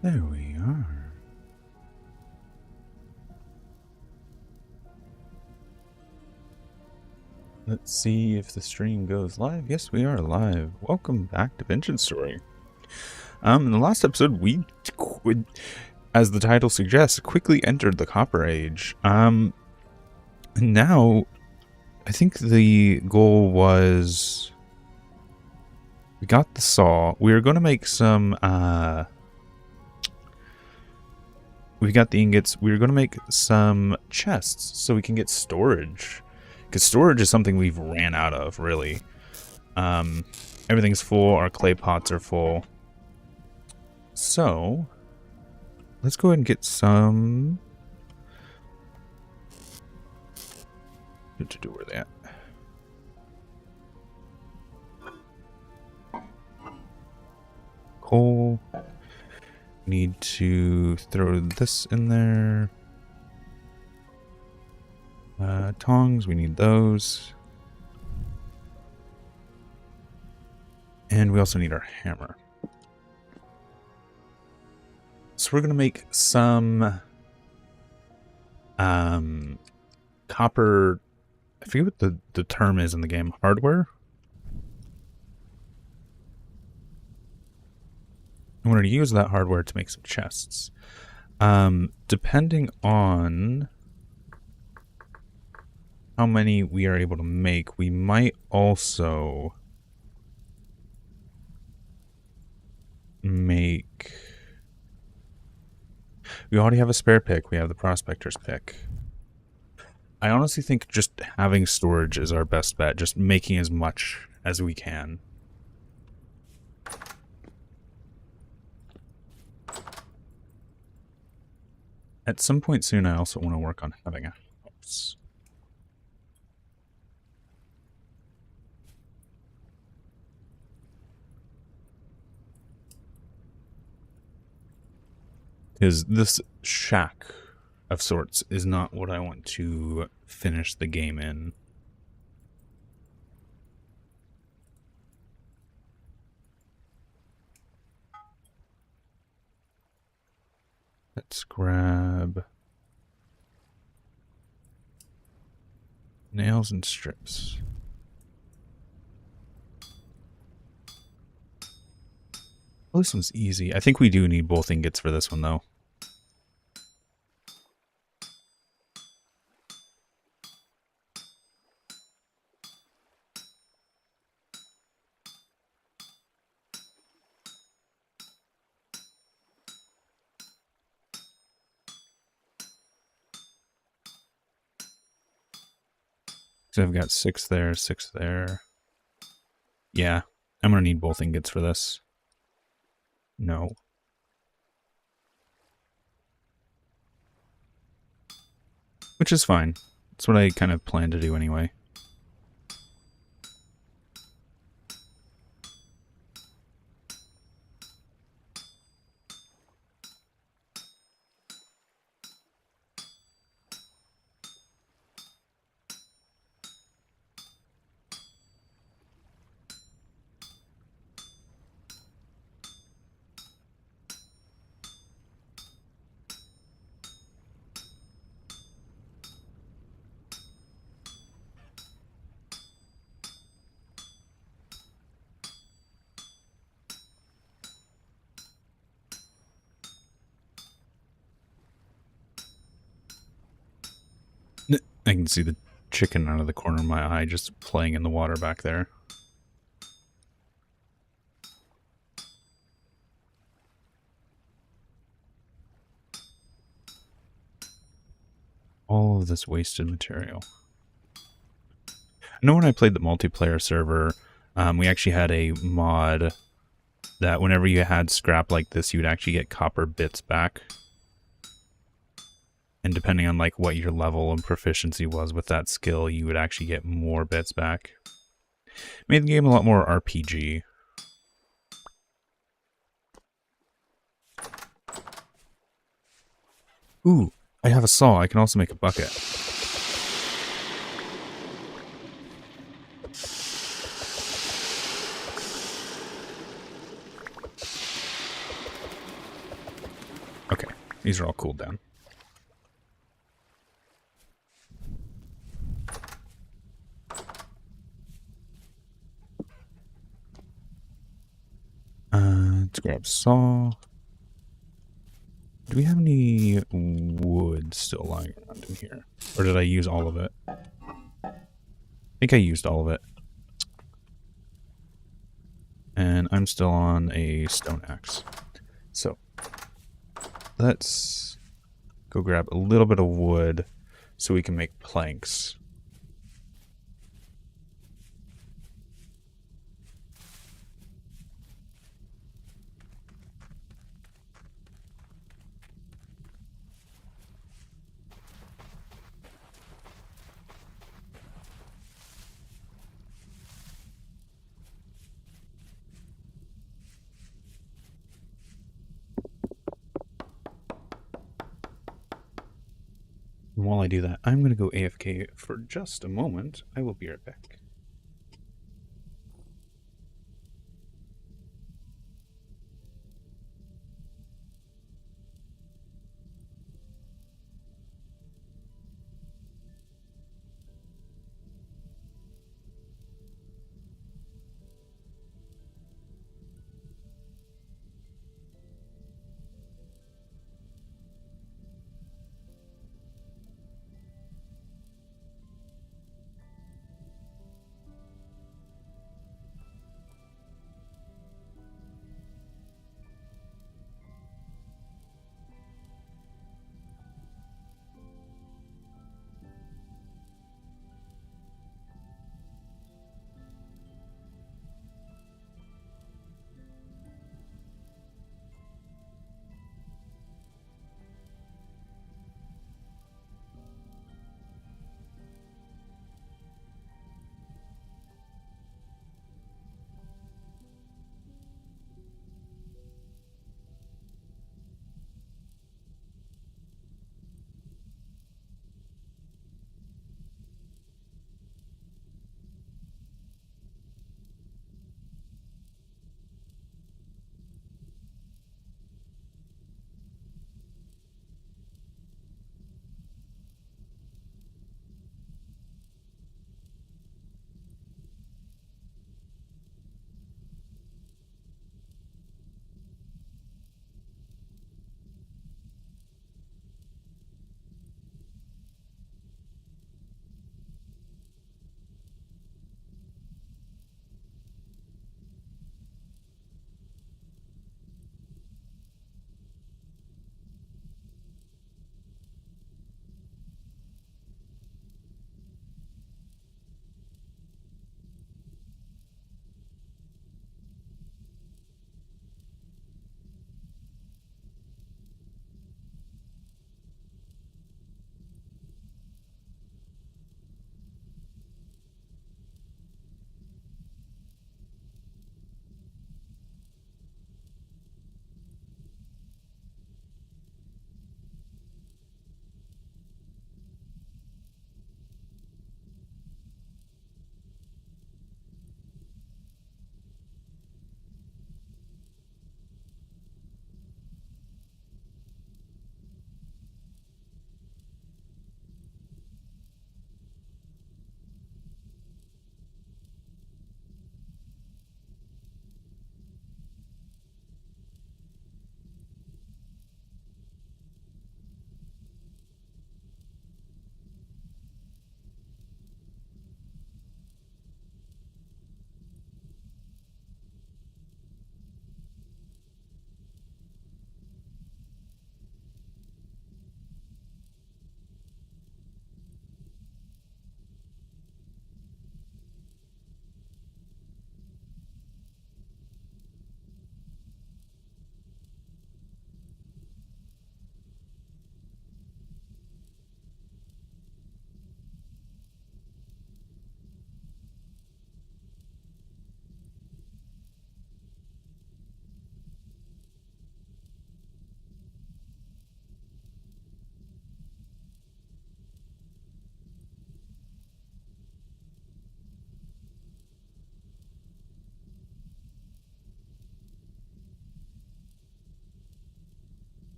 There we are. Let's see if the stream goes live. Yes, we are live. Welcome back to Vengeance Story. In the last episode, we, as the title suggests, quickly entered the Copper Age. Now, I think the goal was... We got the saw. We were going to make some, we got the ingots. We were going to make some chests so we can get storage. Because storage is something we've ran out of, really. Everything's full. Our clay pots are full. So, let's go ahead and get some... Where are they at? Coal. Need to throw this in there. Tongs, we need those. And we also need our hammer. So we're going to make some copper, I forget what the term is in the game, hardware? I'm going to use that hardware to make some chests. Depending on how many we are able to make, we might also make... We already have a spare pick. We have the prospector's pick. I honestly think just having storage is our best bet. Just making as much as we can. At some point soon, I also want to work on having a house. Because this shack of sorts is not what I want to finish the game in. Let's grab nails and strips. Well, this one's easy. I think we do need both ingots for this one, though. So I've got 6 there, 6 there. Yeah, I'm going to need both ingots for this. No. Which is fine. That's what I kind of plan to do anyway. I can see the chicken out of the corner of my eye just playing in the water back there. All of this wasted material. I know when I played the multiplayer server, we actually had a mod that whenever you had scrap like this, you would actually get copper bits back. And depending on like what your level of proficiency was with that skill, you would actually get more bits back. Made the game a lot more RPG. Ooh, I have a saw. I can also make a bucket. Okay, these are all cooled down. Let's grab saw. Do we have any wood still lying around in here? Or did I use all of it? I think I used all of it. And I'm still on a stone axe. So, let's go grab a little bit of wood so we can make planks. And while I do that, I'm going to go AFK for just a moment. I will be right back.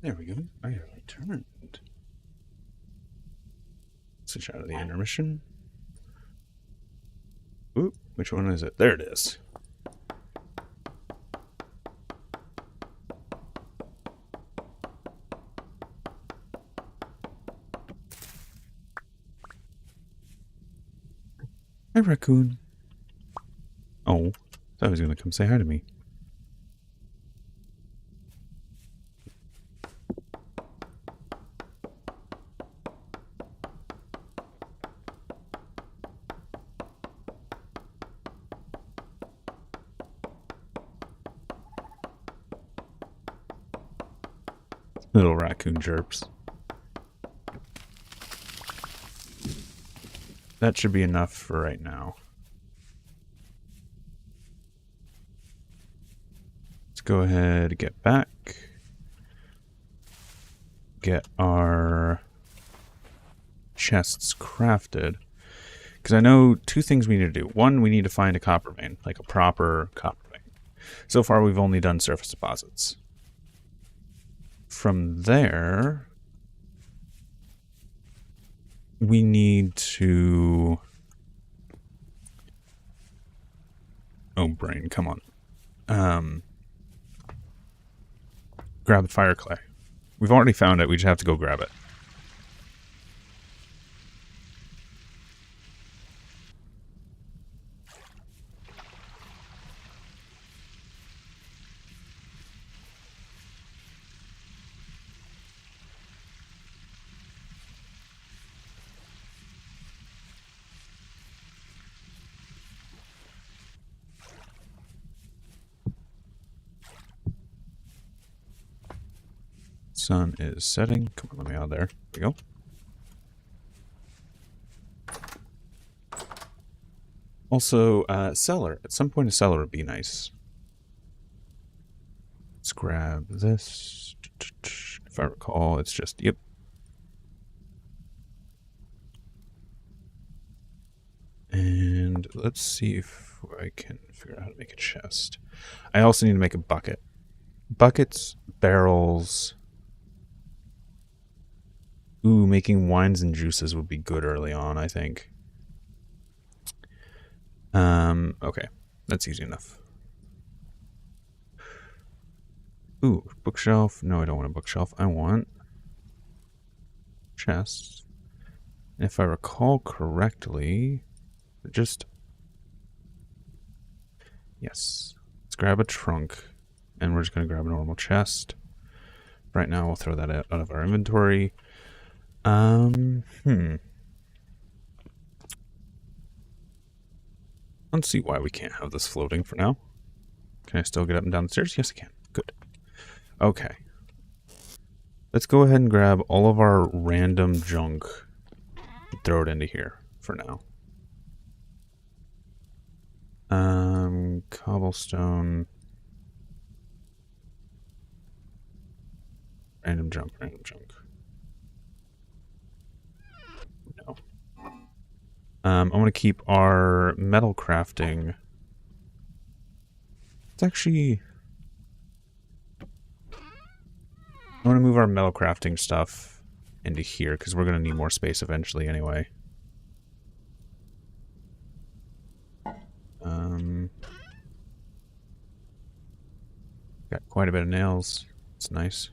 There we go. I have returned. Switch out of the intermission. Oop, which one is it? There it is. Hi, raccoon. Oh, thought he was going to come say hi to me. Little raccoon jerps. That should be enough for right now. Let's go ahead and get back. Get our chests crafted. Because I know two things we need to do. One, we need to find a copper vein, like a proper copper vein. So far, we've only done surface deposits. From there, we need to... Oh, brain, come on. Grab the fire clay. We've already found it, we just have to go grab it. Sun is setting. Come on, let me out of there. There we go. Also, cellar. At some point, a cellar would be nice. Let's grab this. If I recall, it's just, yep. And let's see if I can figure out how to make a chest. I also need to make a bucket. Buckets, barrels. Ooh, making wines and juices would be good early on, I think. Okay. That's easy enough. Ooh, bookshelf. No, I don't want a bookshelf. I want chests. And if I recall correctly, just... Yes. Let's grab a trunk. And we're just going to grab a normal chest. Right now, we'll throw that out of our inventory. I don't see why we can't have this floating for now. Can I still get up and down the stairs? Yes, I can. Good. Okay. Let's go ahead and grab all of our random junk and throw it into here for now. Cobblestone. Random junk, random junk. No. I want to keep our metal crafting. It's actually... I want to move our metal crafting stuff into here, because we're going to need more space eventually anyway. Got quite a bit of nails. It's nice.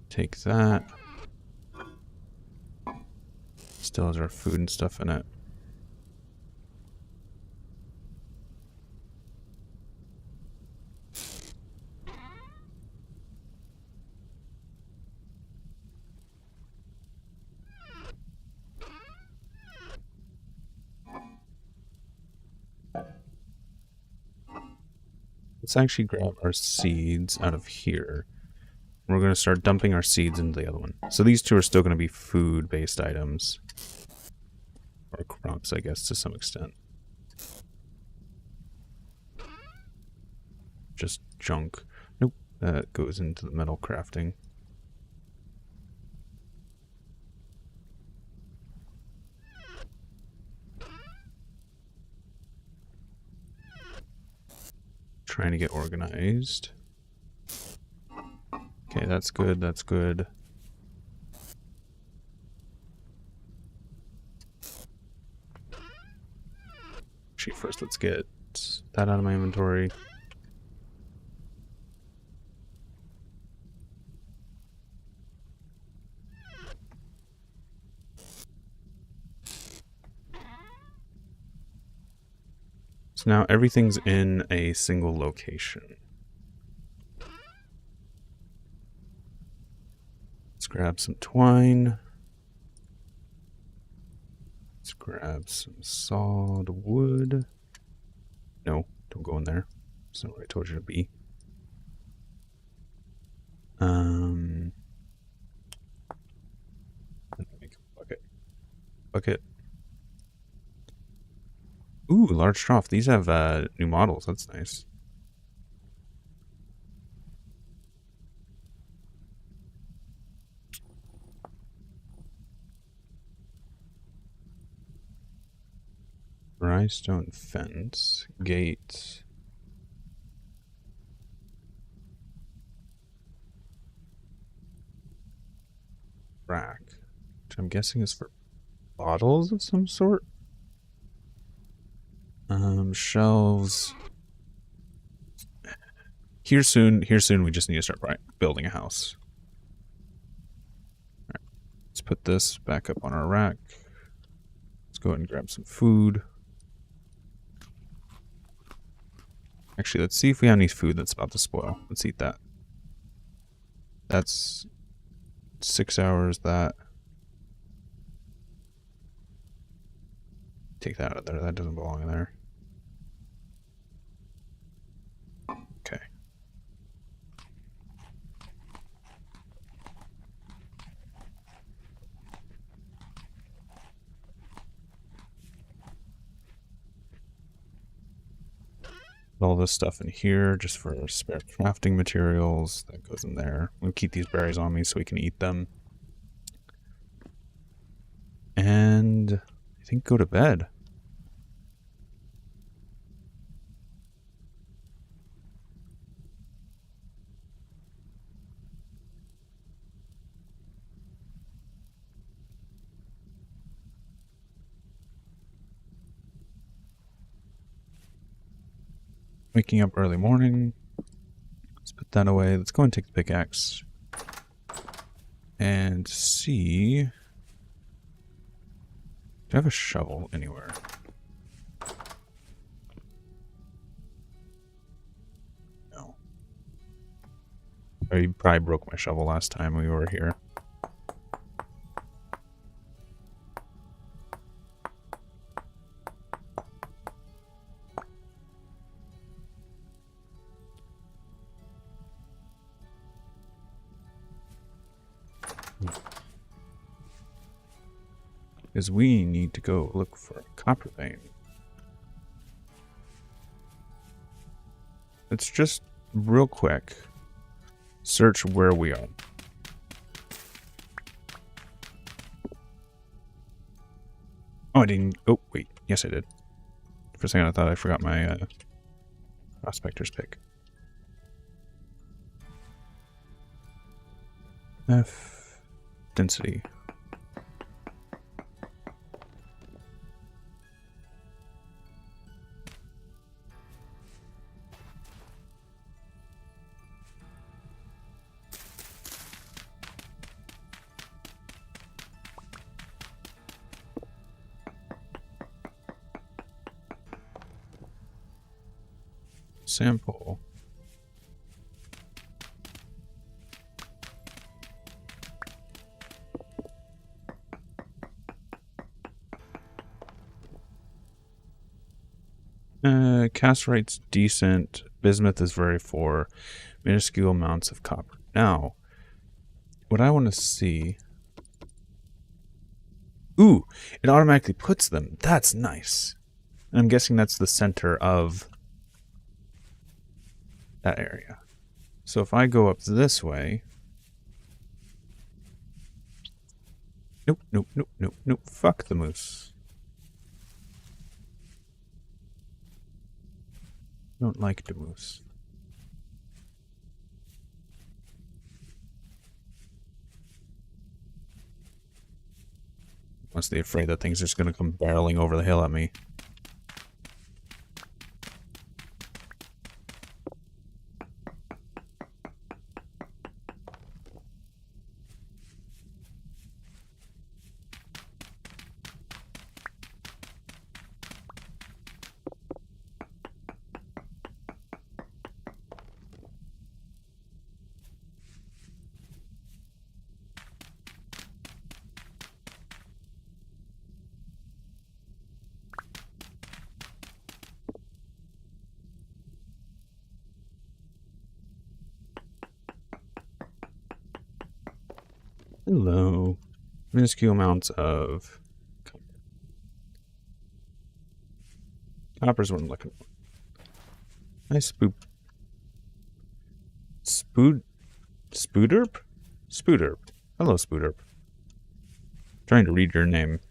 Take that. Still has our food and stuff in it. Let's actually grab our seeds out of here. We're going to start dumping our seeds into the other one. So these two are still going to be food-based items. Or crops, I guess, to some extent. Just junk. Nope, that goes into the metal crafting. trying to get organized. Okay, that's good, that's good. Actually, first let's get that out of my inventory. So now everything's in a single location. Let's grab some twine. Let's grab some sawed wood. No, don't go in there. That's not where I told you to be. Make a bucket. Bucket. Ooh, large trough. These have new models. That's nice. Dry stone fence. Gate. Rack. Which I'm guessing is for bottles of some sort. Shelves. Here soon, we just need to start building a house. All right, let's put this back up on our rack. Let's go ahead and grab some food. Actually, let's see if we have any food that's about to spoil. Let's eat that. That's 6 hours, that. Take that out of there, that doesn't belong in there. Okay. All this stuff in here just for spare crafting materials. That goes in there. We'll keep these berries on me so we can eat them. And I think go to bed. Waking up early morning. Let's put that away. Let's go and take the pickaxe. And see. Do I have a shovel anywhere? No. I probably broke my shovel last time we were here. Because we need to go look for a copper vein. Let's just real quick search where we are. Oh, I didn't. Oh, wait. Yes, I did. For a second, I thought I forgot my prospector's pick. F density. Sample. Cast rate's decent. Bismuth is very for minuscule amounts of copper. Now, what I want to see... Ooh, it automatically puts them. That's nice. And I'm guessing that's the center of that area. So if I go up this way... Nope, nope, nope, nope, nope. Fuck the moose. Don't like the moose. Mostly afraid that things are just going to come barreling over the hill at me. Hello. Minuscule amounts of copper's what I'm looking for. Nice Spooderp? Spooderp. Hello, Spooderp. Trying to read your name.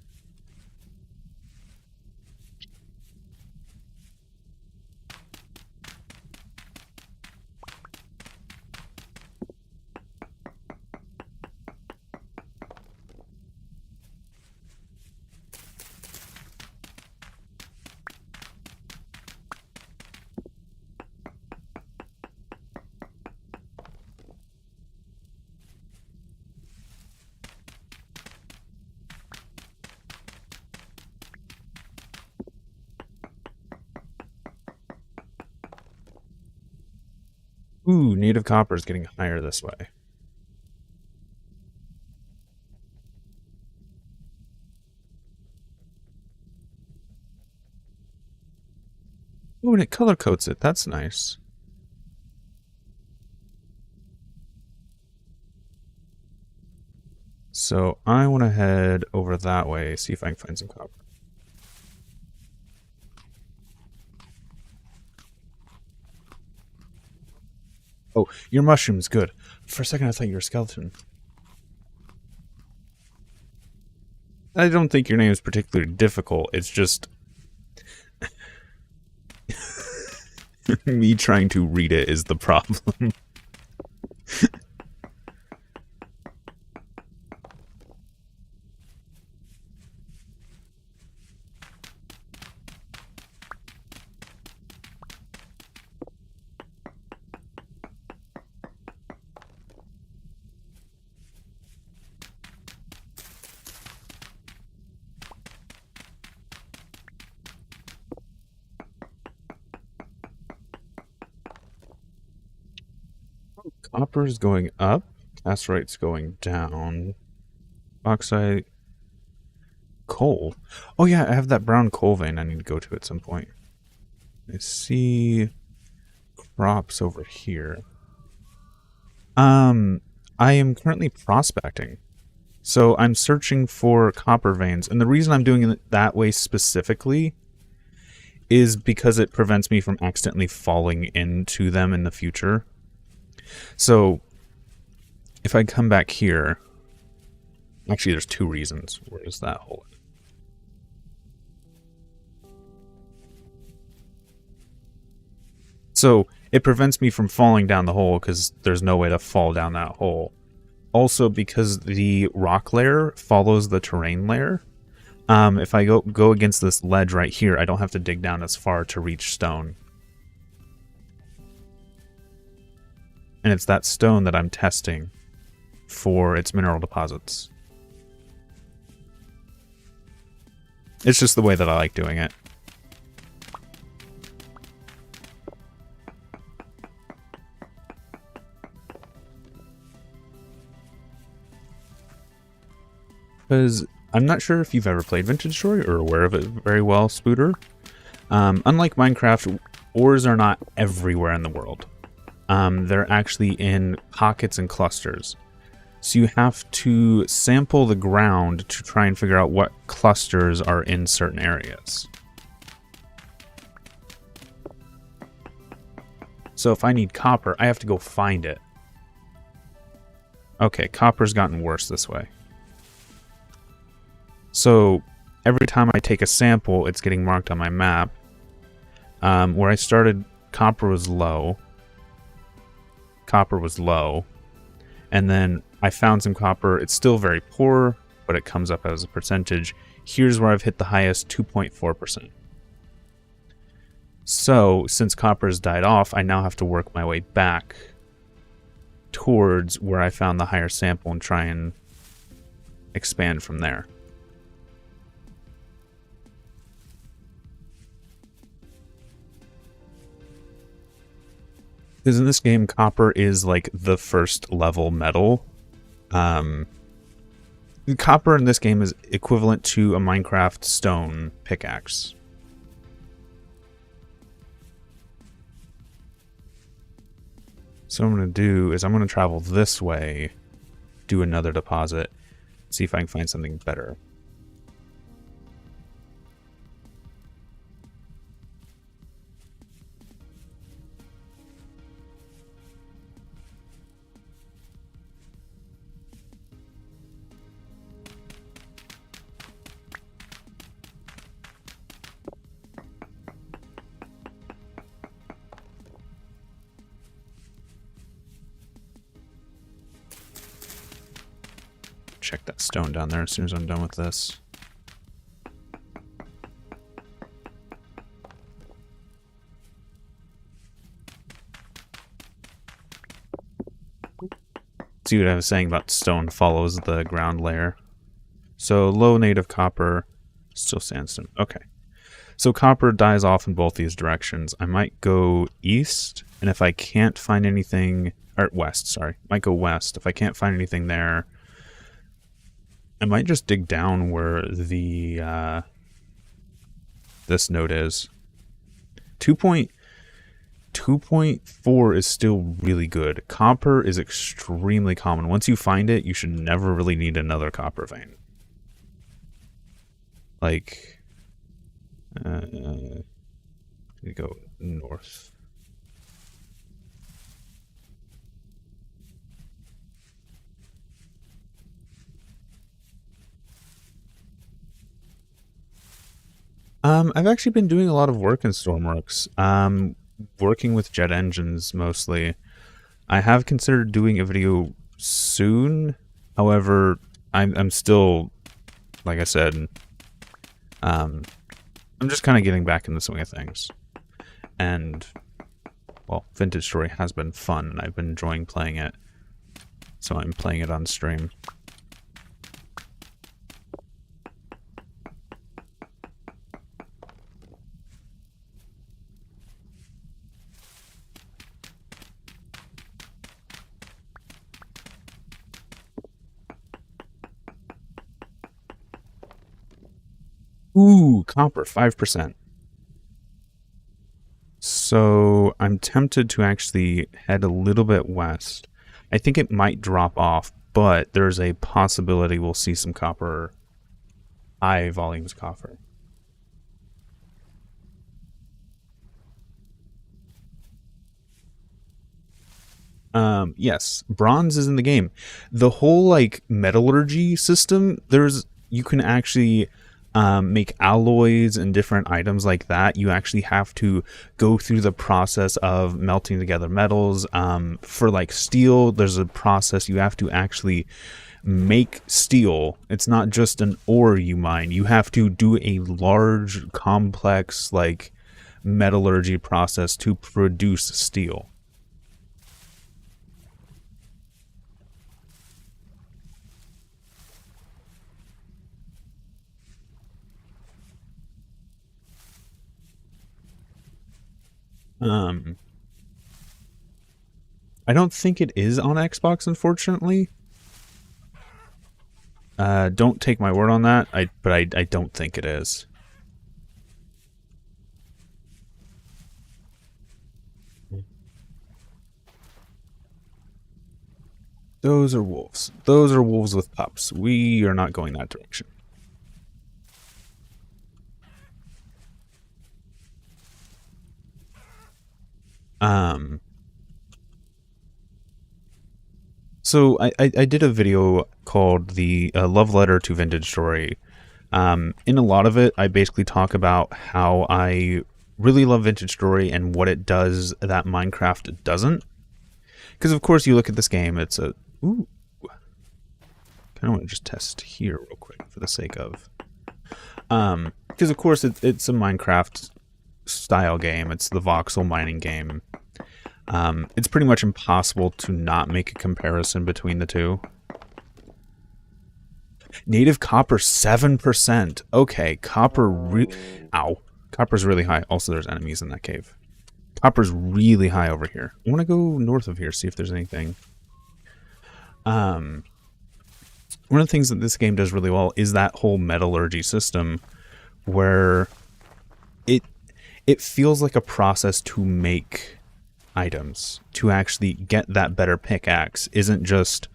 Ooh, native copper is getting higher this way. Ooh, and it color coats it. That's nice. So I want to head over that way, see if I can find some copper. Oh, your mushroom's good. For a second I thought you were a skeleton. I don't think your name is particularly difficult. It's just me trying to read it is the problem. Copper's going up. Casterite's going down. Bauxite. Coal. Oh yeah, I have that brown coal vein I need to go to at some point. I see crops over here. I am currently prospecting. So I'm searching for copper veins. And the reason I'm doing it that way specifically is because it prevents me from accidentally falling into them in the future. So if I come back here, actually there's two reasons. Where is that hole? So it prevents me from falling down the hole because there's no way to fall down that hole. Also because the rock layer follows the terrain layer. If I go against this ledge right here, I don't have to dig down as far to reach stone. And it's that stone that I'm testing for its mineral deposits. It's just the way that I like doing it. Because I'm not sure if you've ever played Vintage Story or aware of it very well, Spooder. Unlike Minecraft, ores are not everywhere in the world. They're actually in pockets and clusters. So you have to sample the ground to try and figure out what clusters are in certain areas. So if I need copper, I have to go find it. Okay, copper's gotten worse this way. So every time I take a sample, it's getting marked on my map. Where I started, copper was low. And then I found some copper. It's still very poor. but it comes up as a percentage. Here's where I've hit the highest, 2.4%. So, since copper has died off, I now have to work my way back towards where I found the higher sample and try and expand from there. Because in this game, copper is like the first level metal. Copper in this game is equivalent to a Minecraft stone pickaxe. So what I'm going to do is I'm going to travel this way, do another deposit, see if I can find something better. Check that stone down there as soon as I'm done with this. See what I was saying about stone follows the ground layer. So low native copper, still sandstone. Okay. So copper dies off in both these directions. I might go east, and if I can't find anything, or west, sorry. Might go west. If I can't find anything there, I might just dig down where the this node is. 2.4 is still really good. Copper is extremely common. Once you find it, you should never really need another copper vein. Like, we go north. I've actually been doing a lot of work in Stormworks. Working with jet engines mostly. I have considered doing a video soon. However, I'm still, like I said, I'm just kind of getting back in the swing of things. And, well, Vintage Story has been fun, and I've been enjoying playing it. So I'm playing it on stream. Ooh, copper, 5%. So I'm tempted to actually head a little bit west. I think it might drop off, but there's a possibility we'll see some copper, high volumes of copper. Yes, bronze is in the game. The whole like metallurgy system, you can actually make alloys and different items like that. You actually have to go through the process of melting together metals. For like steel, there's a process you have to actually make steel. It's not just an ore you mine. You have to do a large, complex like metallurgy process to produce steel. I don't think it is on Xbox, unfortunately. Don't take my word on that, but I don't think it is. Those are wolves. Those are wolves with pups. We are not going that direction. So I did a video called the Love Letter to Vintage Story. In a lot of it, I basically talk about how I really love Vintage Story and what it does that Minecraft doesn't. Because of course you look at this game, it's a... Ooh. kind of want to just test here real quick for the sake of, because of course it's a Minecraft style game. It's the voxel mining game. It's pretty much impossible to not make a comparison between the two. Native copper 7%. Okay, ow. Copper's really high. Also, there's enemies in that cave. Copper's really high over here. I want to go north of here, see if there's anything. One of the things that this game does really well is that whole metallurgy system where it feels like a process to make items. To actually get that better pickaxe isn't just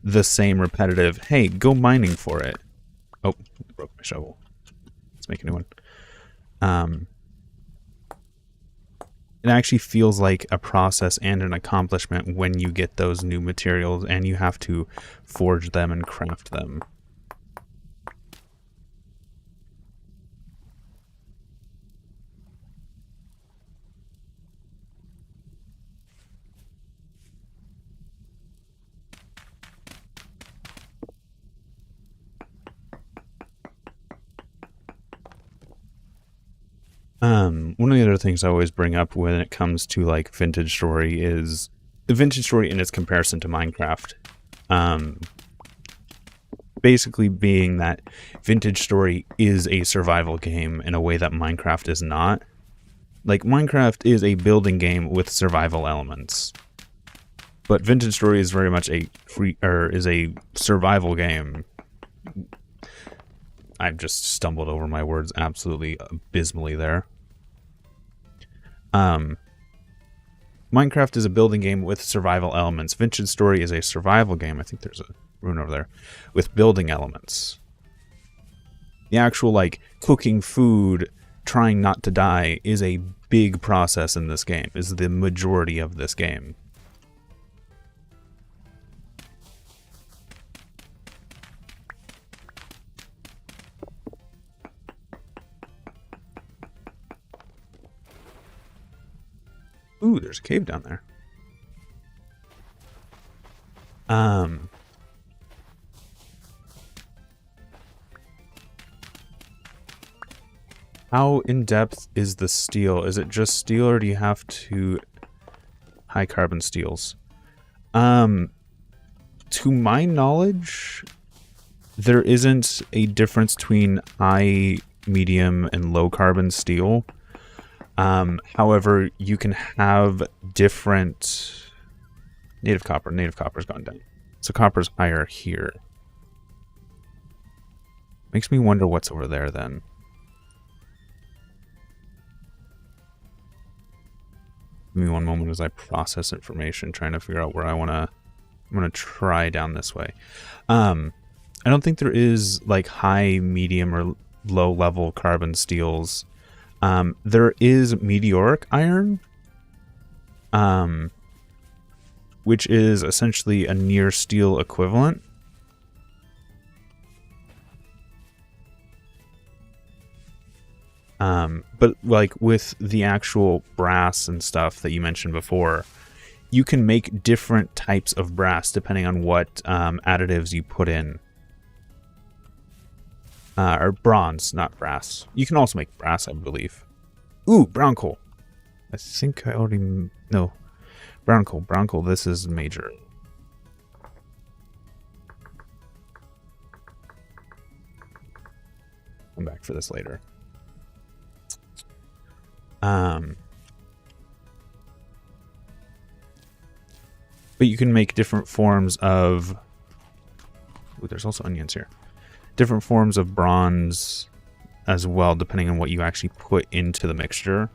the same repetitive, hey, go mining for it. Oh, broke my shovel. Let's make a new one. It actually feels like a process and an accomplishment when you get those new materials and you have to forge them and craft them. One of the other things I always bring up when it comes to like Vintage Story is the Vintage Story in its comparison to Minecraft. Basically being that Vintage Story is a survival game in a way that Minecraft is not. Like Minecraft is a building game with survival elements. But Vintage Story is very much a survival game. I've just stumbled over my words absolutely abysmally there. Minecraft is a building game with survival elements. Vintage Story is a survival game. I think there's a rune over there. With building elements. The actual, like, cooking food, trying not to die, is a big process in this game. Is the majority of this game. Ooh, there's a cave down there. How in depth is the steel? Is it just steel or do you have to high carbon steels? To my knowledge, there isn't a difference between high, medium, and low carbon steel. However, you can have different native copper. Native copper's gone down. So copper's higher here. Makes me wonder what's over there then. Give me one moment as I process information, trying to figure out where I'm gonna try down this way. I don't think there is like high, medium, or low level carbon steels. There is meteoric iron, which is essentially a near steel equivalent. But like with the actual brass and stuff that you mentioned before, you can make different types of brass depending on what additives you put in. Or bronze, not brass. You can also make brass, I believe. Ooh, brown coal. I think I already... No. Brown coal. Brown coal, this is major. Come back for this later. But you can make different forms of... Ooh, there's also onions here. Different forms of bronze as well, depending on what you actually put into the mixture.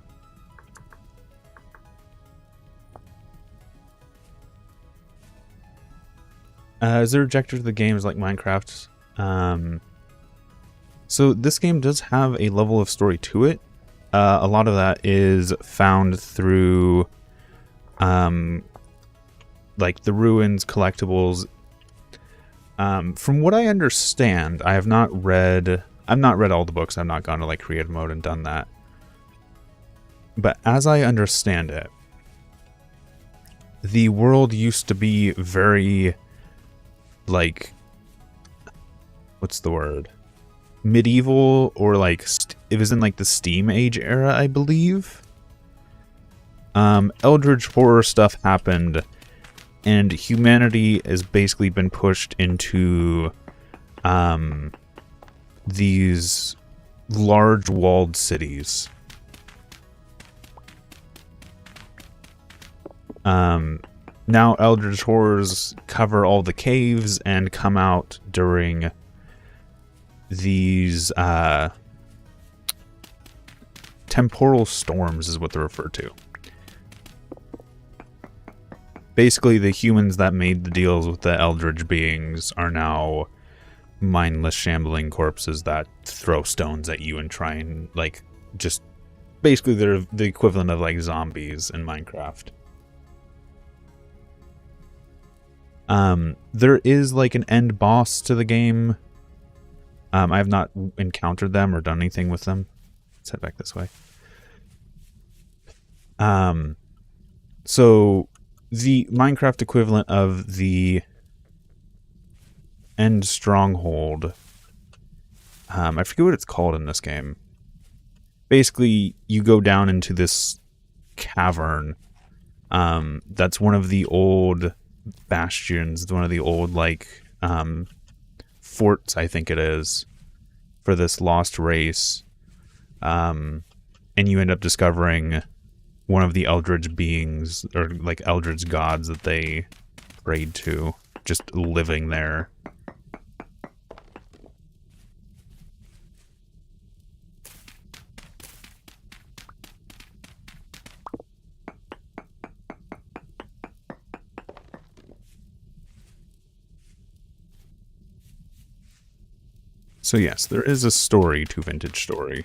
Is there objective to the games like Minecraft? So this game does have a level of story to it. A lot of that is found through like the ruins, collectibles. From what I understand, I've not read all the books. I've not gone to like creative mode and done that. But as I understand it, the world used to be very like what's the word? Medieval, or like it was in like the Steam Age era, I believe. Eldritch horror stuff happened, and humanity has basically been pushed into these large walled cities. Now Eldritch horrors cover all the caves and come out during these temporal storms is what they're referred to. Basically, the humans that made the deals with the Eldritch beings are now mindless, shambling corpses that throw stones at you and try and, like, just... Basically, they're the equivalent of, like, zombies in Minecraft. There is, like, an end boss to the game. I have not encountered them or done anything with them. Let's head back this way. So... the Minecraft equivalent of the End Stronghold, I forget what it's called in this game. Basically, you go down into this cavern. That's one of the old bastions, one of the old, like, forts, I think it is, for this lost race. And you end up discovering one of the Eldritch beings, or like Eldritch gods that they prayed to, just living there. So yes, there is a story to Vintage Story.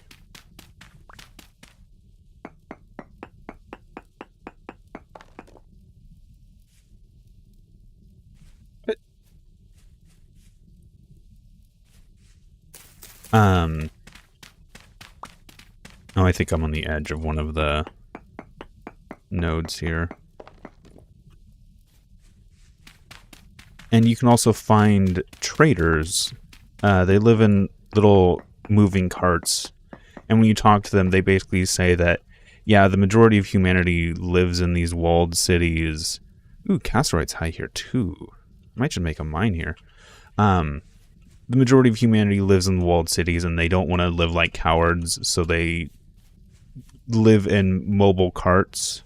Oh, I think I'm on the edge of one of the nodes here. And you can also find traders. They live in little moving carts. And when you talk to them, they basically say that, yeah, the majority of humanity lives in these walled cities. Ooh, Casterite's high here, too. I might just make a mine here. The majority of humanity lives in walled cities, and they don't want to live like cowards, so they live in mobile carts.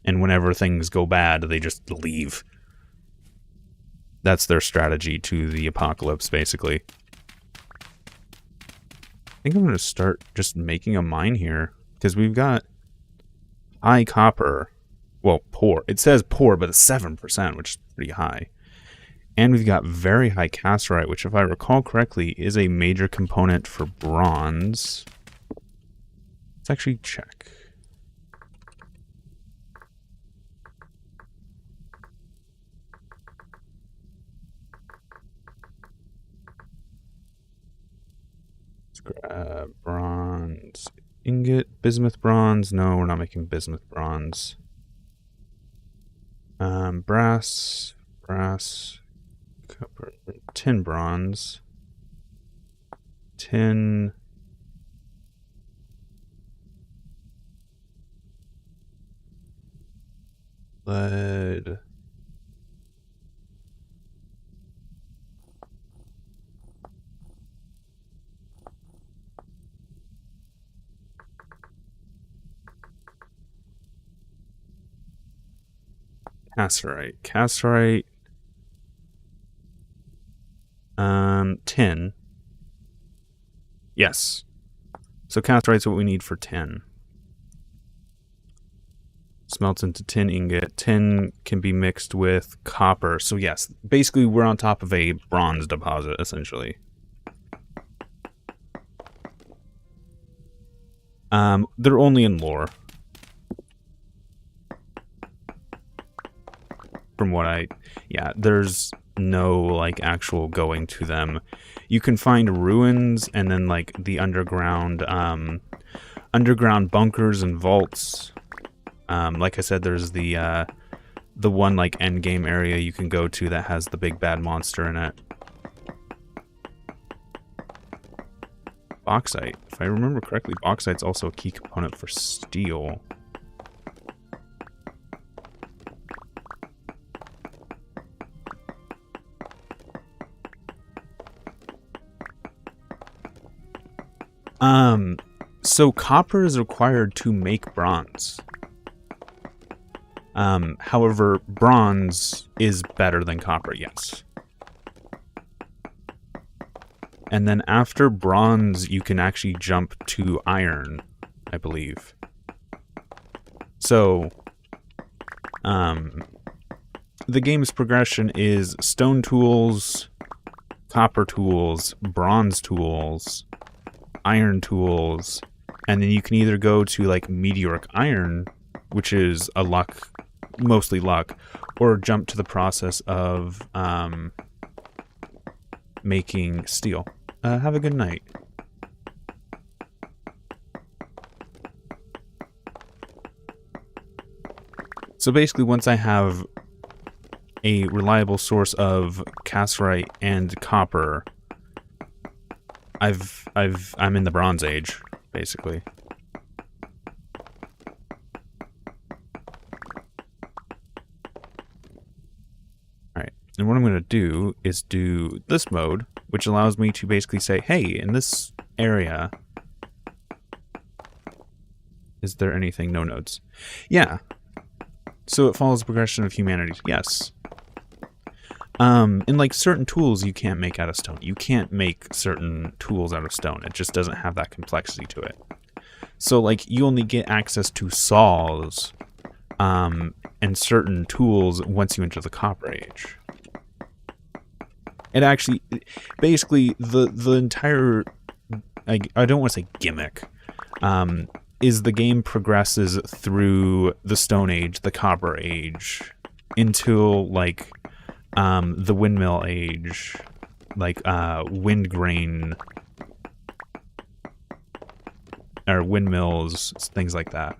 And whenever things go bad, they just leave. That's their strategy to the apocalypse, basically. I think I'm going to start just making a mine here, because we've got high copper. Well, poor. It says poor, but it's 7%, which is pretty high. And we've got very high casterite, which, if I recall correctly, is a major component for bronze. Let's actually check. Let's grab bronze ingot, bismuth bronze. No, we're not making bismuth bronze. Brass, copper, tin bronze, tin, lead, casterite, tin. Yes. So casterite's what we need for tin. Smelts into tin ingot. Tin can be mixed with copper. So yes, basically we're on top of a bronze deposit, essentially. They're only in lore. From what there's no, like, actual going to them. You can find ruins and then, like, the underground bunkers and vaults. Like I said, there's the the one like end game area you can go to that has the big bad monster in it. Bauxite. If I remember correctly, bauxite's also a key component for steel. So copper is required to make bronze. However, bronze is better than copper, yes. And then after bronze, you can actually jump to iron, I believe. So, the game's progression is stone tools, copper tools, bronze tools, iron tools, and then you can either go to like meteoric iron, which is a luck, mostly luck, or jump to the process of making steel. Have a good night. So basically, once I have a reliable source of cassiterite and copper, I'm in the Bronze Age, basically. Alright, and what I'm going to do is do this mode, which allows me to basically say, hey, in this area, is there anything? No nodes. Yeah. So it follows the progression of humanity. Yes. In like certain tools you can't make out of stone. You can't make certain tools out of stone. It just doesn't have that complexity to it. So like you only get access to saws and certain tools once you enter the Copper Age. It actually, basically the entire, I don't want to say gimmick, is the game progresses through the Stone Age, the Copper Age, until like the Windmill Age, like wind grain, or windmills, things like that.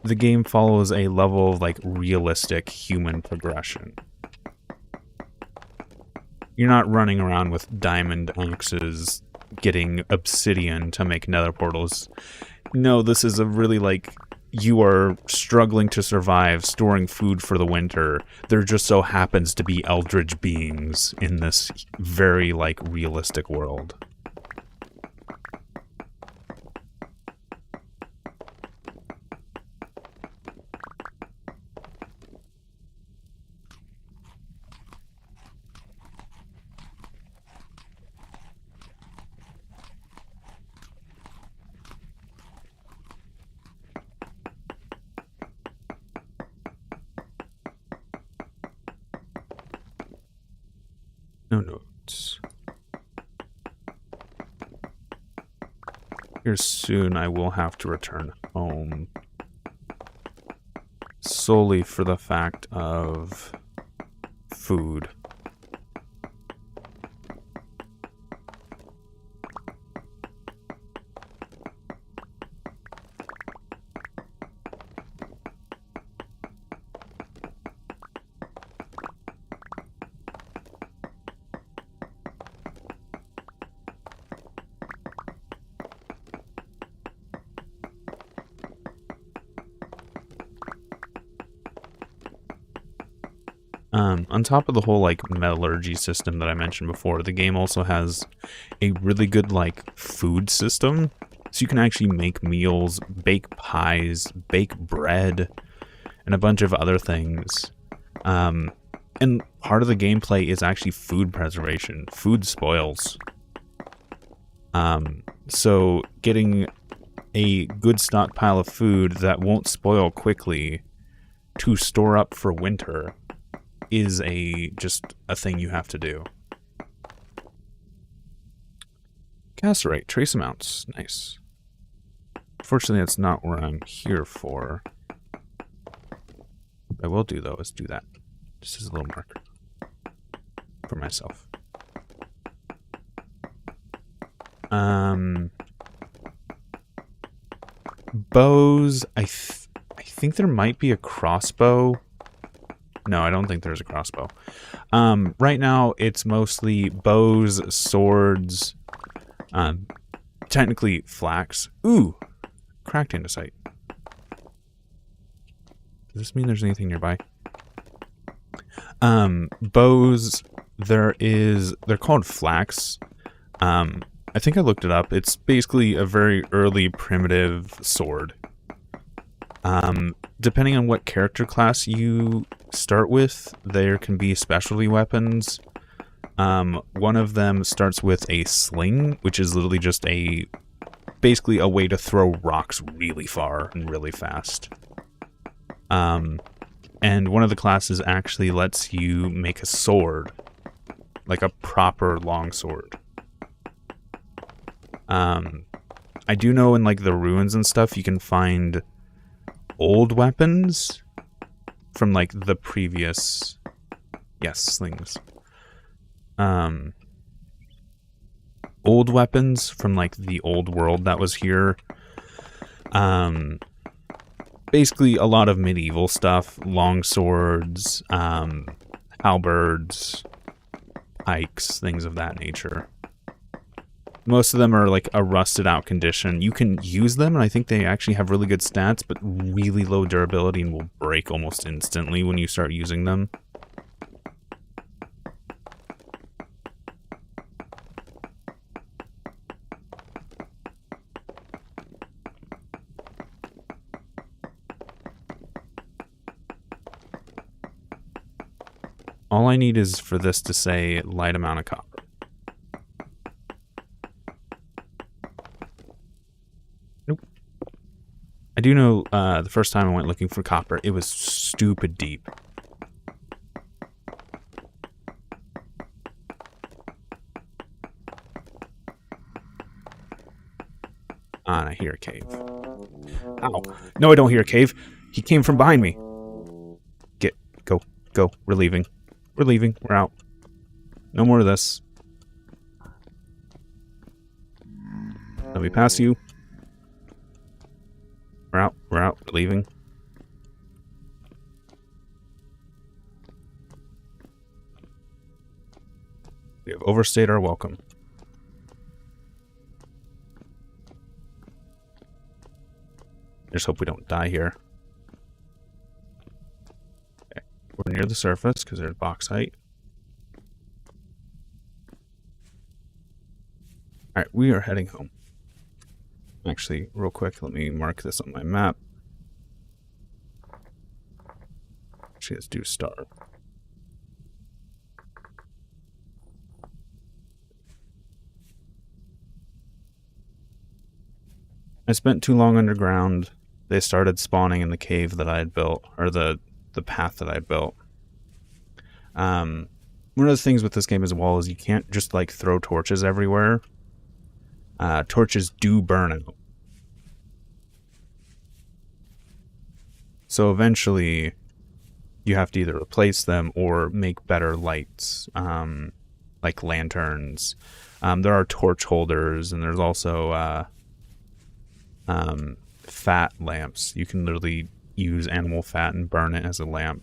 The game follows a level of like realistic human progression. You're not running around with diamond axes getting obsidian to make nether portals. No, this is a really like, you are struggling to survive, storing food for the winter. There just so happens to be eldritch beings in this very like realistic world. No notes. Here soon I will have to return home. Solely for the fact of food. On top of the whole like metallurgy system that I mentioned before, the game also has a really good like food system. So you can actually make meals, bake pies, bake bread, and a bunch of other things. And part of the gameplay is actually food preservation. Food spoils. So getting a good stockpile of food that won't spoil quickly to store up for winter is just a thing you have to do. Cassiterite, trace amounts. Nice. Fortunately, that's not what I'm here for. I will do, though, is do that. Just as a little marker. For myself. Bows. I think there might be a crossbow. No, I don't think there's a crossbow. Right now, it's mostly bows, swords, technically flax. Ooh, cracked andesite. Does this mean there's anything nearby? Bows, they're called flax. I think I looked it up. It's basically a very early primitive sword. Depending on what character class you start with, there can be specialty weapons. One of them starts with a sling, which is literally just basically a way to throw rocks really far and really fast. And one of the classes actually lets you make a sword, like a proper long sword. I do know in like the ruins and stuff, you can find old weapons from like the previous, yes, slings. Old weapons from like the old world that was here. Basically a lot of medieval stuff, long swords, halberds, pikes, things of that nature. Most of them are like a rusted out condition. You can use them, and I think they actually have really good stats, but really low durability and will break almost instantly when you start using them. All I need is for this to say light amount of copper. I do know the first time I went looking for copper, it was stupid deep. And I hear a cave. Ow. No, I don't hear a cave. He came from behind me. Go. We're leaving. We're leaving. We're out. No more of this. Let me pass you. We're out. We're leaving. We have overstayed our welcome. I just hope we don't die here. Okay. We're near the surface because there's bauxite. Alright, we are heading home. Actually, real quick, let me mark this on my map. Actually, let's do star. I spent too long underground. They started spawning in the cave that I had built, or the path that I had built. One of the things with this game as well is you can't just like throw torches everywhere. Torches do burn out. So eventually you have to either replace them or make better lights, like lanterns. There are torch holders, and there's also fat lamps. You can literally use animal fat and burn it as a lamp.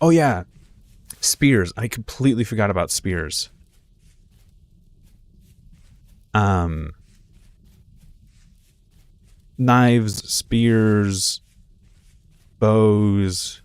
Oh yeah, spears. I completely forgot about spears. Knives, spears, bows.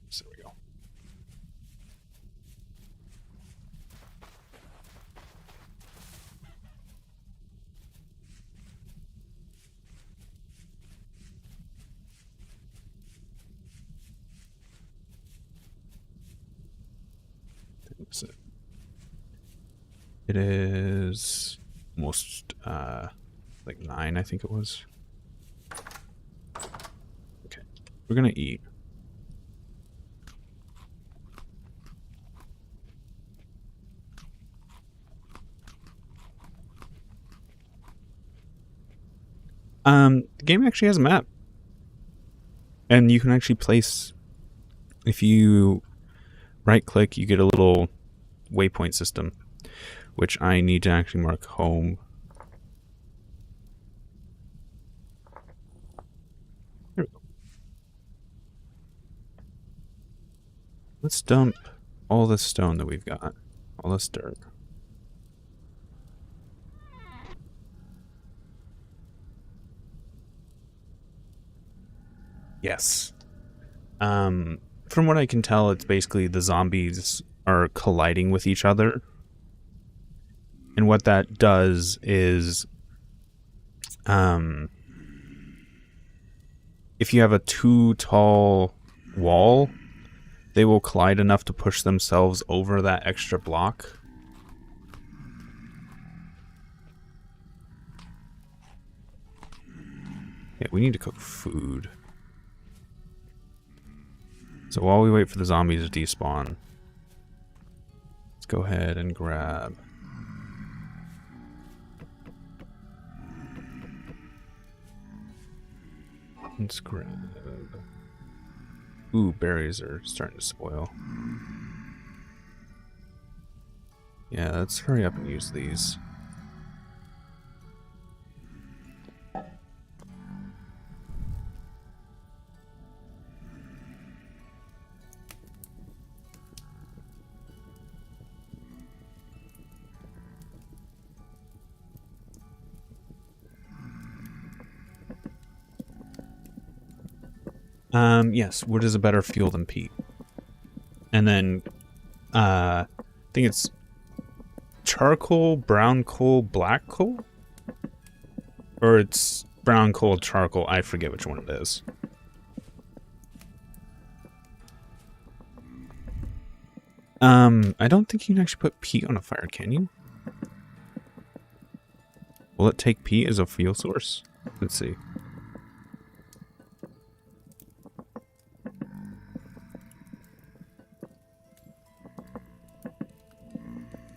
So we go. is it? It is almost like 9, I think it was. Okay, we're gonna eat. The game actually has a map. And you can actually place, if you right click, you get a little waypoint system, which I need to actually mark home. There we go. Let's dump all this stone that we've got, all this dirt. Yes. From what I can tell, it's basically the zombies are colliding with each other. And what that does is, if you have a too tall wall, they will collide enough to push themselves over that extra block. Yeah, we need to cook food. So while we wait for the zombies to despawn, let's go ahead and grab... Let's grab... Ooh, berries are starting to spoil. Yeah, let's hurry up and use these. Yes, wood is a better fuel than peat. And then, I think it's charcoal, brown coal, black coal? Or it's brown coal, charcoal, I forget which one it is. I don't think you can actually put peat on a fire, can you? Will it take peat as a fuel source? Let's see.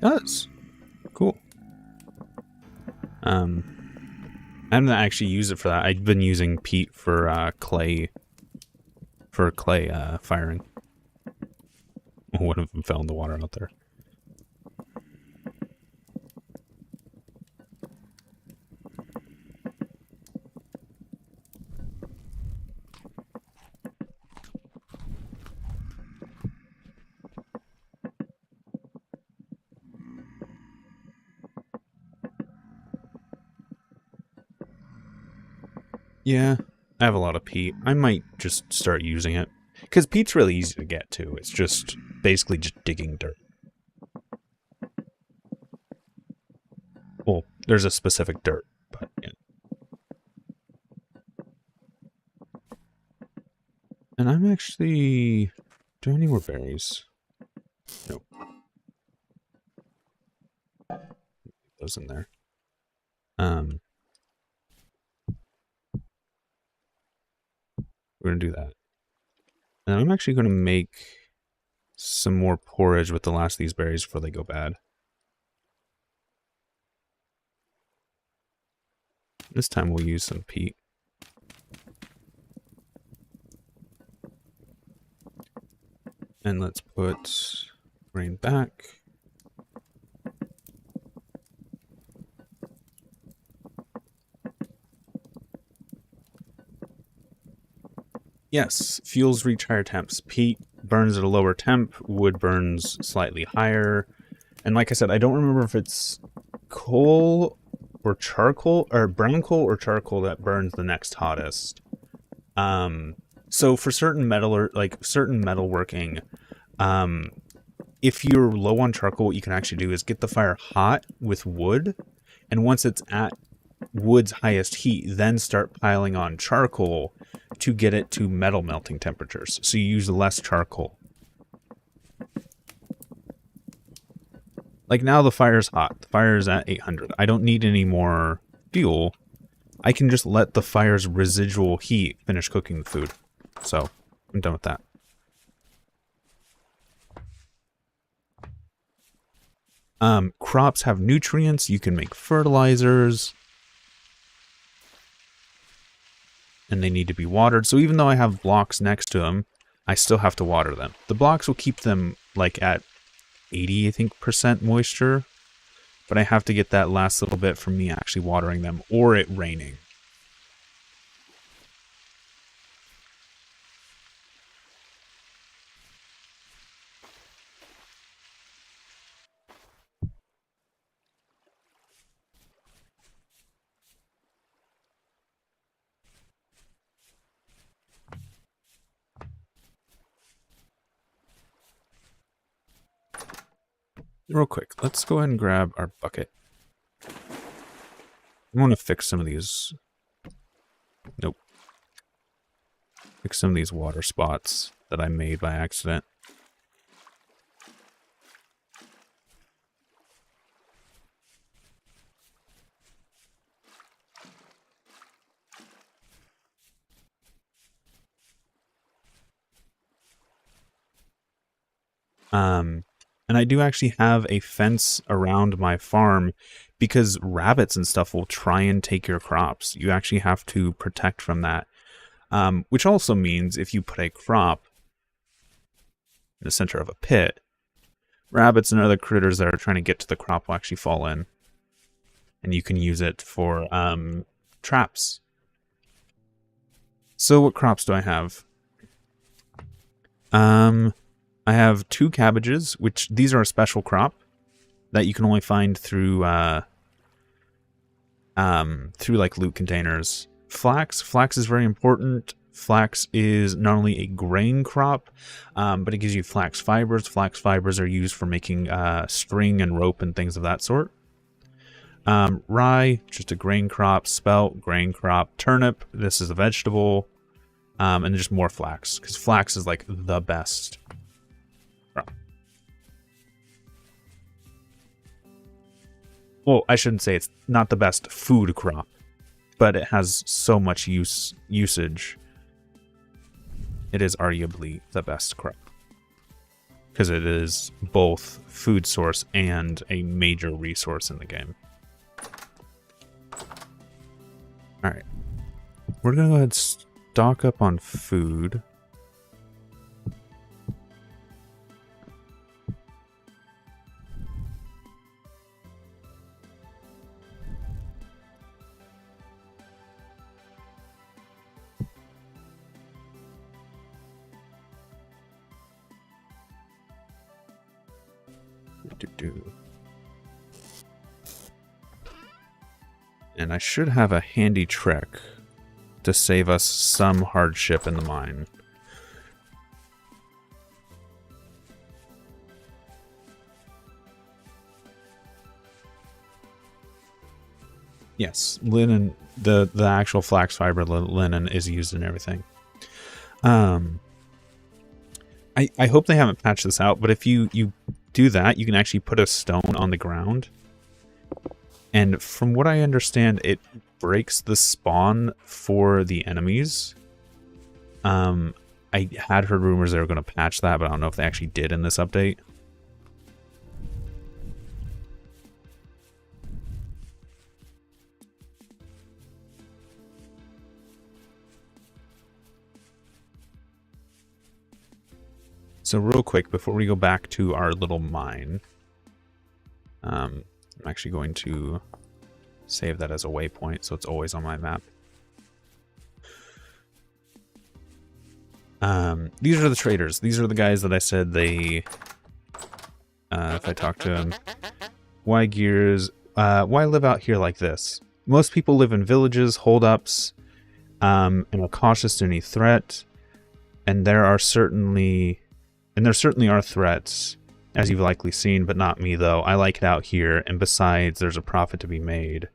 Does. Cool. I haven't actually used it for that. I've been using peat for clay firing. One of them fell in the water out there. Yeah, I have a lot of peat. I might just start using it. Because peat's really easy to get to. It's just basically just digging dirt. Well, there's a specific dirt, but yeah. And I'm actually... Do I have any more berries? Nope. Those in there. We're gonna do that. And I'm actually gonna make some more porridge with the last of these berries before they go bad. This time we'll use some peat. And let's put grain back. Yes, fuels reach higher temps. Peat burns at a lower temp, wood burns slightly higher. And like I said, I don't remember if it's coal or charcoal, or brown coal or charcoal that burns the next hottest. So for certain metal or like certain metalworking, if you're low on charcoal, what you can actually do is get the fire hot with wood, and once it's at wood's highest heat, then start piling on charcoal to get it to metal melting temperatures. So you use less charcoal. Like now the fire's hot. The fire's at 800. I don't need any more fuel. I can just let the fire's residual heat finish cooking the food. So, I'm done with that. Crops have nutrients. You can make fertilizers. And they need to be watered. So even though I have blocks next to them, I still have to water them. The blocks will keep them like at 80, I think, % moisture. But I have to get that last little bit from me actually watering them or it raining. Real quick, let's go ahead and grab our bucket. I want to fix some of these. Nope. Fix some of these water spots that I made by accident. And I do actually have a fence around my farm because rabbits and stuff will try and take your crops. You actually have to protect from that. Which also means if you put a crop in the center of a pit, rabbits and other critters that are trying to get to the crop will actually fall in. And you can use it for traps. So what crops do I have? I have 2 cabbages, which these are a special crop that you can only find through like loot containers. Flax is very important. Flax is not only a grain crop, but it gives you flax fibers. Flax fibers are used for making string and rope and things of that sort. Rye, just a grain crop. Spelt, grain crop. Turnip, this is a vegetable. And just more flax, because flax is like the best. Well, I shouldn't say it's not the best food crop, but it has so much usage. It is arguably the best crop. Because it is both food source and a major resource in the game. Alright. We're going to go ahead and stock up on food. And I should have a handy trick to save us some hardship in the mine. Yes, linen, the actual flax fiber linen is used in everything. I hope they haven't patched this out, but if you do that, you can actually put a stone on the ground. And from what I understand, it breaks the spawn for the enemies. I had heard rumors they were going to patch that, but I don't know if they actually did in this update. So real quick, before we go back to our little mine, I'm actually going to save that as a waypoint, so it's always on my map. These are the traders. These are the guys that I said they, if I talk to them, why gears, why live out here like this? Most people live in villages, hold-ups, and are cautious to any threat, and there certainly are threats, as you've likely seen, but not me, though. I like it out here, and besides, there's a profit to be made.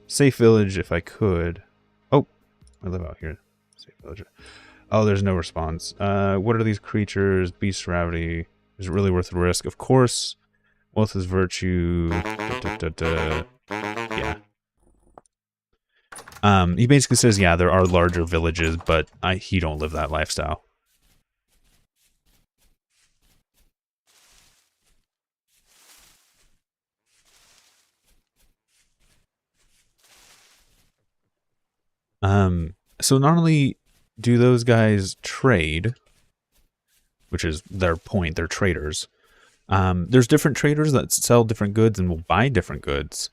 Safe village, if I could. Oh, I live out here. Safe village. Oh, there's no response. What are these creatures? Beast gravity. Is it really worth the risk? Of course. Wealth is virtue. Yeah. He basically says, yeah, there are larger villages, but he don't live that lifestyle. So not only do those guys trade, which is their point, they're traders. There's different traders that sell different goods and will buy different goods.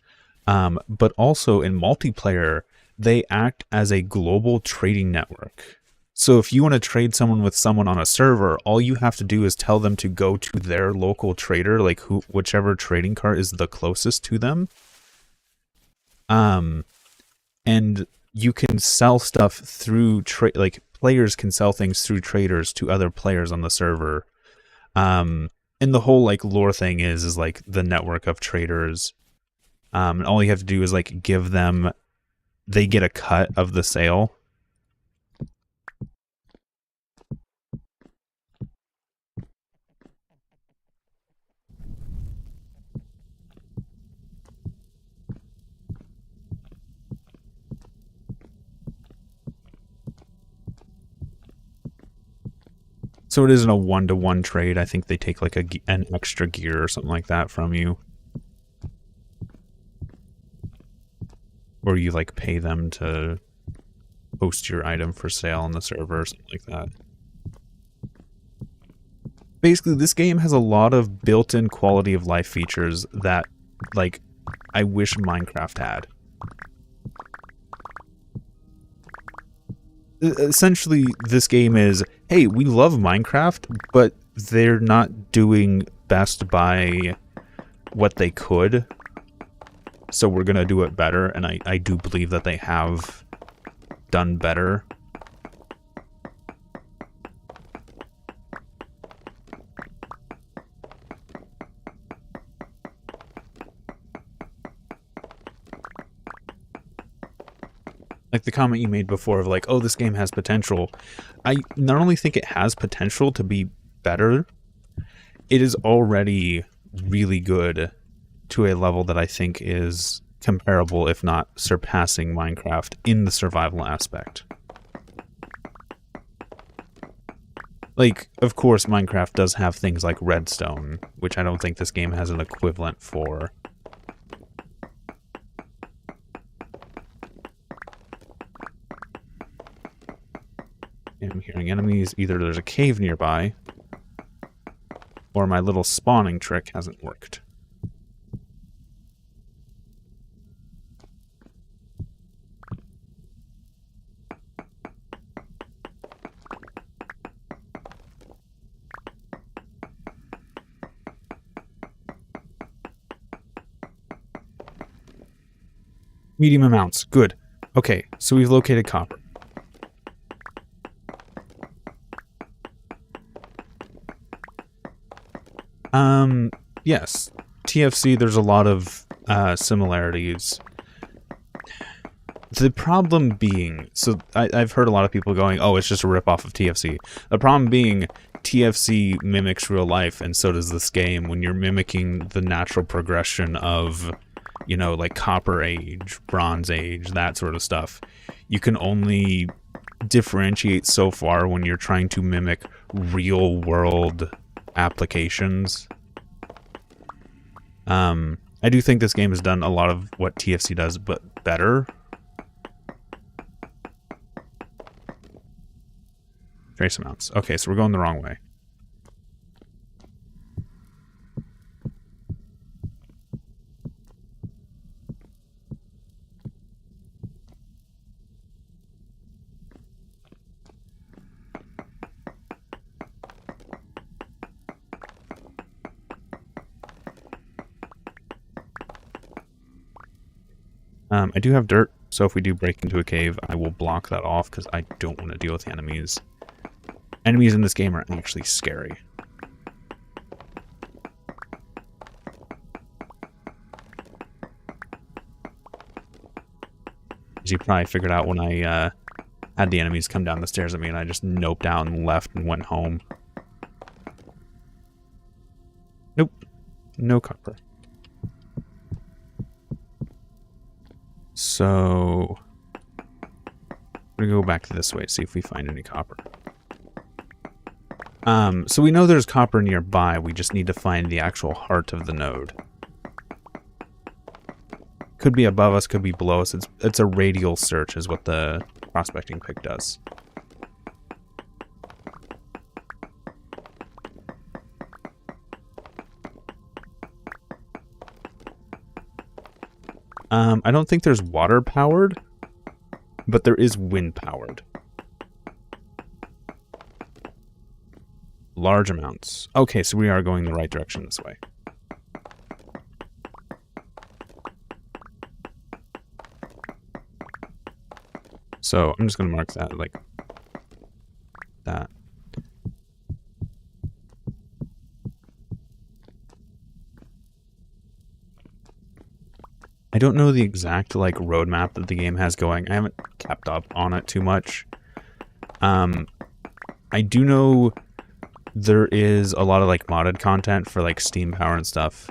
But also in multiplayer, they act as a global trading network. So if you want to trade someone with someone on a server, all you have to do is tell them to go to their local trader, like whichever trading cart is the closest to them. And you can sell stuff through like players can sell things through traders to other players on the server. And the whole like lore thing is like the network of traders. And all you have to do is like give them, they get a cut of the sale. So it isn't a one-to-one trade. I think they take like an extra gear or something like that from you. Or you like pay them to post your item for sale on the server or something like that. Basically, this game has a lot of built-in quality of life features that, like, I wish Minecraft had. Essentially, this game is, hey, we love Minecraft, but they're not doing best by what they could, so we're going to do it better, and I do believe that they have done better. Like the comment you made before of like, oh, this game has potential. I not only think it has potential to be better, it is already really good to a level that I think is comparable, if not surpassing Minecraft in the survival aspect. Like, of course, Minecraft does have things like redstone, which I don't think this game has an equivalent for. I'm hearing enemies. Either there's a cave nearby, or my little spawning trick hasn't worked. Medium amounts. Good. Okay, so we've located copper. Yes. TFC, there's a lot of similarities. The problem being, so I've heard a lot of people going, oh, it's just a ripoff of TFC. The problem being, TFC mimics real life, and so does this game. When you're mimicking the natural progression of, you know, like Copper Age, Bronze Age, that sort of stuff, you can only differentiate so far when you're trying to mimic real-world applications. I do think this game has done a lot of what TFC does, but better. Trace amounts. Okay, so we're going the wrong way. I do have dirt, so if we do break into a cave, I will block that off because I don't want to deal with the enemies. Enemies in this game are actually scary. As you probably figured out when I had the enemies come down the stairs at me and I just noped out and left and went home. Nope. No copper. So we're gonna go back this way, see if we find any copper. So we know there's copper nearby, we just need to find the actual heart of the node. Could be above us, could be below us. It's a radial search is what the prospecting pick does. I don't think there's water powered, but there is wind powered. Large amounts. Okay, so we are going the right direction this way. So I'm just going to mark that like that. I don't know the exact like roadmap that the game has going. I haven't kept up on it too much. I do know there is a lot of like modded content for like steam power and stuff.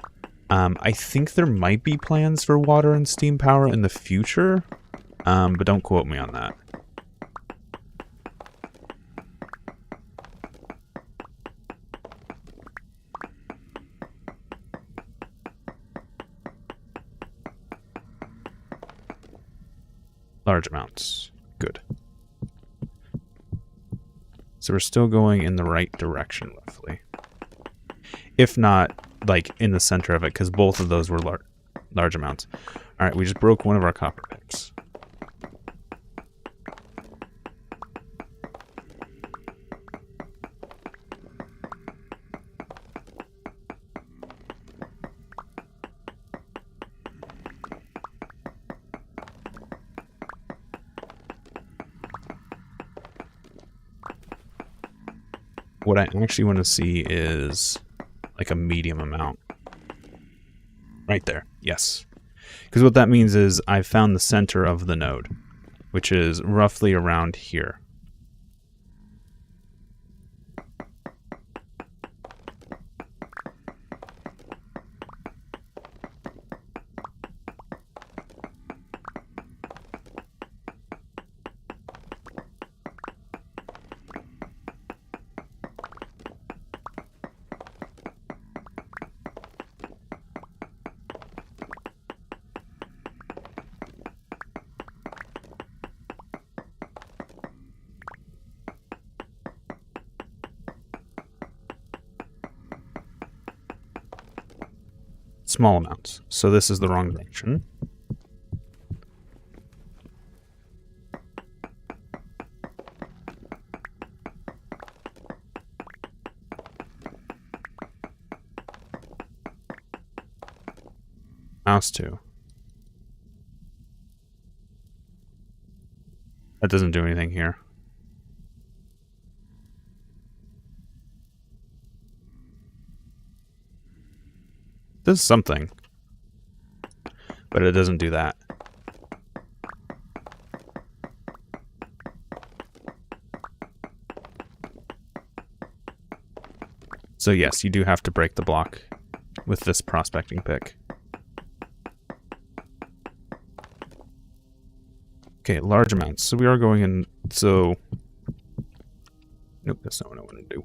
I think there might be plans for water and steam power in the future, but don't quote me on that. Large amounts. Good. So we're still going in the right direction, roughly. If not, like, in the center of it, because both of those were large amounts. Alright, we just broke one of our copper picks. What I actually want to see is like a medium amount. Right there. Yes. Because what that means is I've found the center of the node, which is roughly around here. Small amounts. So this is the wrong direction. Mouse 2. That doesn't do anything here. Does something, but it doesn't do that. So yes, you do have to break the block with this prospecting pick. Okay, large amounts. So we are going in, so... Nope, that's not what I want to do.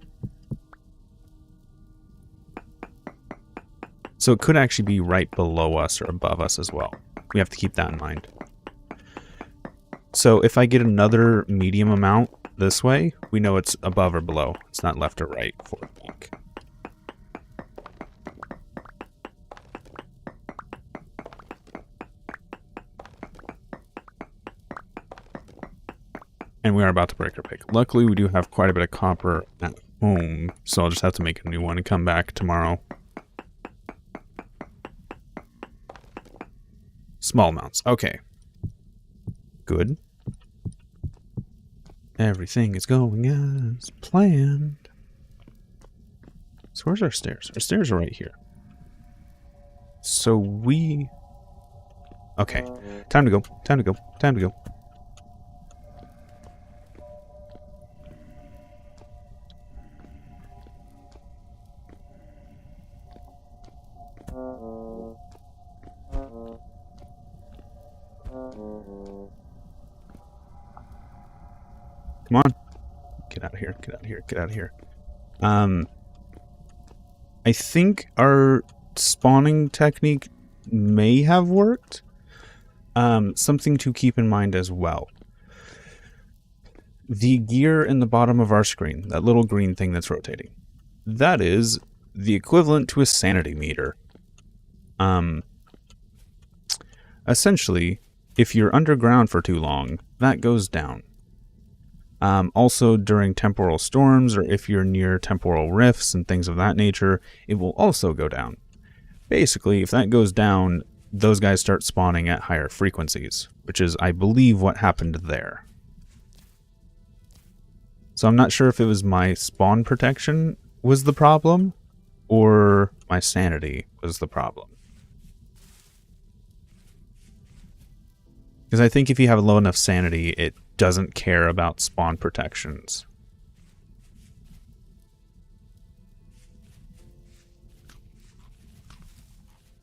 So it could actually be right below us or above us as well. We have to keep that in mind. So if I get another medium amount this way, we know it's above or below. It's not left or right, forward or back. And we are about to break our pick. Luckily, we do have quite a bit of copper at home, so I'll just have to make a new one and come back tomorrow. Small amounts. Okay. Good. Everything is going as planned. So where's our stairs? Our stairs are right here. So we... Okay. Time to go. Time to go. Time to go. Come on. Get out of here. Get out of here. Get out of here. I think our spawning technique may have worked. Something to keep in mind as well. The gear in the bottom of our screen, that little green thing that's rotating, that is the equivalent to a sanity meter. Essentially, if you're underground for too long, that goes down. Also, during temporal storms, or if you're near temporal rifts and things of that nature, it will also go down. Basically, if that goes down, those guys start spawning at higher frequencies, which is, I believe, what happened there. So I'm not sure if it was my spawn protection was the problem, or my sanity was the problem. Because I think if you have a low enough sanity, it doesn't care about spawn protections.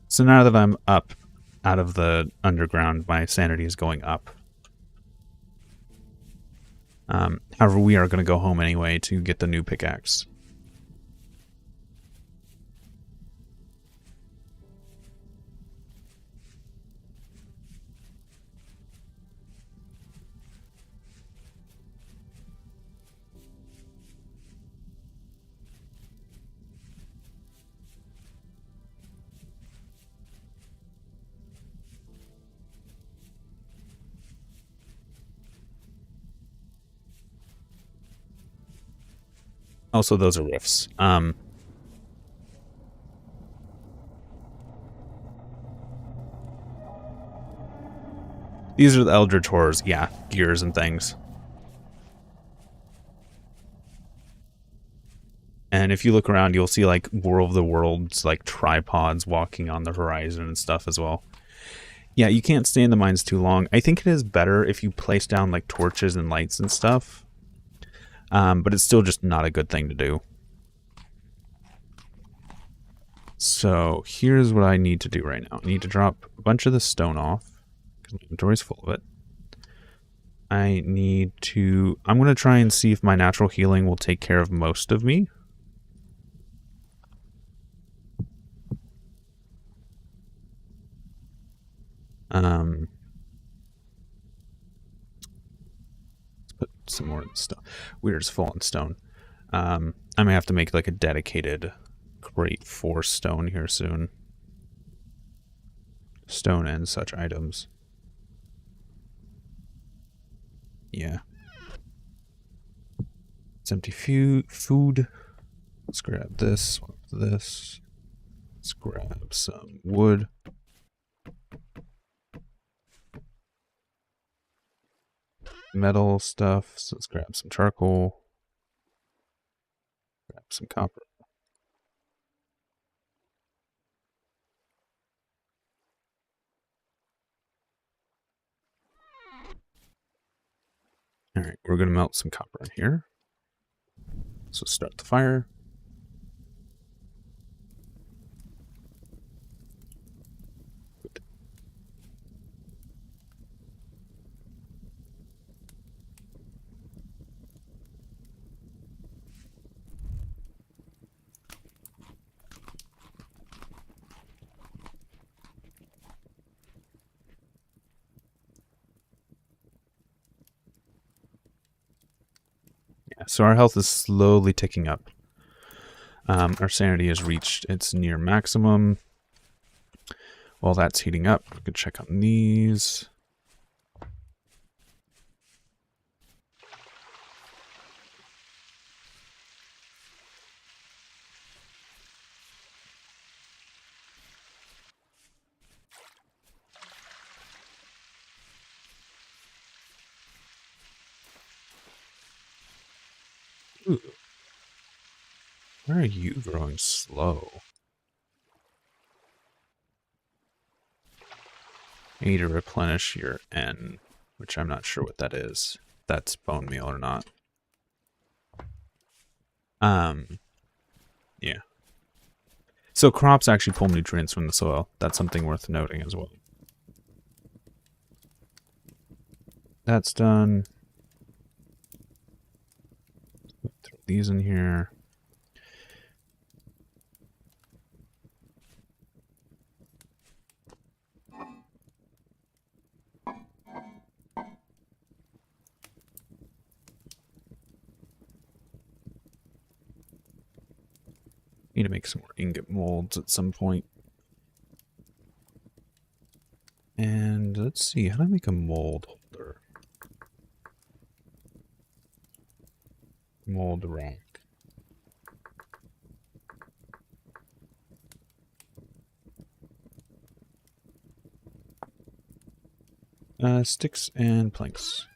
So now that I'm up out of the underground, my sanity is going up. However, we are going to go home anyway to get the new pickaxe. Also, those are rifts. These are the Eldritch Horrors. Yeah, gears and things. And if you look around, you'll see like War of the Worlds, like tripods walking on the horizon and stuff as well. Yeah, you can't stay in the mines too long. I think it is better if you place down like torches and lights and stuff. But it's still just not a good thing to do. So here's what I need to do right now. I need to drop a bunch of the stone off, because my inventory's full of it. I need to... I'm going to try and see if my natural healing will take care of most of me. Let's put some more stuff. Weird's fallen stone. I may have to make like a dedicated crate for stone here soon. Stone and such items. Yeah. It's empty food. Let's grab this. Let's grab some wood. Metal stuff. So let's grab some charcoal. Grab some copper. Alright, we're going to melt some copper in here. So start the fire. Good. Yeah, so our health is slowly ticking up. Our sanity has reached its near maximum. While that's heating up, we can check on these. Ooh. Why are you growing slow? I need to replenish your N, which I'm not sure what that is. If that's bone meal or not. Yeah. So crops actually pull nutrients from the soil. That's something worth noting as well. That's done. these in here. Need to make some more ingot molds at some point. And let's see, how do I make a mold holder? Mold rack. Sticks and planks.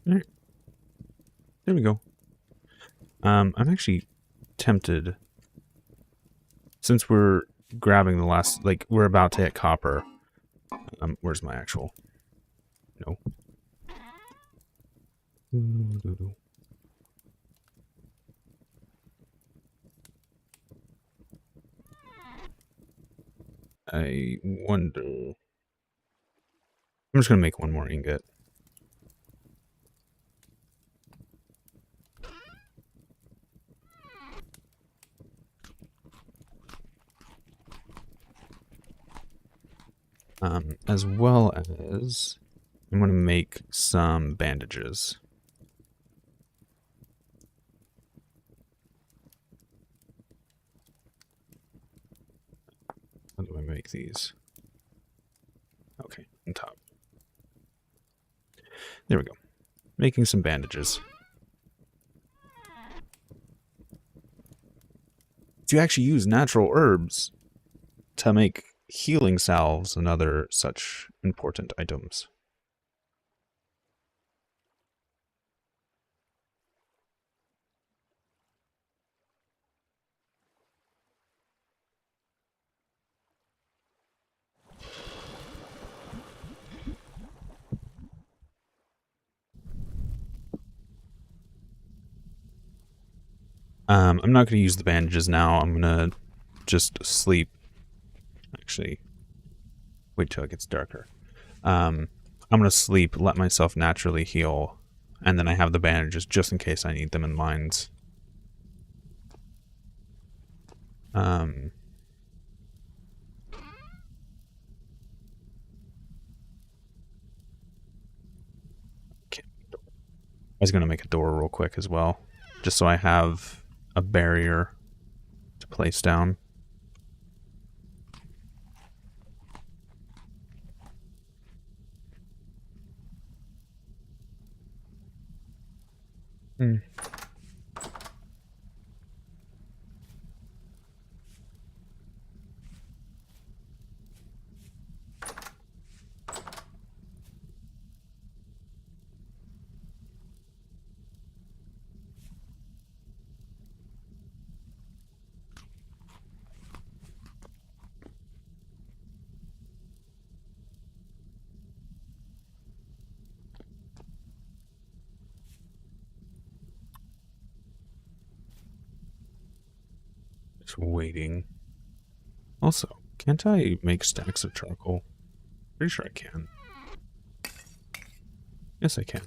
All right. There we go. I'm actually tempted, since we're grabbing the last, like, we're about to hit copper. Where's my actual? No. I wonder. I'm just gonna make one more ingot. As well as I'm going to make some bandages. How do I make these? Okay, on top. There we go. Making some bandages. You actually use natural herbs to make healing salves and other such important items. I'm not going to use the bandages now. I'm going to just sleep. Actually, wait till it gets darker. I'm going to sleep, let myself naturally heal, and then I have the bandages just in case I need them in mines. Okay. I was going to make a door real quick as well, just so I have a barrier to place down. Just waiting. Also, Can't I make stacks of charcoal? Pretty sure I can. Yes, I can.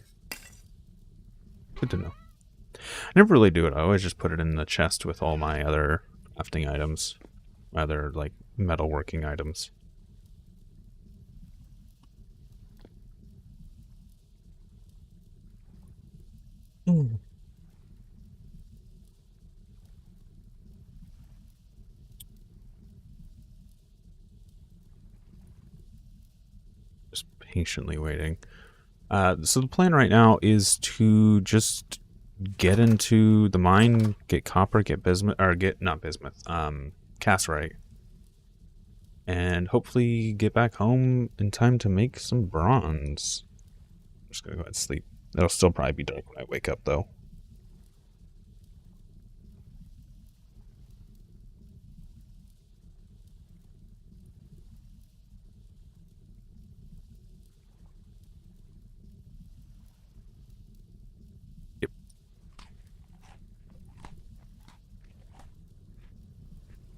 Good to know. I never really do it. I always just put it in the chest with all my other crafting items. My other, like, metalworking items. Just patiently waiting. So the plan right now is to just get into the mine, get copper, get bismuth, or get, not bismuth, cassiterite. And hopefully get back home in time to make some bronze. I'm just gonna go ahead and sleep. It'll still probably be dark when I wake up, though. Yep.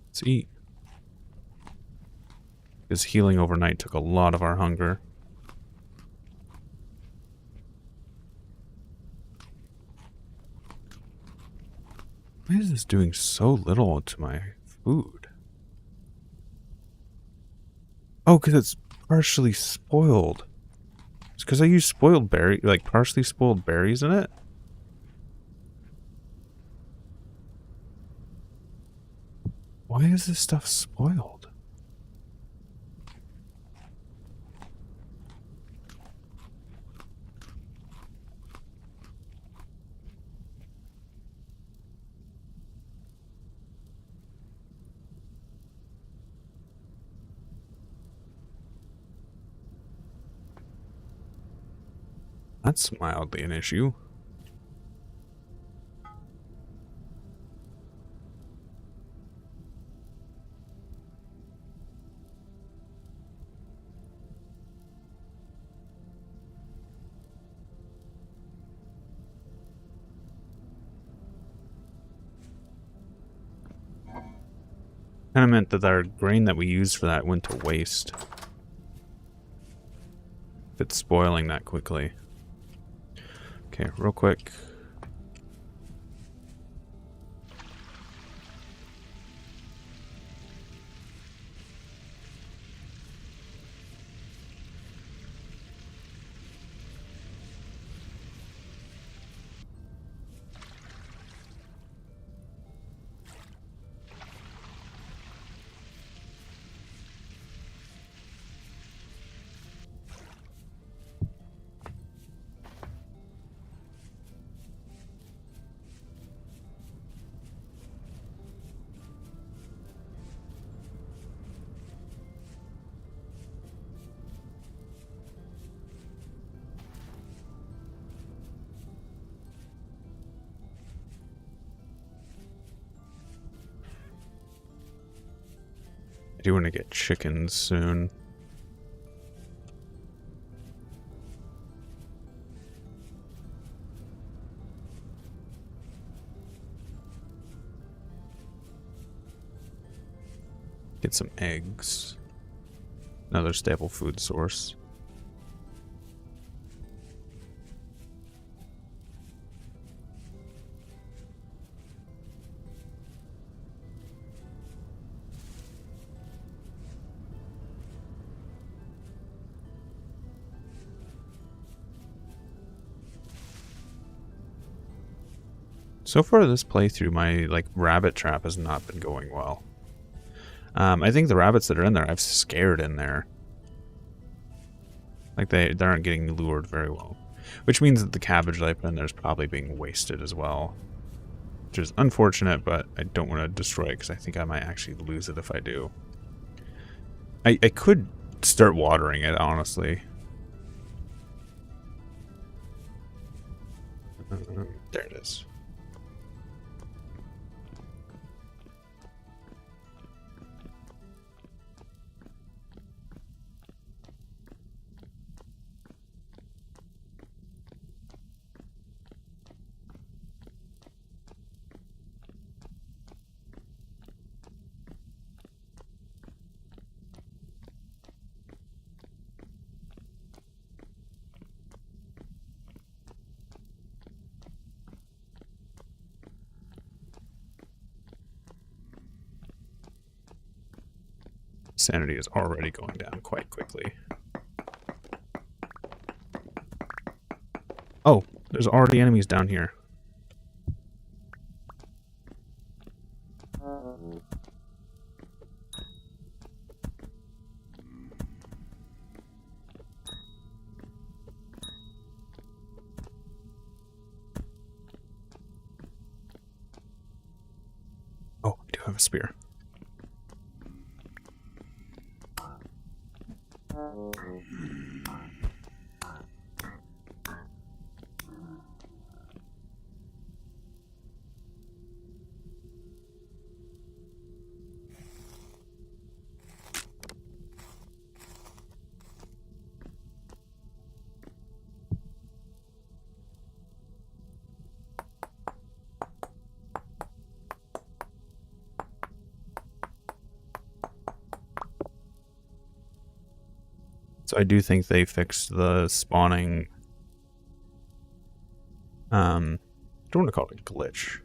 Let's eat. Because healing overnight took a lot of our hunger. Why is this doing so little to my food? Oh, because it's partially spoiled. It's because I use spoiled berry, like partially spoiled berries in it. Why is this stuff spoiled? That's mildly an issue. Kind of meant that our grain that we used for that went to waste. If it's spoiling that quickly. Okay, real quick. I do want to get chickens soon. Get some eggs. Another staple food source. So far this playthrough, my like rabbit trap has not been going well. I think the rabbits that are in there, I've scared in there. Like they aren't getting lured very well. Which means that the cabbage that I put in there is probably being wasted as well. Which is unfortunate, but I don't want to destroy it because I think I might actually lose it if I do. I could start watering it, honestly. There it is. sanity is already going down quite quickly. Oh, there's already enemies down here. Oh, I do have a spear. So I do think they fixed the spawning. I don't want to call it a glitch.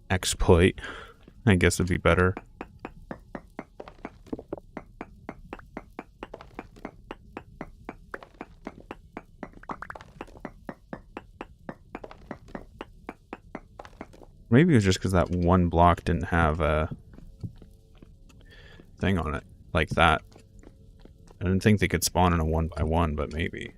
Exploit, I guess would be better. Maybe it was just because that one block didn't have a thing on it like that. I didn't think they could spawn in a 1x1, but maybe.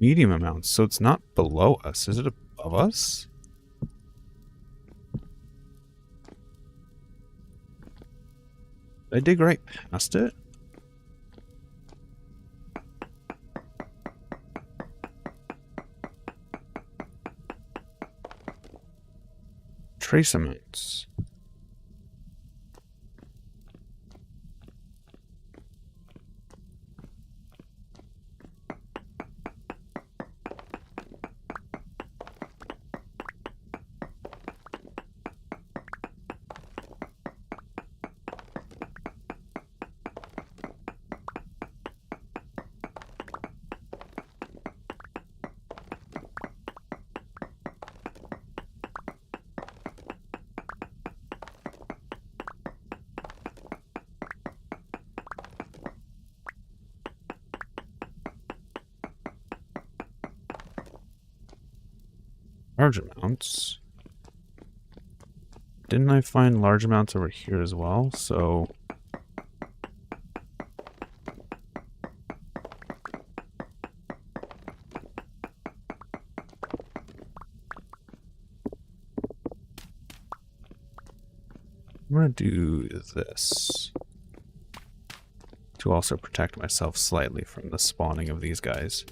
Medium amounts, so it's not below us. Is it above us? Did I dig right past it? Trace amounts. Large amounts. Didn't I find large amounts over here as well? So I'm gonna do this to also protect myself slightly from the spawning of these guys.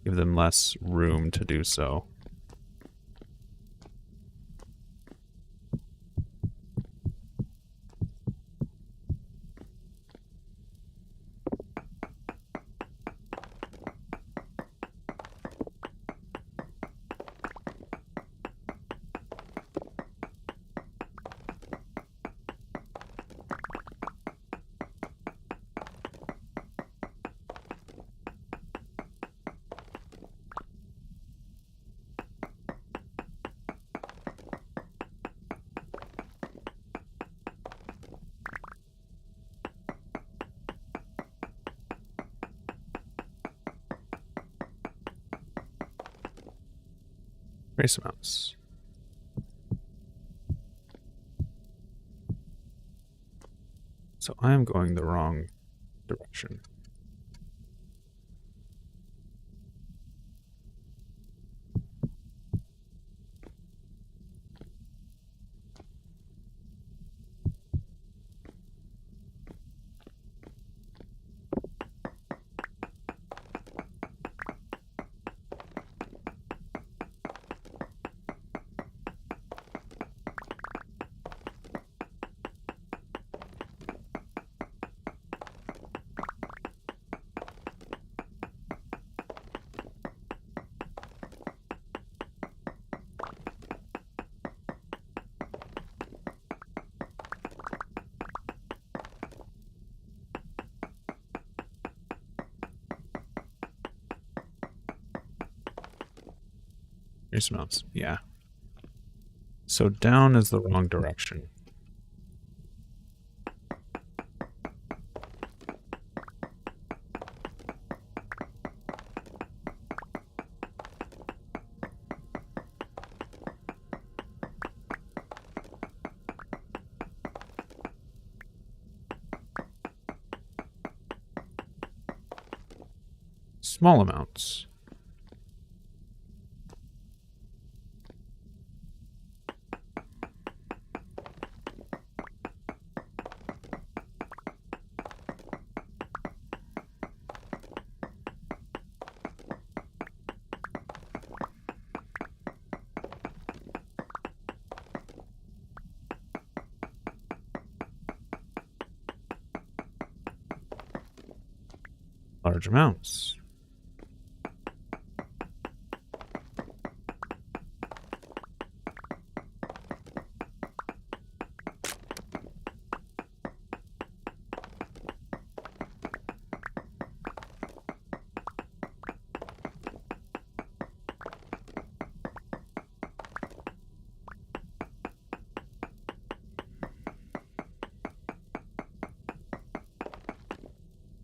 Give them less room to do so. Trace amounts. So I am going the wrong direction. Here's some notes. Yeah. So down is the wrong direction. Small amounts. Large amounts.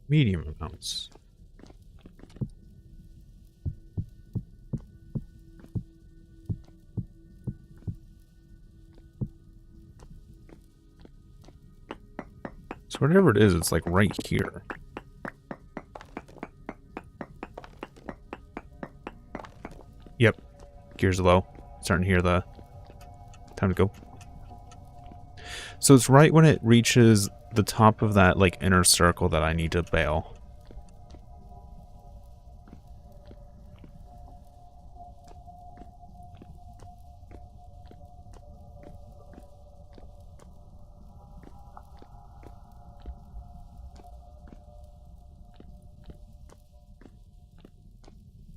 Medium amounts. So whatever it is, it's like right here. Yep. Gears low. Starting to hear the time to go. So it's right when it reaches the top of that like inner circle that I need to bail.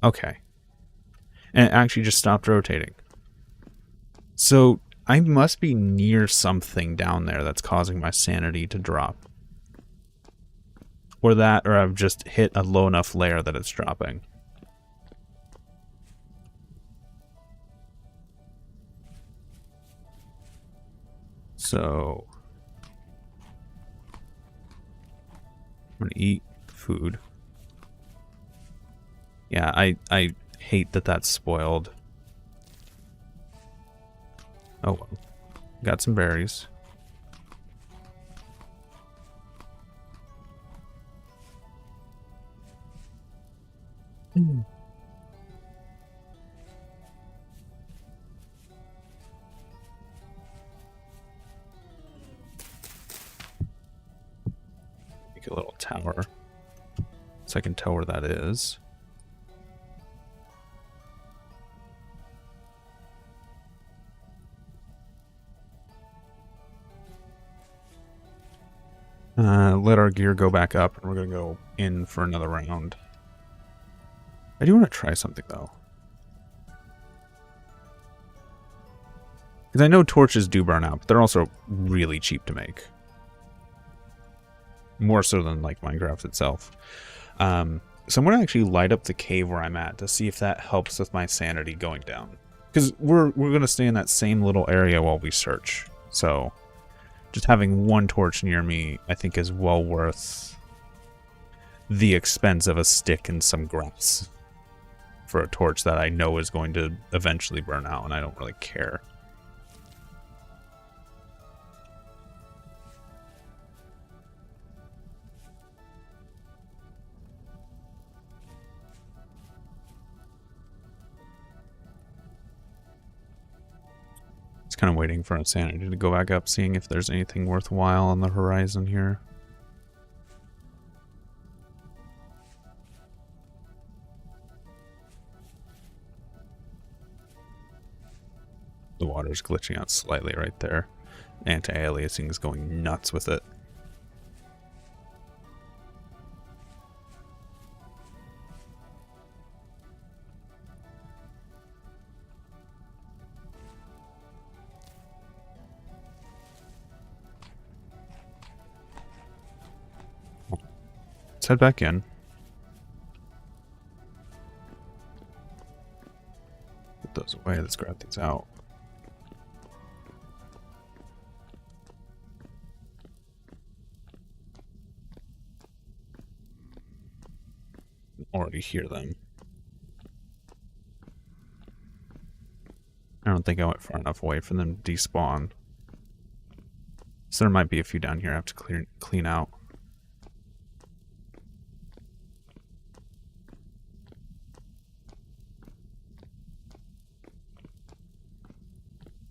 Okay. And it actually just stopped rotating. So I must be near something down there that's causing my sanity to drop. Or that, or I've just hit a low enough layer that it's dropping. So I'm gonna eat food. Yeah, I hate that that's spoiled. Oh well. Got some berries. Make a little tower so I can tell where that is. Let our gear go back up, and we're going to go in for another round. I do want to try something, though. Because I know torches do burn out, but they're also really cheap to make. More so than, like, Minecraft itself. So I'm going to actually light up the cave where I'm at to see if that helps with my sanity going down. Because we're going to stay in that same little area while we search. So just having one torch near me, I think, is well worth the expense of a stick and some grass for a torch that I know is going to eventually burn out, and I don't really care. Kind of waiting for insanity to go back up, seeing if there's anything worthwhile on the horizon here. The water's glitching out slightly right there. Anti-aliasing is going nuts with it. Let's head back in. Put those away. Let's grab these out. Already hear them. I don't think I went far enough away for them to despawn. So there might be a few down here I have to clean out.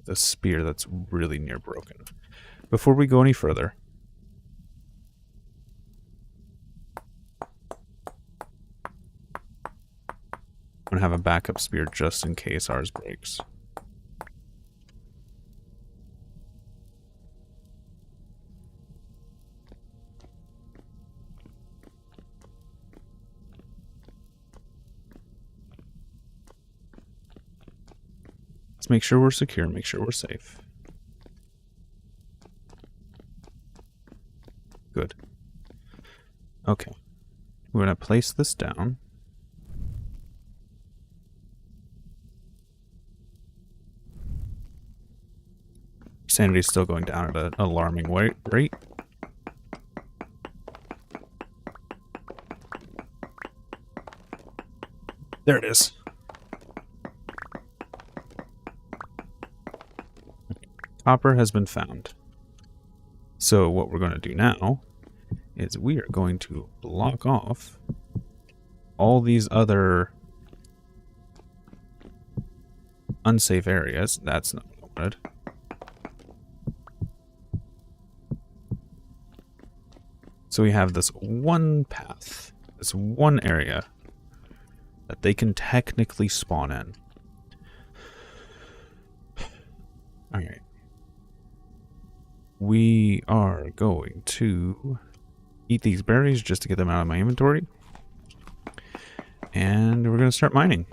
The spear that's really near broken. Before we go any further, I'm gonna have a backup spear just in case ours breaks. Let's make sure we're secure, make sure we're safe. Good. Okay. We're gonna place this down. Sanity's still going down at an alarming rate. There it is. Copper has been found. So what we're going to do now is we are going to block off all these other unsafe areas. That's not what I wanted. So we have this one path, this one area that they can technically spawn in. Alright. We are going to eat these berries just to get them out of my inventory. And we're going to start mining.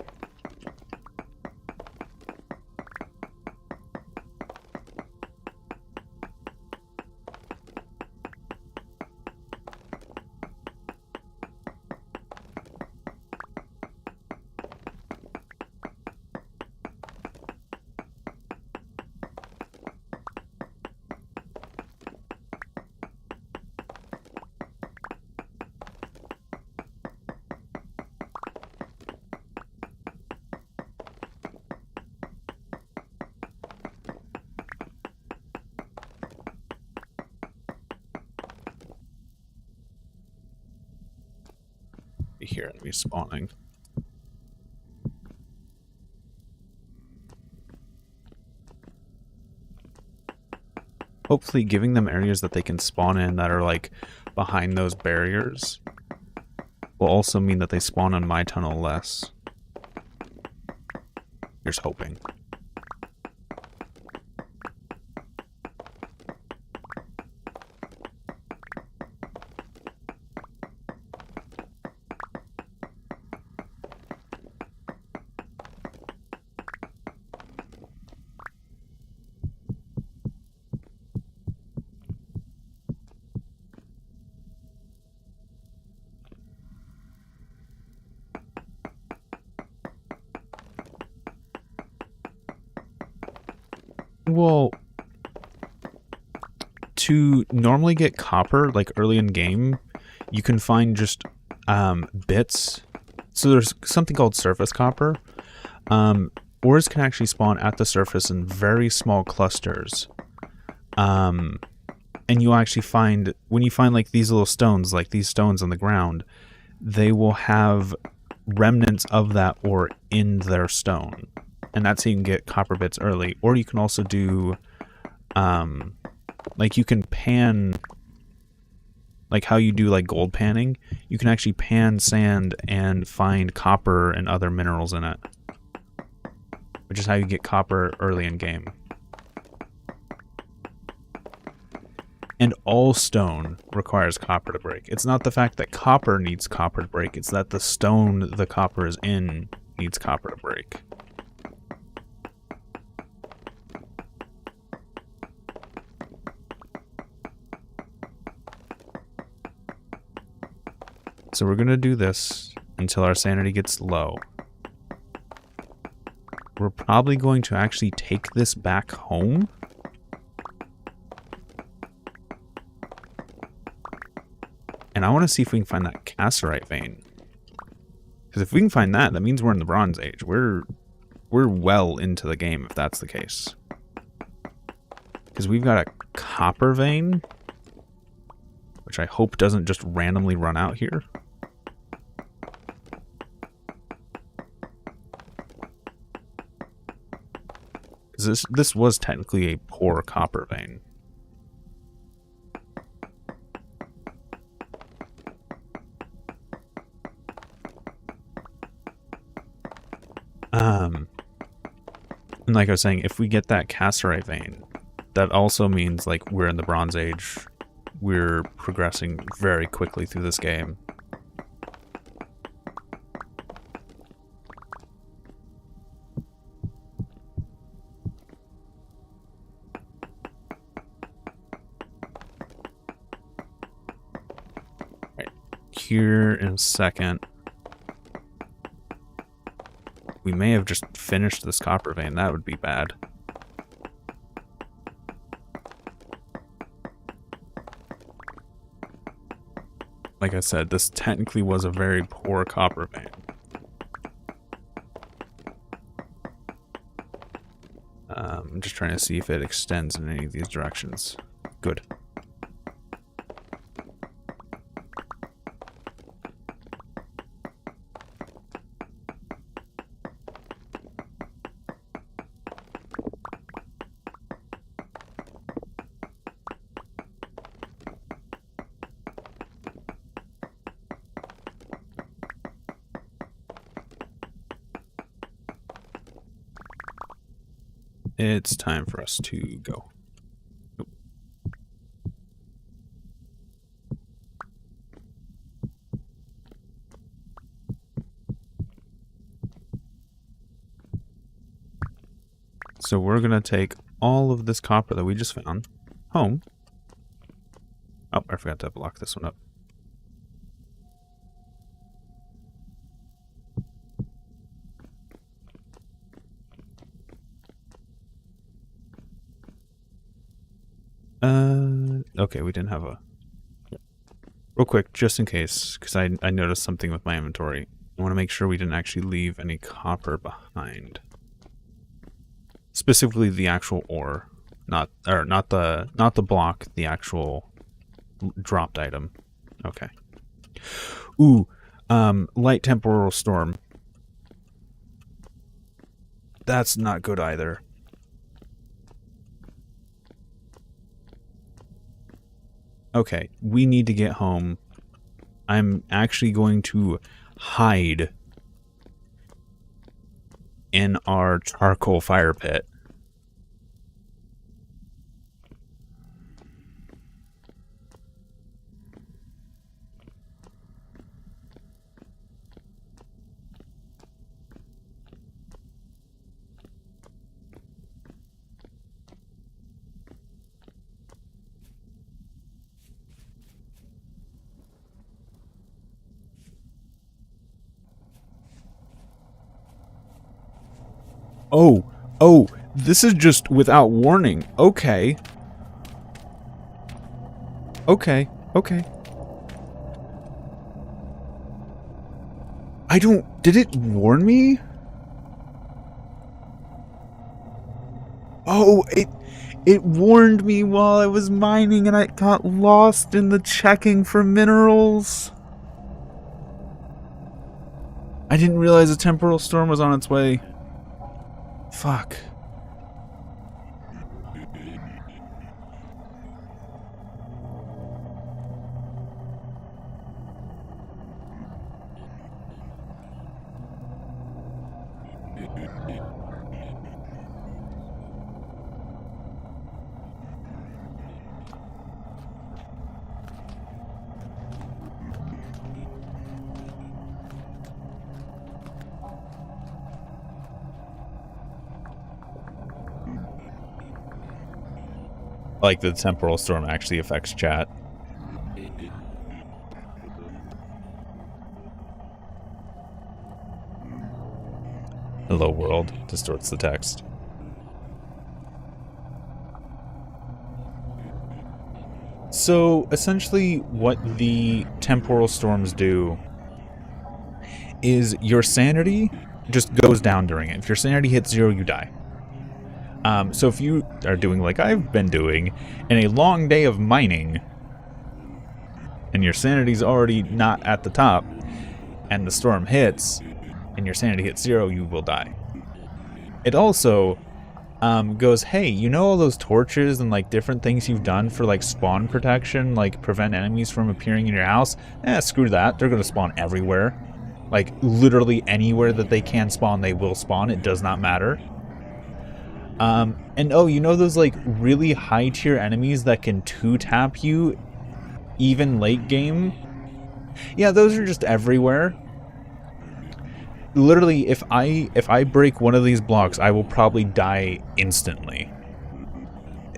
Here and be spawning. Hopefully giving them areas that they can spawn in that are like behind those barriers will also mean that they spawn on my tunnel less. Here's hoping. Well, to normally get copper, like early in game, you can find just bits. So there's something called surface copper. Ores can actually spawn at the surface in very small clusters. And you'll actually find, when you find like these little stones, like these stones on the ground, they will have remnants of that ore in their stone. and that's how you can get copper bits early. Or you can also do, like you can pan, like how you do like gold panning, you can actually pan sand and find copper and other minerals in it, which is how you get copper early in game. And all stone requires copper to break. It's not the fact that copper needs copper to break, it's that the stone the copper is in needs copper to break. So we're going to do this until our sanity gets low. We're probably going to actually take this back home. And I want to see if we can find that cassiterite vein. Because if we can find that, that means we're in the Bronze Age. We're well into the game if that's the case. Because we've got a copper vein, which I hope doesn't just randomly run out here. This was technically a poor copper vein. And like I was saying, if we get that cassiterite vein, that also means like we're in the Bronze Age. We're progressing very quickly through this game. Right here in a second. We may have just finished this copper vein. That would be bad. Like I said, this technically was a very poor copper vein. I'm just trying to see if it extends in any of these directions. Good. It's time for us to go. Nope. So we're gonna take all of this copper that we just found home. Oh, I forgot to block this one up. Okay, we didn't have a... Real quick, just in case, because I noticed something with my inventory. I want to make sure we didn't actually leave any copper behind. Specifically the actual ore. Not the block, the actual dropped item. Okay. Ooh, light temporal storm. That's not good either. Okay, we need to get home. I'm actually going to hide in our charcoal fire pit. Oh, this is just without warning. Okay. Okay. Did it warn me? Oh, it warned me while I was mining and I got lost in the checking for minerals. I didn't realize a temporal storm was on its way. Fuck. Like the temporal storm actually affects chat. Hello world distorts the text. So essentially what the temporal storms do is your sanity just goes down during it. If your sanity hits 0, you die. So if you are doing like I've been doing, in a long day of mining, and your sanity's already not at the top, and the storm hits, and your sanity hits 0, you will die. It also goes, hey, you know all those torches and like different things you've done for like spawn protection, like prevent enemies from appearing in your house? Screw that. They're going to spawn everywhere. Like literally anywhere that they can spawn, they will spawn. It does not matter. And oh, you know those like really high tier enemies that can 2-tap you even late game? Yeah, those are just everywhere. Literally, if I break one of these blocks, I will probably die instantly.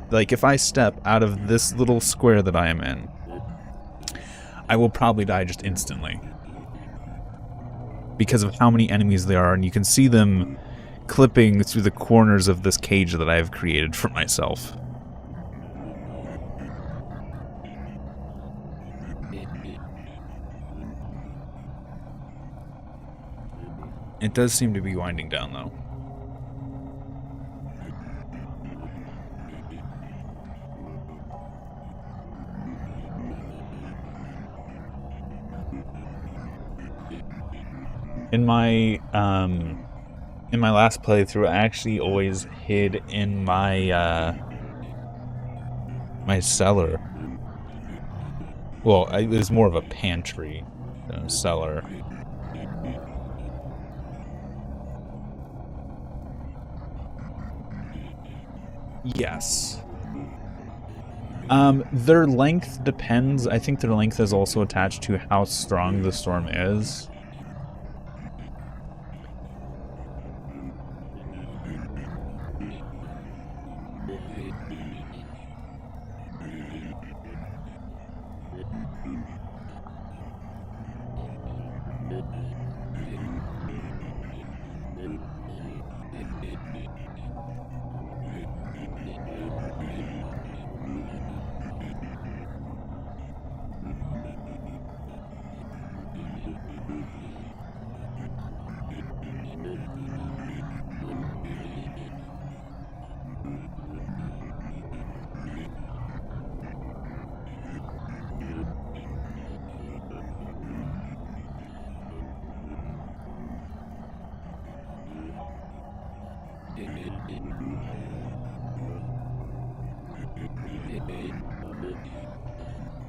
Like if I step out of this little square that I am in, I will probably die just instantly. Because of how many enemies there are, and you can see them clipping through the corners of this cage that I have created for myself. It does seem to be winding down, though. In my last playthrough, I actually always hid in my my cellar. Well, it was more of a pantry than a cellar. Yes. Their length depends. I think their length is also attached to how strong the storm is.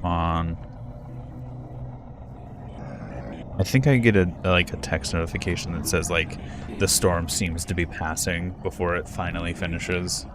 On. I think I get a text notification that says like the storm seems to be passing before it finally finishes.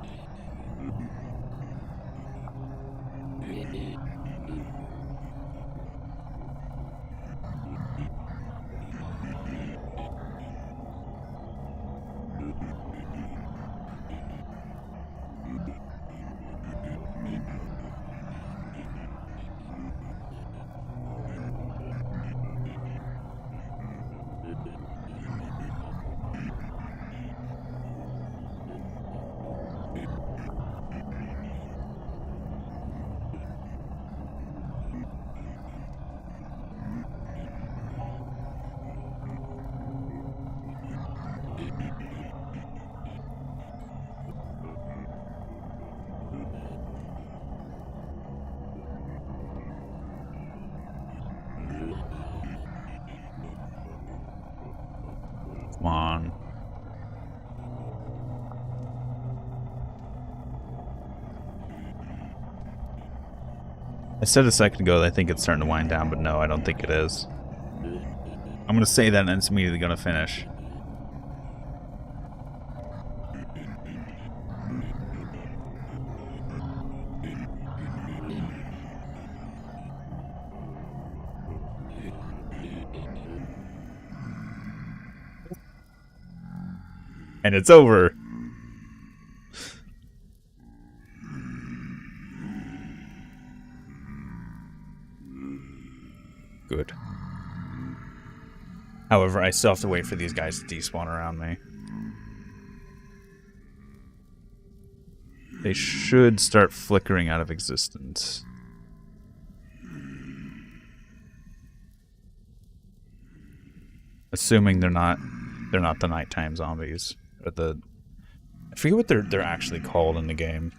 I said a second ago that I think it's starting to wind down, but no, I don't think it is. I'm going to say that and it's immediately going to finish. And it's over. Good. However, I still have to wait for these guys to despawn around me. They should start flickering out of existence. Assuming they're not the nighttime zombies. Or the I forget what they're actually called in the game.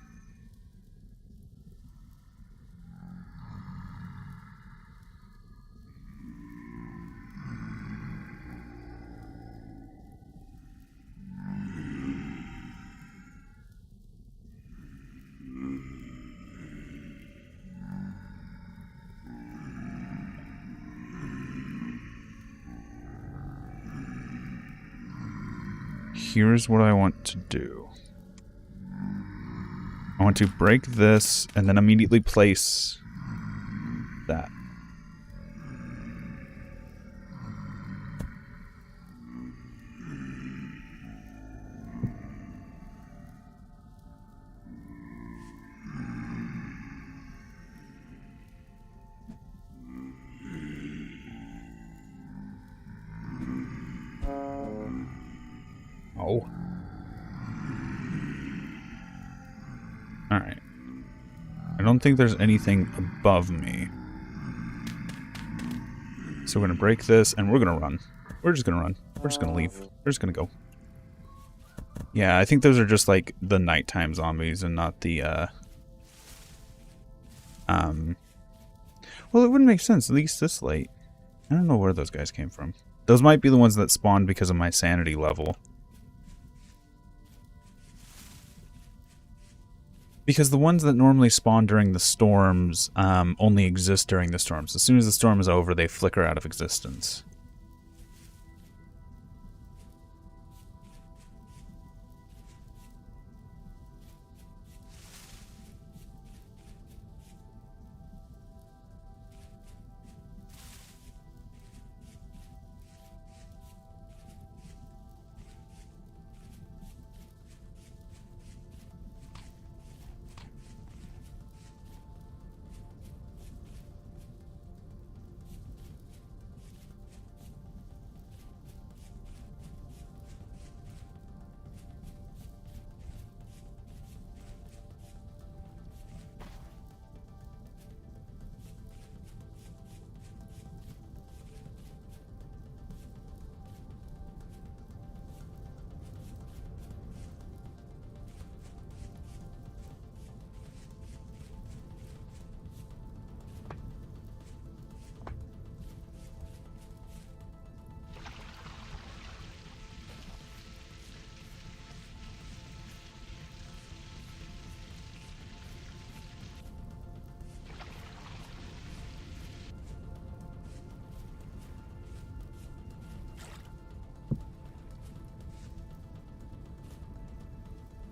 Here's what I want to do. I want to break this and then immediately place that. Oh. Alright. I don't think there's anything above me. So we're going to break this, and we're going to run. We're just going to run. We're just going to leave. We're just going to go. Yeah, I think those are just, like, the nighttime zombies and not the, Well, it wouldn't make sense, at least this late. I don't know where those guys came from. Those might be the ones that spawned because of my sanity level. Because the ones that normally spawn during the storms only exist during the storms. As soon as the storm is over, they flicker out of existence.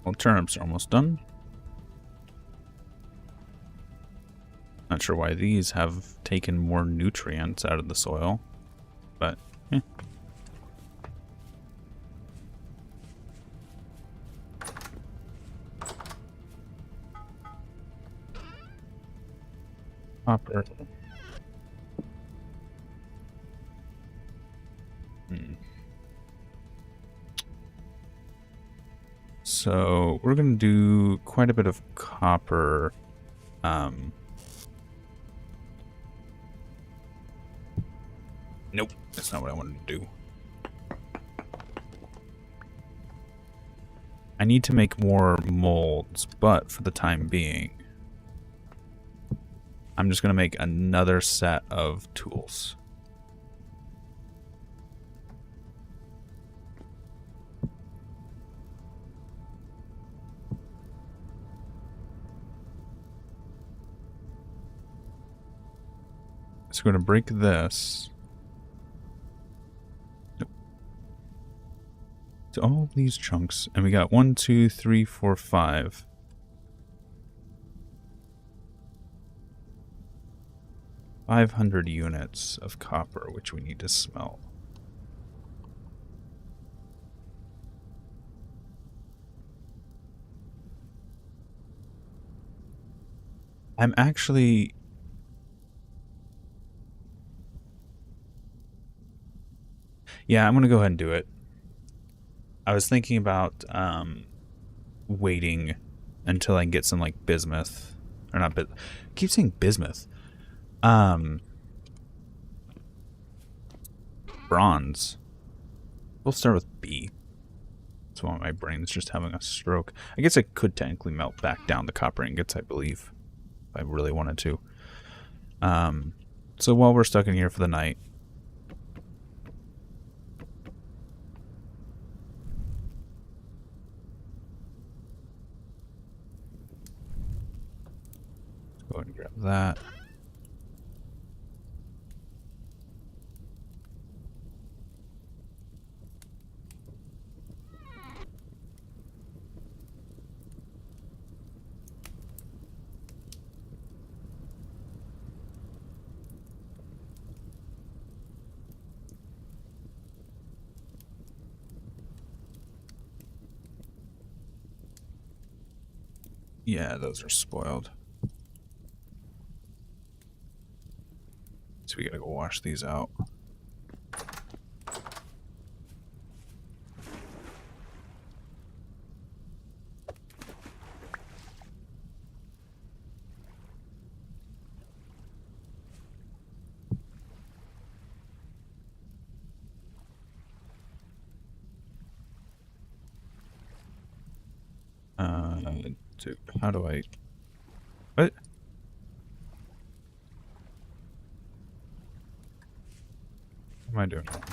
Well, turnips are almost done. Not sure why these have taken more nutrients out of the soil, but eh. Copper. So we're going to do quite a bit of copper. Nope, that's not what I wanted to do. I need to make more molds, but for the time being, I'm just going to make another set of tools. So we're going to break this. Nope. To all these chunks. And we got 1, 2, 3, 4, 5. 500 units of copper, which we need to smelt. I'm actually... Yeah, I'm going to go ahead and do it. I was thinking about waiting until I can get some, like, bismuth. Or not bismuth. I keep saying bismuth. Bronze. We'll start with B. That's why my brain's just having a stroke. I guess I could technically melt back down the copper ingots, I believe. If I really wanted to. So while we're stuck in here for the night... Let's go ahead and grab that. Yeah, those are spoiled. So we gotta go wash these out. Dude, how do I... What? What am I doing wrong?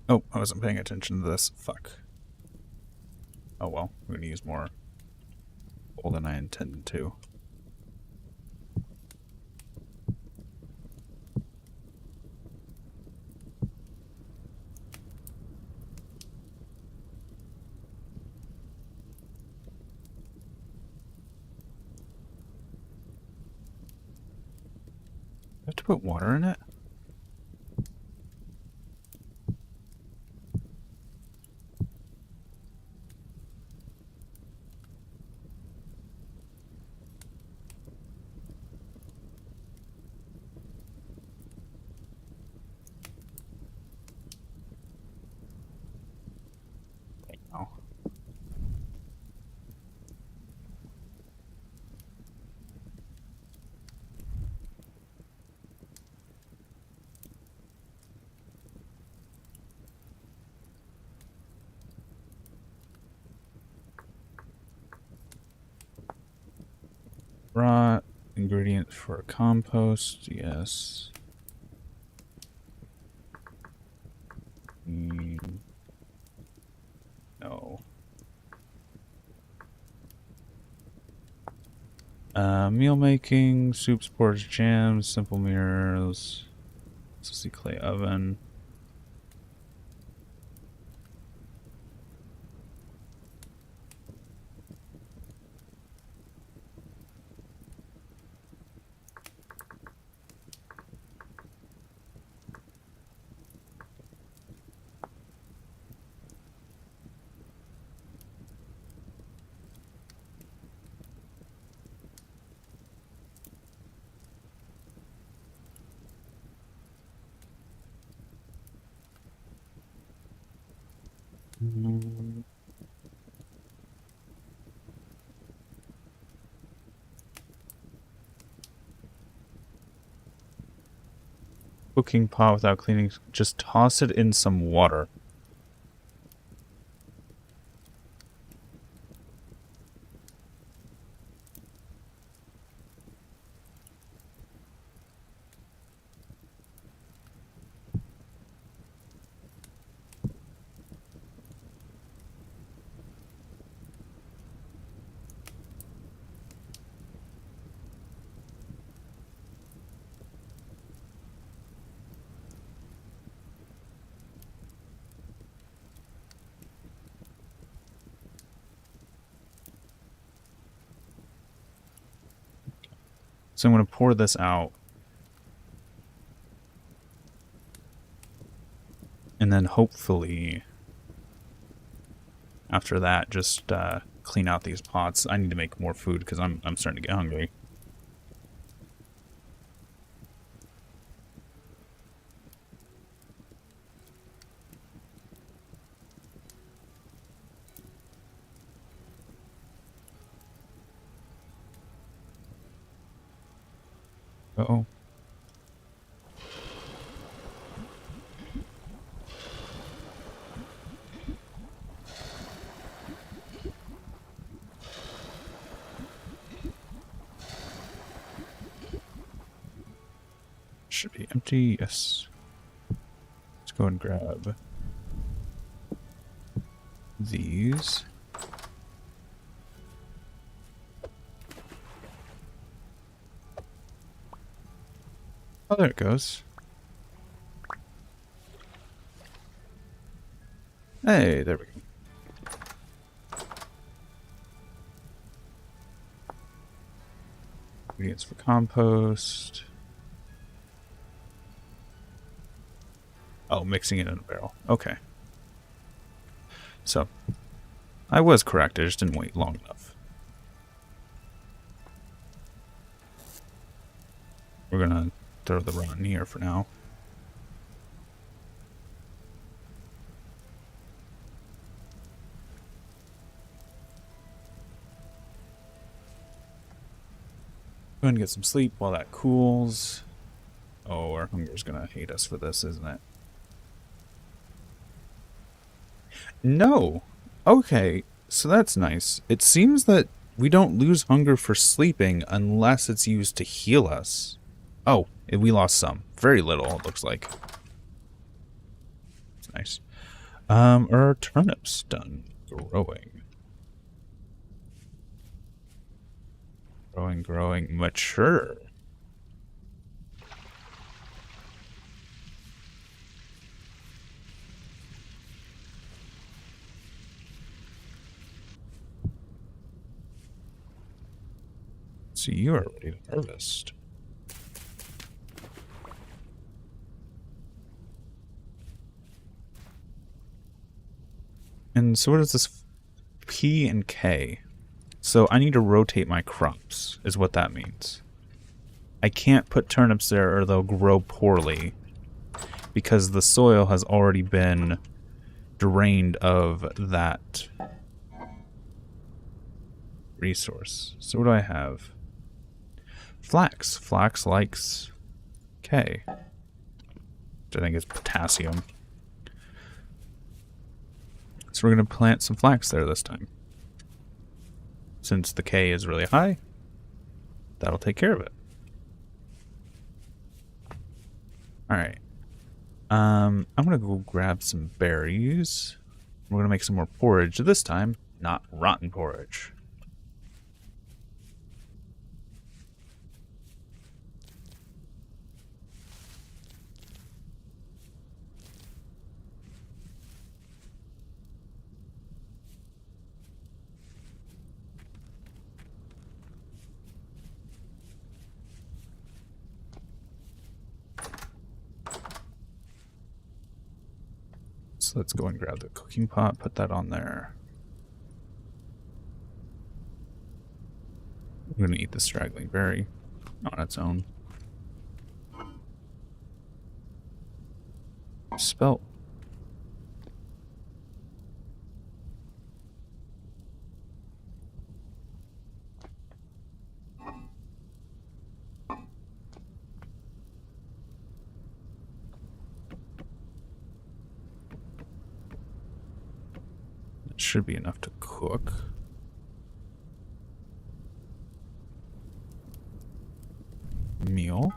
Oh, I wasn't paying attention to this. Fuck. Oh well, we're gonna use more coal than I intended to. I have to put water in it? No. Raw ingredients for a compost, yes. No. Meal making, soups, porridge, jams, simple meals. Let's see, clay oven. cooking pot without cleaning. Just toss it in some water. So I'm going to pour this out. And then hopefully, after that, just clean out these pots. I need to make more food because I'm starting to get hungry. Uh-oh. Should be empty, yes. Let's go and grab these. Oh, there it goes. Hey, there we go. Ingredients for compost. Oh, mixing it in a barrel. Okay. So, I was correct. I just didn't wait long enough. We're gonna throw the rotten here for now. Go ahead and get some sleep while that cools. Oh, our hunger's gonna hate us for this, isn't it? No. Okay, so that's nice. It seems that we don't lose hunger for sleeping unless it's used to heal us. Oh, we lost some. Very little, it looks like. It's nice. Are turnips done growing? Growing, mature. So you are ready to harvest. And so what is this P and K? So I need to rotate my crops, is what that means. I can't put turnips there or they'll grow poorly because the soil has already been drained of that resource. So what do I have? Flax. Flax likes K, which I think is potassium. So we're going to plant some flax there this time. Since the K is really high, that'll take care of it. Alright. I'm going to go grab some berries. We're going to make some more porridge. This time, not rotten porridge. So let's go and grab the cooking pot, put that on there. We're going to eat the straggling berry on its own. Spelt. should be enough to cook. Meal.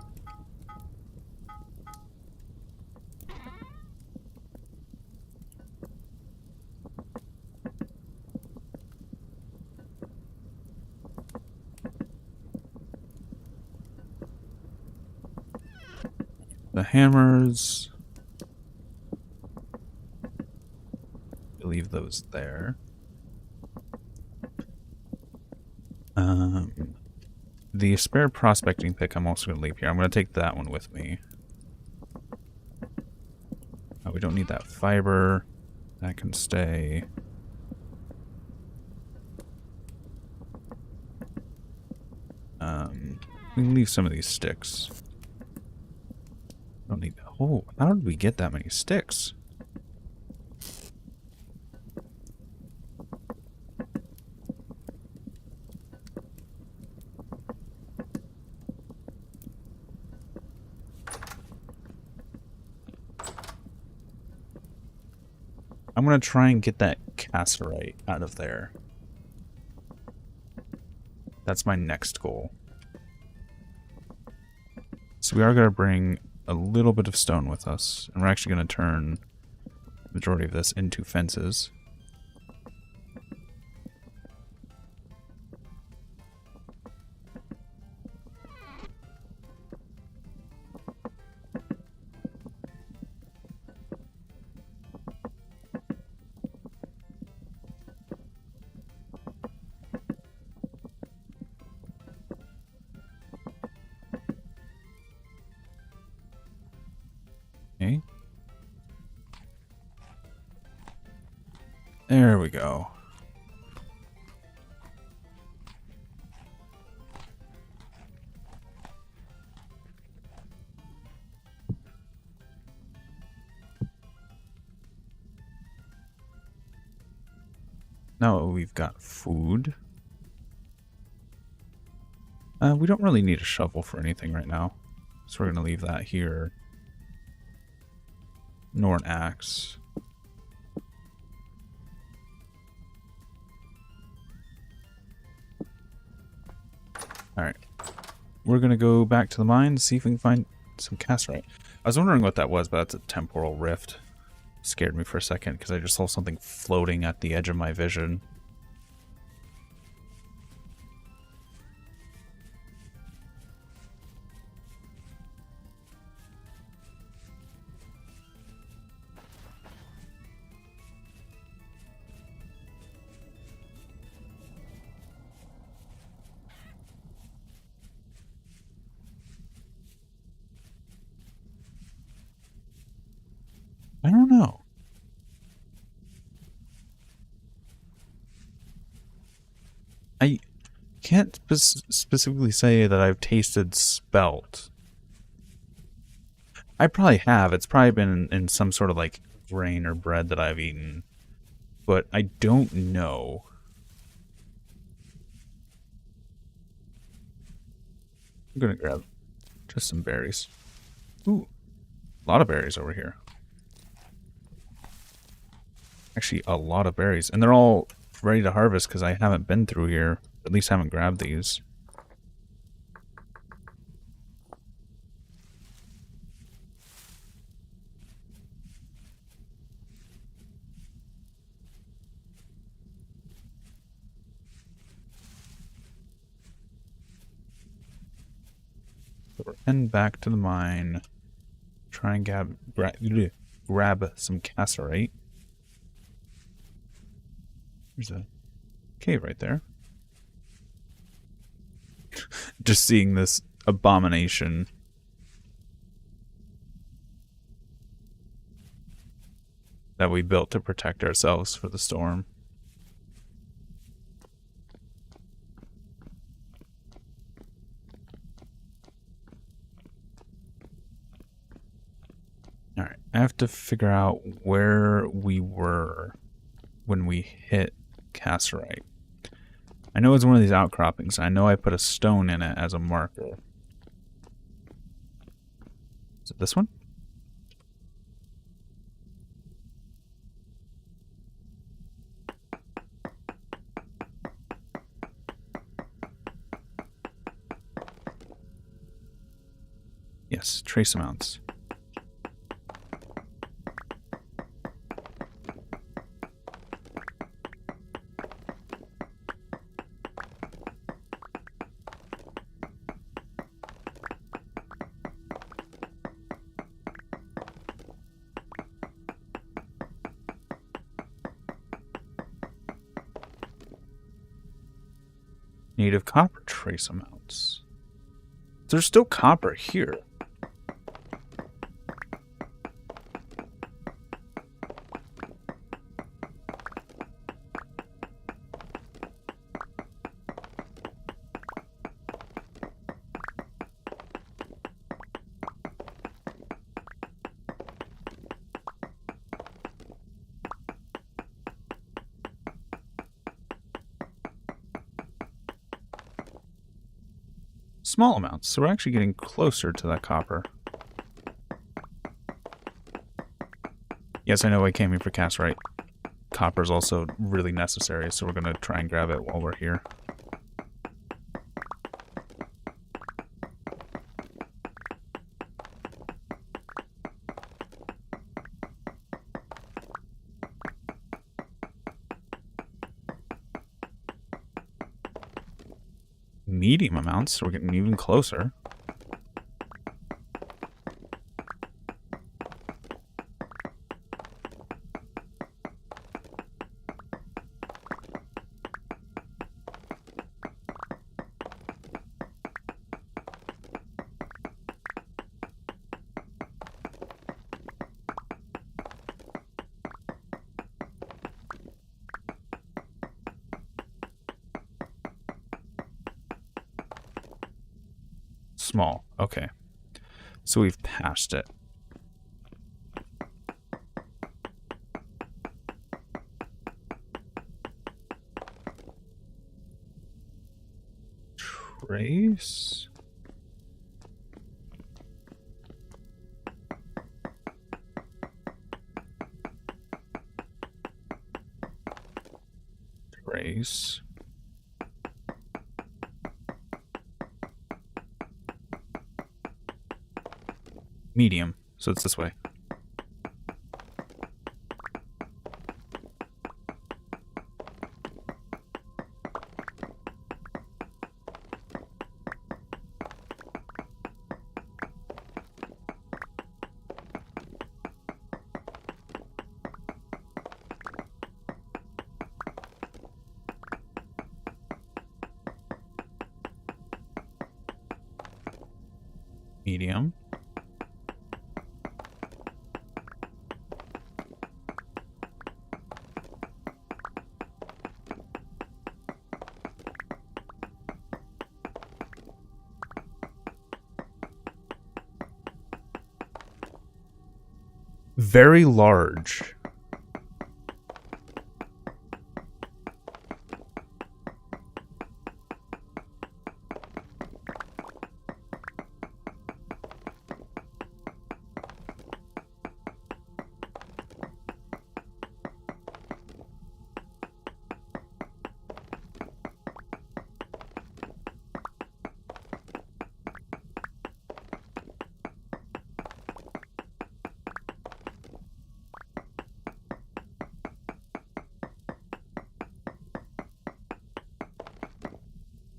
The hammers. Leave those there. The spare prospecting pick I'm also going to leave here. I'm going to take that one with me. Oh, we don't need that fiber. That can stay. We can leave some of these sticks. Don't need that. Oh, how did we get that many sticks? I'm going to try and get that cassiterite out of there. That's my next goal. So we are going to bring a little bit of stone with us. And we're actually going to turn the majority of this into fences. Okay. There we go. Now we've got food. We don't really need a shovel for anything right now. So we're going to leave that here. Nor an axe. Alright. We're going to go back to the mine, see if we can find some cassiterite. I was wondering what that was, but that's a temporal rift. Scared me for a second because I just saw something floating at the edge of my vision. I don't know. I can't specifically say that I've tasted spelt. I probably have. It's probably been in some sort of like grain or bread that I've eaten. But I don't know. I'm gonna grab just some berries. Ooh, a lot of berries over here. Actually, a lot of berries. And they're all ready to harvest because I haven't been through here. At least haven't grabbed these. So we're heading back to the mine. Try and grab some cassiterite. There's a cave right there. Just seeing this abomination. That we built to protect ourselves for the storm. Alright, I have to figure out where we were when we hit cassiterite. I know it's one of these outcroppings. I know I put a stone in it as a marker. Is it this one? Yes, trace amounts. Native copper trace amounts. There's still copper here. Small amounts, so we're actually getting closer to that copper. Yes, I know I came here for castrite. Copper is also really necessary, so we're going to try and grab it while we're here. Medium amounts, so we're getting even closer. Small. Okay. So we've passed it. Trace. Trace. Medium, so it's this way. Medium. Very large.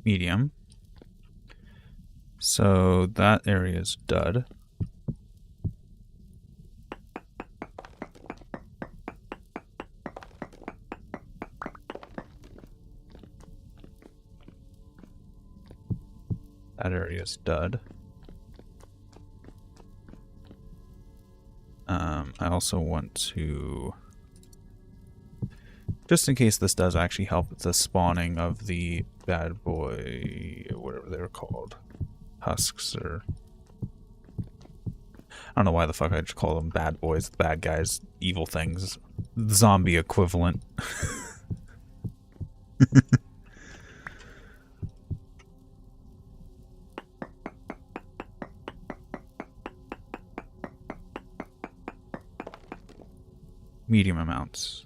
Medium. So that area is dud. That area is dud. I also want to, just in case this does actually help with the spawning of the bad boy, whatever they're called, husks, or I don't know why the fuck I just call them bad boys, bad guys, evil things, zombie equivalent. Medium amounts.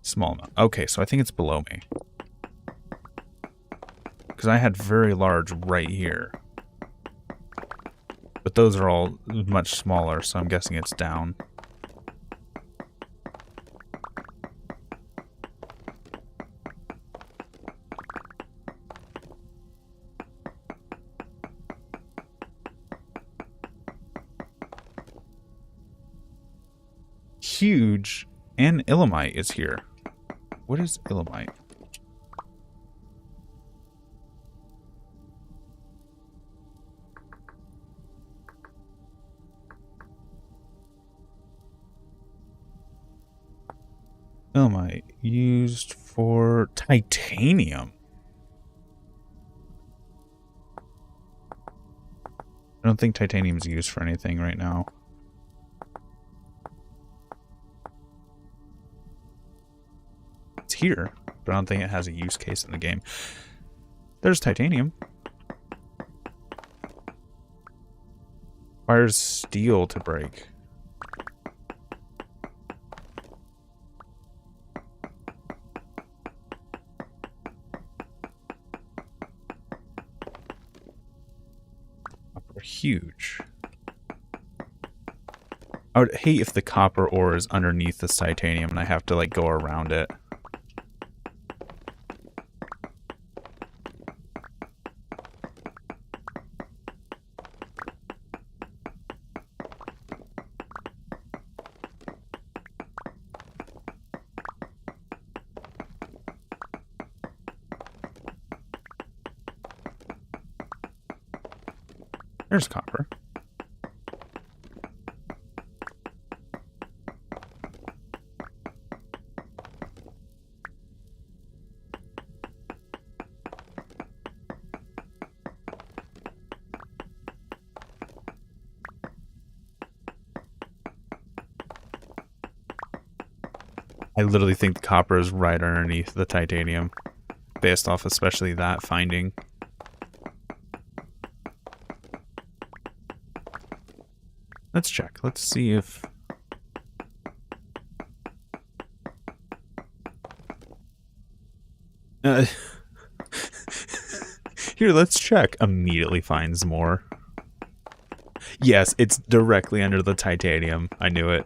Small amount. Okay, so I think it's below me. because I had very large right here. But those are all much smaller, so I'm guessing it's down. Huge, and ilmenite is here. What is ilmenite? Ilmenite used for titanium. I don't think titanium is used for anything right now. It's here, but I don't think it has a use case in the game. There's titanium. Requires steel to break. Copper, huge. I would hate if the copper ore is underneath this titanium and I have to like go around it. There's copper. I literally think the copper is right underneath the titanium, based off especially that finding. Let's check. Let's see if... Here, let's check. Immediately finds more. Yes, it's directly under the titanium. I knew it.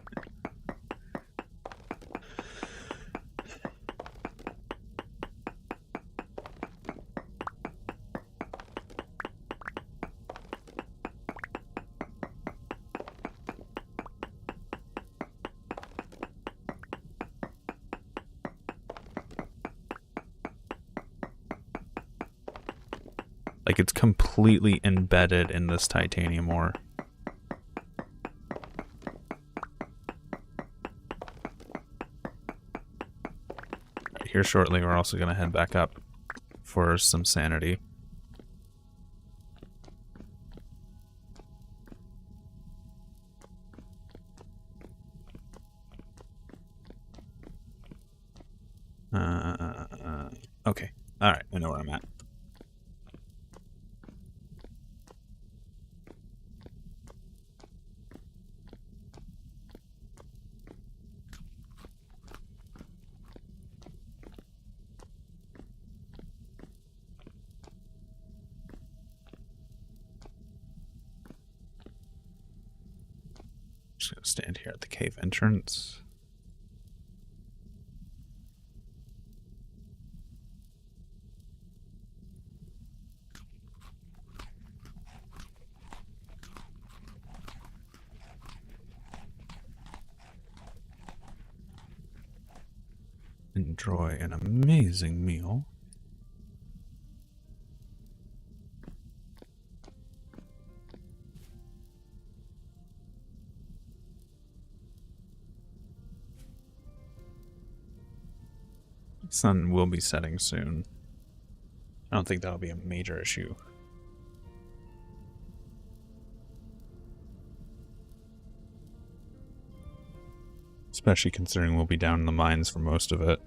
Like, it's completely embedded in this titanium ore. Right, here shortly, we're also going to head back up for some sanity. Okay. Alright, I know where I'm at. Just gonna stand here at the cave entrance. Enjoy an amazing meal. The sun will be setting soon. I don't think that'll be a major issue. Especially considering we'll be down in the mines for most of it.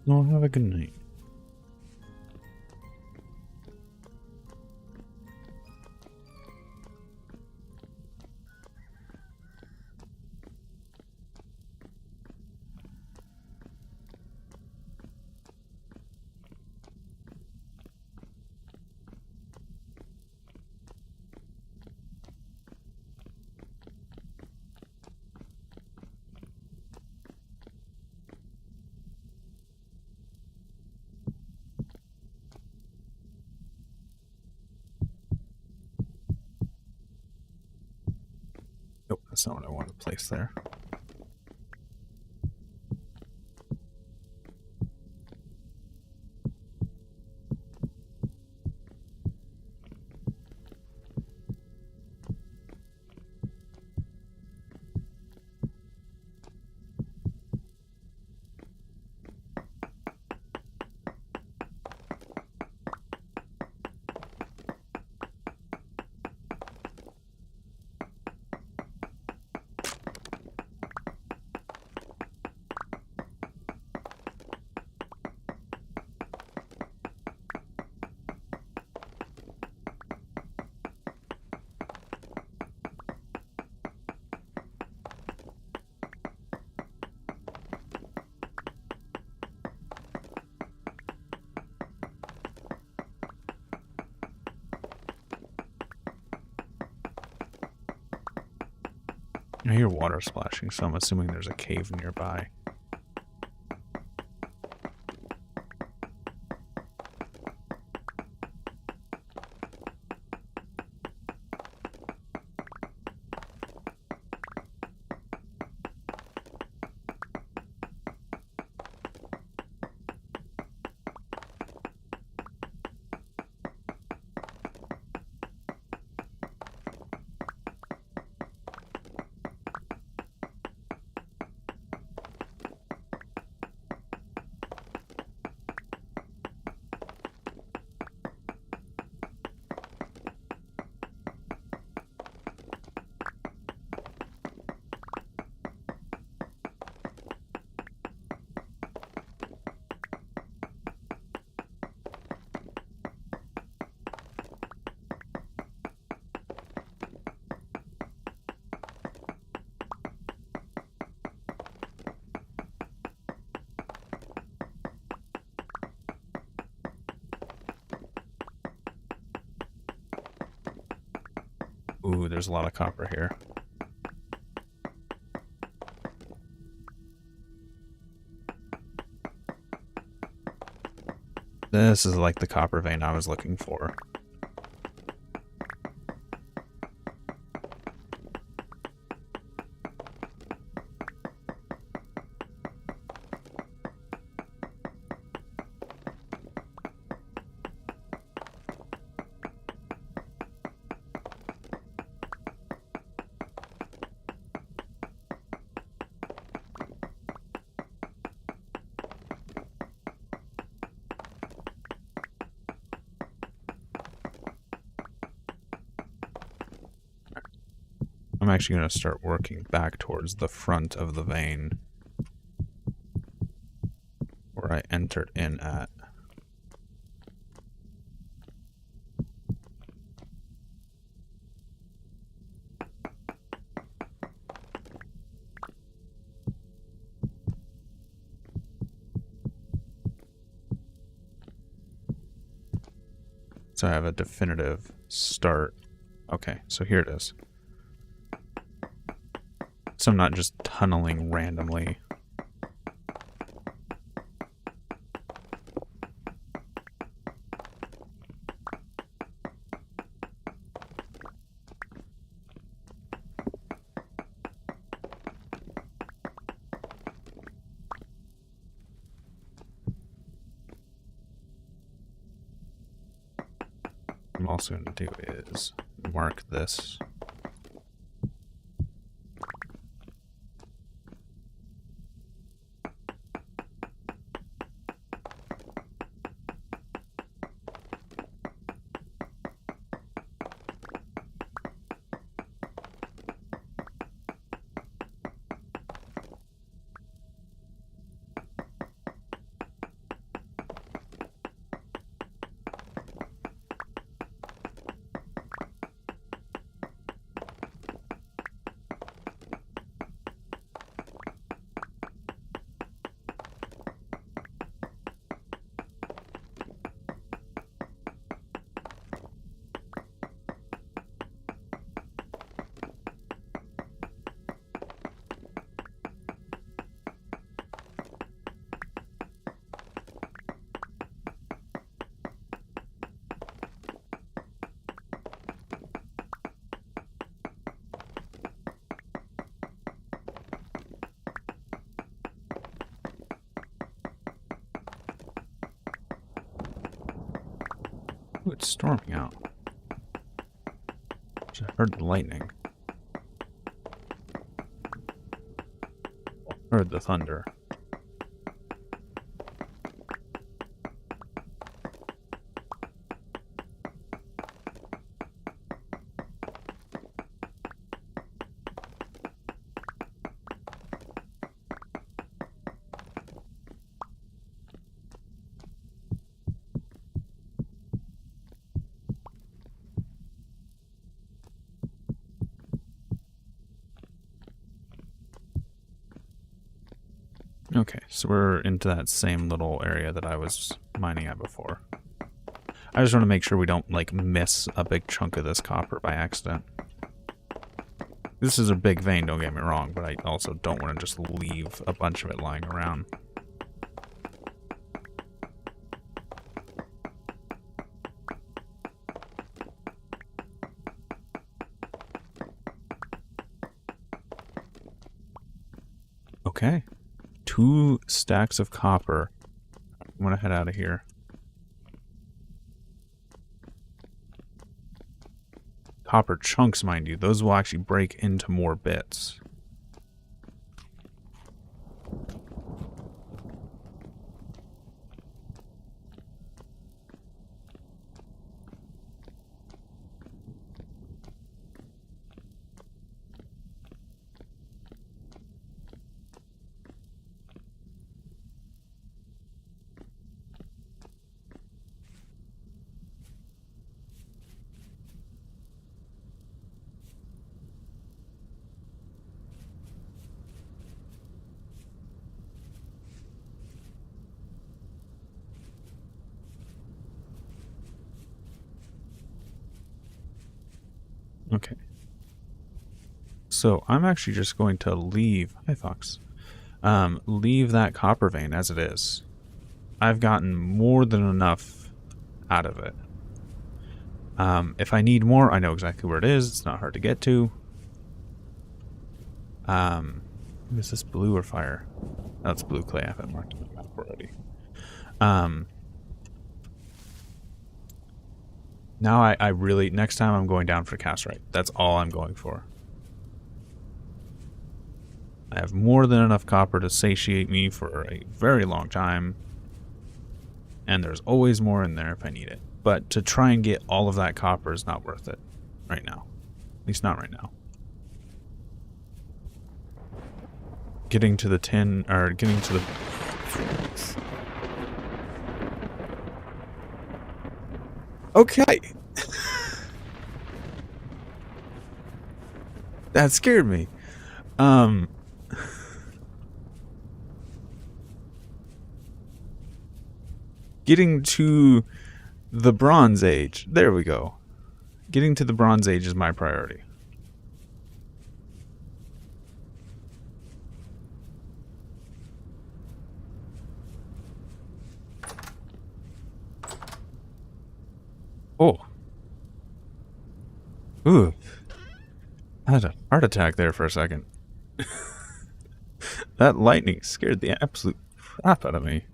No, have a good night. Nope, that's not what I wanted to place there. I hear water splashing, so I'm assuming there's a cave nearby. Ooh, there's a lot of copper here. This is like the copper vein I was looking for. I'm actually going to start working back towards the front of the vein where I entered in at. So I have a definitive start. Okay, so here it is. So I'm not just tunneling randomly. What I'm also going to do is mark this. it's storming out. Just heard the lightning. Heard the thunder. Okay, so we're into that same little area that I was mining at before. I just want to make sure we don't, like, miss a big chunk of this copper by accident. This is a big vein, don't get me wrong, but I also don't want to just leave a bunch of it lying around. Okay. 2 stacks of copper. I'm gonna head out of here. Copper chunks, mind you. Those will actually break into more bits. Okay. So I'm actually just going to leave... Hi, Fox. Leave that copper vein as it is. I've gotten more than enough out of it. If I need more, I know exactly where it is. It's not hard to get to. Is this blue or fire? That's blue clay. I have it marked on the map already. Now I really... Next time I'm going down for castrite. That's all I'm going for. I have more than enough copper to satiate me for a very long time. And there's always more in there if I need it. But to try and get all of that copper is not worth it right now. At least not right now. Getting to the tin, or getting to the... Okay! That scared me. Getting to the Bronze Age. There we go. Getting to the Bronze Age is my priority. Oh. Ooh. I had a heart attack there for a second. That lightning scared the absolute crap out of me.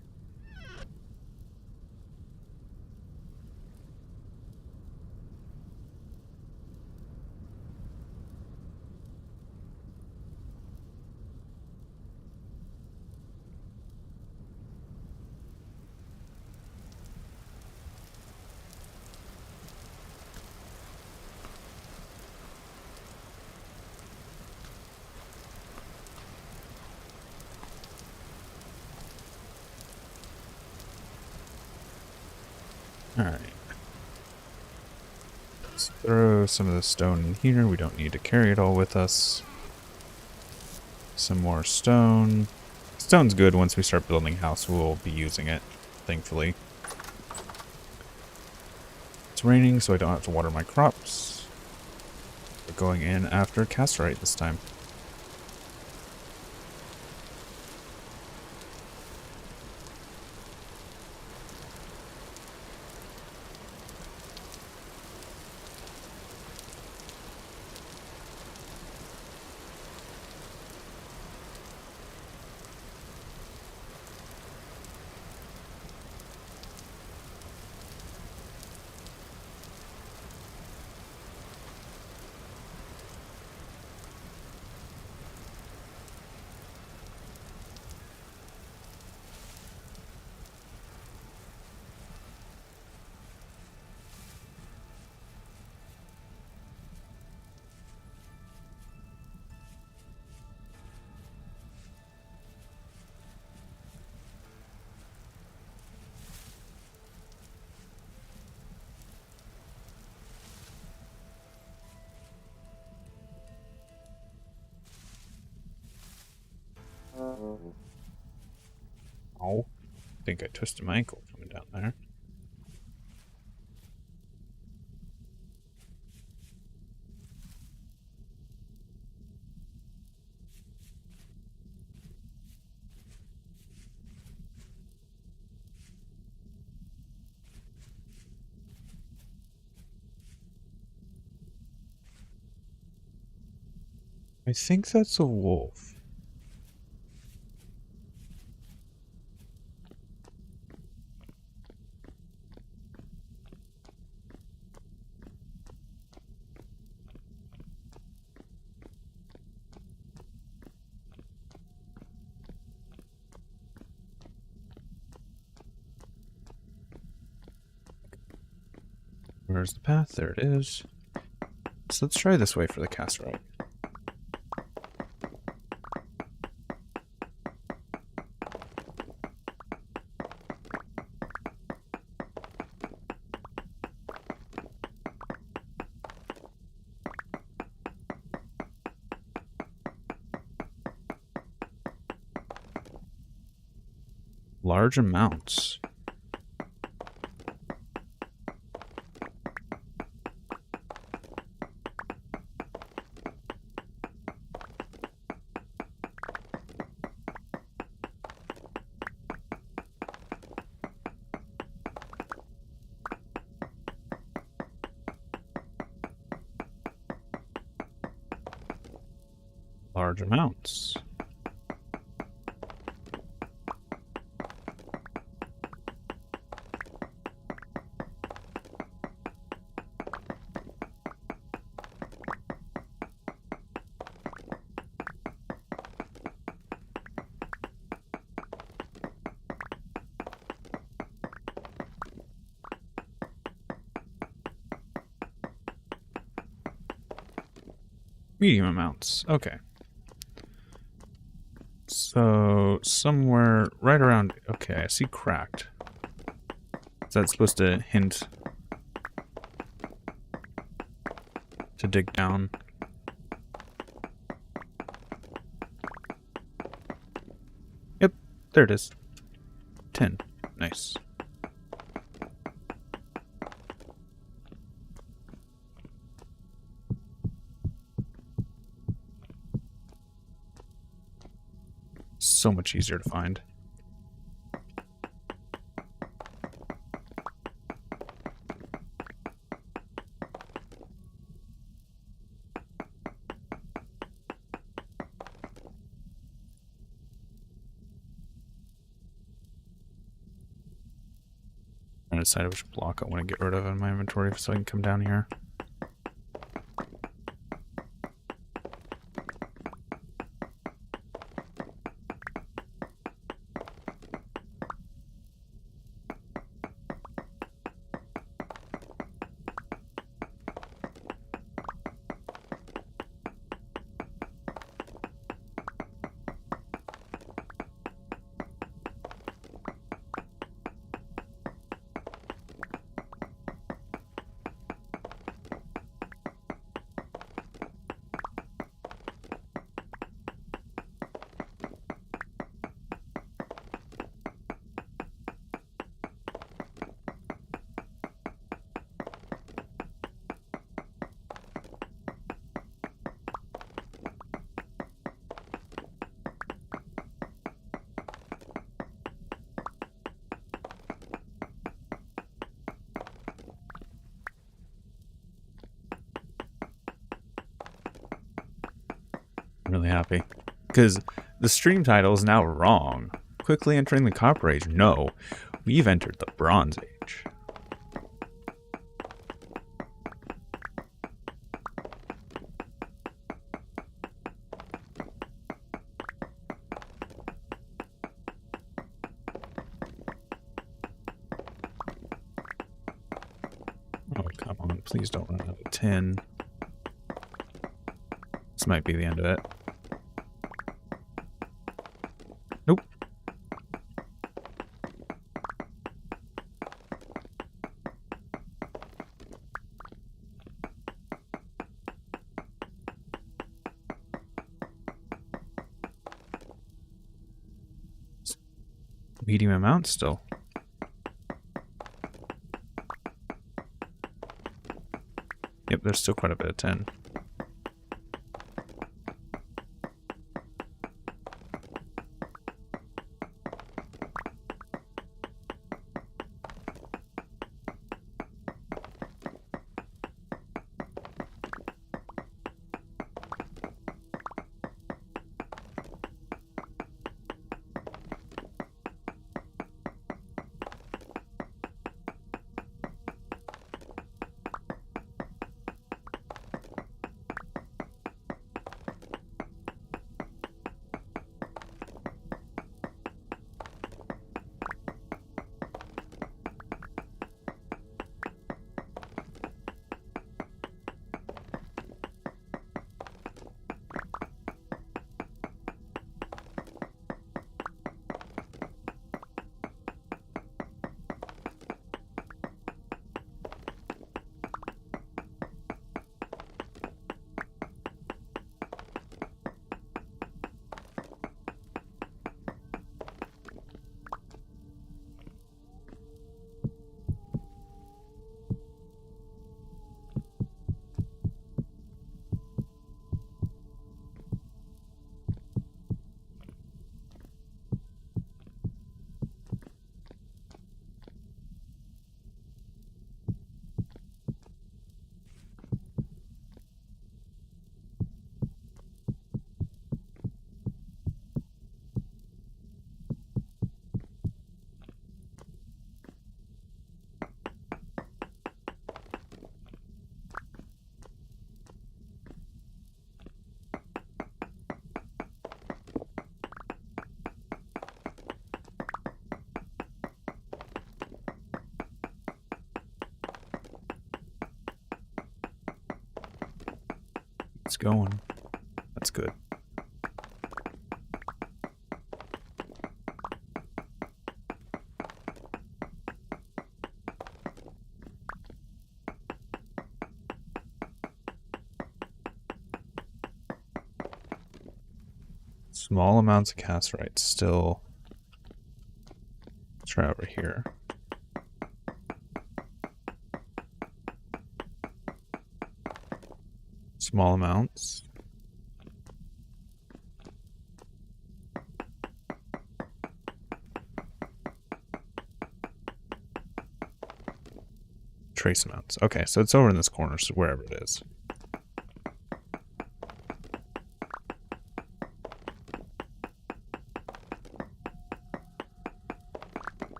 Alright. Let's throw some of the stone in here. We don't need to carry it all with us. Some more stone. Stone's good. Once we start building a house, we'll be using it, thankfully. It's raining, so I don't have to water my crops. We're going in after castrite this time. Oh, I think I twisted my ankle coming down there. I think that's a wolf. Where's the path? There it is. So let's try this way for the cast route. Large amounts. Large amounts. Medium amounts. Okay. So, somewhere right around... Okay, I see cracked. Is that supposed to hint to dig down? Yep, there it is. 10. Nice. So much easier to find. I decided which block I want to get rid of in my inventory so I can come down here. I'm really happy. Because the stream title is now wrong. Quickly entering the Copper Age. No, we've entered the Bronze Age. Oh, come on. Please don't run out of tin. This might be the end of it. Nope. medium amount still. Yep, there's still quite a bit of tin. It's going. That's good. Small amounts of cassiterite still. Let's try over here. Small amounts. Trace amounts. Okay, so it's over in this corner, so wherever it is.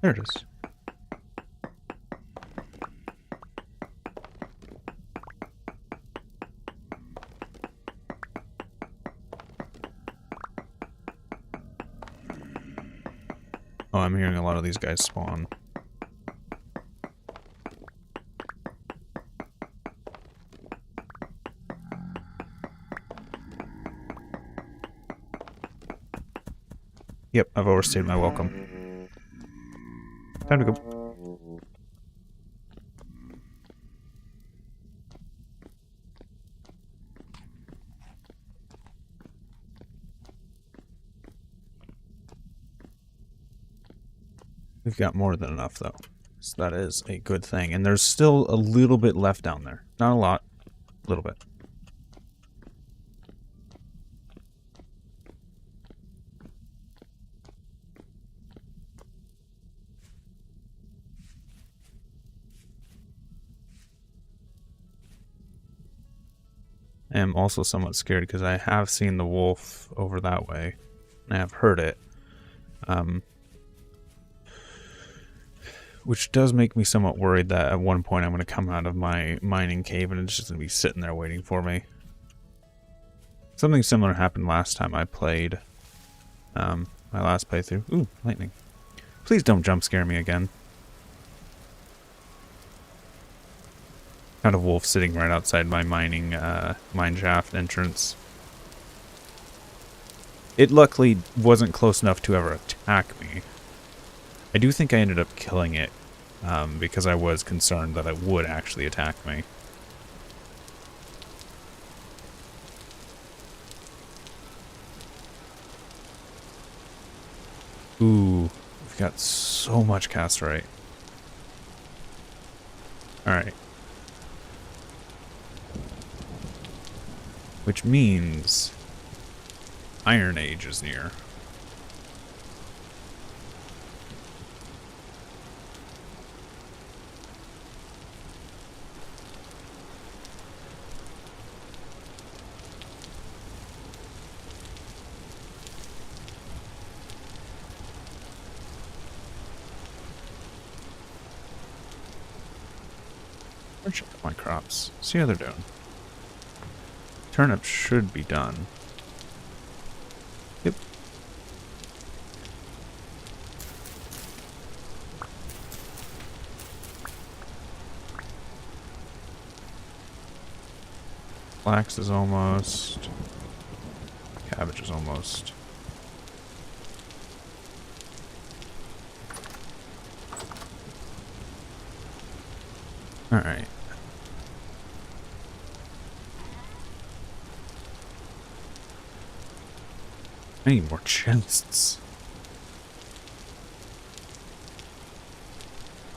There it is. Oh, I'm hearing a lot of these guys spawn. Yep, I've overstayed my welcome. Time to go. We've got more than enough, though. So that is a good thing. And there's still a little bit left down there. Not a lot. A little bit. I am also somewhat scared because I have seen the wolf over that way. I have heard it. Which does make me somewhat worried that at one point I'm going to come out of my mining cave and it's just going to be sitting there waiting for me. Something similar happened last time I played. My last playthrough. Ooh, lightning. Please don't jump scare me again. Kind of wolf sitting right outside my mining mine shaft entrance. It luckily wasn't close enough to ever attack me. I do think I ended up killing it because I was concerned that it would actually attack me. Ooh, we've We got so much casterite. Alright. Which means Iron Age is near. I'll check out my crops. See how they're doing. Turnips should be done. Yep. Flax is almost. Cabbage is almost. Alright. I need more chests.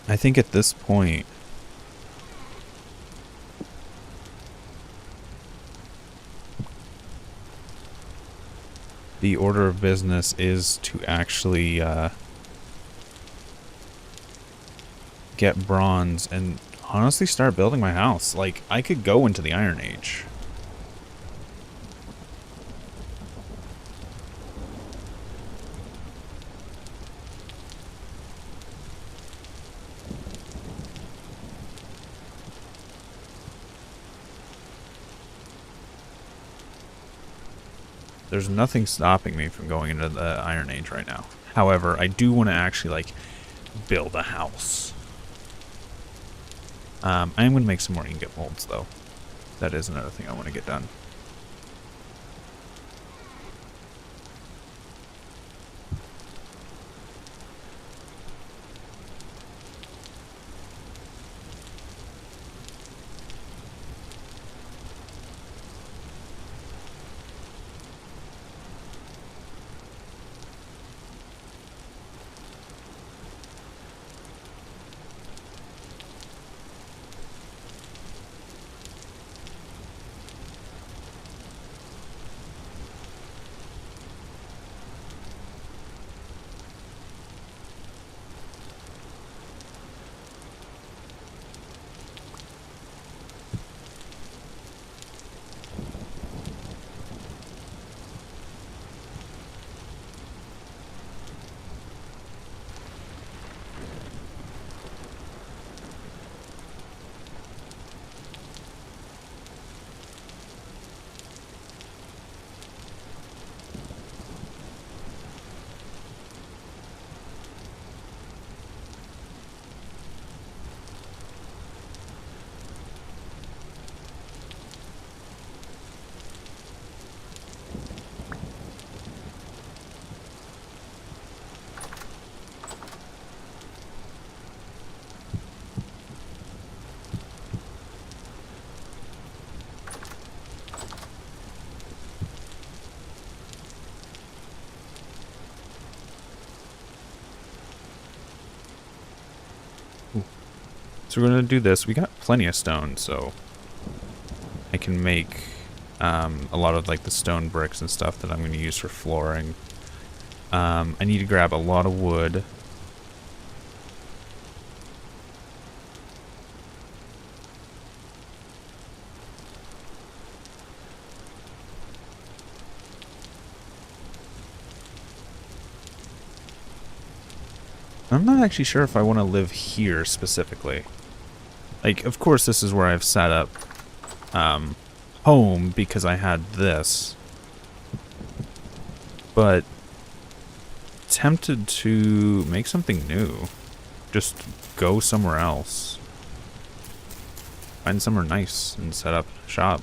I think at this point, the order of business is to actually get bronze and honestly start building my house. Like, I could go into the Iron Age. There's nothing stopping me from going into the Iron Age right now. However, I do want to actually, like, build a house. I am going to make some more ingot molds, though. That is another thing I want to get done. So we're going to do this. We got plenty of stone, so I can make a lot of like the stone bricks and stuff that I'm going to use for flooring. I need to grab a lot of wood. I'm not actually sure if I want to live here specifically. Like, of course, this is where I've set up home because I had this. But tempted to make something new. Just go somewhere else. Find somewhere nice and set up shop.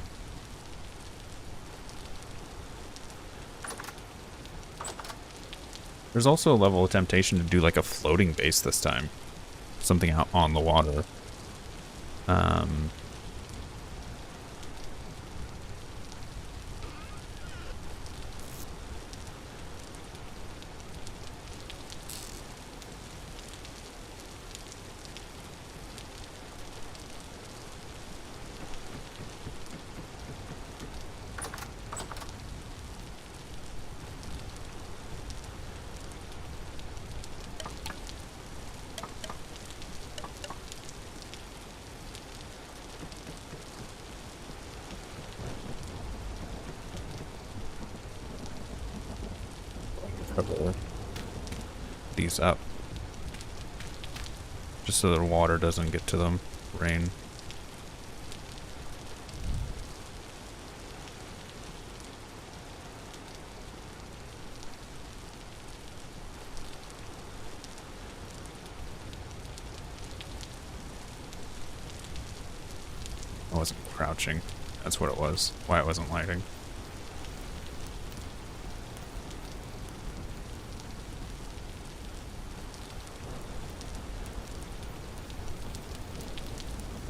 There's also a level of temptation to do like a floating base this time. Something out on the water. cover these up. Just so the water doesn't get to them. Rain. I wasn't crouching. That's what it was. Why it wasn't lighting.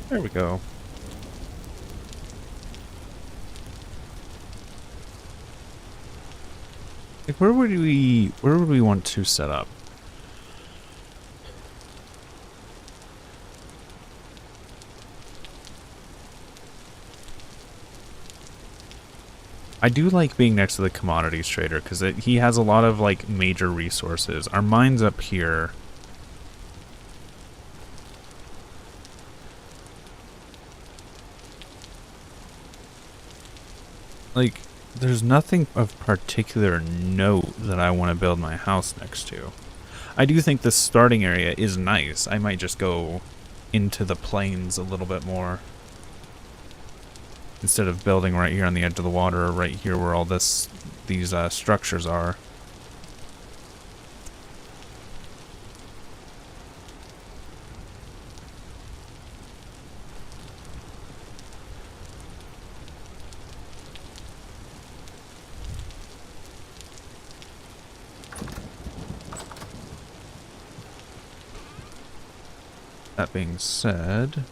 There we go. Like, where would we want to set up? I do like being next to the commodities trader because he has a lot of like major resources. Our mine's up here. Like, there's nothing of particular note that I want to build my house next to. I do think the starting area is nice. I might just go into the plains a little bit more. Instead of building right here on the edge of the water, or right here where all these structures are. That being said...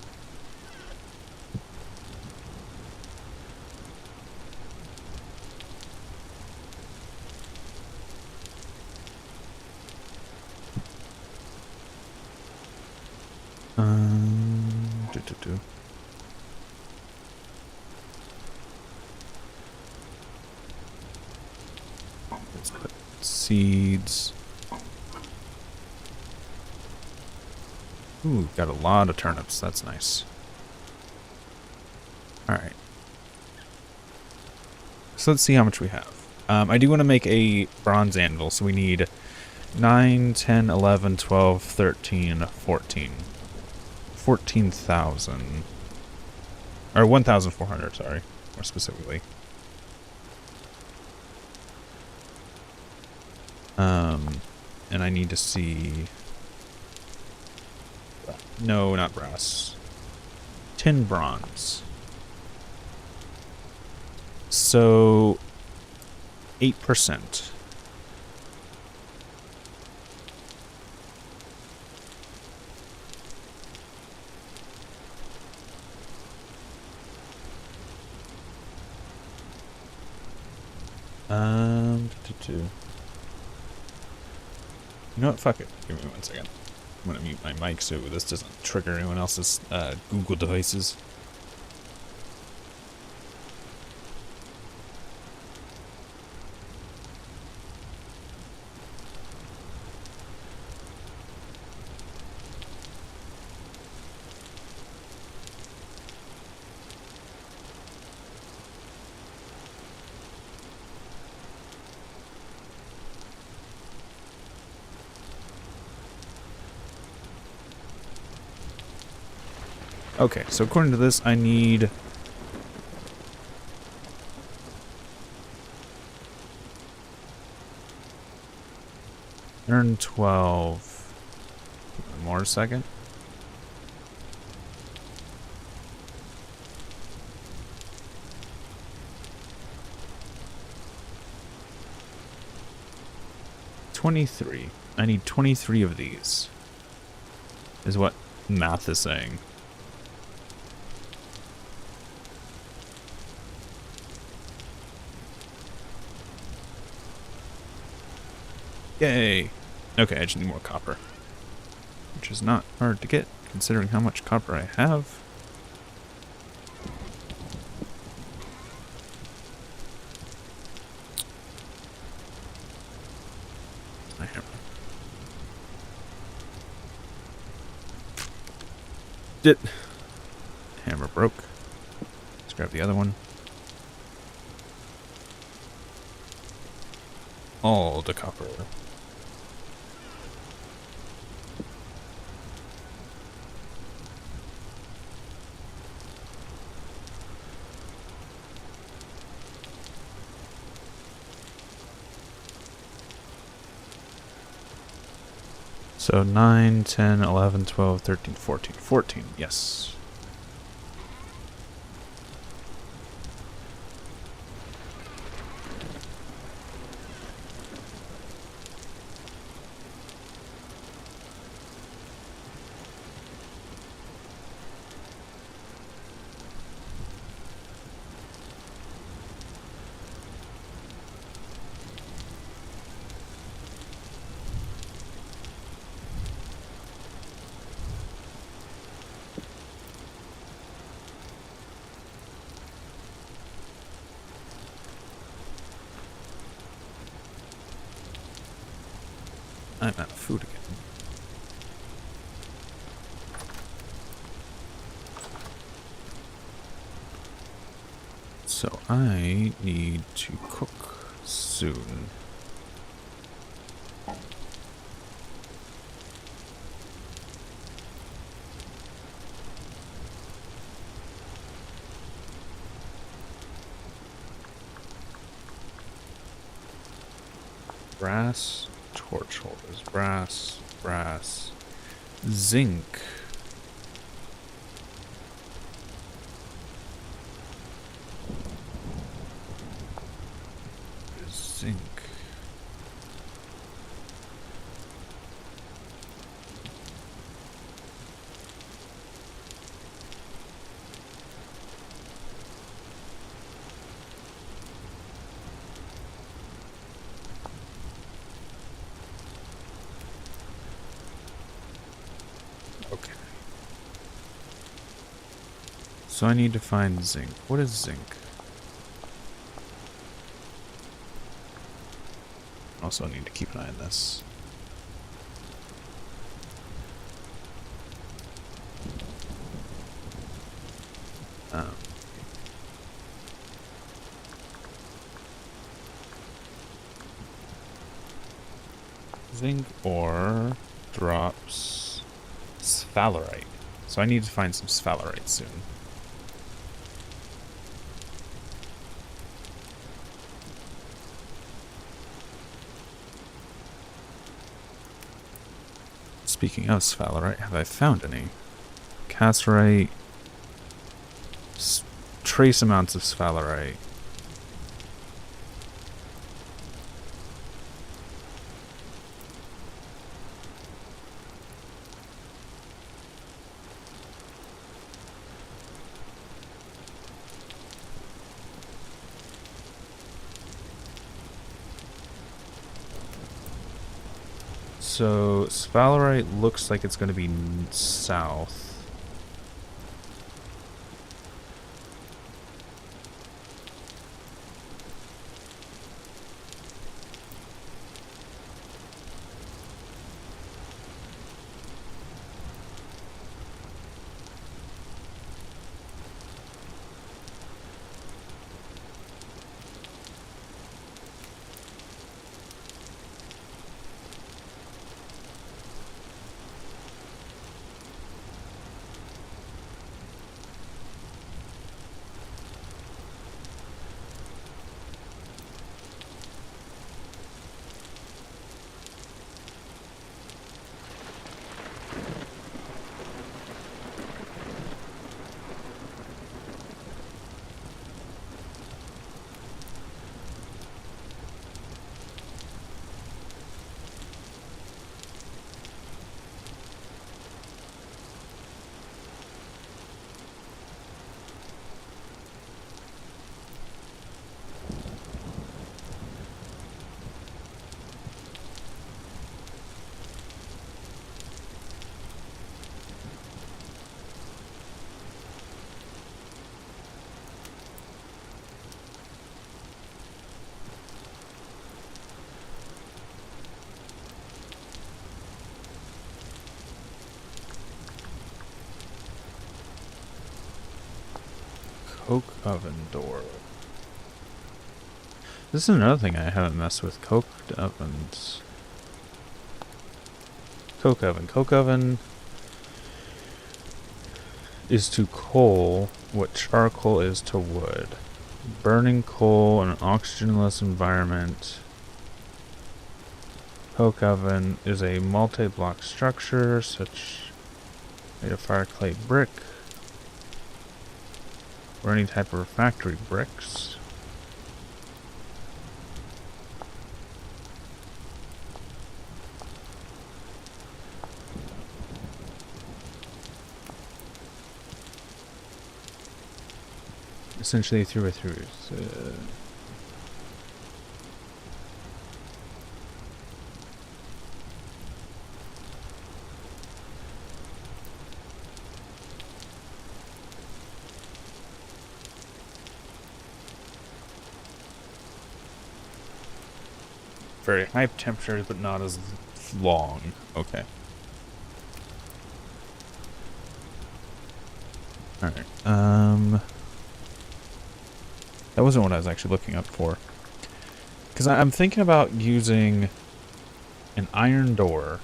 Let's put seeds. Ooh, got a lot of turnips. That's nice. Alright. So let's see how much we have. I do want to make a bronze anvil, so we need 9, 10, 11, 12, 13, 14. 14,000. Or 1,400, sorry. More specifically. And I need to see... No, not brass. Tin bronze. So... 8%. You know what? Fuck it. Give me 1 second. I'm gonna mute my mic so this doesn't trigger anyone else's Google devices. Okay, so according to this, I need... Earn 12... One more second. $23. I need 23 of these. Is what math is saying. Yay! Okay, I just need more copper. Which is not hard to get, considering how much copper I have. My hammer. Hammer broke. Let's grab the other one. all the copper. So 9, 10, 11, 12, 13, 14. 14, yes. I'm out of food again. So I need to cook soon. Brass. Torch holders, brass, brass, zinc. Zinc. Okay. So I need to find zinc. What is zinc? Also need to keep an eye on this. Zinc ore drops sphalerite. So I need to find some sphalerite soon. Speaking of sphalerite, have I found any? Cassiterite. Trace amounts of sphalerite. So, sphalerite looks like it's going to be south. Coke oven door. This is another thing I haven't messed with. Coke ovens. Coke oven. Coke oven is to coal what charcoal is to wood. Burning coal in an oxygenless environment. Coke oven is a multi-block structure such made of fire clay brick or any type of factory bricks. Essentially through and through. Very high temperatures, but not as long. Okay. Alright. That wasn't what I was actually looking up for. Because I'm thinking about using an iron door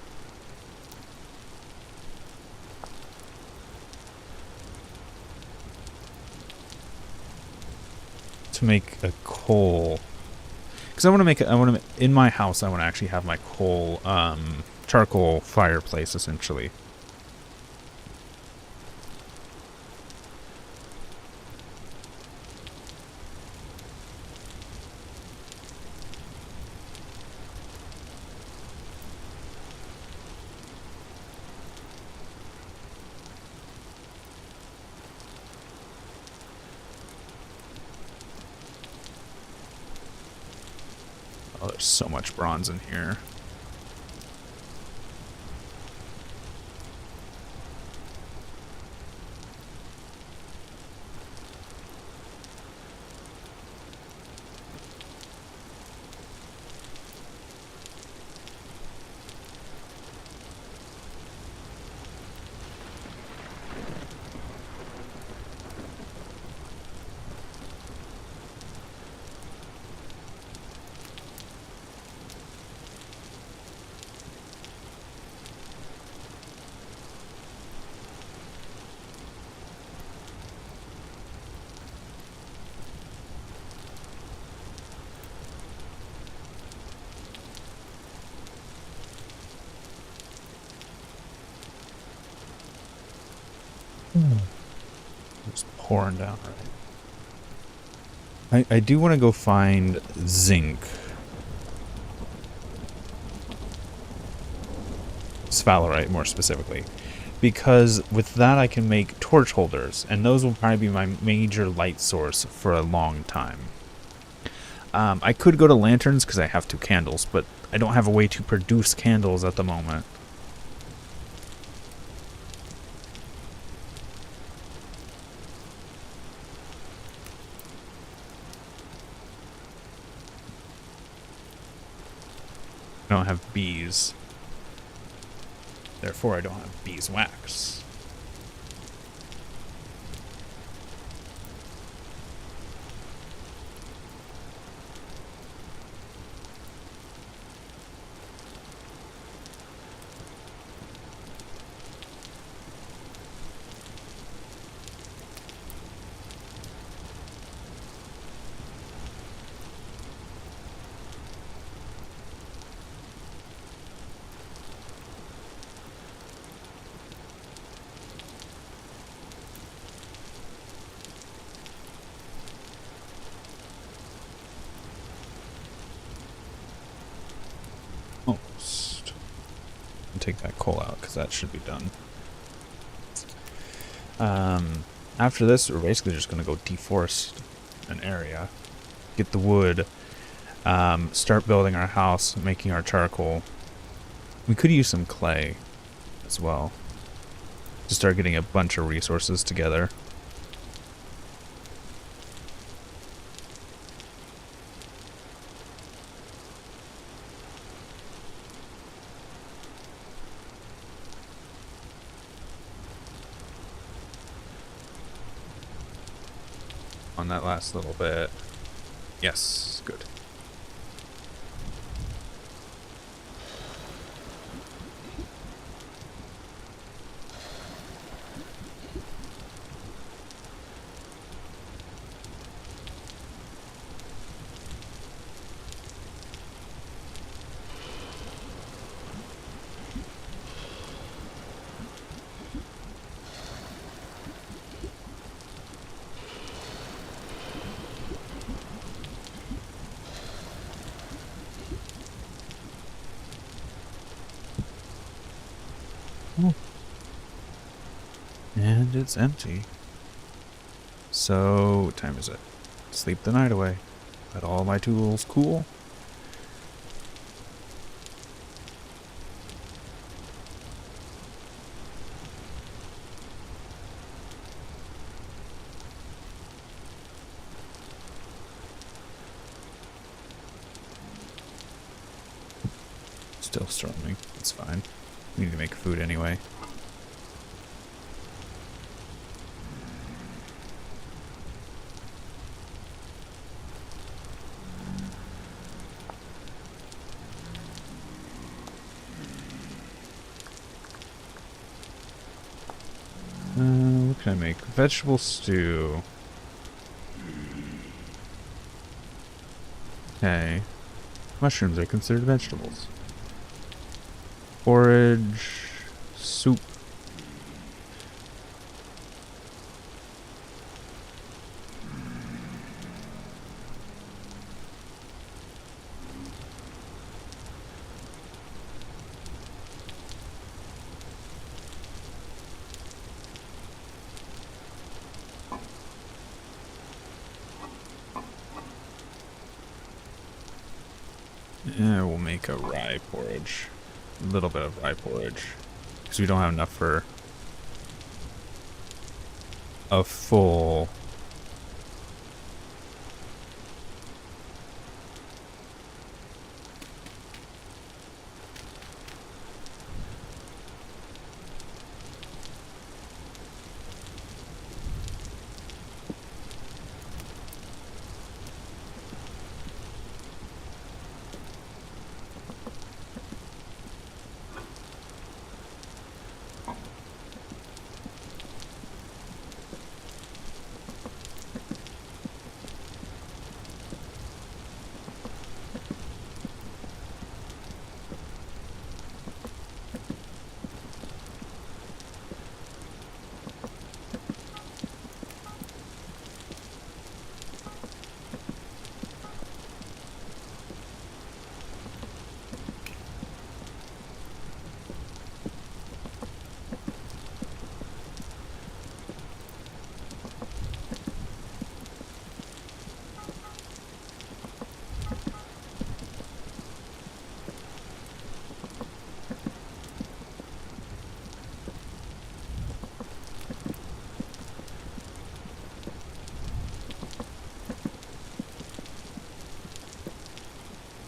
to make a coal. Because in my house, I want to actually have my coal, charcoal fireplace, essentially. Oh, there's so much bronze in here. Just pouring down right. I do want to go find zinc. Sphalerite, more specifically. Because with that I can make torch holders, and those will probably be my major light source for a long time. I could go to lanterns because I have 2 candles, but I don't have a way to produce candles at the moment. I don't have bees. Therefore, I don't have beeswax. Almost. Take that coal out because that should be done. After this, we're basically just going to go deforest an area, get the wood, start building our house, making our charcoal. We could use some clay as well to start getting a bunch of resources together. On that last little bit. Yes, good. Oh. And it's empty. So, what time is it? Sleep the night away. Let all my tools cool. Still storming. It's fine. We need to make food anyway. What can I make? Vegetable stew. Okay. Mushrooms are considered vegetables. Porridge. Soup. Yeah, we'll make a rye porridge. A little bit of rye porridge. Because we don't have enough for a full...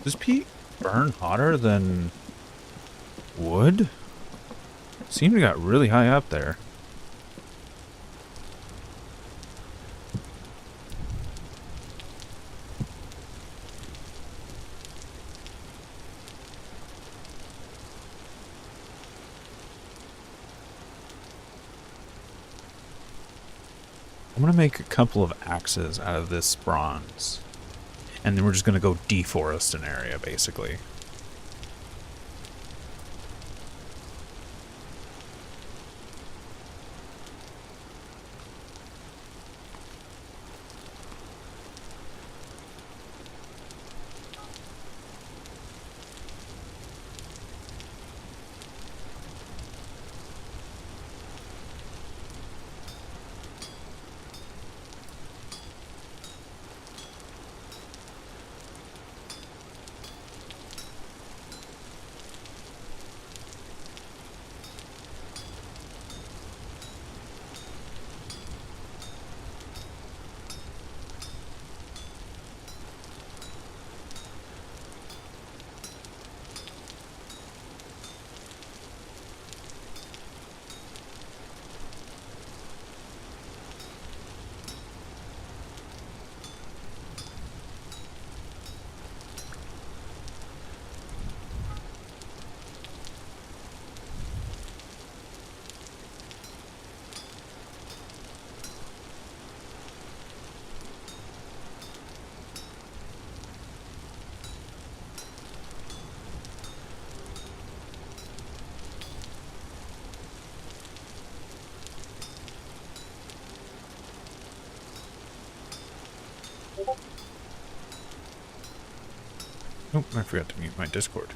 Does peat burn hotter than wood? Seemed to got really high up there. I'm gonna make a couple of axes out of this bronze. And then we're just gonna go deforest an area, basically. Oh, I forgot to mute my Discord.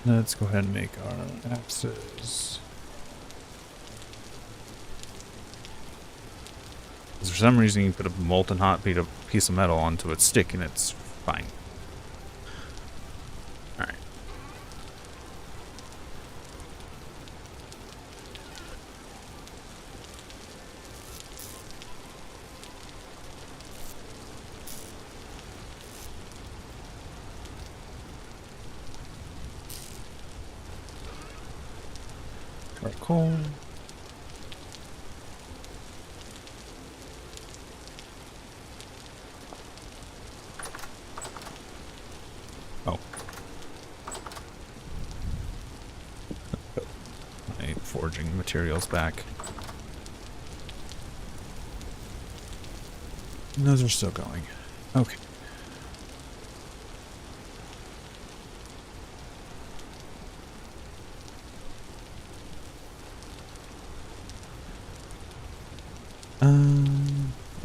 Let's go ahead and make our axes. For some reason, you put a molten hot piece of metal onto its stick and it's fine. Alright. Charcoal. Oh. Put my forging materials back. And those are still going. Okay.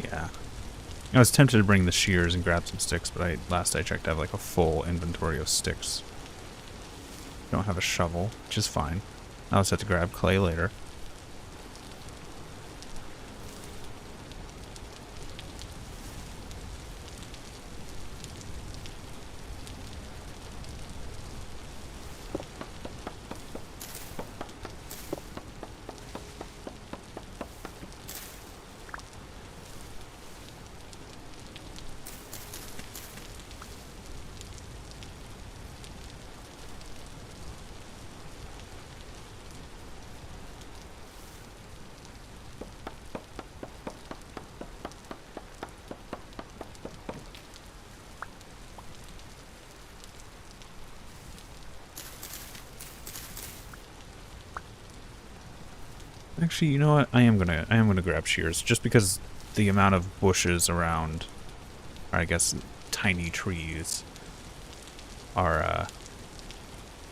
Yeah. I was tempted to bring the shears and grab some sticks, but last I checked I have like a full inventory of sticks. Don't have a shovel, which is fine. I also have to grab clay later. Actually, you know what? I am gonna grab shears just because the amount of bushes around, or I guess tiny trees, are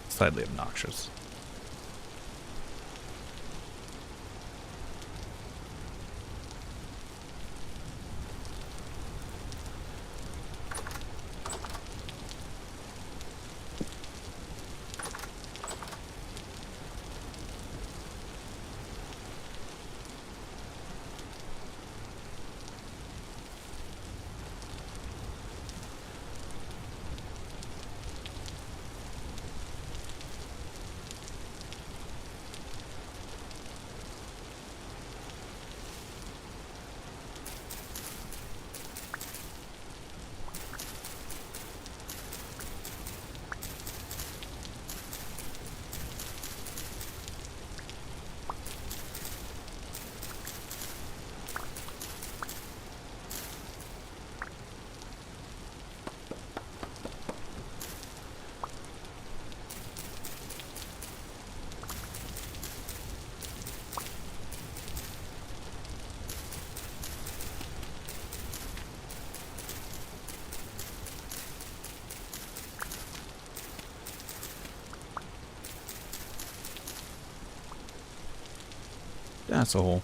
slightly obnoxious. That's a hole.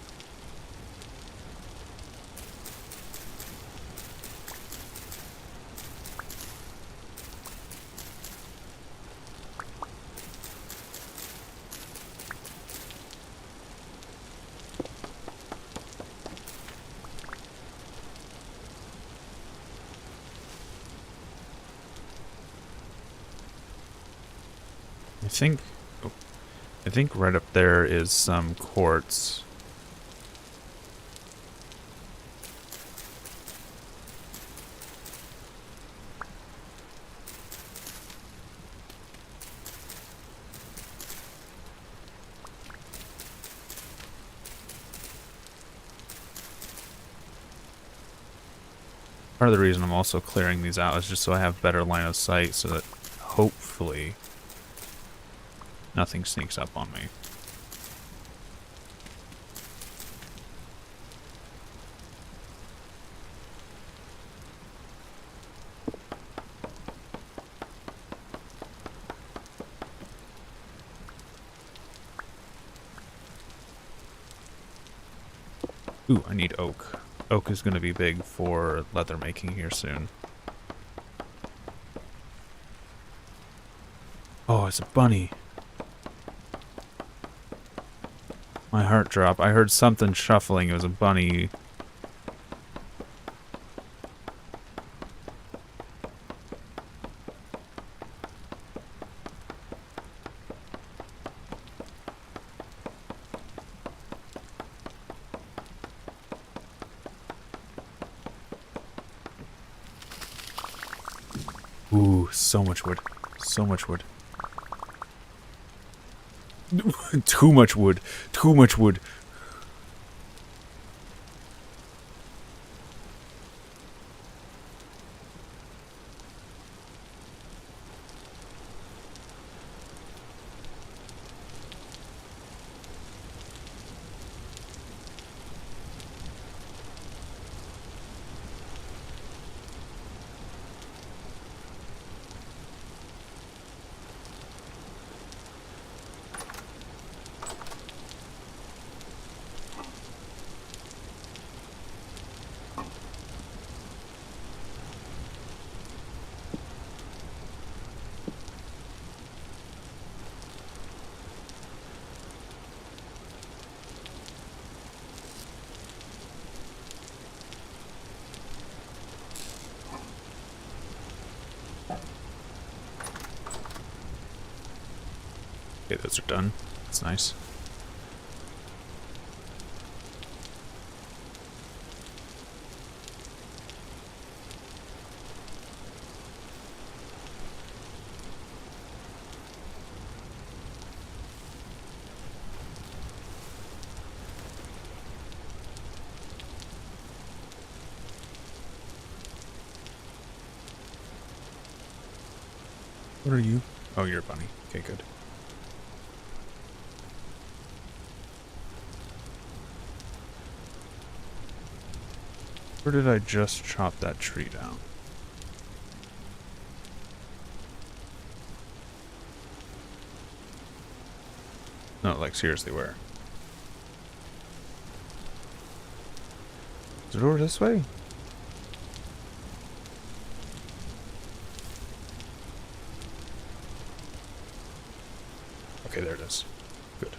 I think right up there is some quartz. Part of the reason I'm also clearing these out is just so I have better line of sight so that hopefully nothing sneaks up on me. Ooh, I need oak. Oak is going to be big for leather making here soon. Oh, it's a bunny. My heart dropped. I heard something shuffling. It was a bunny. Ooh, so much wood. So much wood. Too much wood. Too much wood. Okay, those are done. That's nice. What are you? Oh, you're a bunny. Okay, good. Where did I just chop that tree down? No, like seriously, where? Is it over this way? Okay, there it is. Good.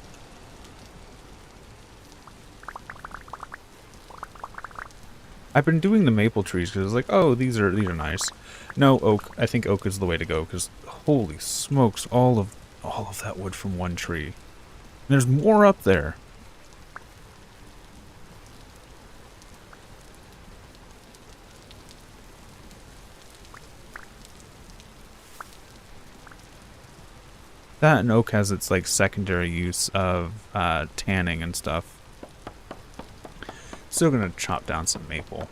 I've been doing the maple trees because it's like, oh, these are nice. No, oak. I think oak is the way to go because holy smokes, all of that wood from one tree. And there's more up there. That and oak has its like secondary use of tanning and stuff. Still gonna chop down some maple.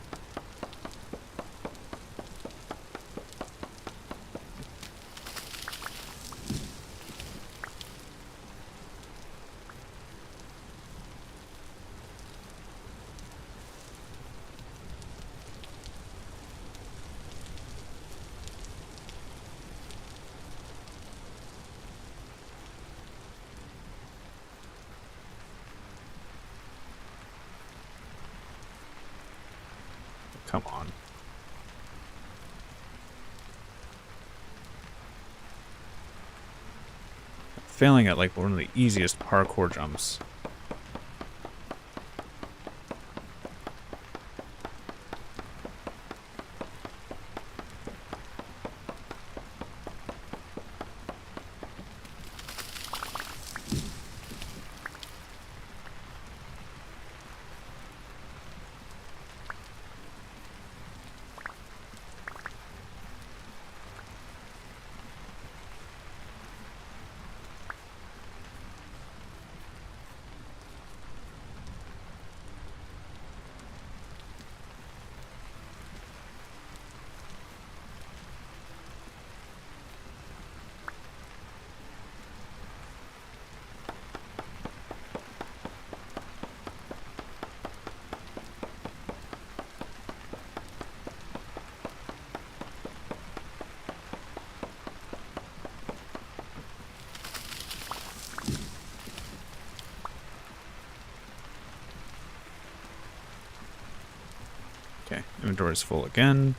Come on. I'm failing at like one of the easiest parkour jumps. Okay, inventory's full again.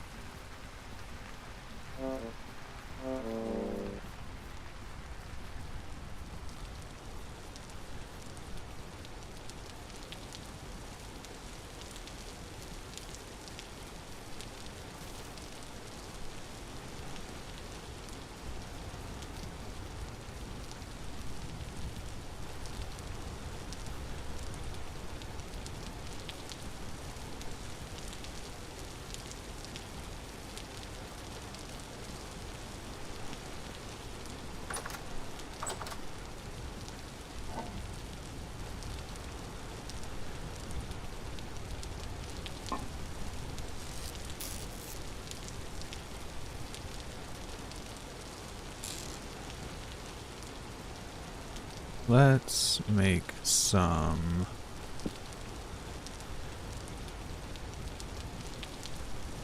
let's make some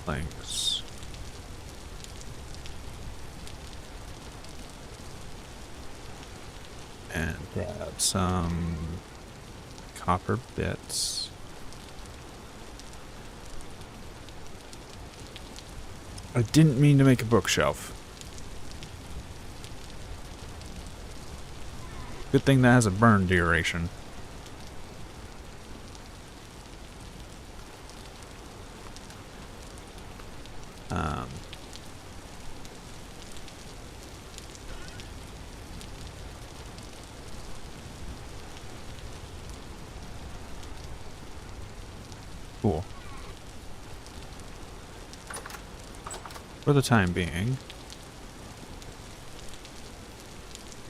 planks. And grab some copper bits. I didn't mean to make a bookshelf. Good thing that has a burn duration. Cool. For the time being,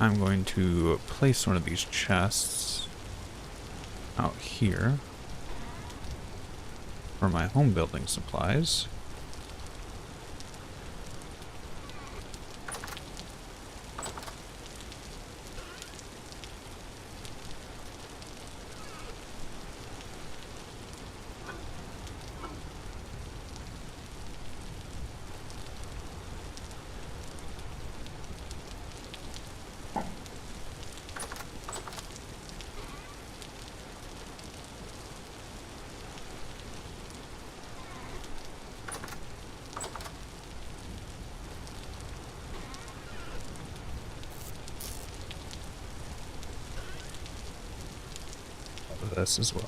I'm going to place one of these chests out here for my home building supplies. This as well.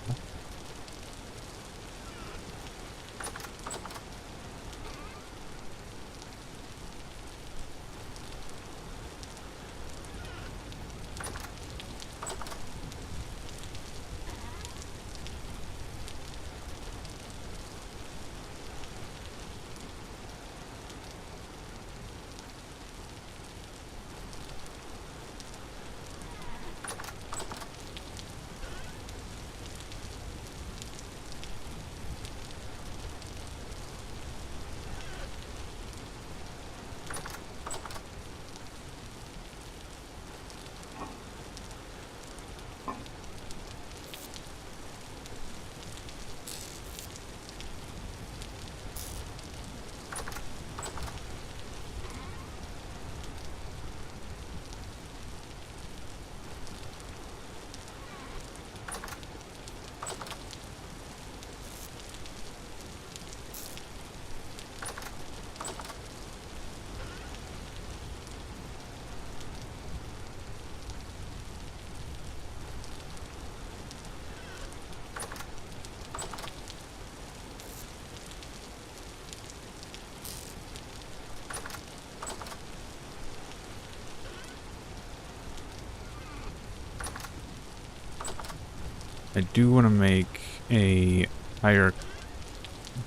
I do want to make a higher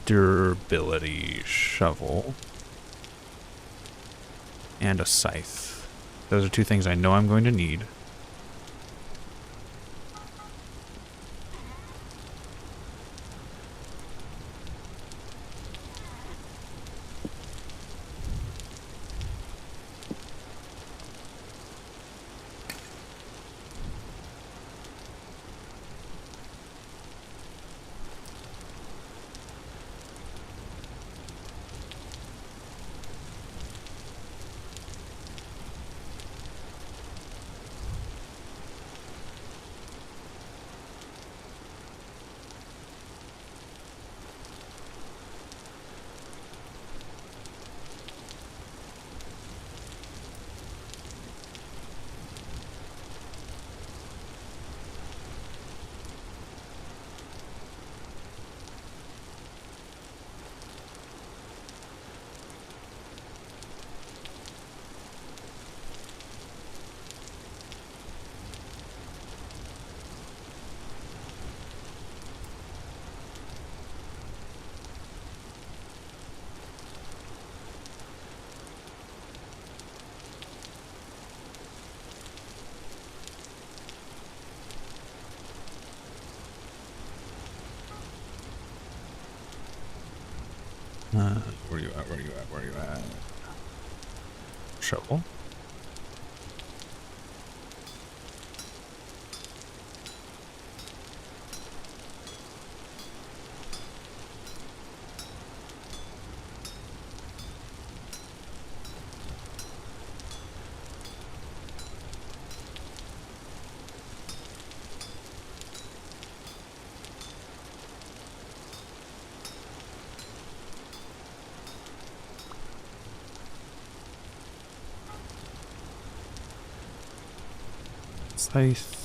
durability shovel and a scythe. Those are two things I know I'm going to need. Where you at? Where you at? Where you at? Shovel. Scythe.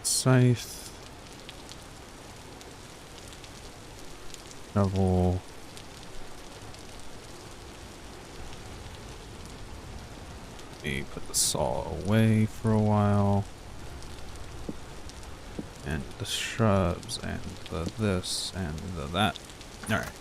Scythe. Shovel. Let me put the saw away for a while. And the shrubs, and the this, and the that. Alright.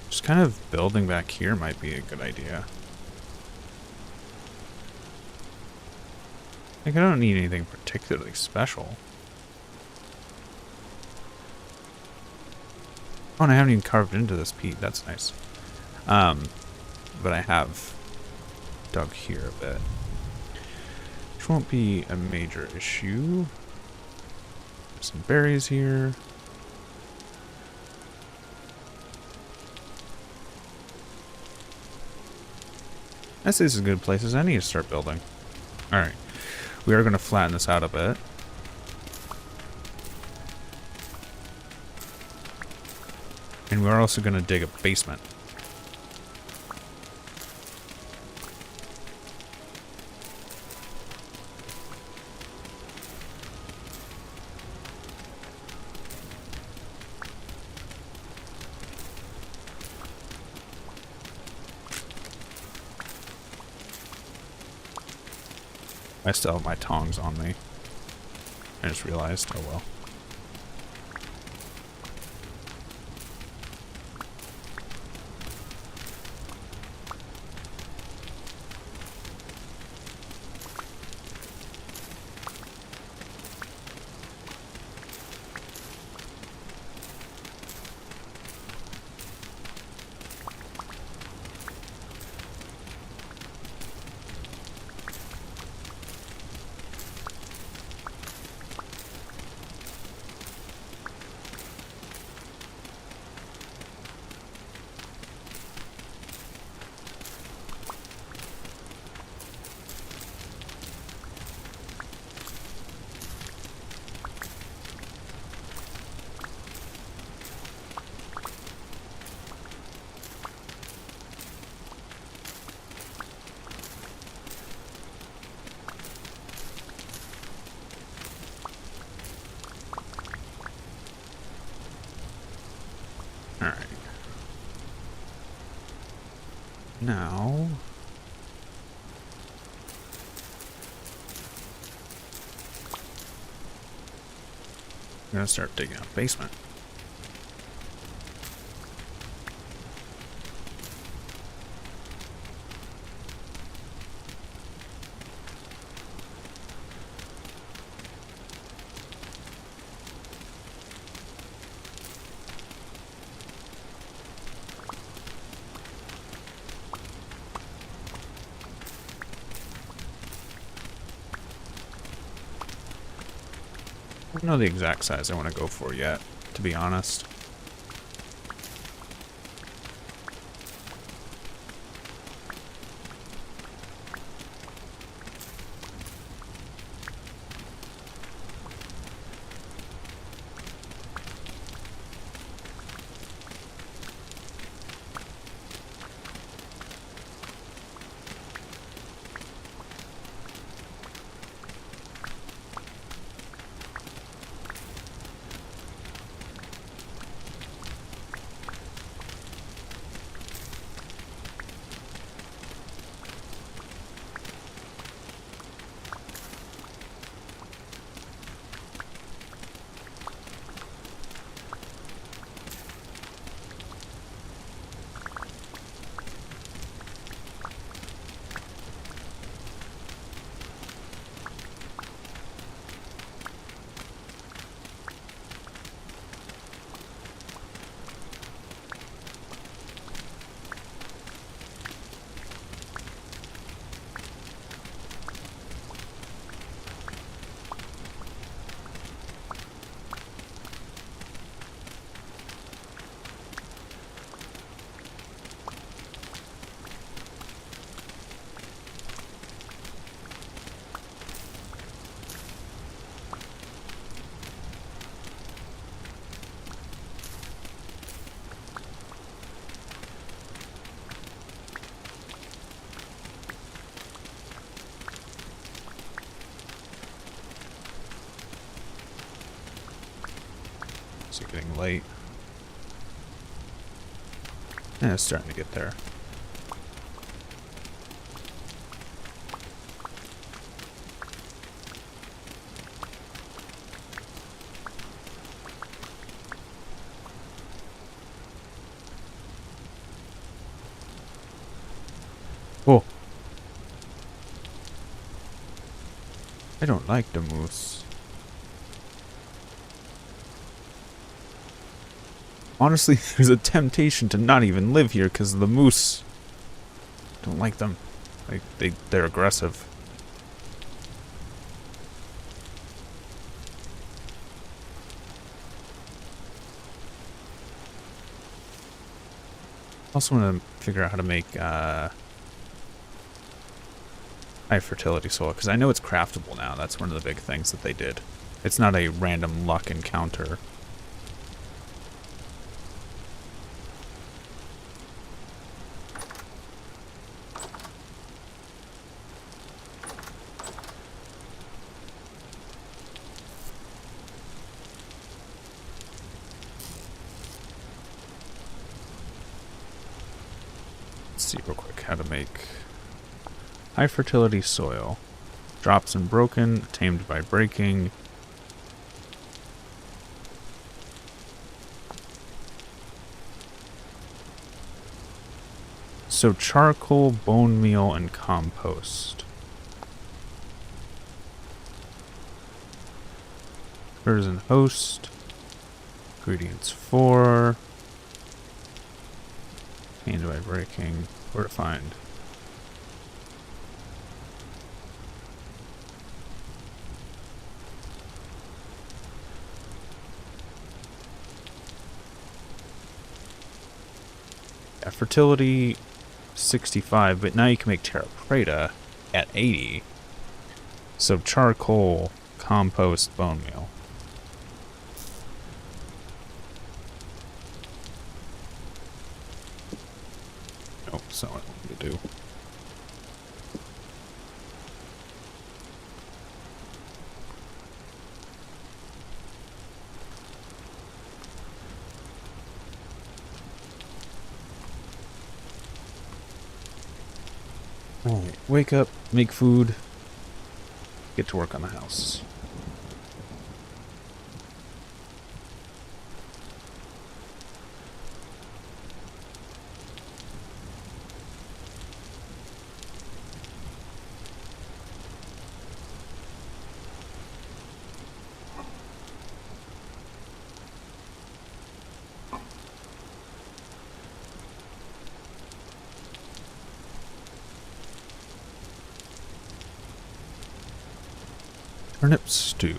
Just kind of building back here might be a good idea. Like, I don't need anything particularly special. Oh, and I haven't even carved into this peat. That's nice. But I have dug here a bit. Which won't be a major issue. Some berries here. I say this is a good place as any to start building. Alright. We are going to flatten this out a bit. And we're also going to dig a basement. I still have my tongs on me. I just realized. Oh well. Now, I'm gonna start digging a basement. don't know the exact size I want to go for yet, to be honest. Is it getting late? Yeah, it's starting to get there. Oh. I don't like the moose. Honestly, there's a temptation to not even live here because the moose don't like them. Like they're aggressive. Also want to figure out how to make high fertility soil because I know it's craftable now. That's one of the big things that they did. It's not a random luck encounter. Let's see real quick how to make high fertility soil. Drops and broken, tamed by breaking. So charcoal, bone meal, and compost. Critters and host. Ingredients 4. Tamed by breaking. Where to find? Yeah, fertility 65, but now you can make terra preta at 80. So charcoal, compost, bone meal. Nope, that's not what I wanted to do. Alright, wake up, make food, get to work on the house. Turnip stew.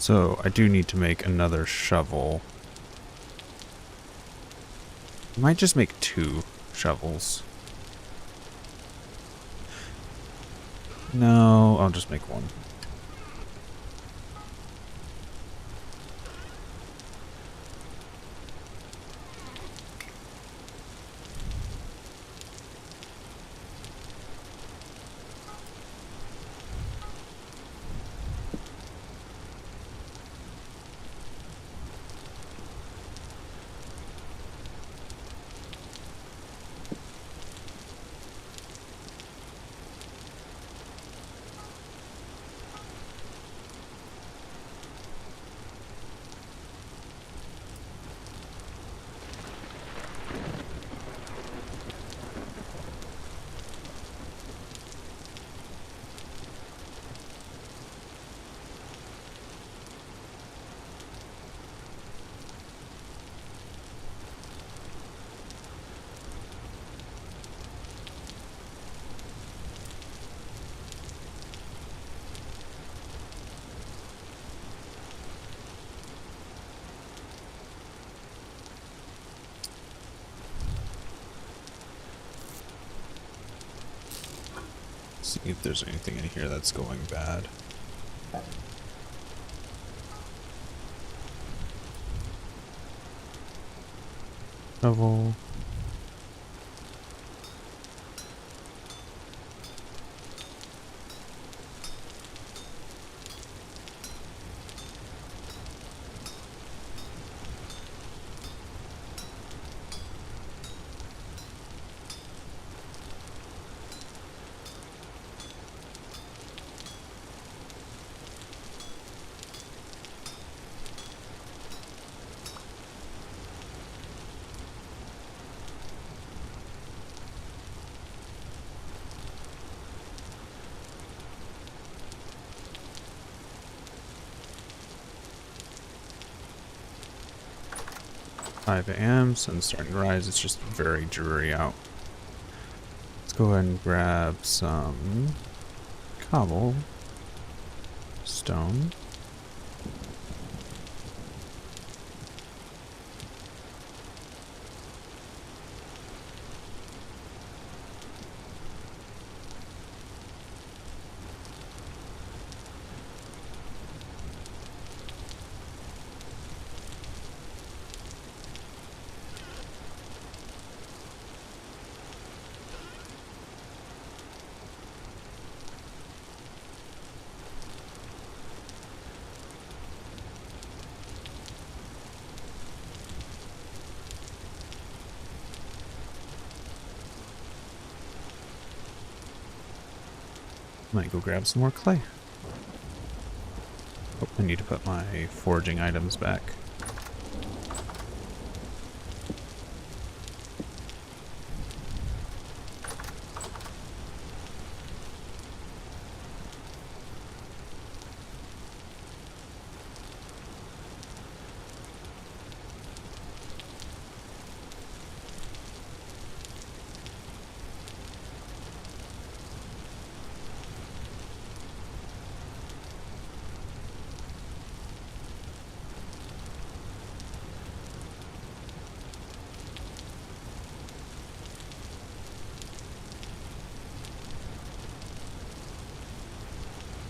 So I do need to make another shovel. I might just make 2 shovels. No, I'll just make 1. See if there's anything in here that's going bad. Shovel. "5 a.m. Sun's starting to rise. It's just very dreary out. Let's go ahead and grab some cobble stone. Might go grab some more clay. Oh, I need to put my foraging items back.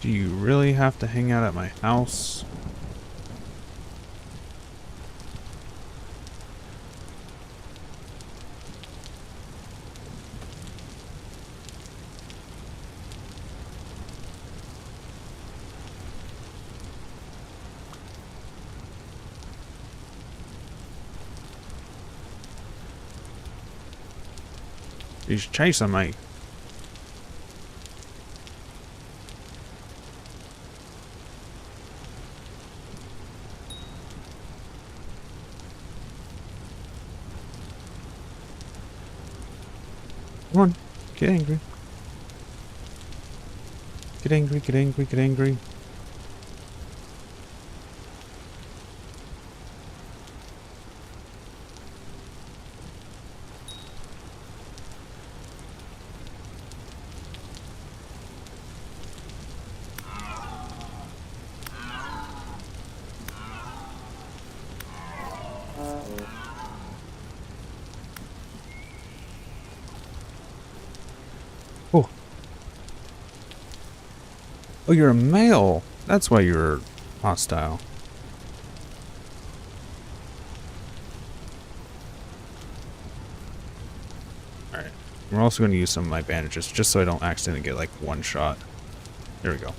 Do you really have to hang out at my house? He's chasing me. Come on, get angry. Get angry, get angry, get angry. Oh, you're a male. That's why you're hostile. Alright. We're also going to use some of my bandages just so I don't accidentally get like one shot. There we go.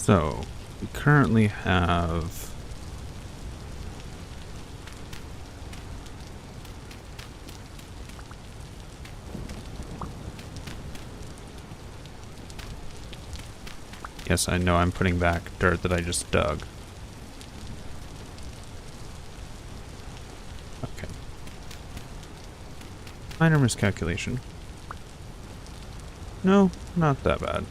So, we currently have... Yes, I know I'm putting back dirt that I just dug. Okay. Minor miscalculation. No, not that bad.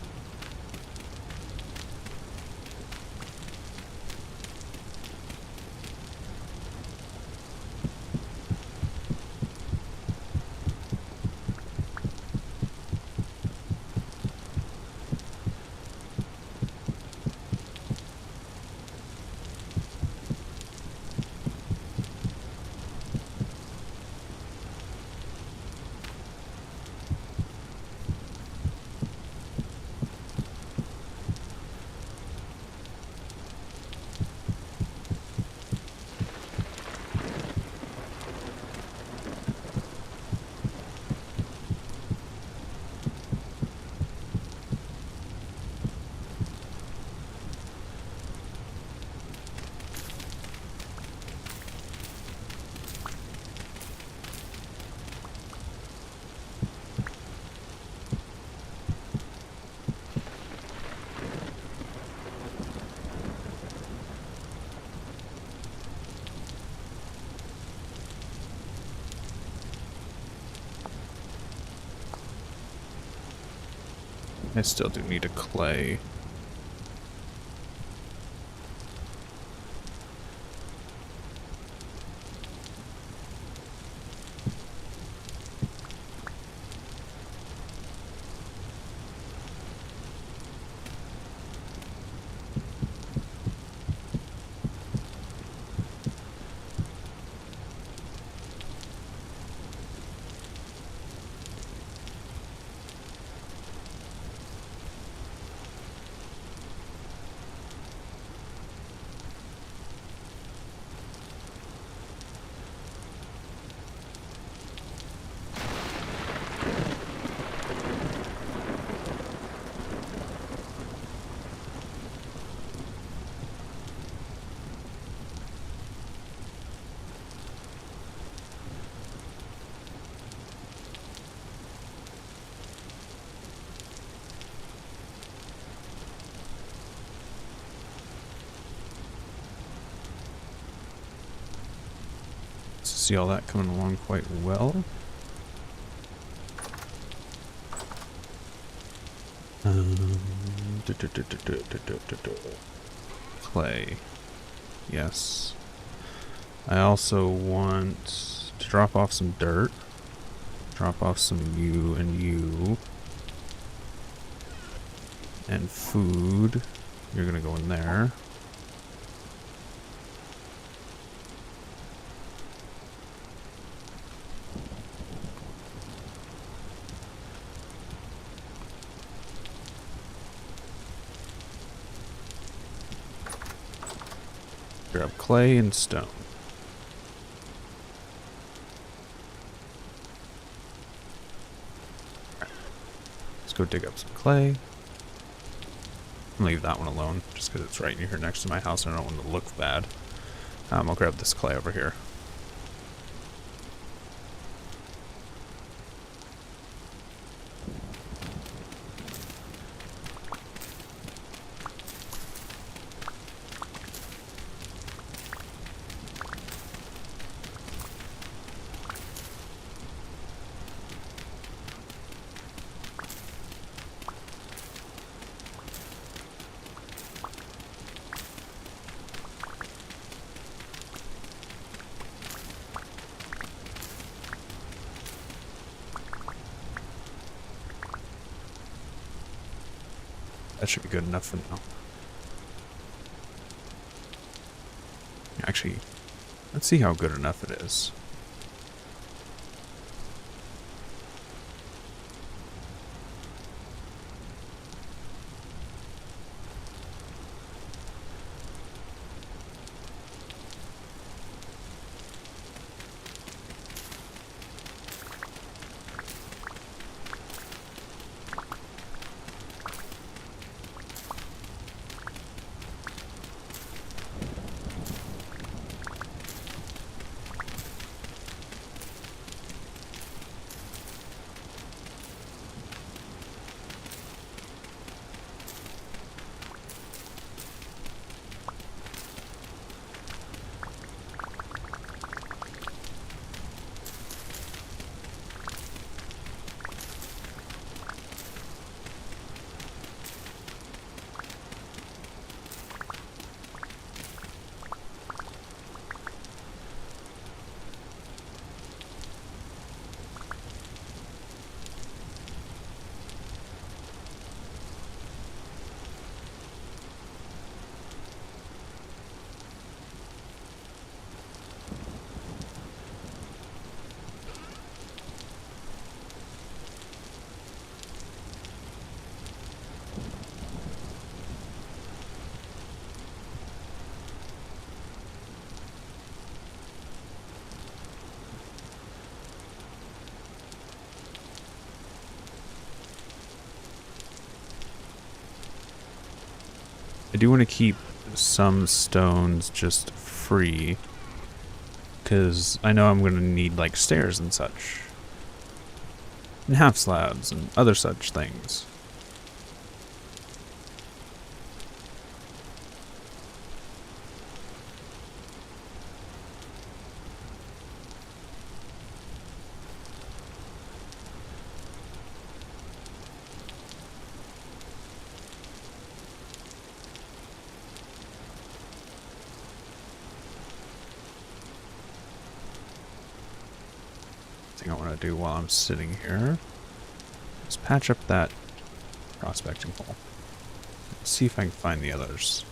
I still do need a clay. See all that coming along quite well. Clay. Yes. I also want to drop off some dirt. Drop off some you and you. And food. You're gonna go in there. Grab clay and stone. Right. Let's go dig up some clay. Leave that one alone, just because it's right here next to my house and I don't want it to look bad. I'll grab this clay over here. That should be good enough for now. Actually, let's see how good enough it is. I do want to keep some stones just free, because I know I'm going to need like stairs and such, and half slabs and other such things. Thing I want to do while I'm sitting here is patch up that prospecting hole. See if I can find the others.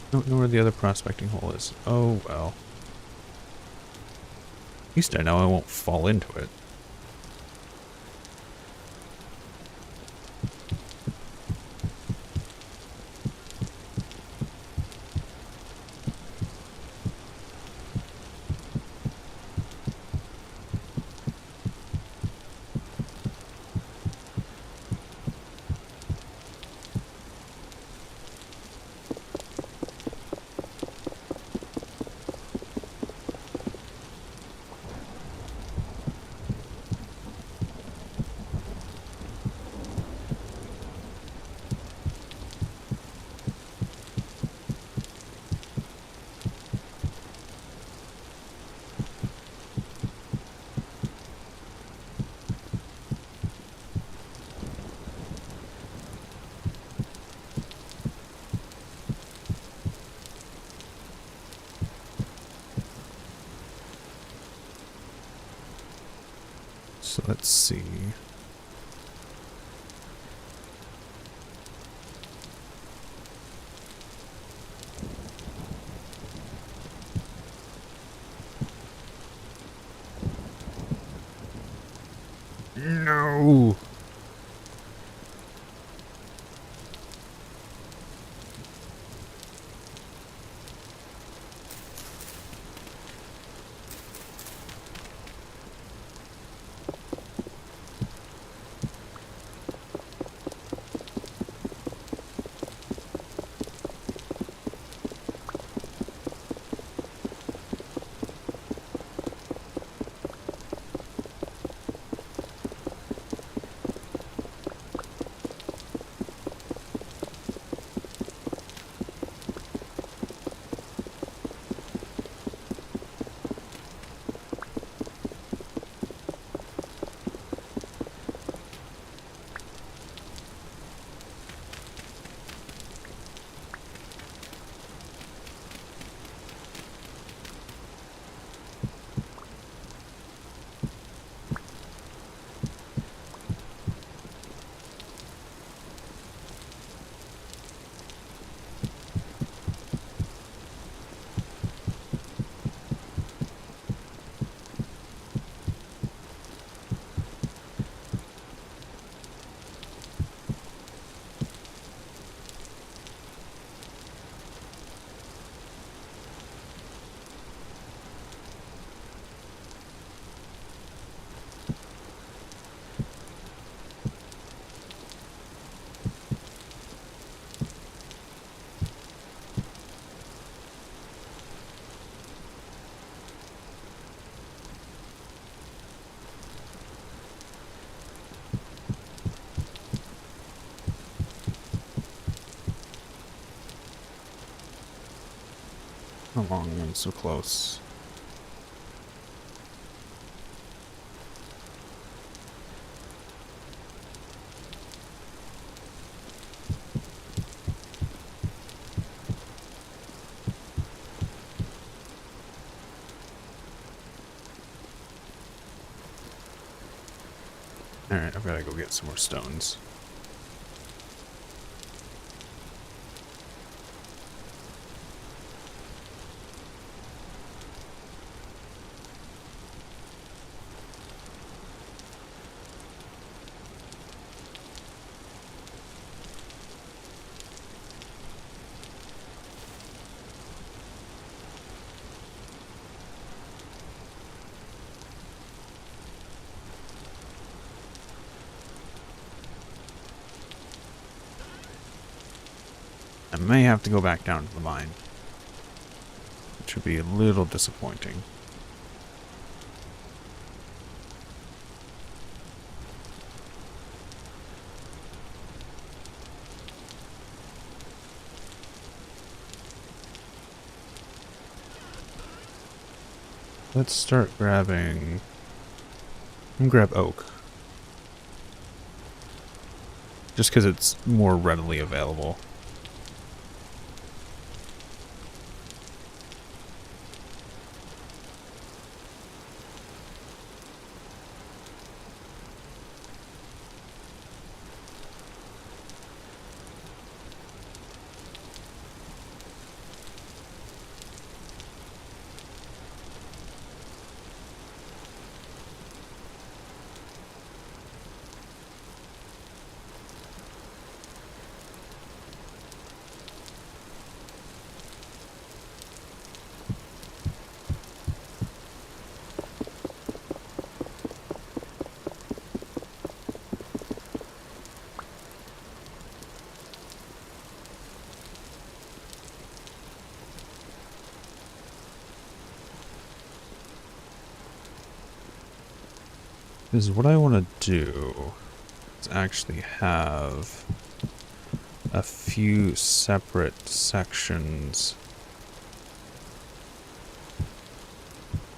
Don't know where the other prospecting hole is. Oh well. At least I know I won't fall into it. So let's see. No! How long am I so close? Alright, I've got to go get some more stones. I may have to go back down to the mine, which would be a little disappointing. Let's start grabbing... I'm gonna grab oak. Just because it's more readily available. Is what I want to do is actually have a few separate sections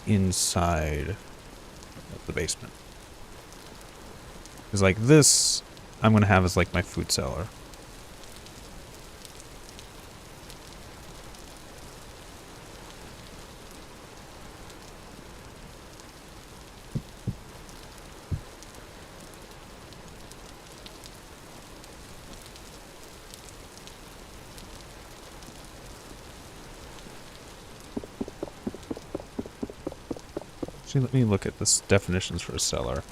inside of the basement. Because like this, I'm going to have as like my food cellar. Let me look at the definitions for a cellar.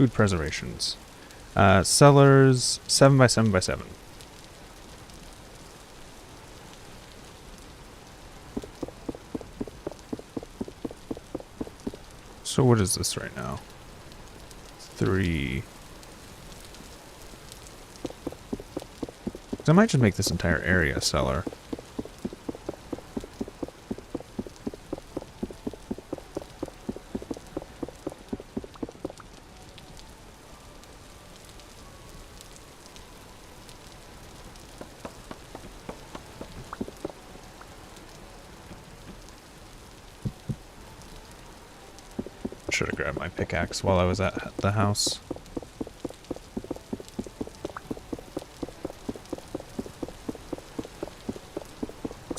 Food preservations. Cellars 7 by 7 by 7. So what is this right now? 3. So I might just make this entire area a cellar. Should have grabbed my pickaxe while I was at the house.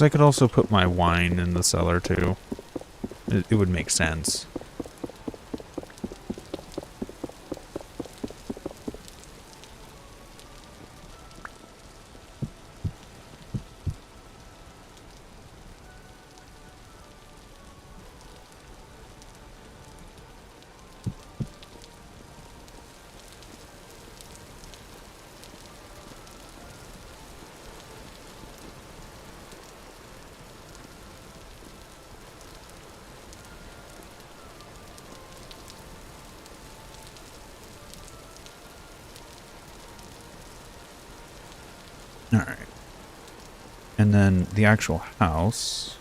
I could also put my wine in the cellar too. It would make sense. Alright. And then the actual house.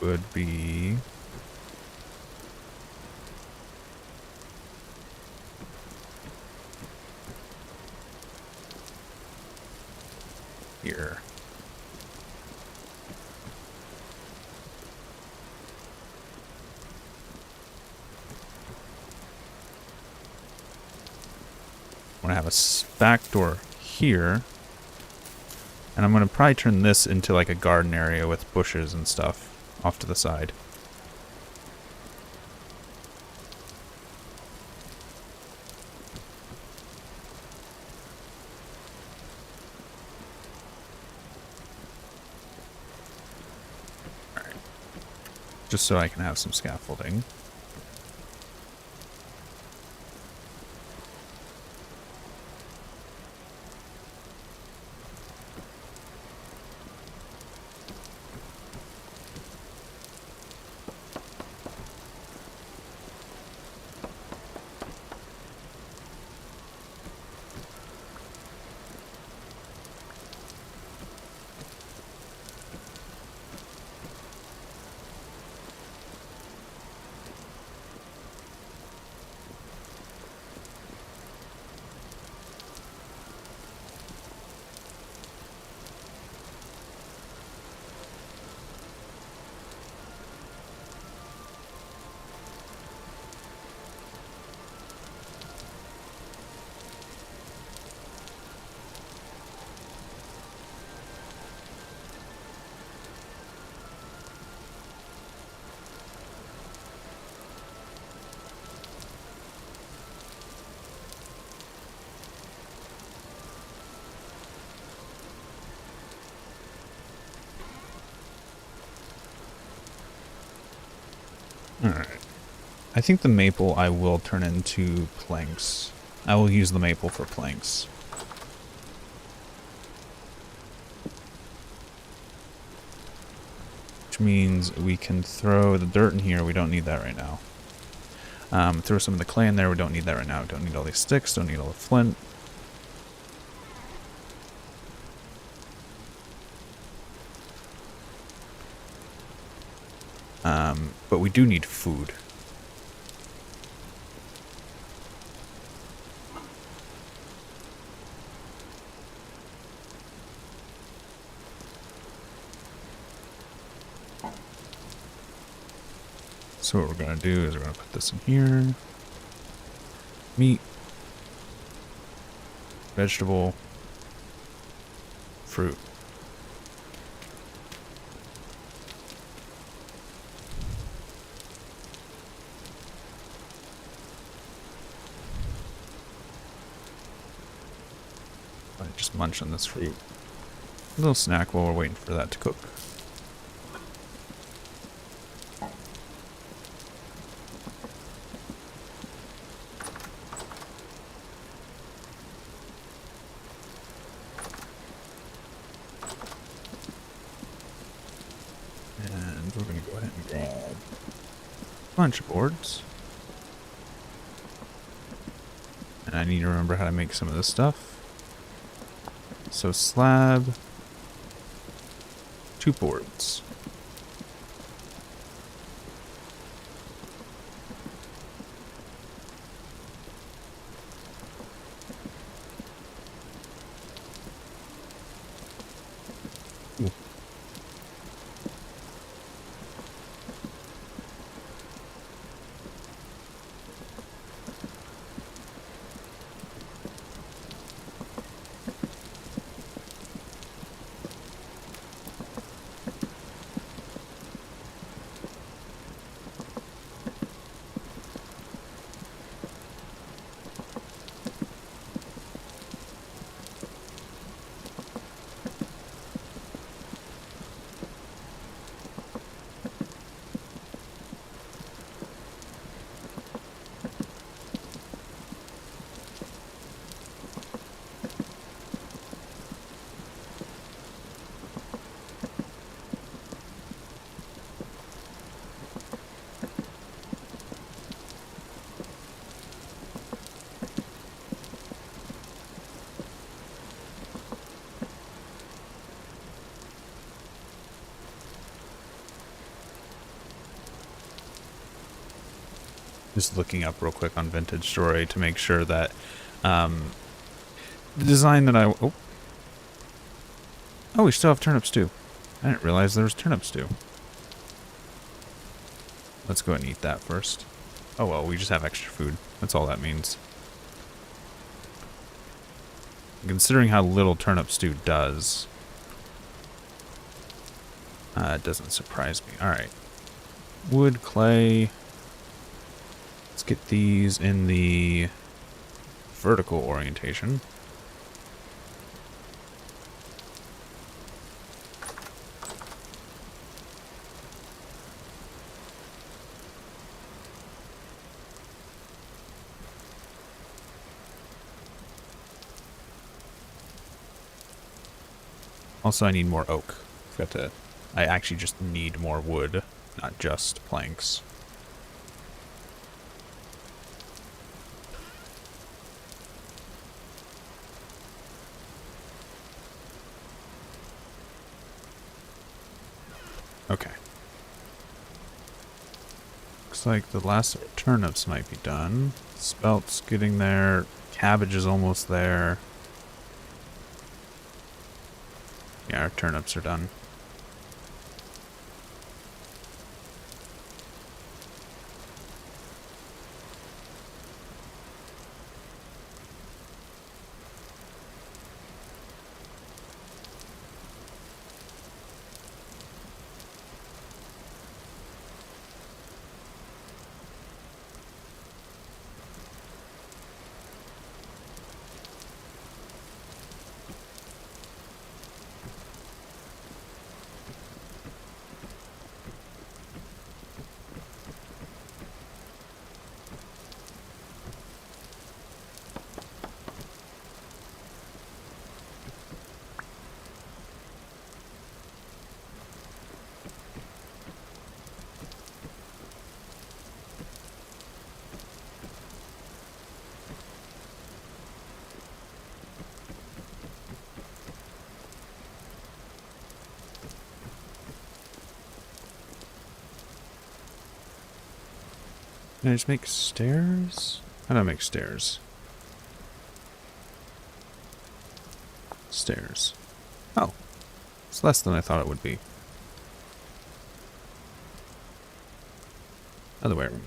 Would be... here. I'm gonna have a back door here, and I'm gonna probably turn this into like a garden area with bushes and stuff off to the side. Alright. Just so I can have some scaffolding. Alright. I think the maple I will turn into planks. I will use the maple for planks. Which means we can throw the dirt in here. We don't need that right now. Throw some of the clay in there. We don't need that right now. Don't need all these sticks. Don't need all the flint. But we do need food. So what we're going to do is we're going to put this in here. Meat. Vegetable. Fruit. Just munch on this fruit. A little snack while we're waiting for that to cook. ahead and grab a bunch of boards. And I need to remember how to make some of this stuff. So slab, 2 boards. Ooh. Just looking up real quick on Vintage Story to make sure that the design that oh, we still have turnips too. I didn't realize there was turnips too. Let's go ahead and eat that first. Oh well, we just have extra food. That's all that means. Considering how little turnip stew does, it doesn't surprise me. Alright. Wood, clay. Let's get these in the vertical orientation. Also, I need more oak. I actually just need more wood, not just planks. Okay. Looks like the last turnips might be done. Spelt's getting there. Cabbage is almost there. Yeah, our turnips are done. Can I just make stairs? How do I make stairs? Stairs. Oh. It's less than I thought it would be. Other way around.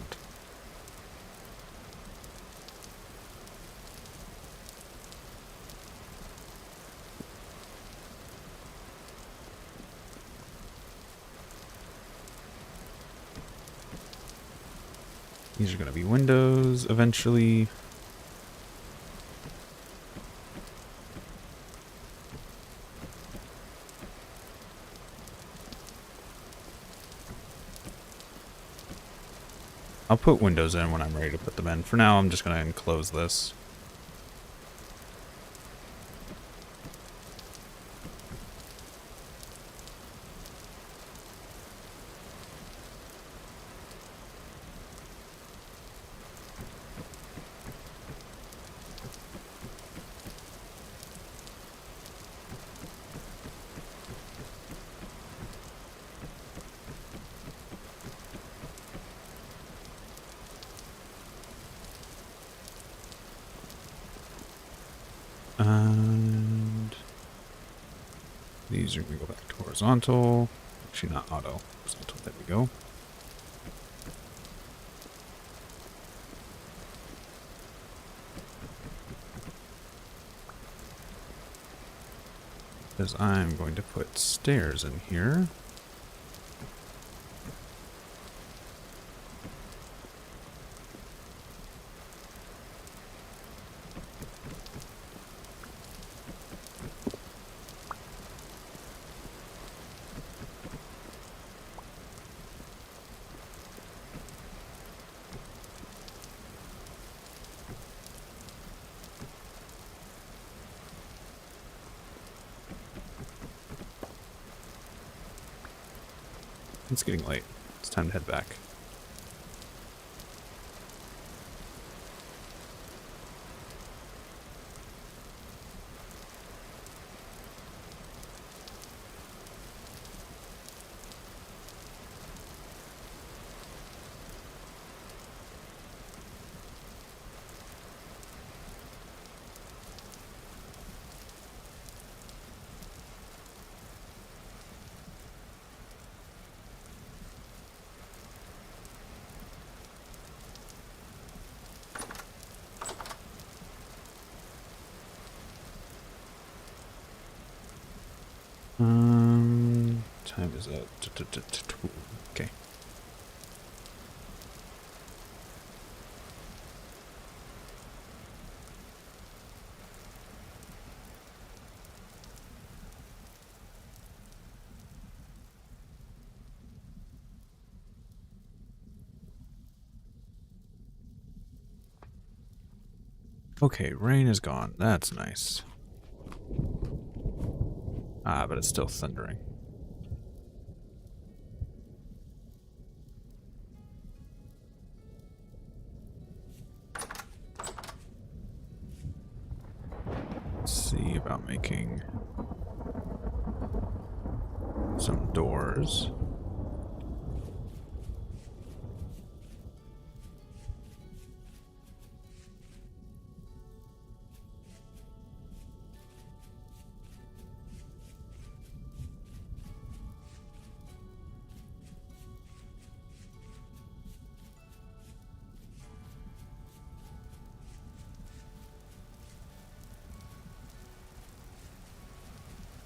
These are going to be windows eventually. I'll put windows in when I'm ready to put them in. For now, I'm just going to enclose this. And these are going to go back to horizontal. Actually, not auto. Horizontal. There we go. Because I'm going to put stairs in here. It's getting late. It's time to head back. Time is up. Okay. Okay, rain is gone. That's nice. Ah, but it's still thundering. Let's see about making some doors.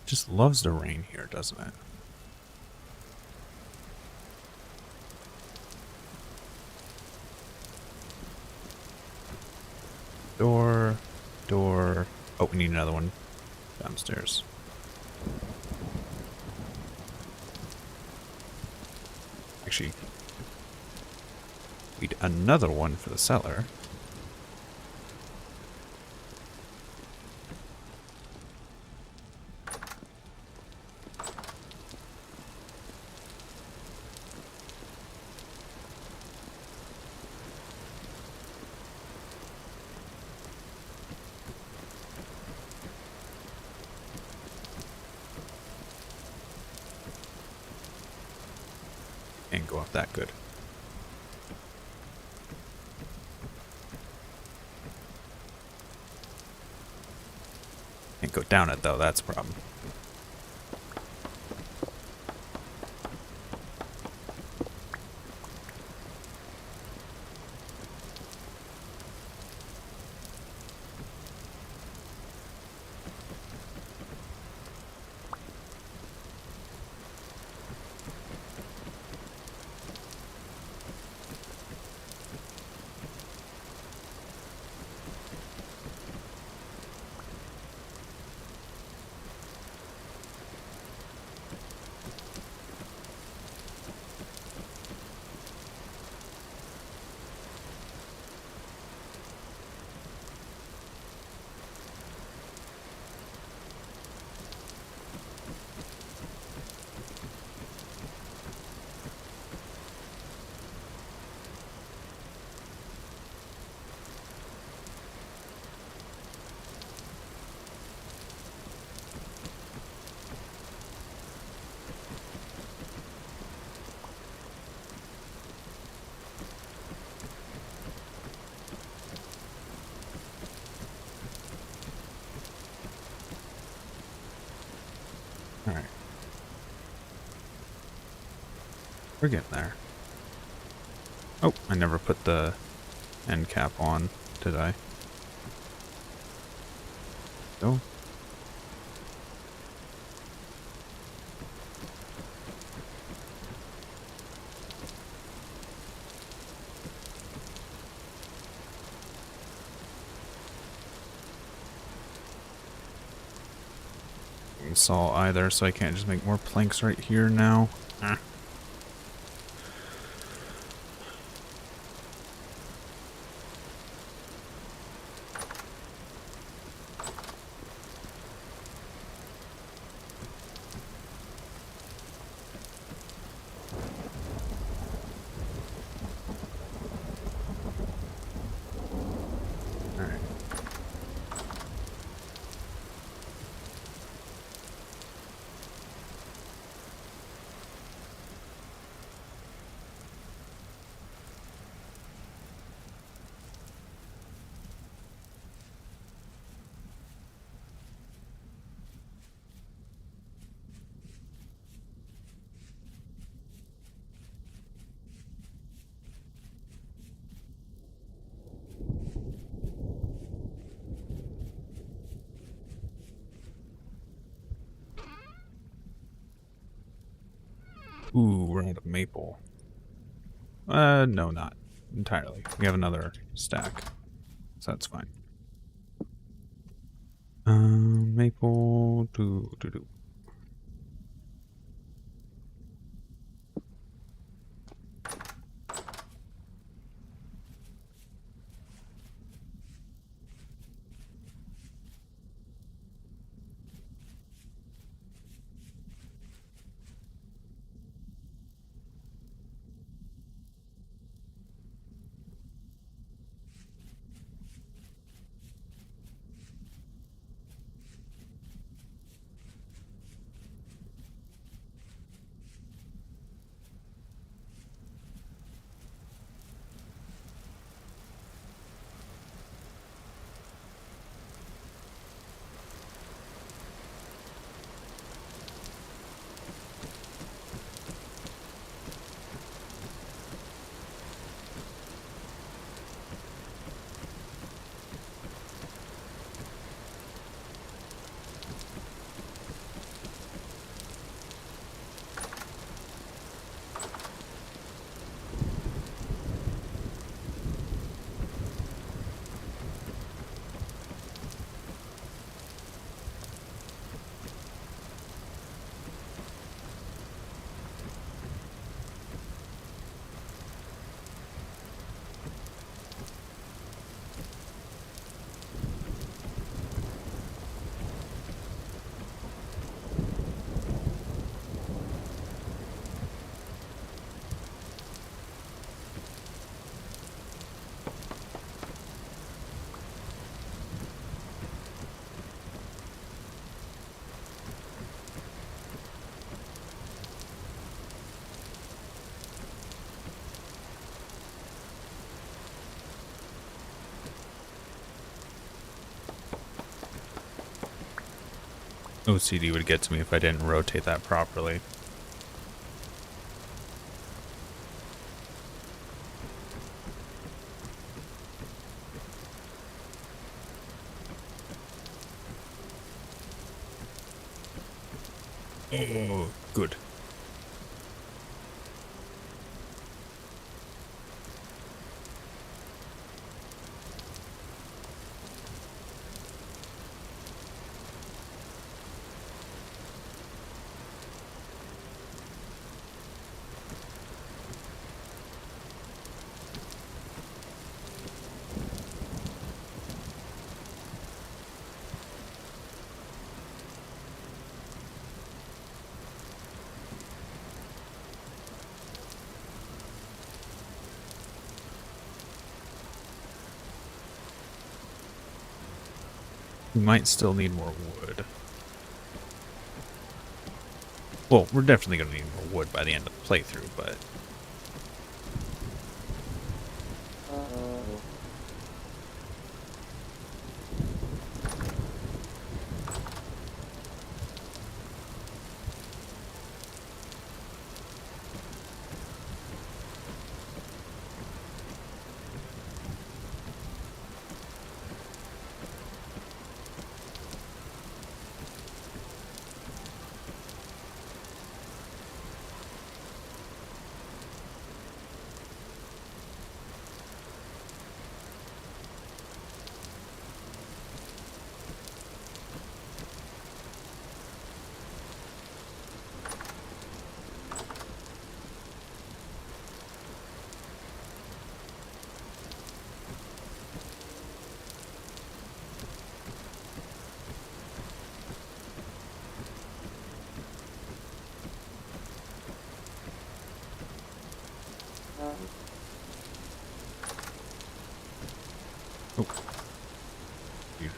Just loves the rain here, doesn't it? Door, door. Oh, we need another one downstairs. Actually, we need another one for the cellar. And go up that good. Can't go down it though, that's a problem. Alright. We're getting there. Oh, I never put the end cap on, did I? No. Saw either, so I can't just make more planks right here now. Alright. Ooh, we're out of maple. No, not entirely. We have another stack, so that's fine. Maple, do. OCD would get to me if I didn't rotate that properly. Oh, good. We might still need more wood. Well, we're definitely going to need more wood by the end of the playthrough, but...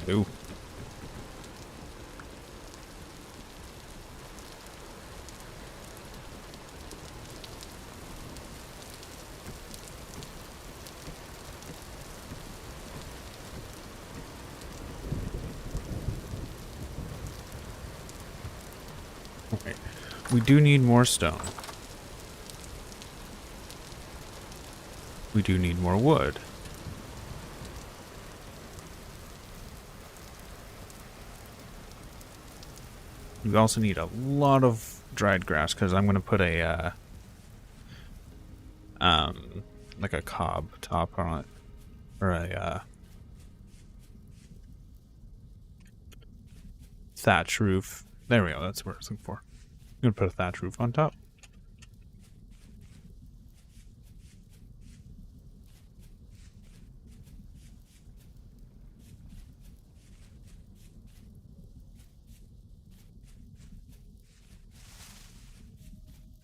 Ooh. Okay. We do need more stone. We do need more wood. We also need a lot of dried grass because I'm going to put a like a cob top on it, or a thatch roof. There we go. That's what I was looking for. I'm going to put a thatch roof on top.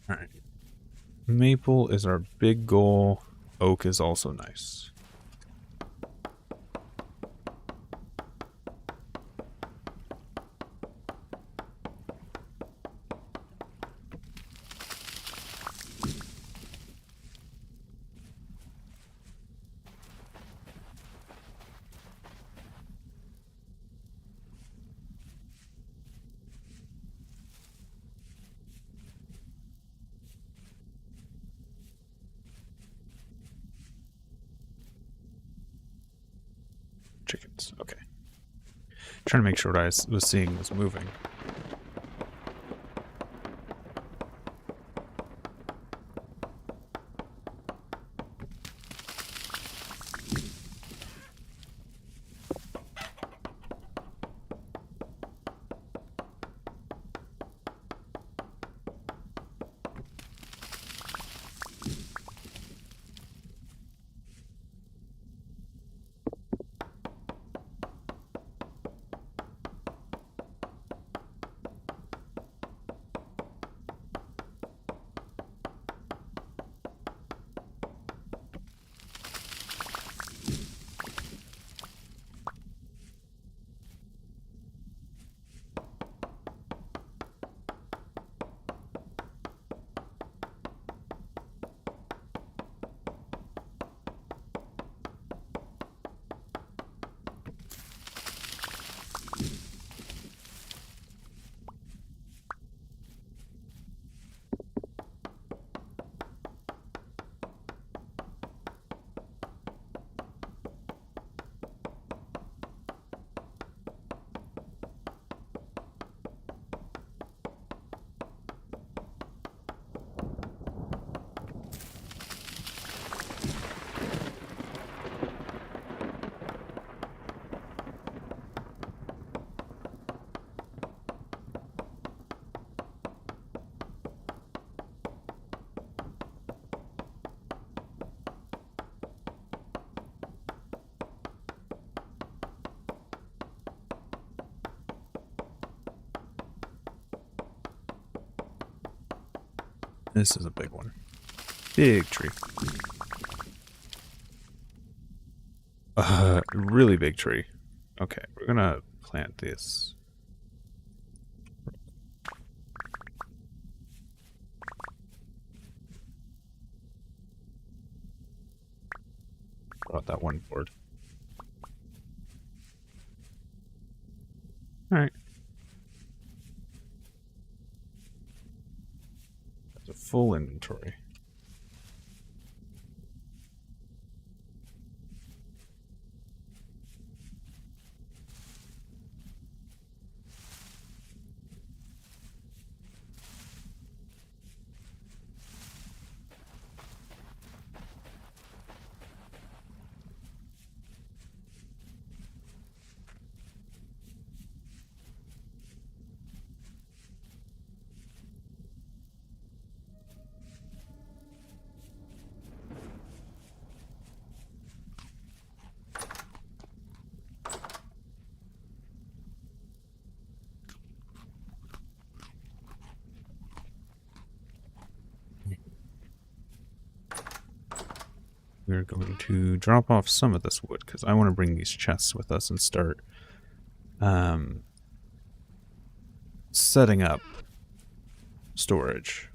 All right. Maple is our big goal. Oak is also nice. Chickens. Okay. Trying to make sure what I was seeing was moving. This is a big one. Big tree. Really big tree. Okay, we're gonna plant this. Brought that one board. Alright. That's a full inventory. We're going to drop off some of this wood because I want to bring these chests with us and start Setting up storage.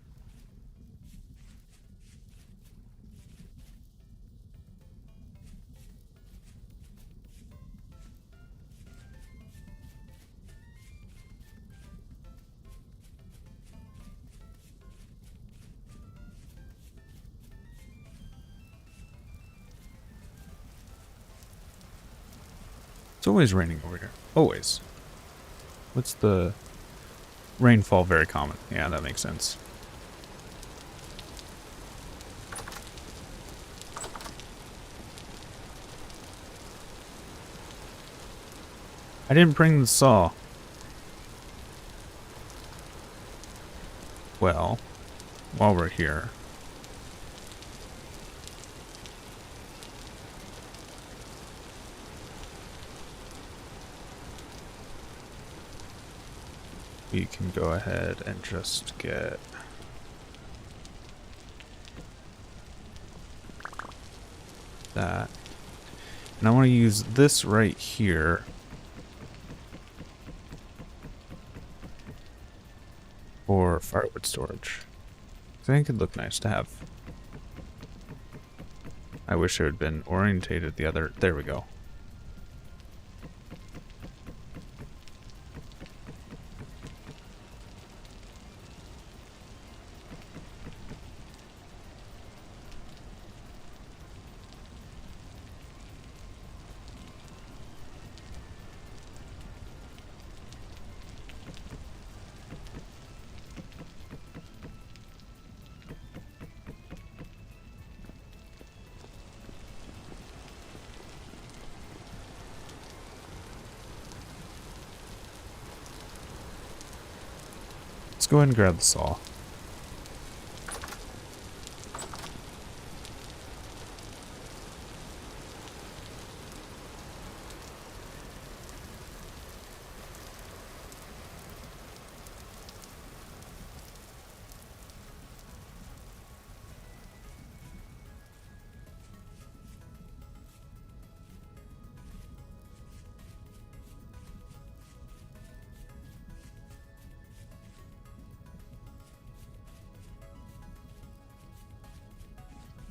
It's always raining over here. Always. What's the... Rainfall, very common. Yeah, that makes sense. I didn't bring the saw. Well, while we're here... we can go ahead and just get that. And I want to use this right here for firewood storage. I think it'd look nice to have. I wish it had been orientated the other... There we go. Let's go ahead and grab the saw.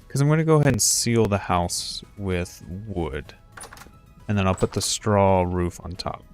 Because I'm going to go ahead and seal the house with wood. And then I'll put the straw roof on top.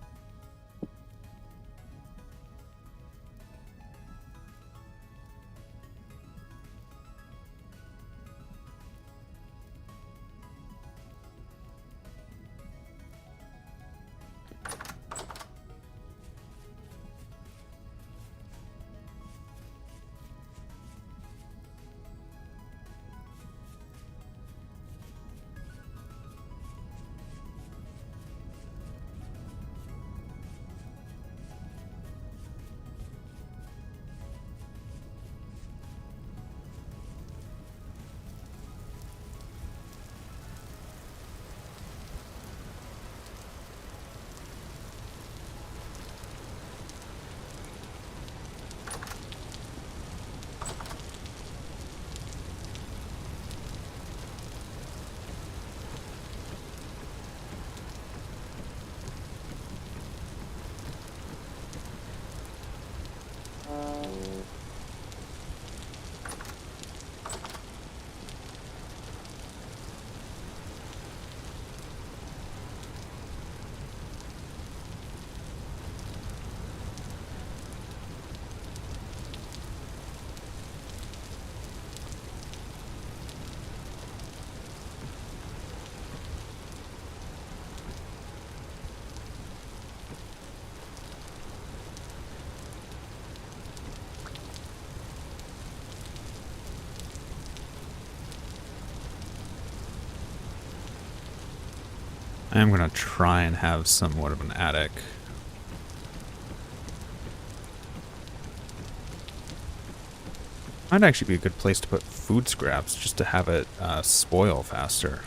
I am going to try and have somewhat of an attic. Might actually be a good place to put food scraps just to have it spoil faster.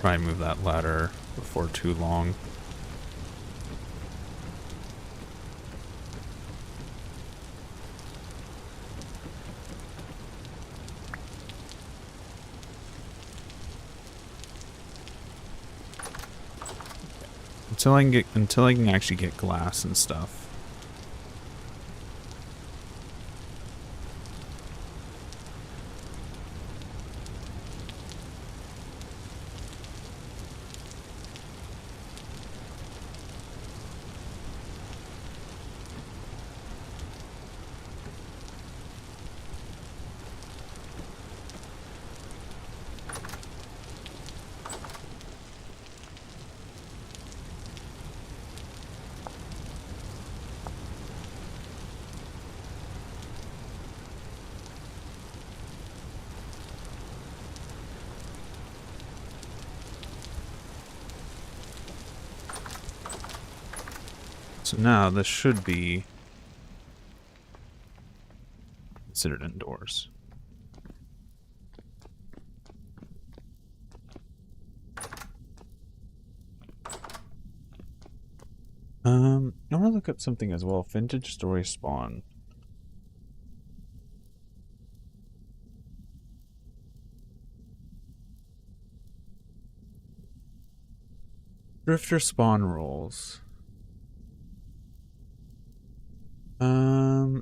probably move that ladder before too long. Until I can actually get glass and stuff. So now this should be considered indoors. I want to look up something as well. Vintage story spawn. Drifter spawn rules.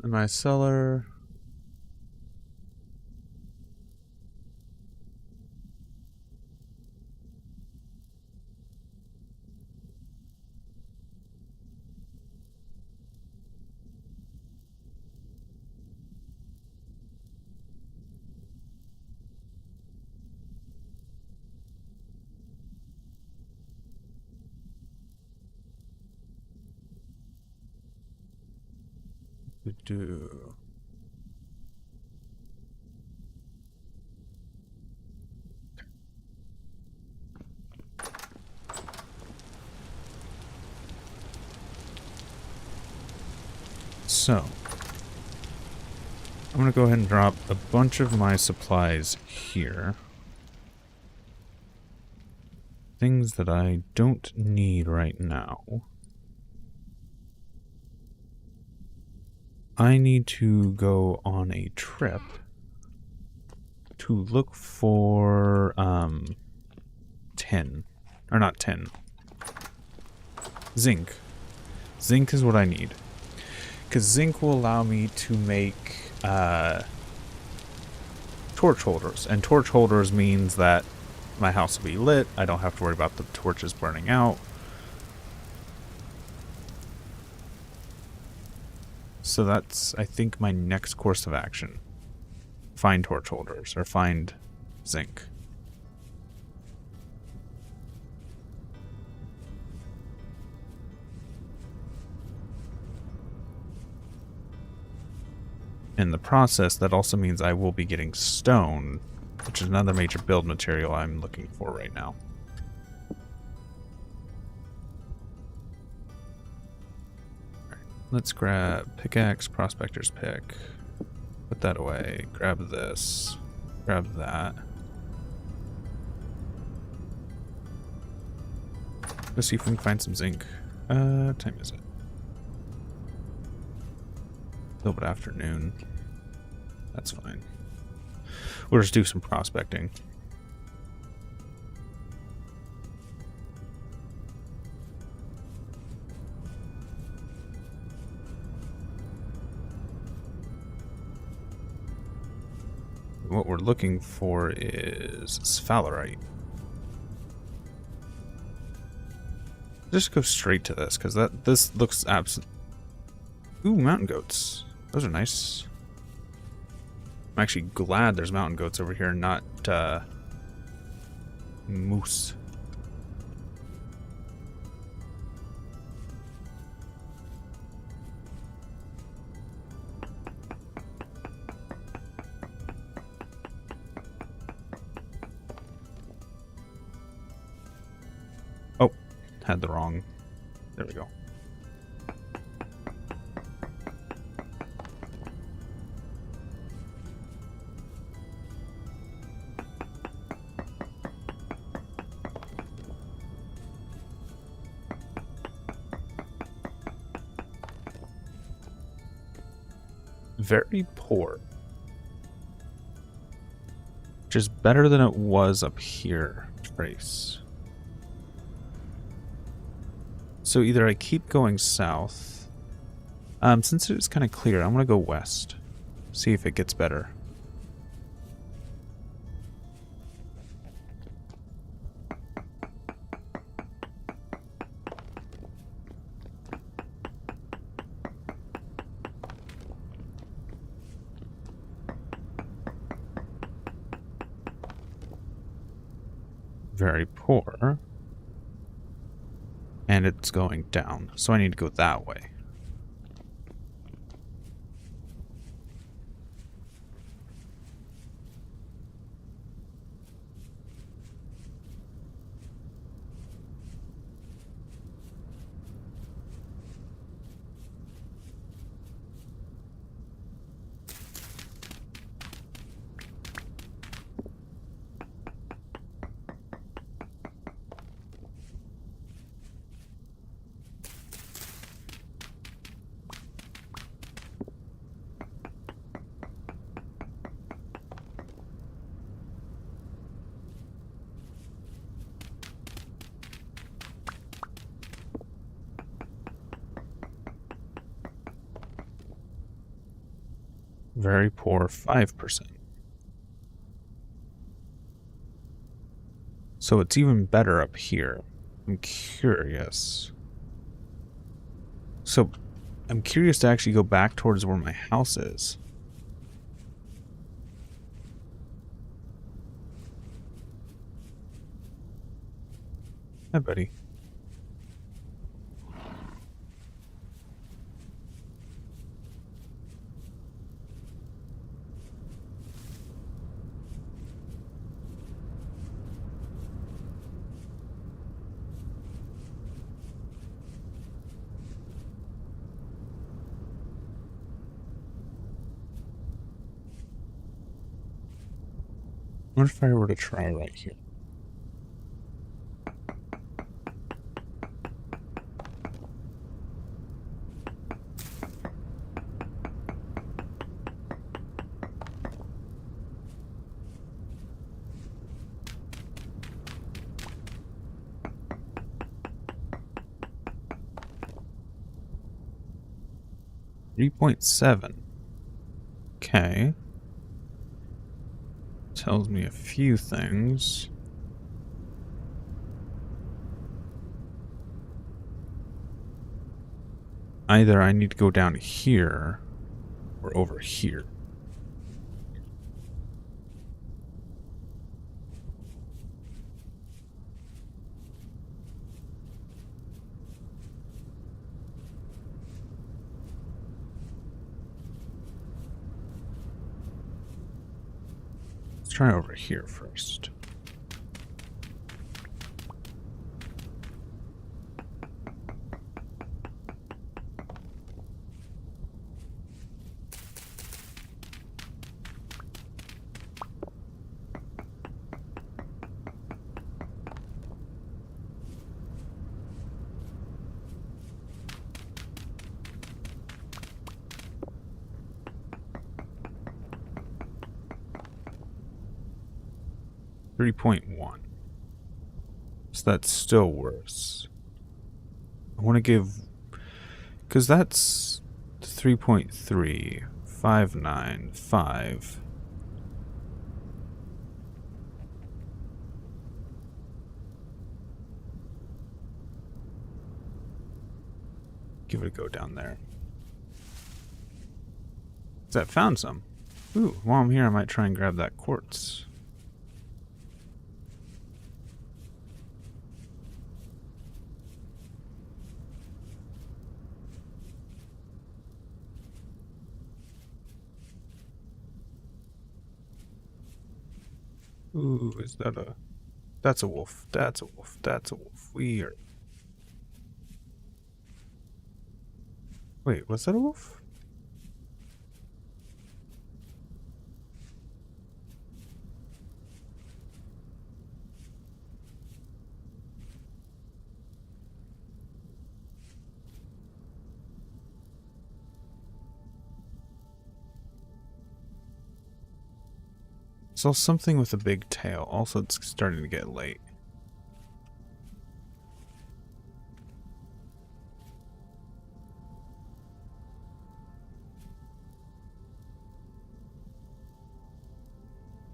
In my cellar. Do. So, I'm going to go ahead and drop a bunch of my supplies here. Things that I don't need right now. I need to go on a trip to look for tin. Or not tin. Zinc. Zinc is what I need. Because zinc will allow me to make torch holders. And torch holders means that my house will be lit. I don't have to worry about the torches burning out. So that's, I think, my next course of action. Find torch holders, or find zinc. In the process, that also means I will be getting stone, which is another major build material I'm looking for right now. Let's grab pickaxe, prospector's pick. Put that away. Grab this. Grab that. Let's see if we can find some zinc. What time is it? A little bit afternoon. That's fine. We'll just do some prospecting. What we're looking for is sphalerite. Just go straight to this, because this looks absolute. Ooh, mountain goats. Those are nice. I'm actually glad there's mountain goats over here, not moose. Oh, had the wrong. There we go. Very poor. Which is better than it was up here. Trace. So either I keep going south. Since it's kind of clear, I'm going to go west. See if it gets better. Very poor. And it's going down, so I need to go that way. Very poor, 5%. So it's even better up here. I'm curious. So I'm curious to actually go back towards where my house is. Hi, buddy. What if I were to try right here? .7. Okay. Tells me a few things. Either I need to go down here or over here. Let's try over here first. .1. So that's still worse. I want to give... Because that's 3.3, 595. Give it a go down there. Because I found some. Ooh, while I'm here, I might try and grab that quartz. Ooh, is that a... That's a wolf. That's a wolf. That's a wolf. We are... Wait, was that a wolf? saw something with a big tail. Also, it's starting to get late.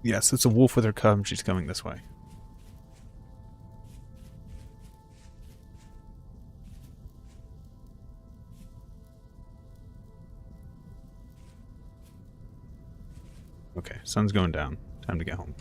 Yes, it's a wolf with her cub. She's coming this way. Okay, sun's going down. Time to get home.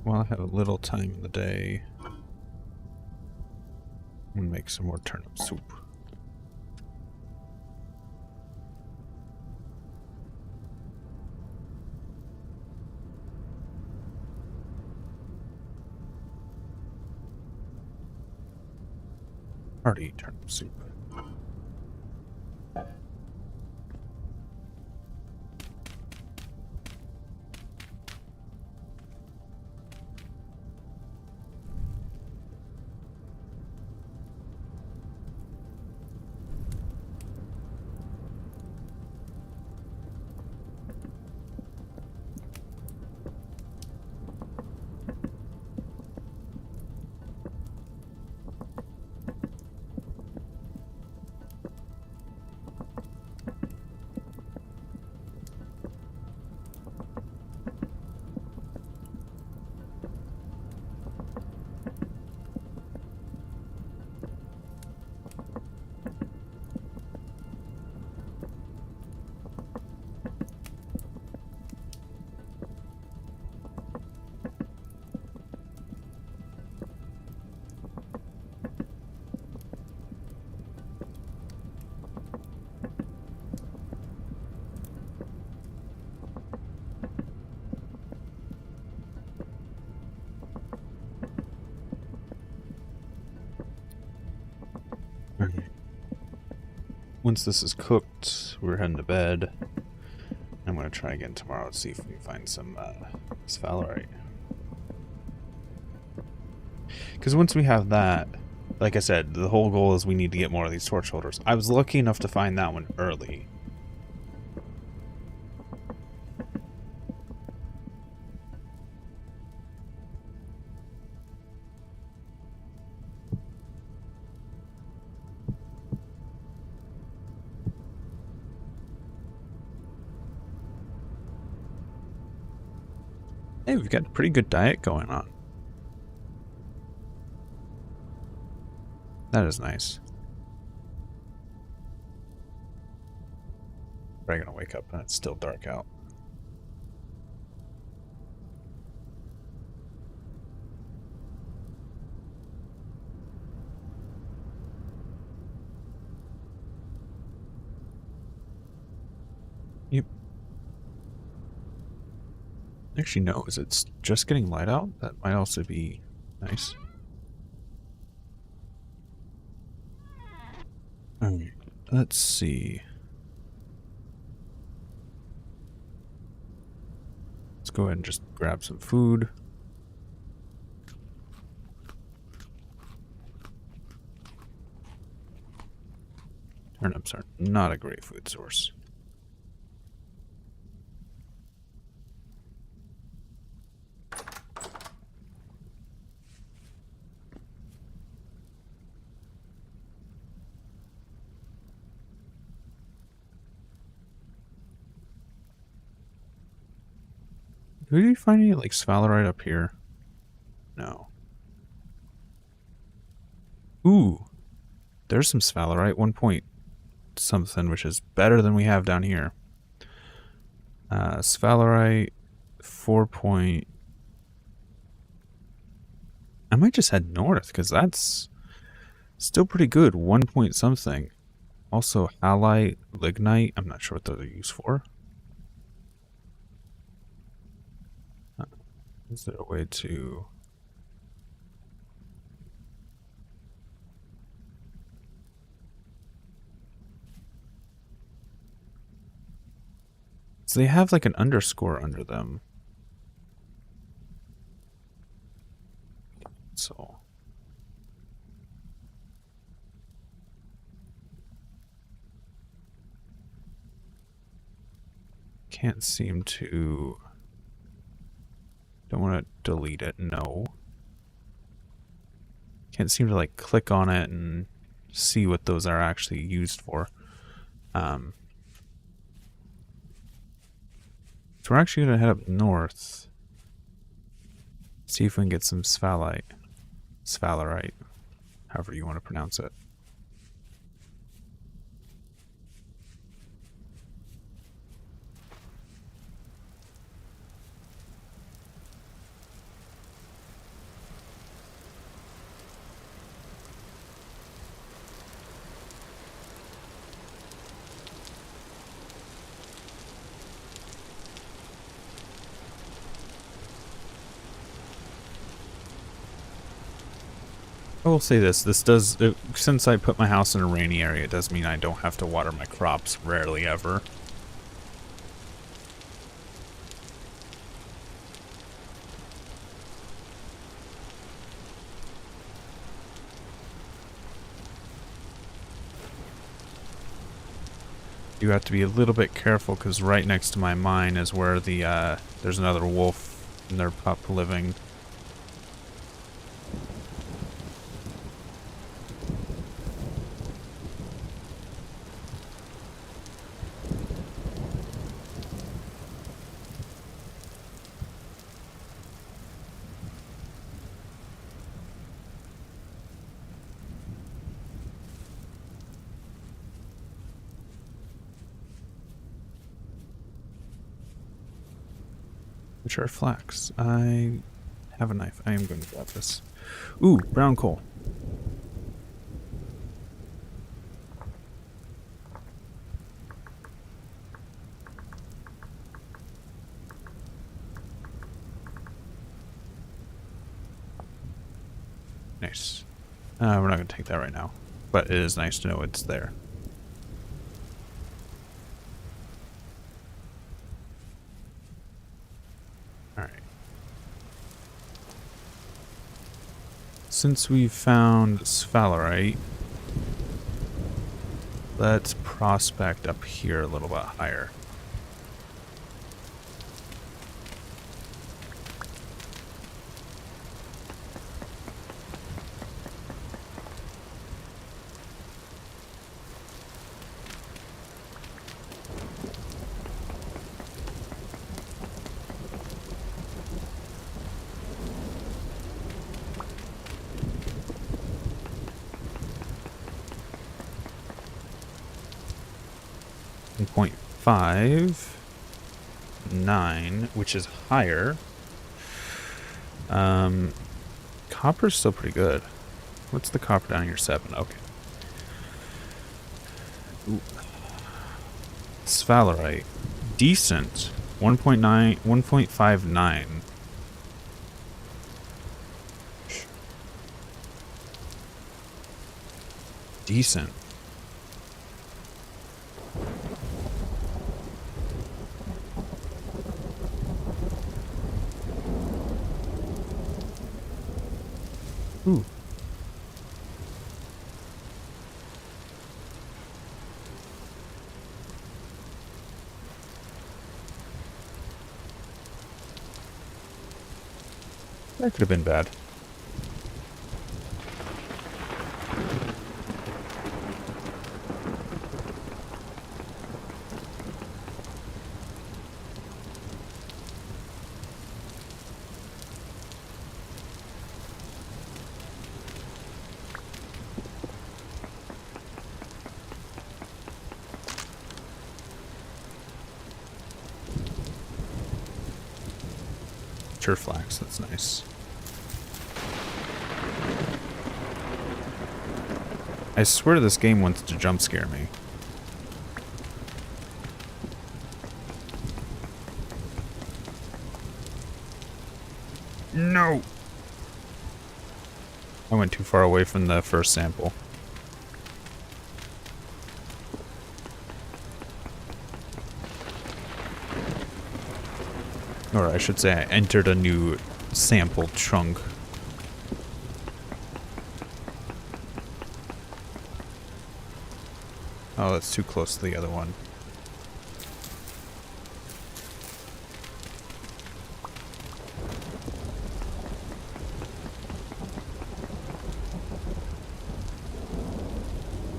While I have a little time in the day, I'm gonna make some more turnip soup. Hearty turnip soup. Once this is cooked, we're heading to bed. I'm going to try again tomorrow to see if we can find some sphalerite. Because once we have that, like I said, the whole goal is we need to get more of these torch holders. I was lucky enough to find that one early. Hey, we've got a pretty good diet going on. That is nice. Probably gonna wake up and it's still dark out. Yep. Actually, no. Is it just getting light out? That might also be nice. Alright, let's see. Let's go ahead and just grab some food. Turnips are not a great food source. Did you find any, like, sphalerite up here? No. Ooh. There's some sphalerite. 1 point something, which is better than we have down here. Sphalerite, 4 point... I might just head north, because that's still pretty good. 1 point something. Also, halite, lignite. I'm not sure what those are used for. Is there a way to... So they have like an underscore under them. So... Can't seem to... Don't want to delete it, no. Can't seem to like click on it and see what those are actually used for. So we're actually going to head up north. See if we can get some sphalerite. Sphalerite. However you want to pronounce it. I will say this does, since I put my house in a rainy area, it does mean I don't have to water my crops, rarely ever. You have to be a little bit careful because right next to my mine is where the, there's another wolf and their pup living. Which are flax. I have a knife. I am going to grab this. Ooh, brown coal. Nice. We're not going to take that right now, but it is nice to know it's there. Since we've found sphalerite, let's prospect up here a little bit higher. .59, which is higher. Copper's still pretty good. What's the copper down here? 7. Okay. Ooh. Sphalerite. Decent. 1.9, 1.59. Decent. Ooh. That could have been bad. Flax, that's nice. I swear this game wants to jump scare me. No! I went too far away from the first sample. Or I should say I entered a new sample chunk. Oh, that's too close to the other one.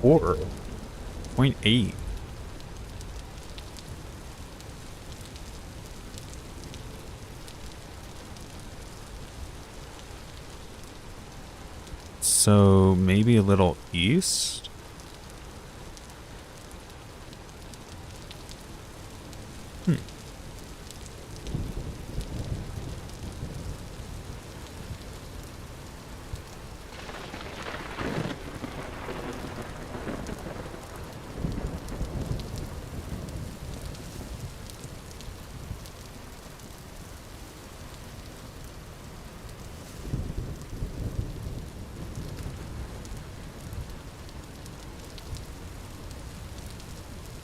Or 0.8. So maybe a little east?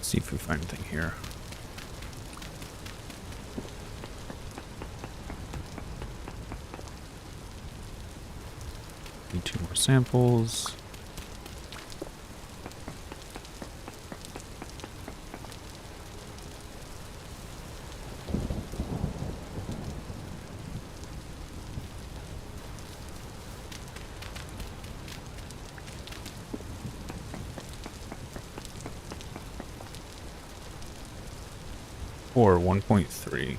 See if we find anything here. Need 2 more samples. Or 1.3.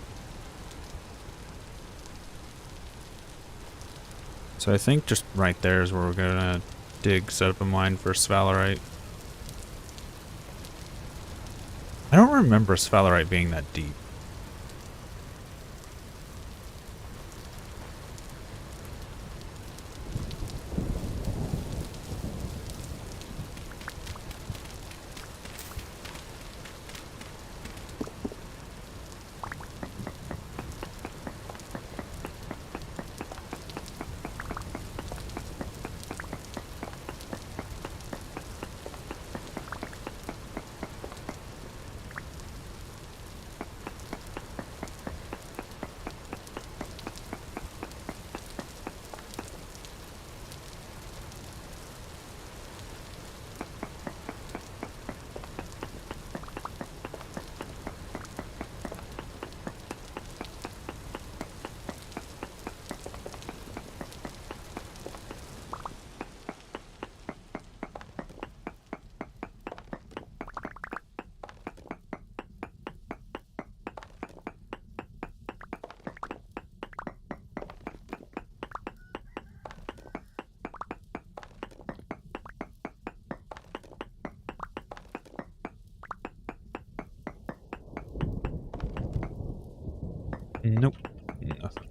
So I think just right there is where we're gonna set up a mine for sphalerite. I don't remember sphalerite being that deep. Nope. Nothing.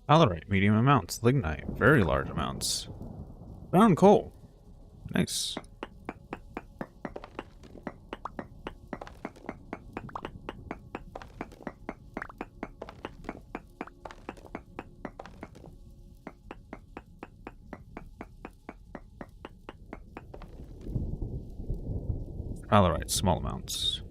Sphalerite, medium amounts. Lignite, very large amounts. Brown coal. Nice. Sphalerite, small amounts.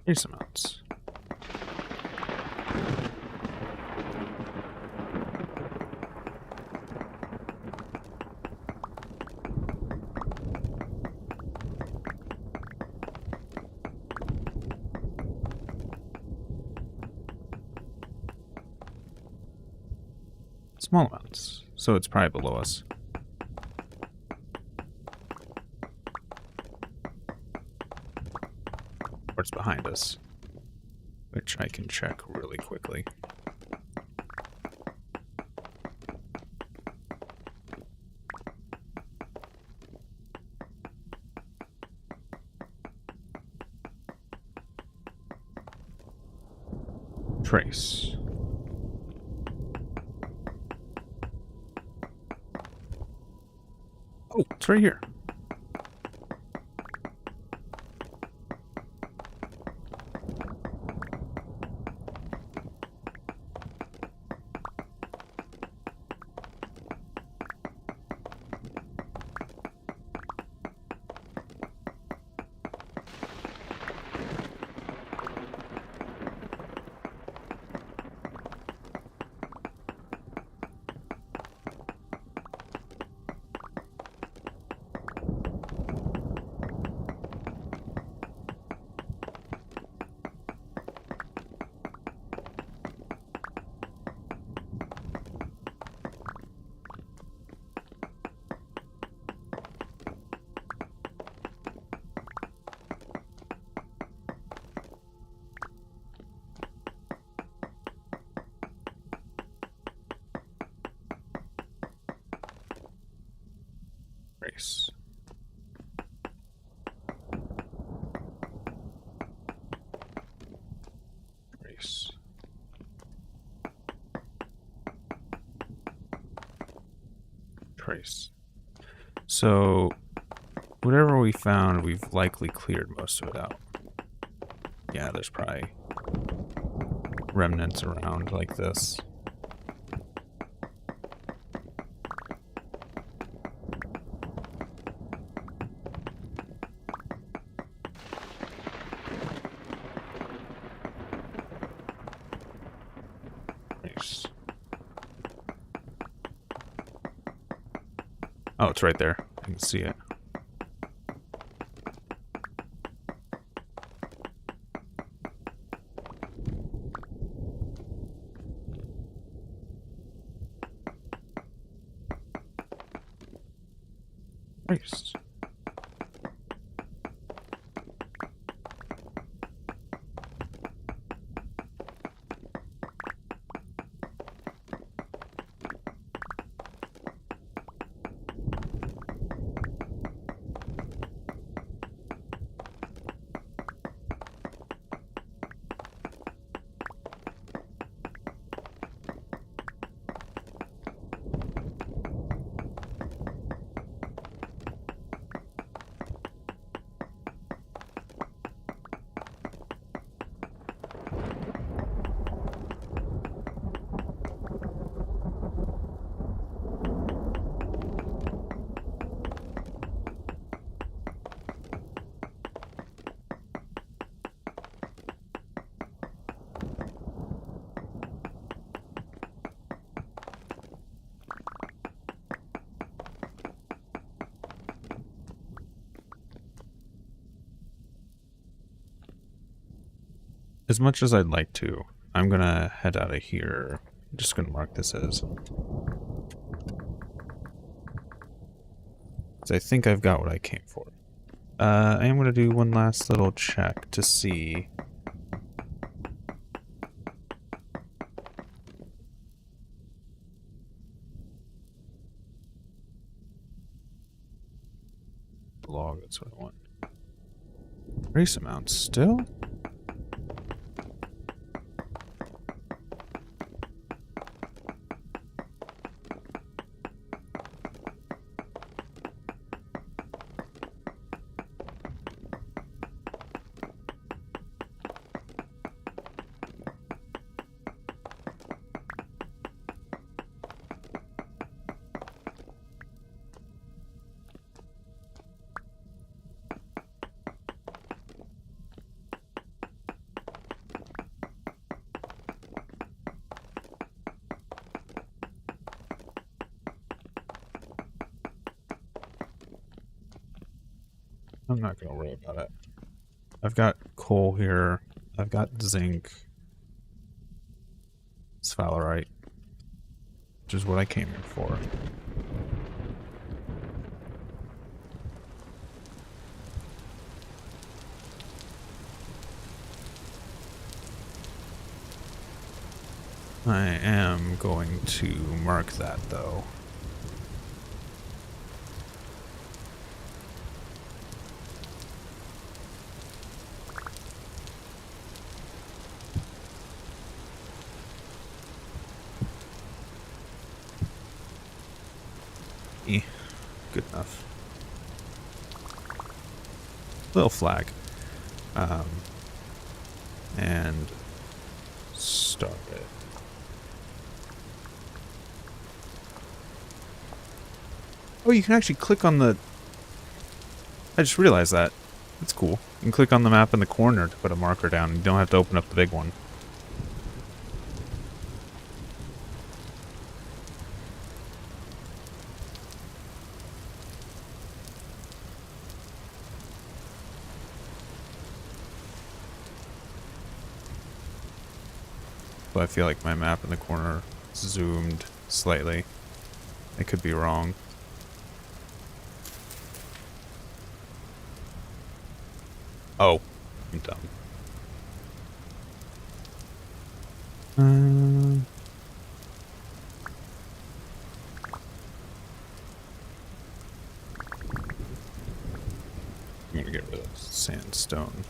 Trace amounts. Small amounts, so it's probably below us. Or it's behind us, which I can check really quickly. Trace. Oh, it's right here. Trace. Trace. Trace. So, whatever we found, we've likely cleared most of it out. Yeah, there's probably remnants around like this. Nice. Oh, it's right there. I can see it. Nice. As much as I'd like to, I'm gonna head out of here. I'm just gonna mark this as. I think I've got what I came for. I am gonna do one last little check to see. Log, that's what I want. Trace amount still? I'm not gonna worry about it. I've got coal here. I've got zinc. Sphalerite. Which is what I came here for. I am going to mark that, though. Good enough. Little flag. And start it. Oh, you can actually click on the... I just realized that. That's cool. You can click on the map in the corner to put a marker down. You don't have to open up the big one. But I feel like my map in the corner zoomed slightly. I could be wrong. Oh, I'm dumb. I'm gonna get rid of sandstone.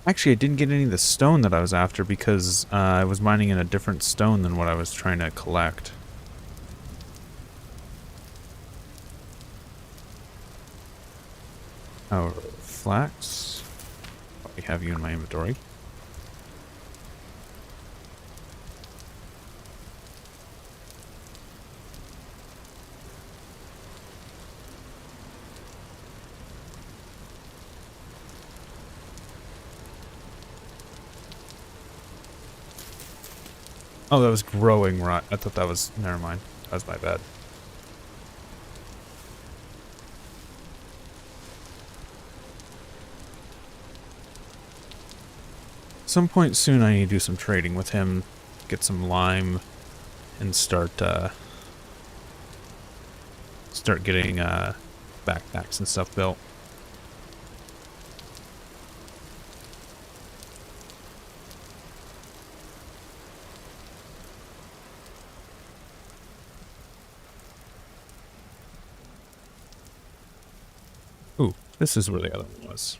Actually, I didn't get any of the stone that I was after because I was mining in a different stone than what I was trying to collect. Oh, flax. I have you in my inventory. Oh, that was growing rot. I thought that was... Never mind. That was my bad. Some point soon I need to do some trading with him. Get some lime. And start getting backpacks and stuff built. Ooh, this is where the other one was.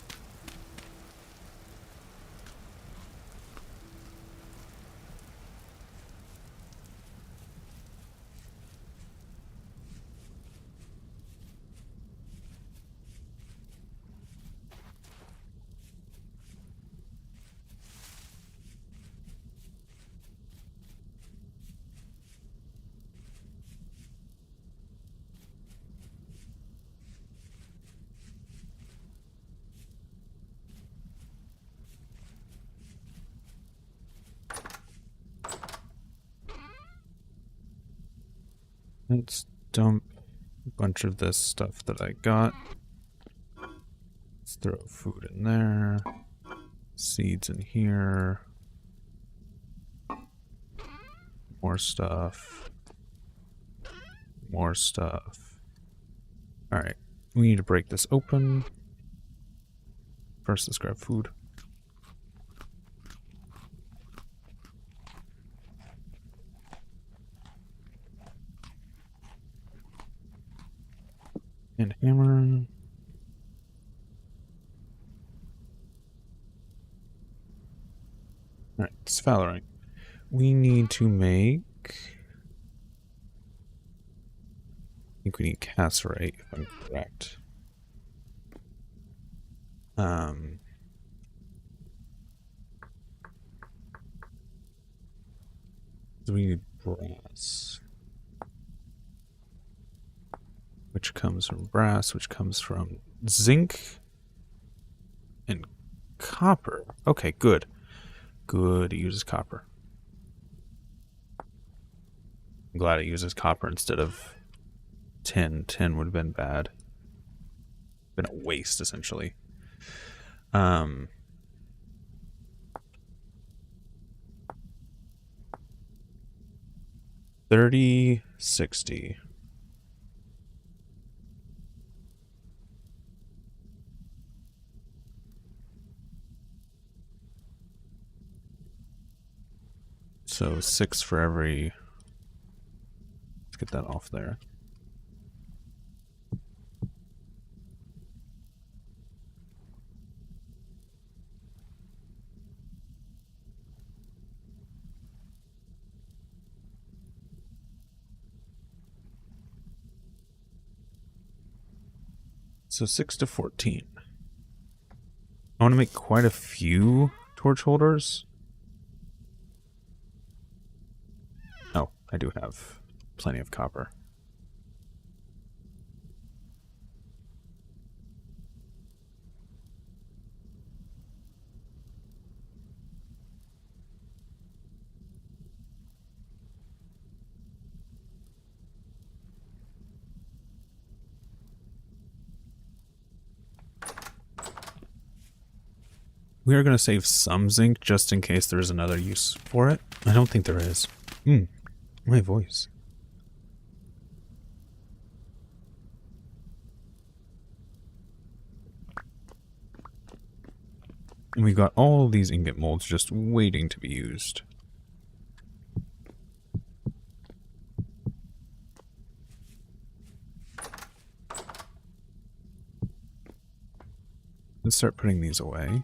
Let's dump a bunch of this stuff that I got. Let's throw food in there. Seeds in here. More stuff. More stuff. Alright. We need to break this open. First, let's grab food. And hammer. Alright, sphalerite. We need to make... I think we need cassiterite, if I'm correct. So we need brass. Which comes from brass, which comes from zinc and copper. Okay, good. Good, it uses copper. I'm glad it uses copper instead of tin. Tin would have been bad. Been a waste, essentially. 30, 60. So 6 for every. Let's get that off there. So 6 to 14. I want to make quite a few torch holders. Oh, I do have plenty of copper. We are going to save some zinc just in case there's another use for it. I don't think there is. My voice. And we've got all these ingot molds just waiting to be used. Let's start putting these away.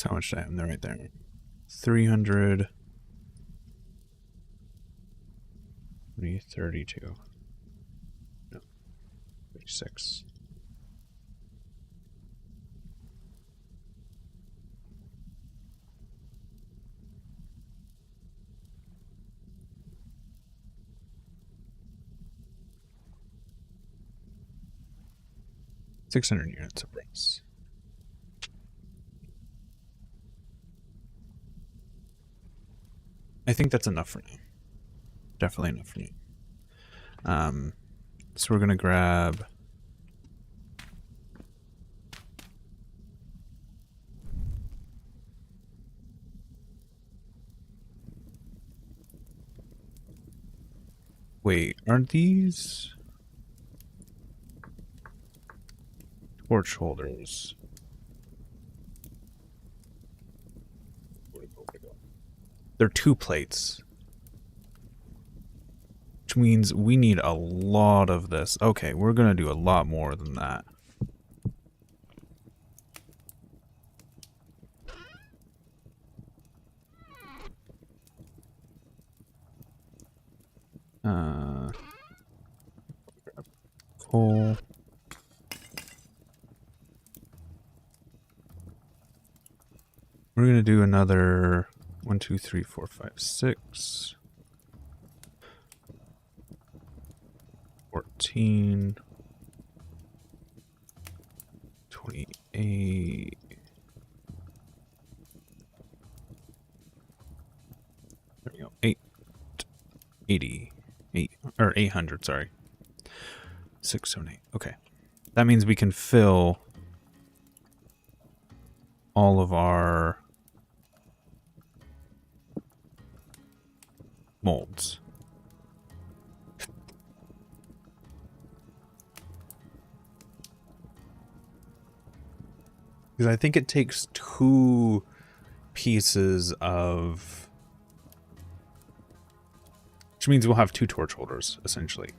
How much do I have in there right there? 300. 332. No. 36. $600 units of brass. I think that's enough for now. Definitely enough for now. So we're gonna grab wait, aren't these torch holders? They're 2 plates. Which means we need a lot of this. Okay, we're gonna do a lot more than that. Coal. We're gonna do another 1, 2, 3, 4, 5, 6. 14. 28. There we go. 80. 800, sorry. 678. Okay. That means we can fill all of our molds. Because I think it takes 2 pieces of... Which means we'll have 2 torch holders, essentially.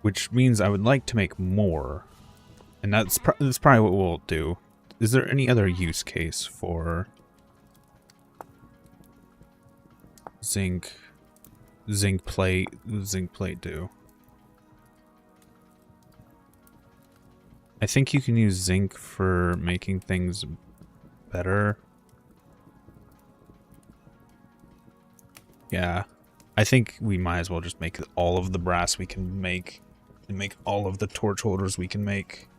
Which means I would like to make more. And that's probably what we'll do. Is there any other use case for zinc plate do? I think you can use zinc for making things better. Yeah. I think we might as well just make all of the brass we can make and make all of the torch holders we can make.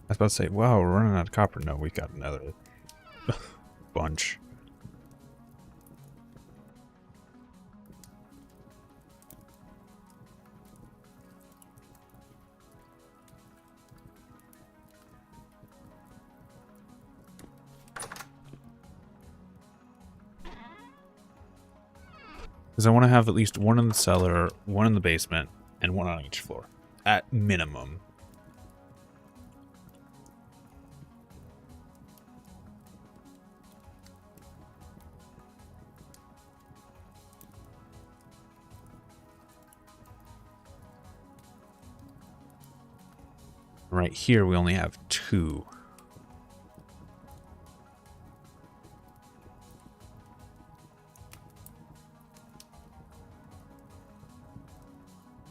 I was about to say, wow, we're running out of copper. No, we got another bunch. Because I want to have at least one in the cellar, one in the basement, and one on each floor. At minimum. Right here, we only have 2.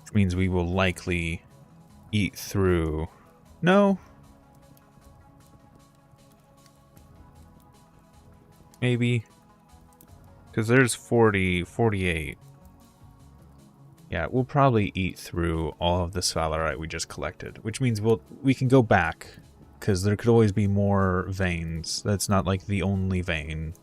Which means we will likely eat through... No. Maybe. Because there's 48. Yeah, we'll probably eat through all of the sphalerite we just collected, which means we can go back, because there could always be more veins. That's not like the only vein.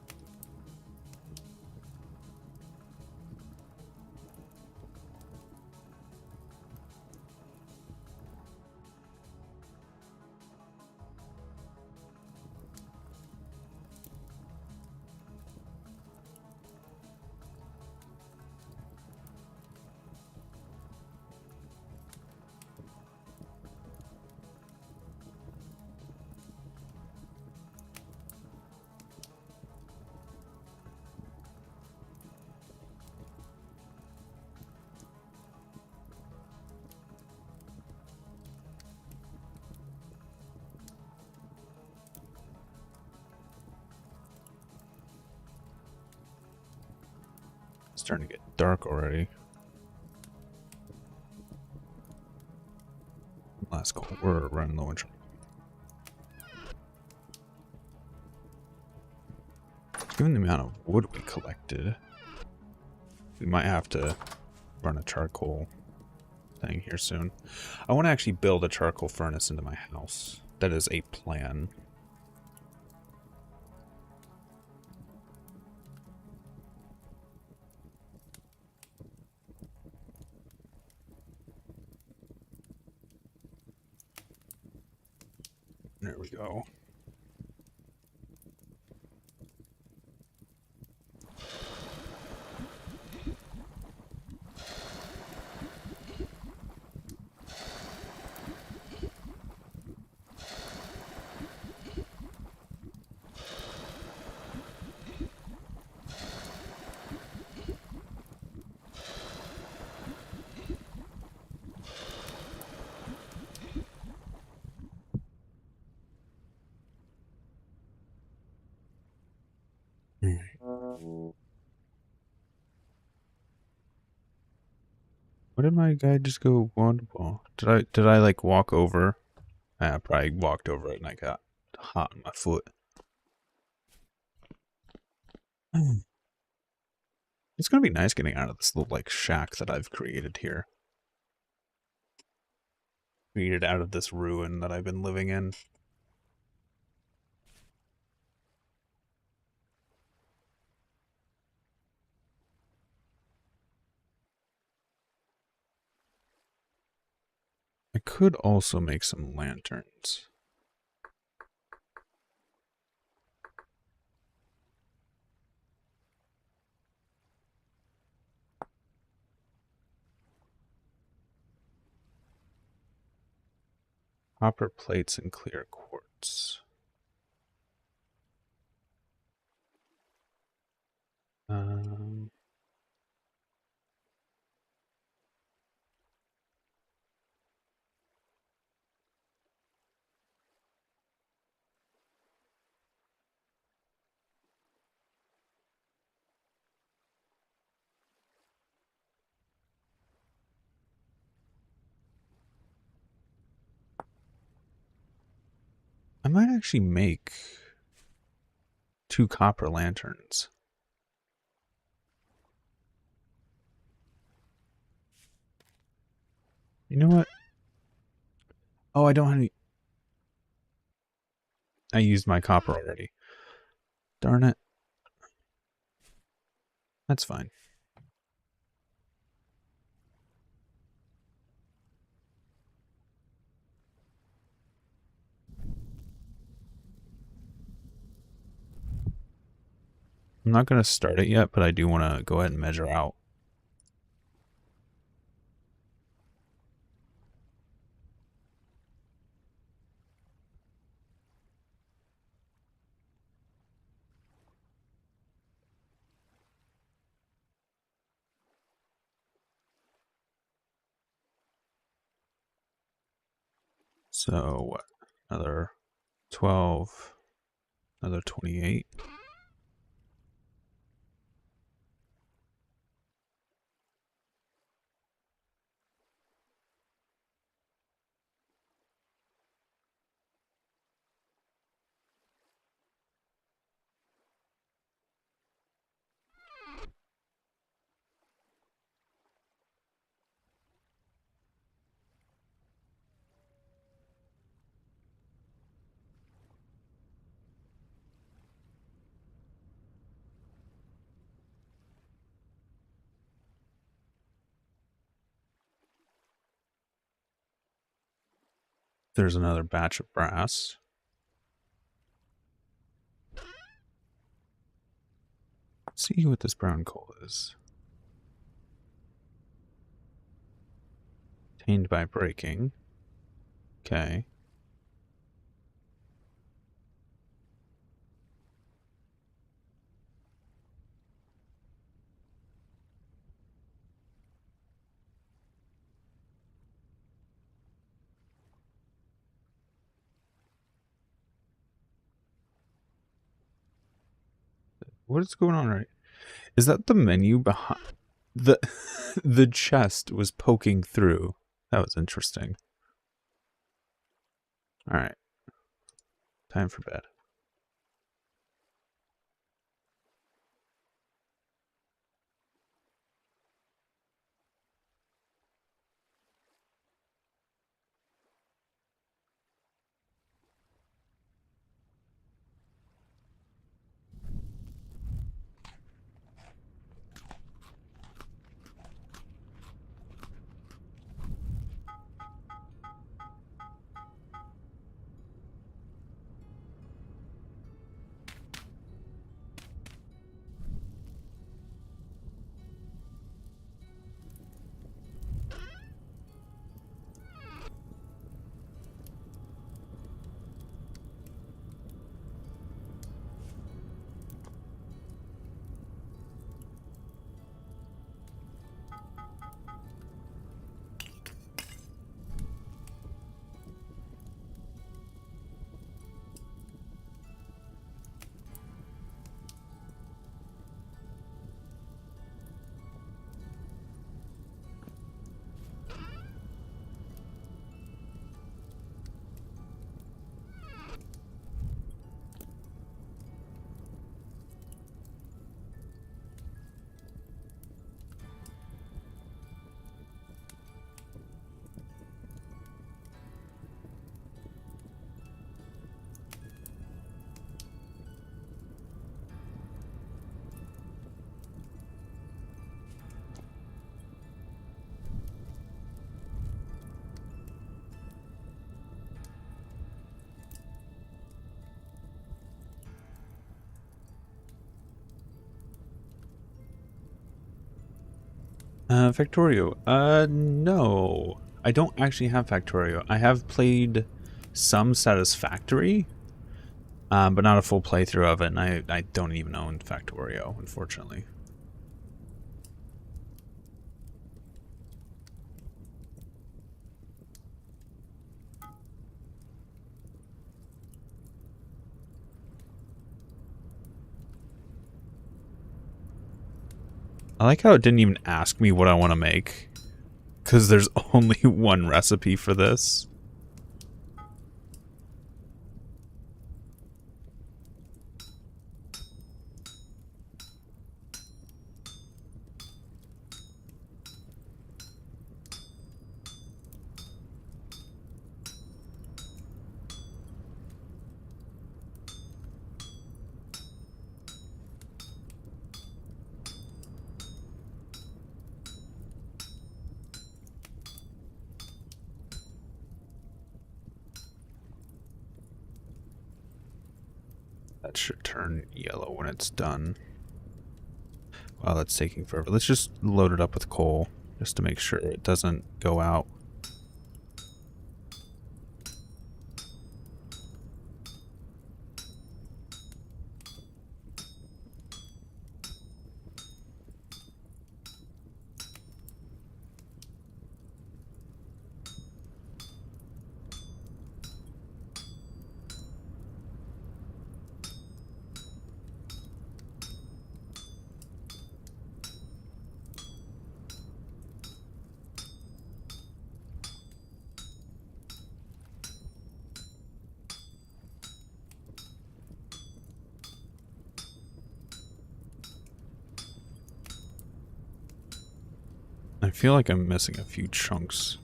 It's starting to get dark already. Last call. We're running low on charge. Given the amount of wood we collected, we might have to run a charcoal thing here soon. I want to actually build a charcoal furnace into my house. That is a plan. There we go. What did my guy just go wonderful? Did I like walk over? I probably walked over it and I got hot on my foot. It's gonna be nice getting out of this little like shack that I've created here. Created out of this ruin that I've been living in. I could also make some lanterns. Copper plates and clear quartz. I might actually make 2 copper lanterns. You know what? Oh, I don't have any. I used my copper already. Darn it. That's fine. I'm not going to start it yet, but I do want to go ahead and measure out. So what? Another 12, another 28. There's another batch of brass. Let's see what this brown coal is. Obtained by breaking. Okay. What is going on right? Is that the menu behind the the chest was poking through? That was interesting. All right. Time for bed. Factorio. No. I don't actually have Factorio. I have played some satisfactory, but not a full playthrough of it, and I don't even own Factorio, unfortunately. I like how it didn't even ask me what I want to make, because there's only one recipe for this. That should turn yellow when it's done. Wow, that's taking forever. Let's just load it up with coal, just to make sure it doesn't go out. I feel like I'm missing a few chunks.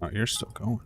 Oh, you're still going.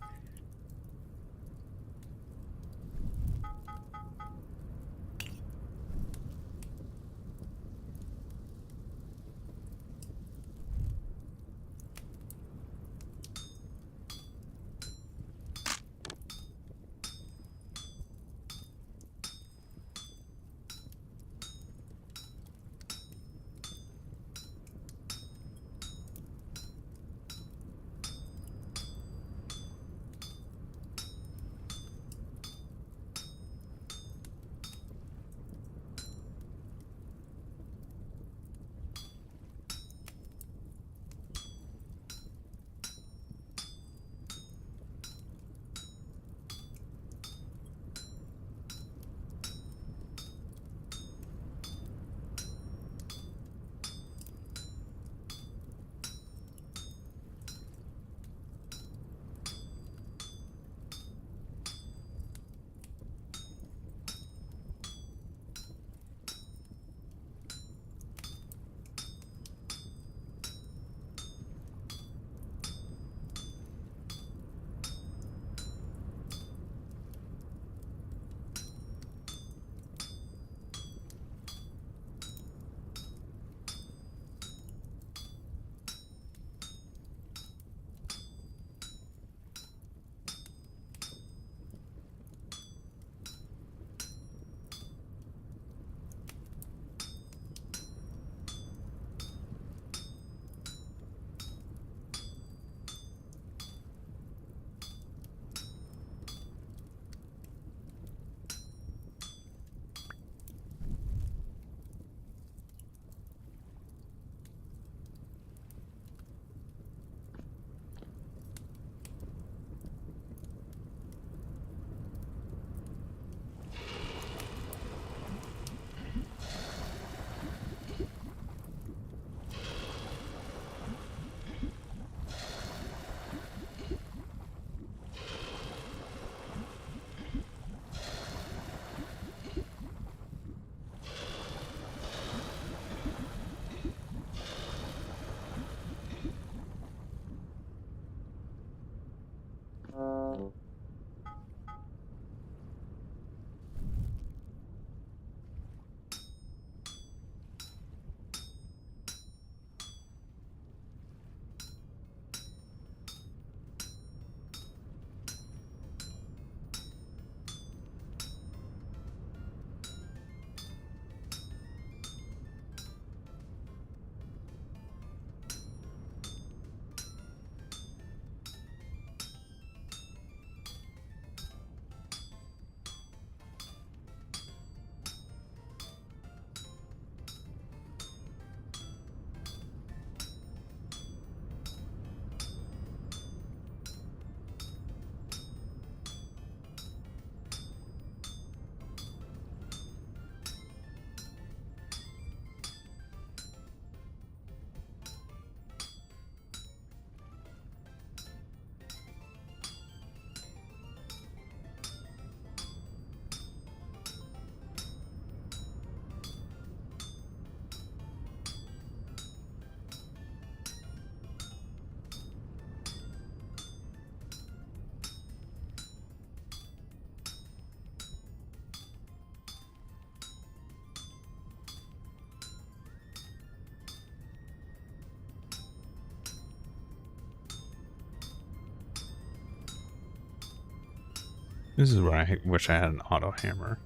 This is where I wish I had an auto hammer.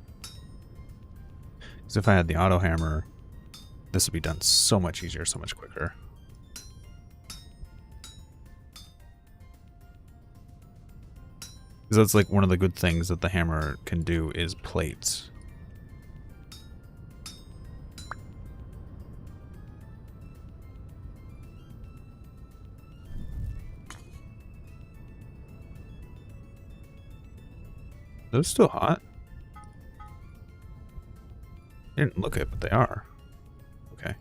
Because if I had the auto hammer, this would be done so much easier, so much quicker. Because that's like one of the good things that the hammer can do is plates. Those still hot? I didn't look it, but they are. Okay.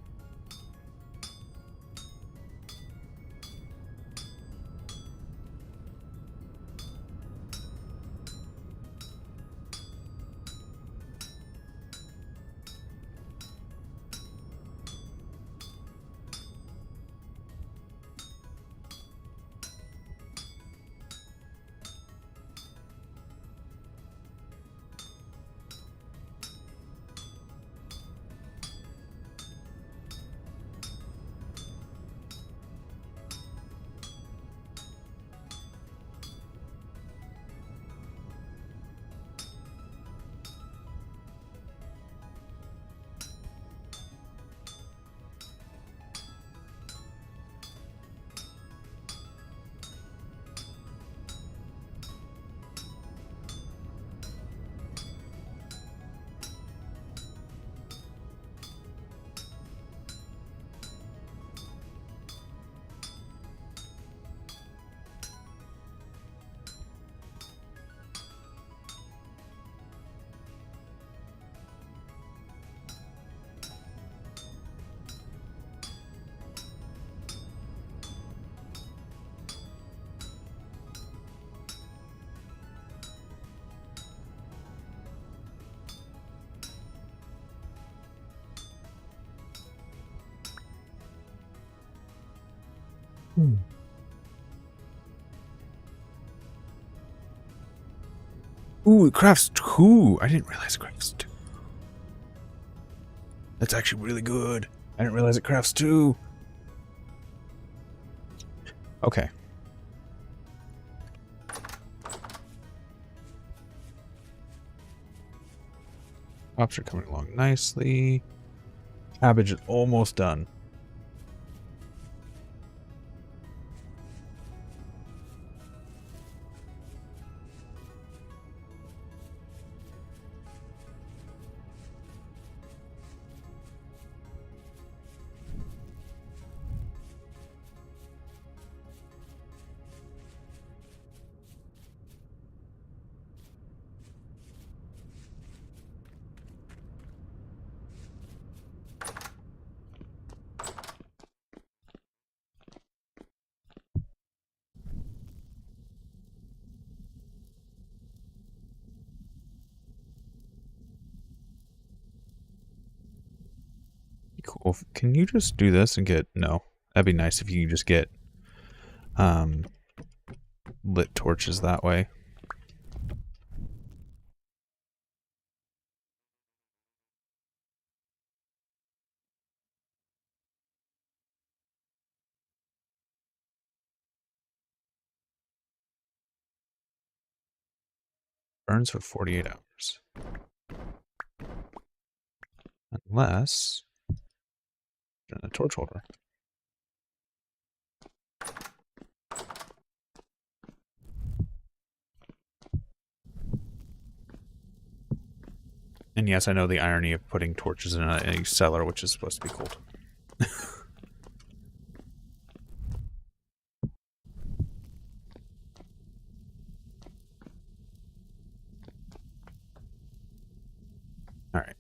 Ooh, it crafts 2. I didn't realize it crafts 2. That's actually really good. I didn't realize it crafts 2. Okay. Hops are coming along nicely. Cabbage is almost done. Cool. Can you just do this and get... No. That'd be nice if you just get lit torches that way. Burns for 48 hours. Unless... a torch holder. And yes, I know the irony of putting torches in a cellar, which is supposed to be cold. All right.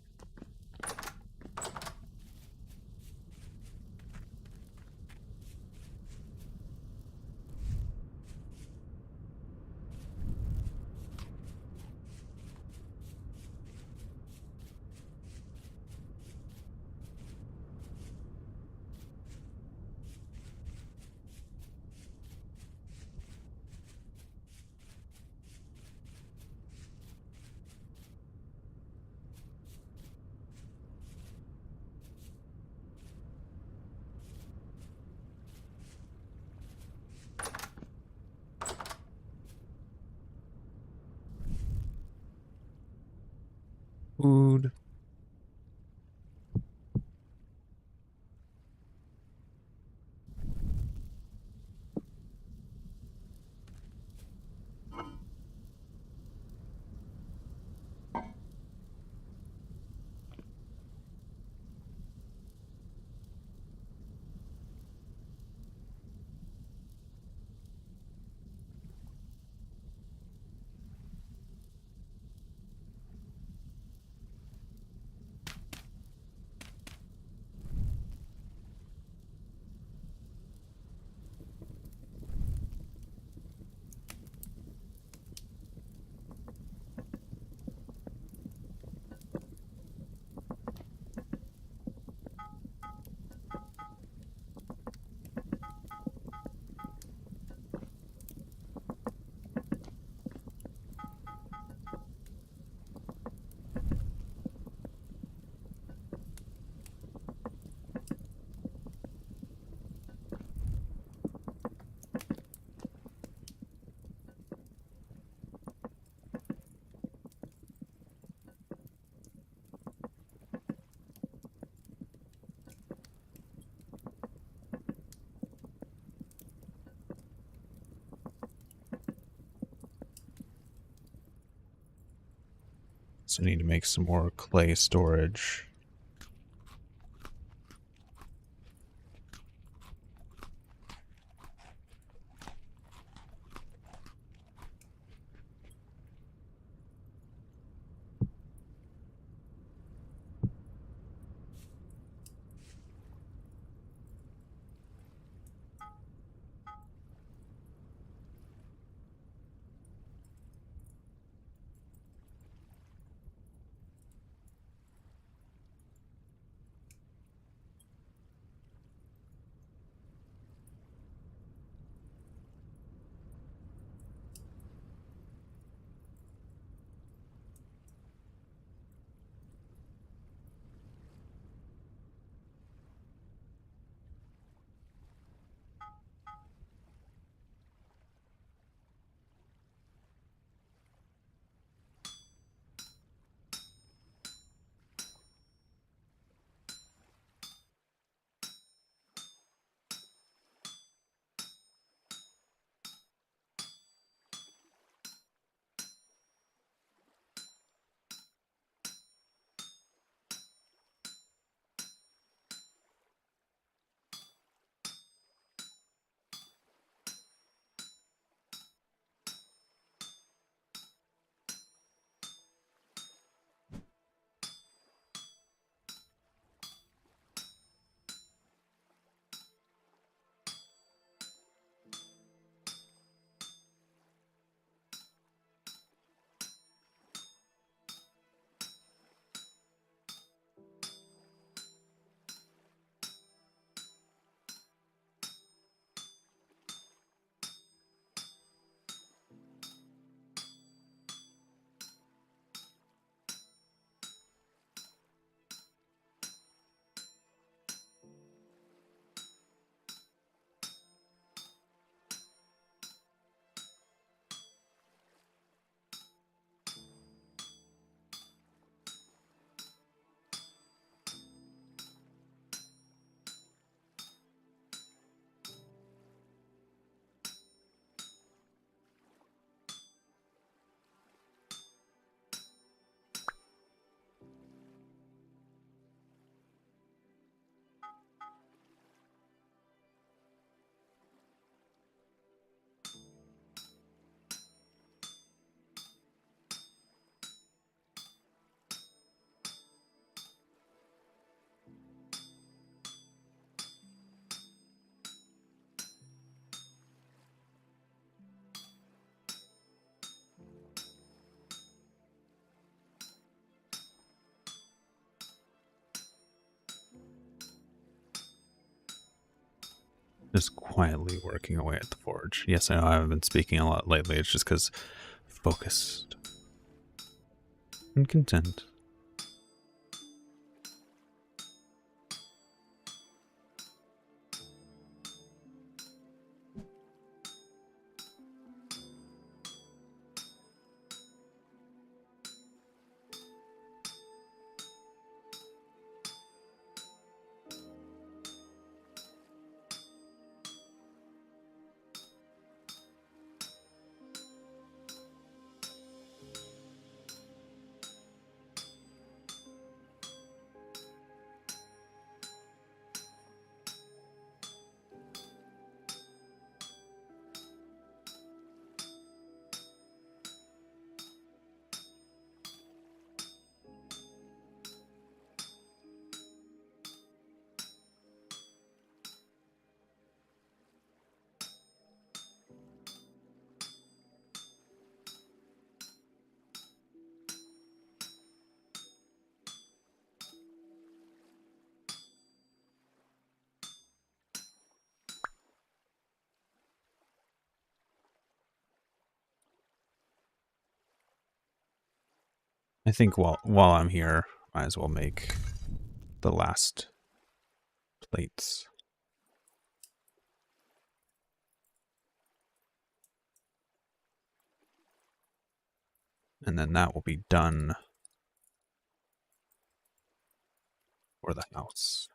food. So I need to make some more clay storage. Just quietly working away at the forge. Yes, I know I haven't been speaking a lot lately. It's just because focused and content. I think while I'm here, might as well make the last plates. And then that will be done for the house.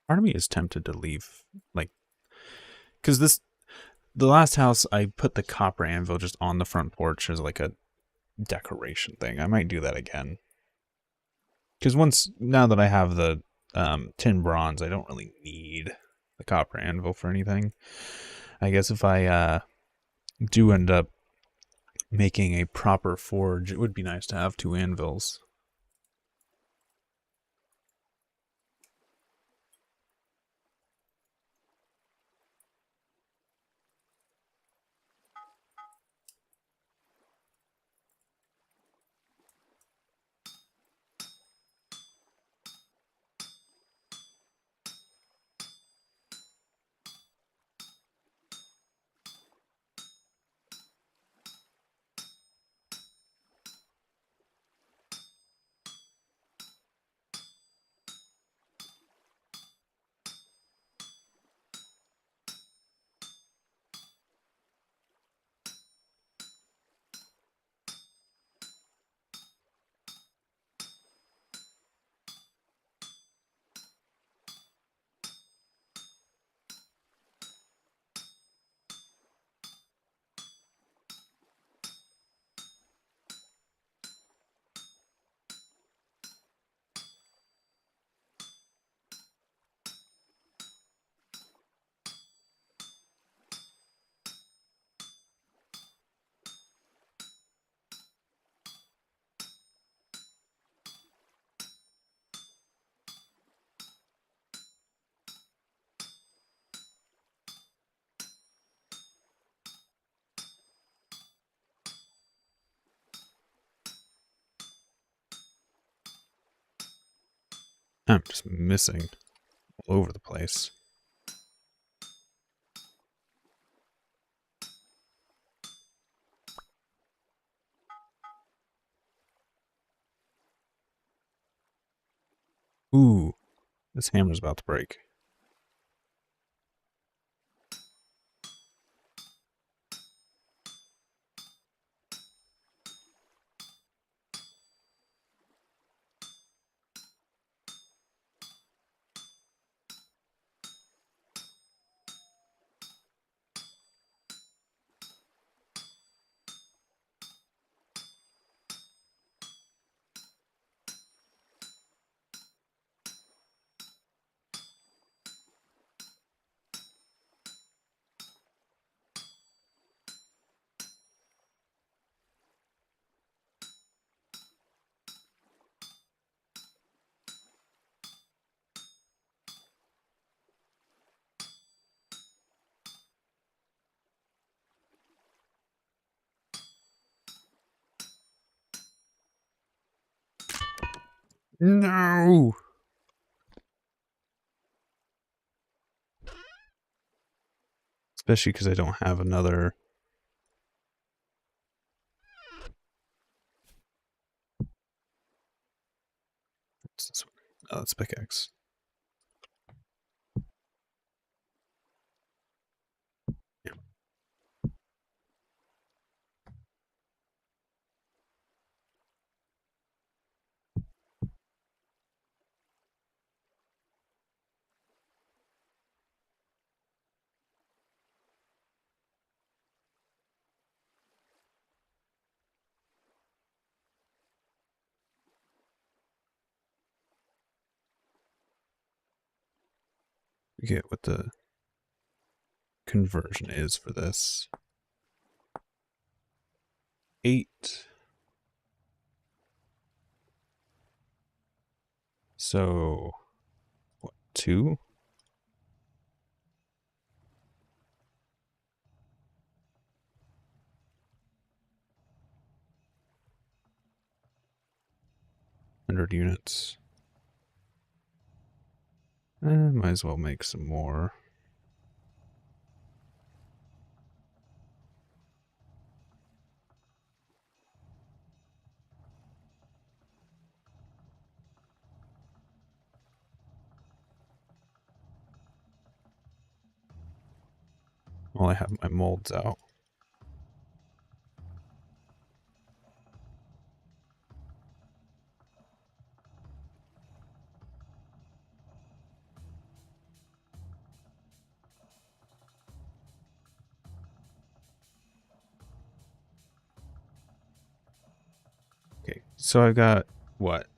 Part of me is tempted to leave, like, because the last house I put the copper anvil just on the front porch as like a decoration thing. I might do that again. Because now that I have the tin bronze, I don't really need the copper anvil for anything. I guess if I do end up making a proper forge, it would be nice to have 2 anvils. I'm just missing all over the place. Ooh, this hammer's about to break. No! Especially because I don't have another... What's this one? Oh, that's pickaxe. Yeah. Forget what the conversion is for this. 8. So, what, 2? 100 units. Might as well make some more. While I have my molds out. Okay, so I've got what?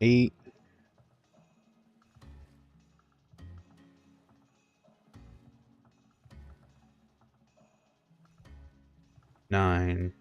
8. 9.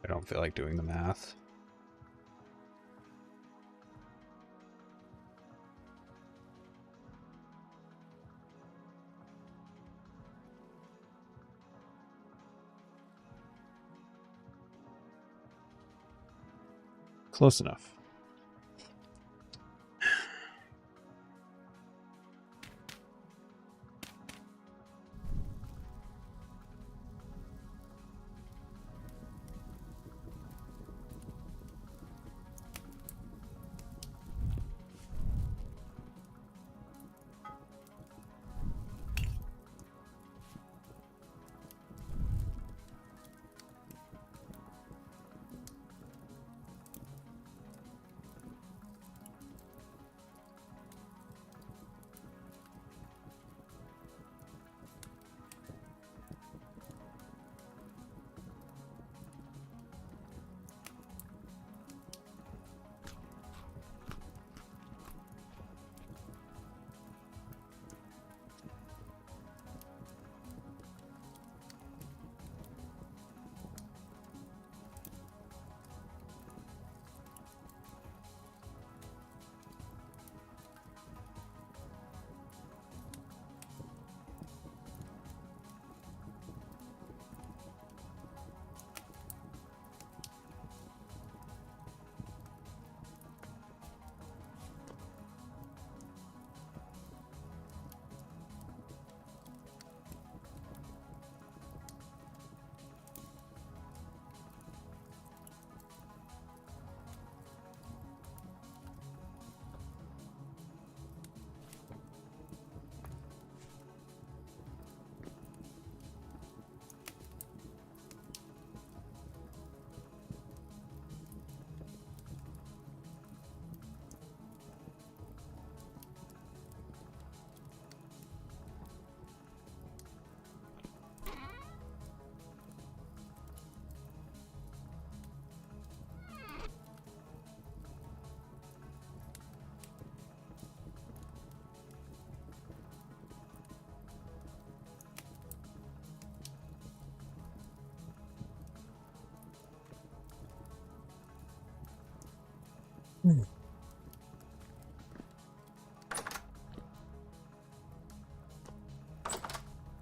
I don't feel like doing the math. Close enough.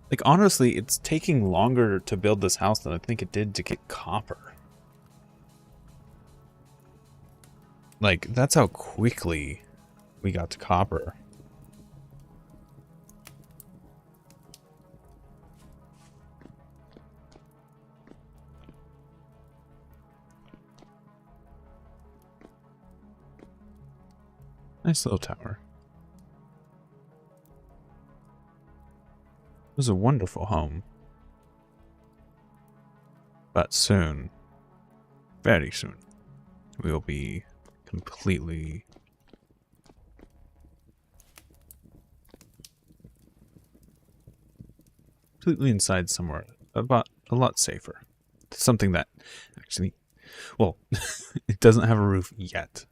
Like, honestly, it's taking longer to build this house than I think it did to get copper. Like, that's how quickly we got to copper. Nice little tower. It was a wonderful home. But soon, very soon, we will be completely inside somewhere about a lot safer. Something that actually, well, it doesn't have a roof yet.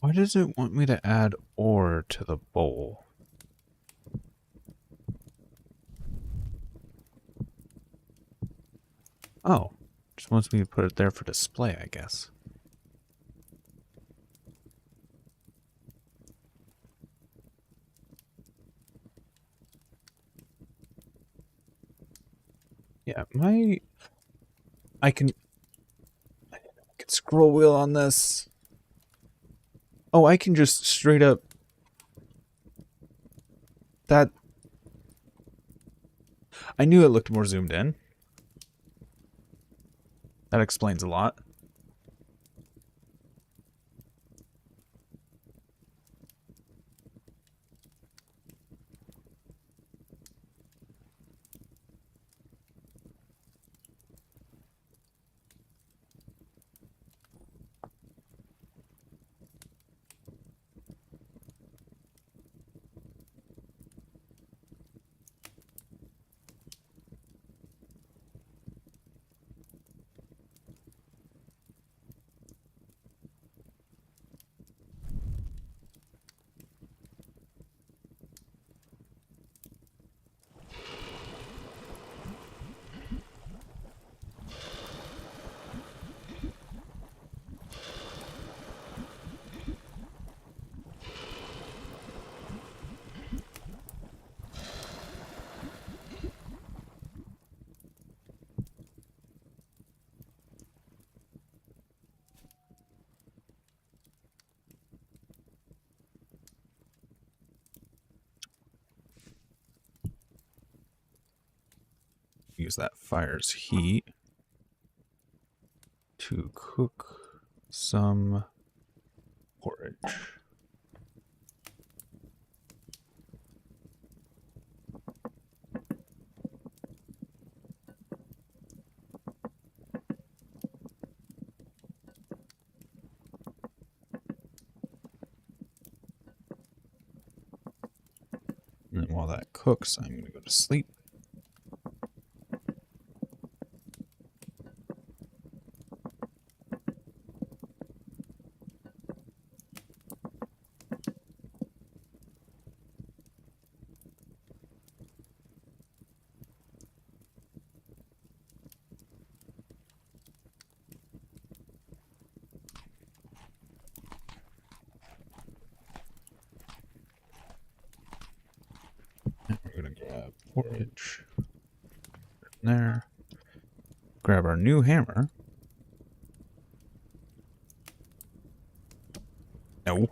Why does it want me to add ore to the bowl? Oh, just wants me to put it there for display, I guess. Yeah, I can scroll wheel on this. Oh, I can just straight up that. I knew it looked more zoomed in. That explains a lot. Use that fire's heat to cook some porridge. And while that cooks, I'm going to go to sleep. And we're going to grab porridge. There. Grab our new hammer. No.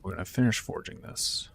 We're going to finish forging this.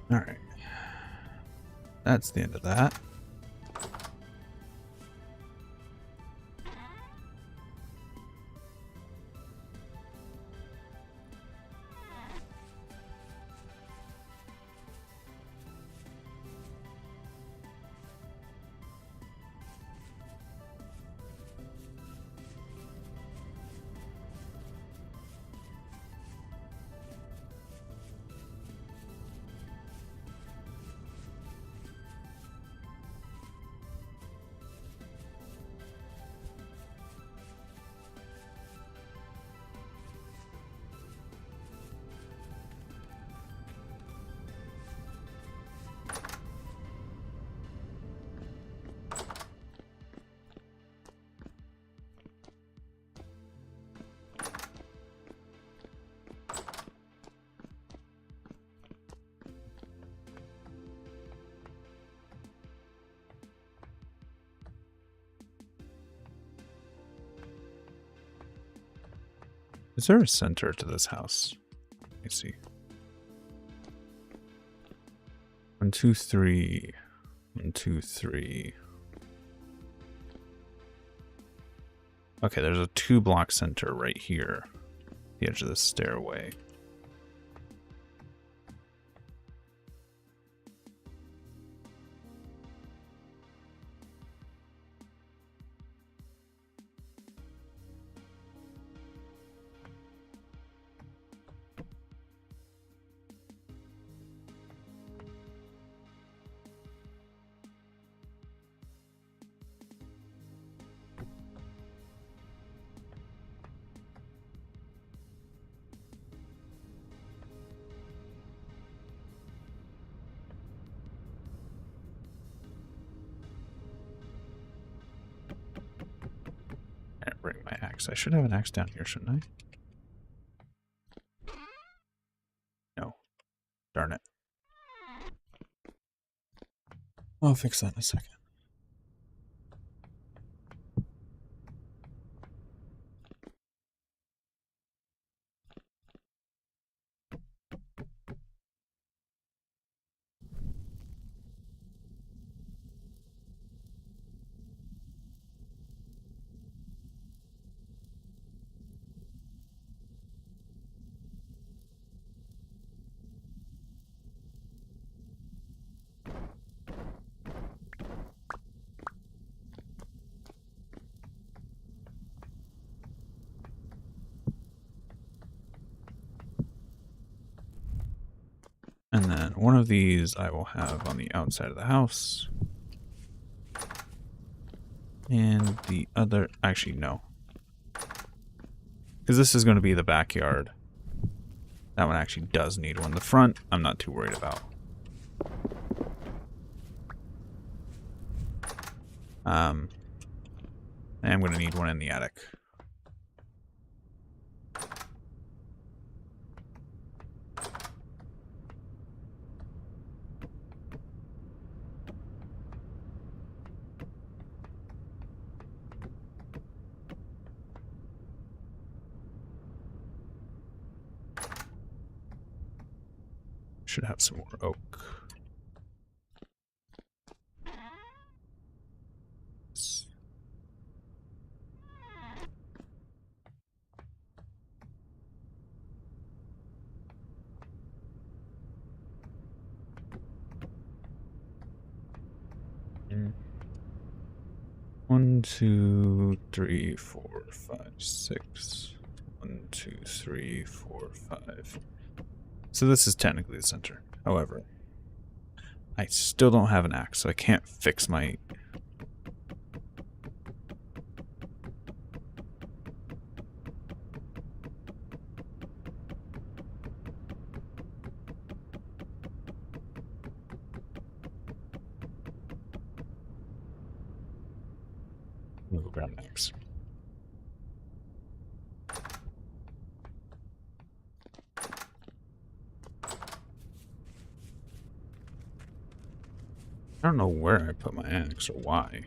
Alright. That's the end of that. Is there a center to this house? Let me see. 1, 2, 3. 1, 2, 3. Okay, there's a 2-block center right here. The edge of the stairway. Bring my axe. I should have an axe down here, shouldn't I? No. Darn it. I'll fix that in a second. And then one of these I will have on the outside of the house. And the other, actually no. Because this is going to be the backyard. That one actually does need one. The front, I'm not too worried about. I am going to need one in the attic. Should have some more oak. Mm. 1, 2, 3, 4, 5, 6. 1, 2, 3, 4, 5. So this is technically the center. However, I still don't have an axe, so I can't fix my... We'll go grab an axe. I don't know where I put my axe or why.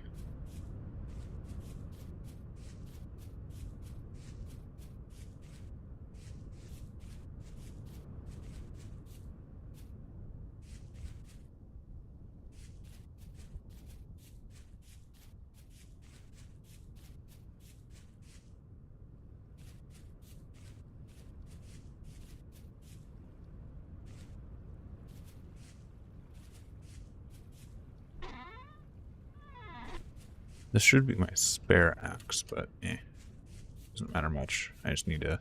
This should be my spare axe, but doesn't matter much. I just need to...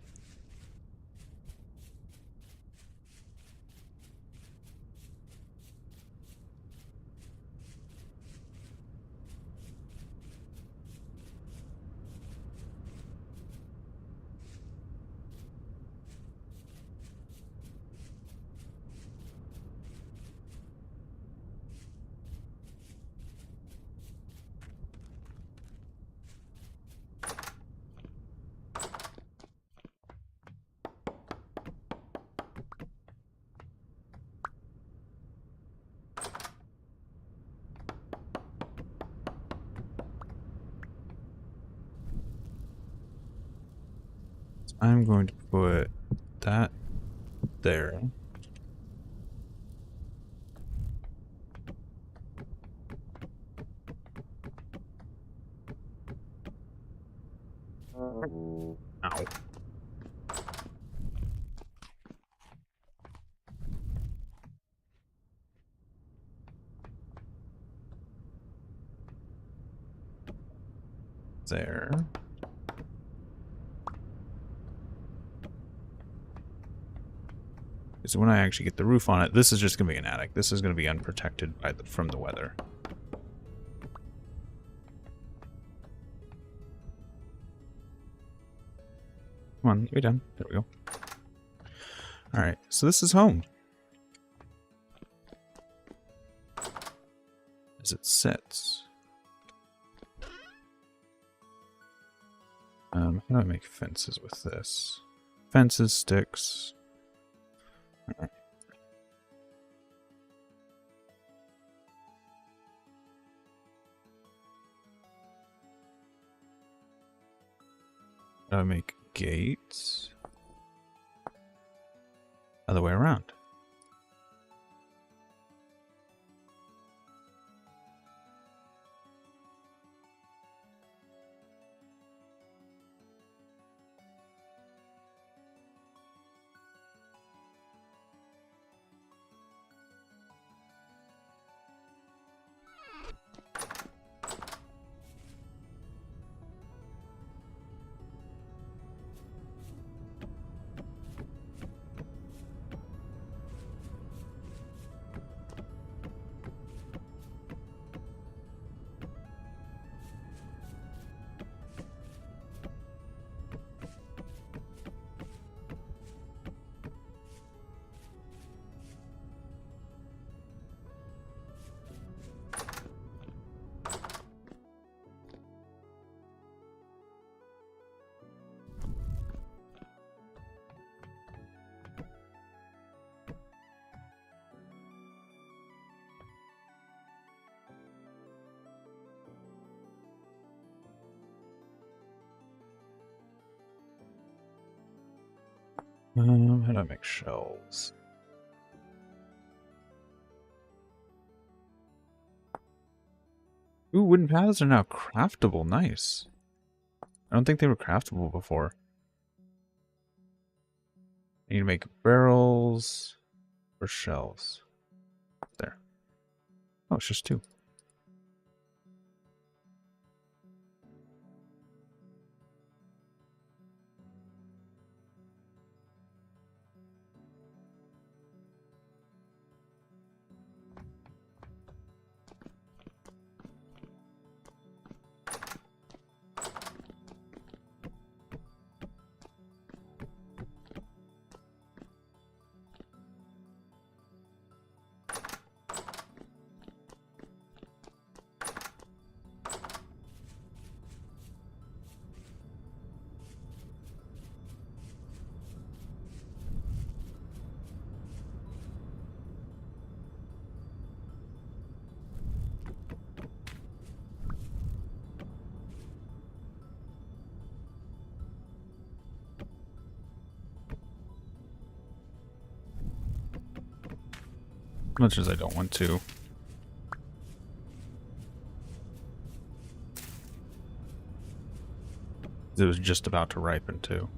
I'm going to put that there. Ow. There. So when I actually get the roof on it, this is just going to be an attic. This is going to be unprotected by from the weather. Come on, you're done. There we go. Alright, so this is home. As it sits. How do I make fences with this? Fences, sticks. Alright. How do I make gates? Other way around. How do I make shelves? Ooh, wooden paths are now craftable. Nice. I don't think they were craftable before. I need to make barrels or shelves. There. Oh, it's just 2. Much as I don't want to. It was just about to ripen too.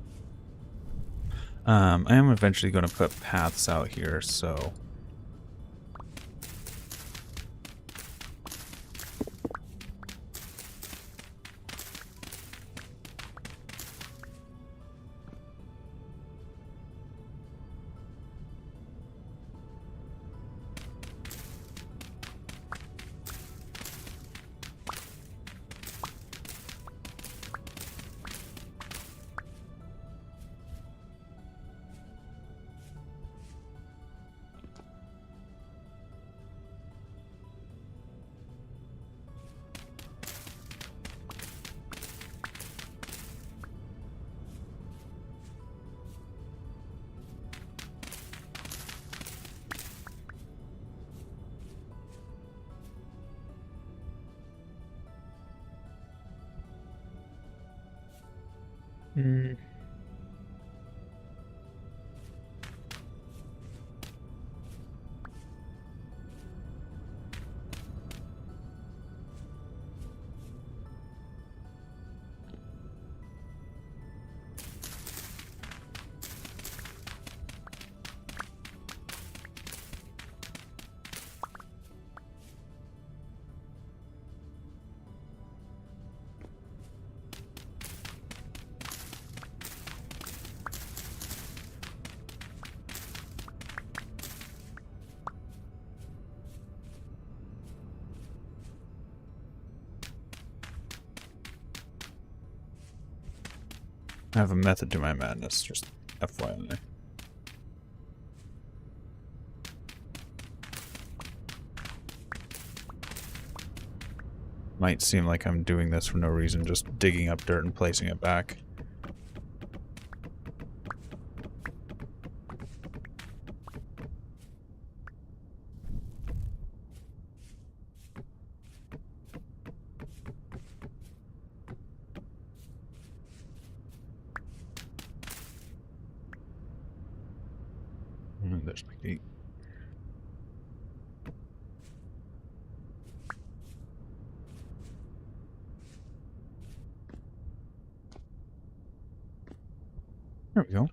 I am eventually going to put paths out here, so... Hmm. I have a method to my madness, just FYI. Might seem like I'm doing this for no reason, just digging up dirt and placing it back. There's my gate. There we go.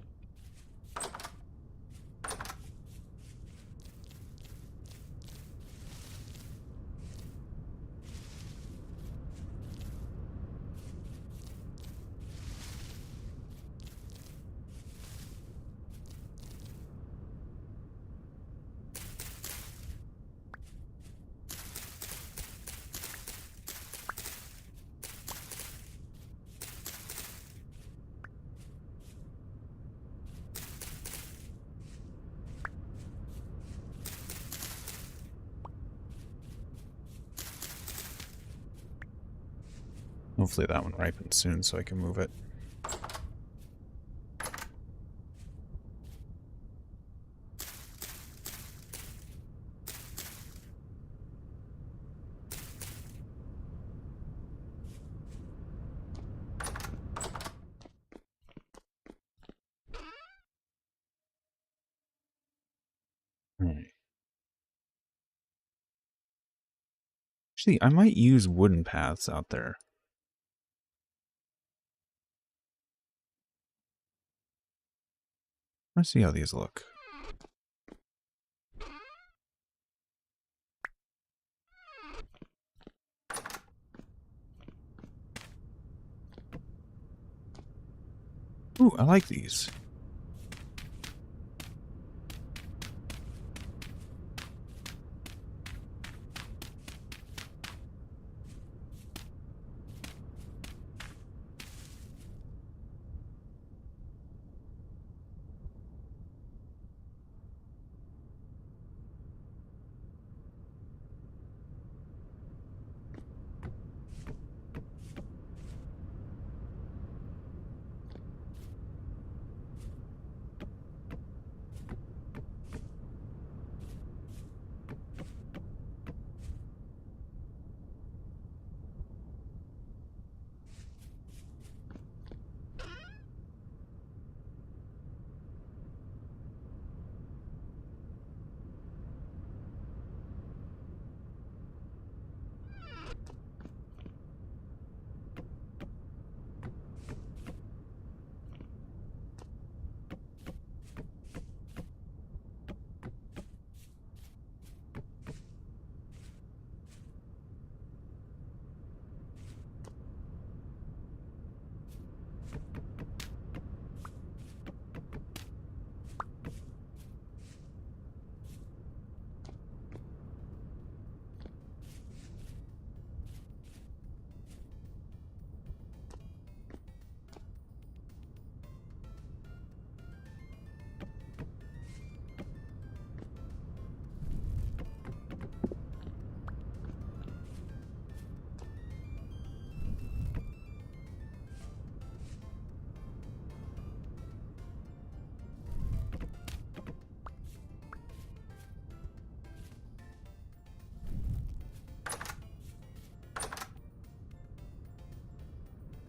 Hopefully that one ripens soon so I can move it. Alright. Actually, I might use wooden paths out there. Let's see how these look. Ooh, I like these.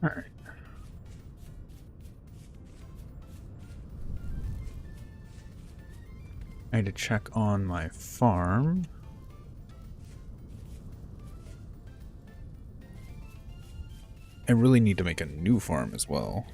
Alright. I need to check on my farm. I really need to make a new farm as well.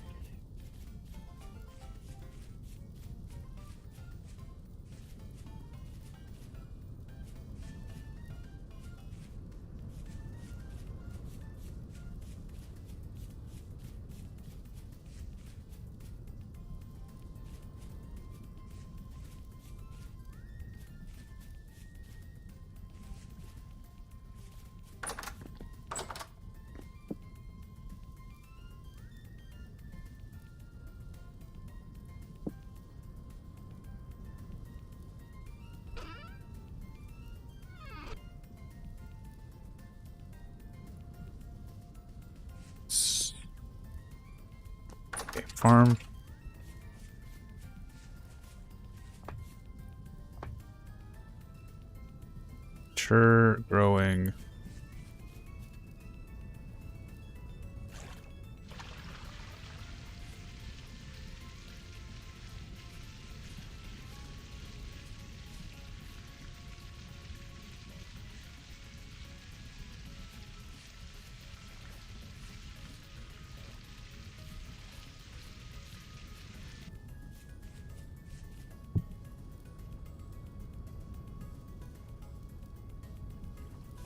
Okay, farm. Mature, growing.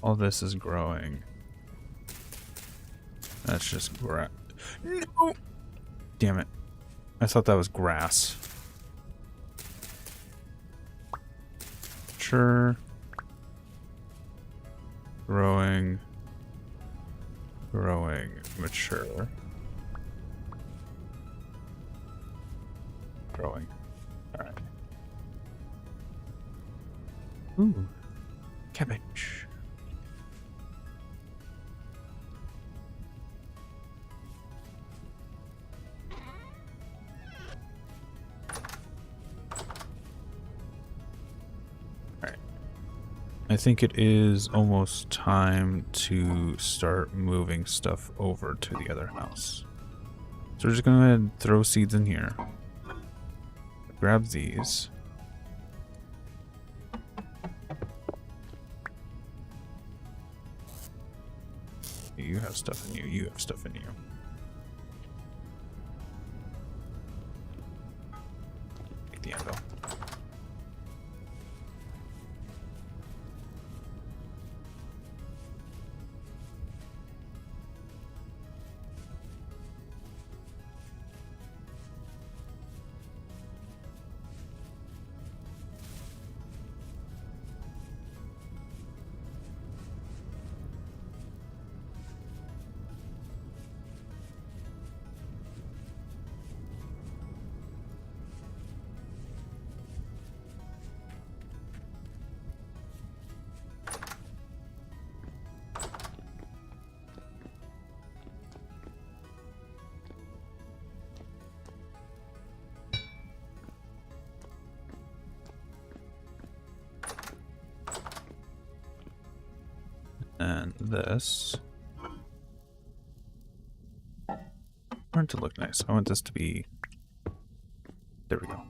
All this is growing. That's just grass. No! Damn it. I thought that was grass. Mature. Growing. Growing. Mature. Growing. Alright. Ooh. Cabbage. I think it is almost time to start moving stuff over to the other house. So we're just going to go ahead and throw seeds in here. Grab these. You have stuff in you. You have stuff in you. Take the anvil. And this. I want it to look nice. I want this to be. There we go.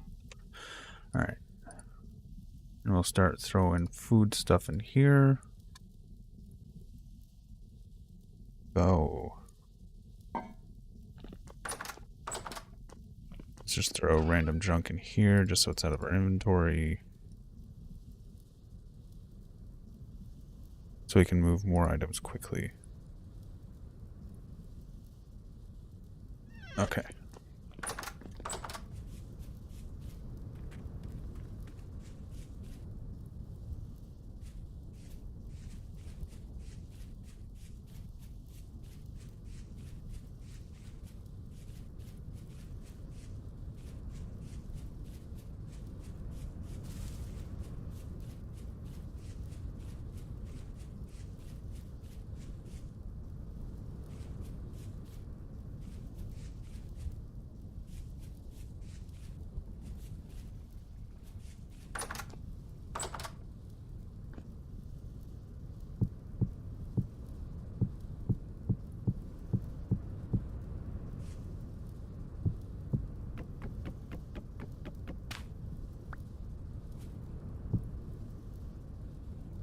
Alright. And we'll start throwing food stuff in here. Go. Let's just throw random junk in here just so it's out of our inventory. So we can move more items quickly. Okay.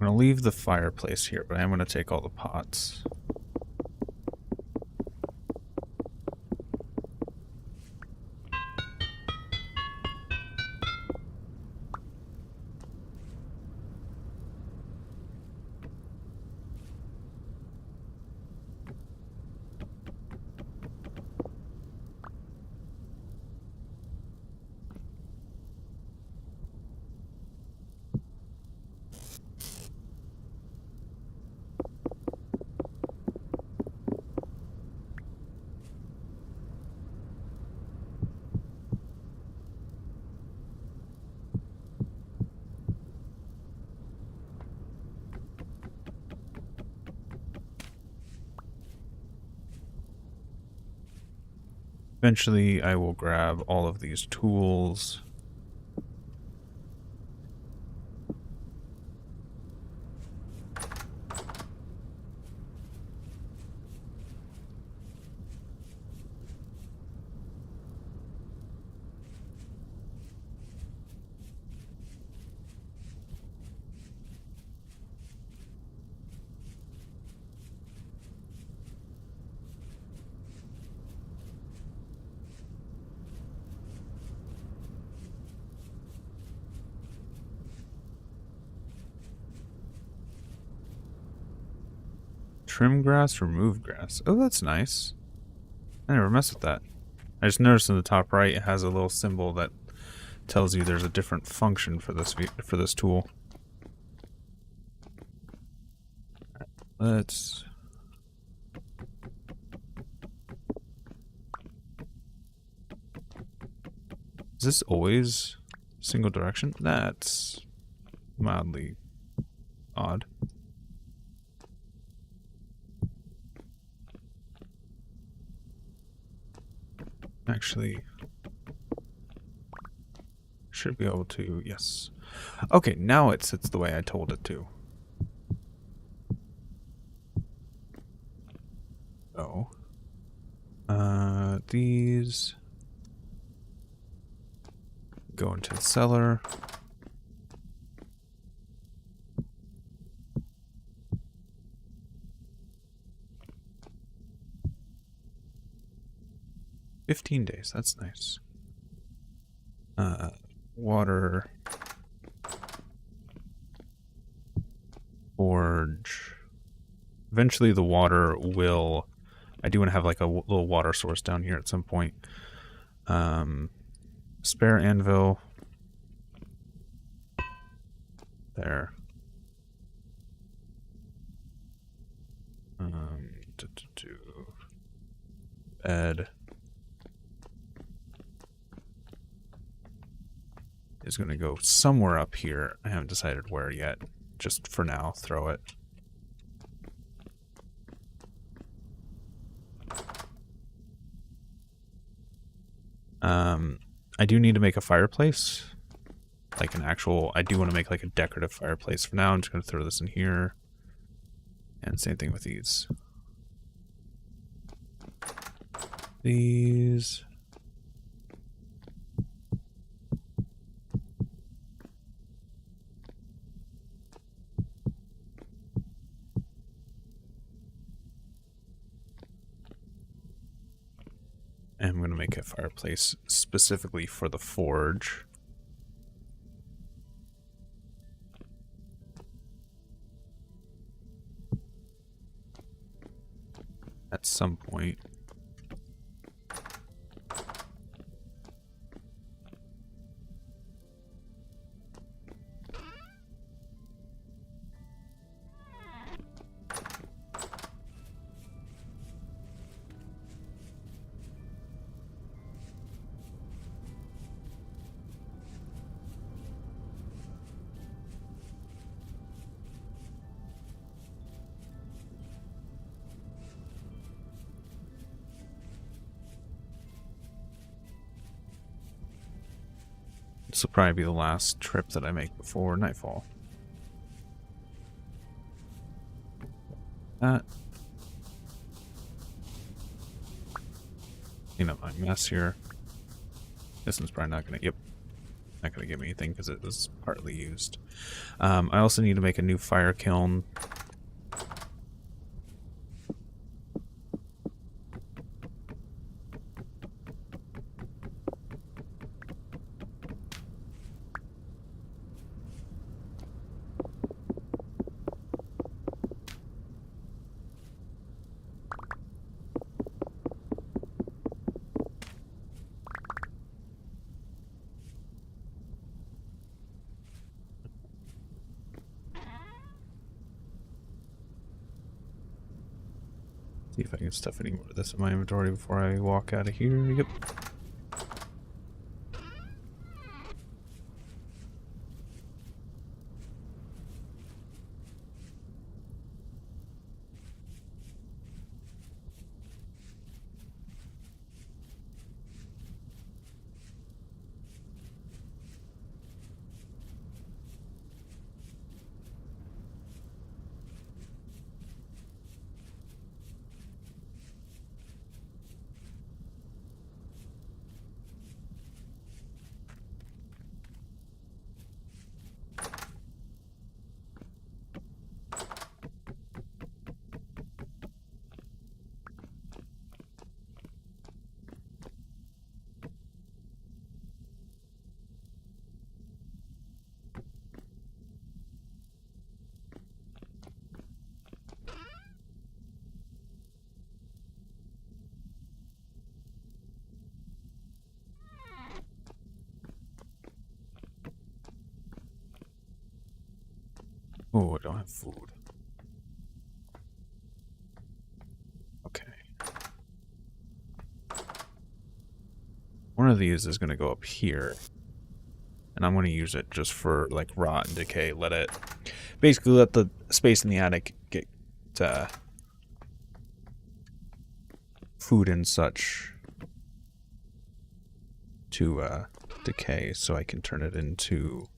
I'm gonna leave the fireplace here, but I'm gonna take all the pots. Eventually, I will grab all of these tools. Trim grass, remove grass. Oh, that's nice. I never messed with that. I just noticed in the top right it has a little symbol that tells you there's a different function for this tool. Let's... Is this always single direction? That's mildly odd. Actually, should be able to, yes. Okay, now it sits the way I told it to. So, these go into the cellar. $15, that's nice. Water. Forge. Eventually the water will... I do want to have like a little water source down here at some point. Spare anvil. There. Bed. Is going to go somewhere up here. I haven't decided where yet. Just for now, throw it. I do need to make a fireplace. Like an actual... I do want to make like a decorative fireplace. For now, I'm just going to throw this in here. And same thing with these. These... And I'm going to make a fireplace specifically for the forge. At some point. This will probably be the last trip that I make before nightfall. Clean up my mess here. This one's probably not gonna... Yep. Not gonna give me anything because it was partly used. I also need to make a new fire kiln. See if I can stuff any more of this in my inventory before I walk out of here. Yep. Oh, I don't have food. Okay. One of these is going to go up here. And I'm going to use it just for, like, rot and decay. Basically let the space in the attic get food and such to decay, so I can turn it into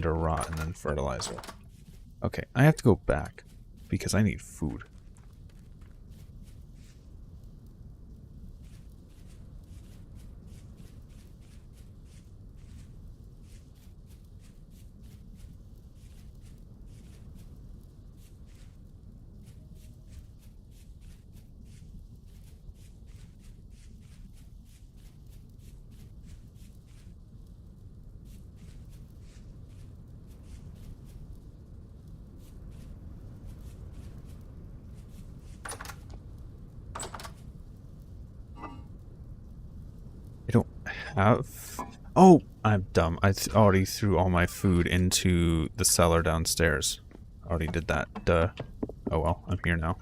rot and then fertilizer. Okay, I have to go back because I need food. I don't have... Oh, I'm dumb. I already threw all my food into the cellar downstairs. Already did that. Duh. Oh well, I'm here now.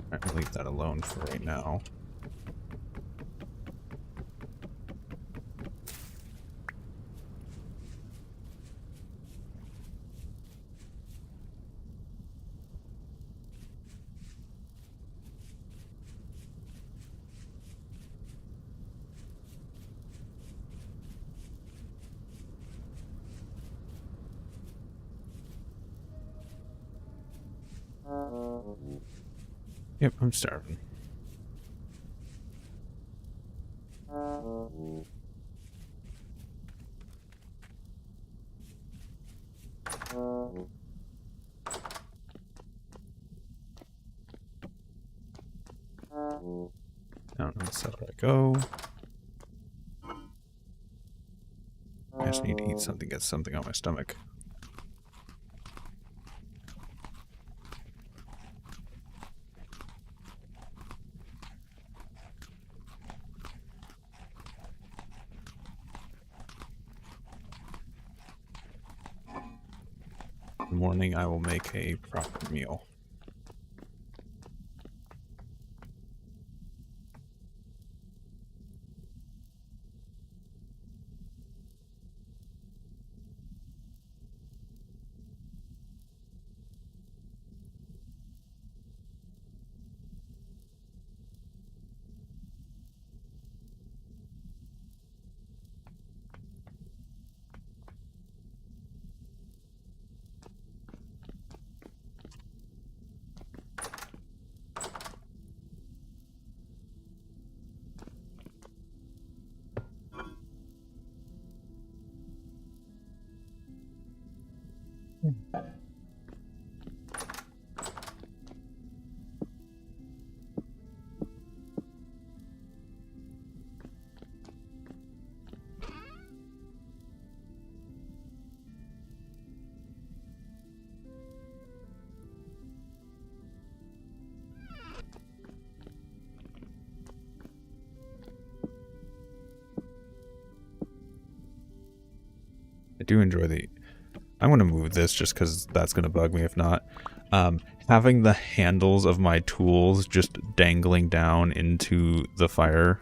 Alright, I'll leave that alone for right now. Yep, I'm starving. Down in the cellar I go. I just need to eat something, get something on my stomach. In the morning I will make a proper meal. I do enjoy the... I'm going to move this just because that's going to bug me if not. Having the handles of my tools just dangling down into the fire.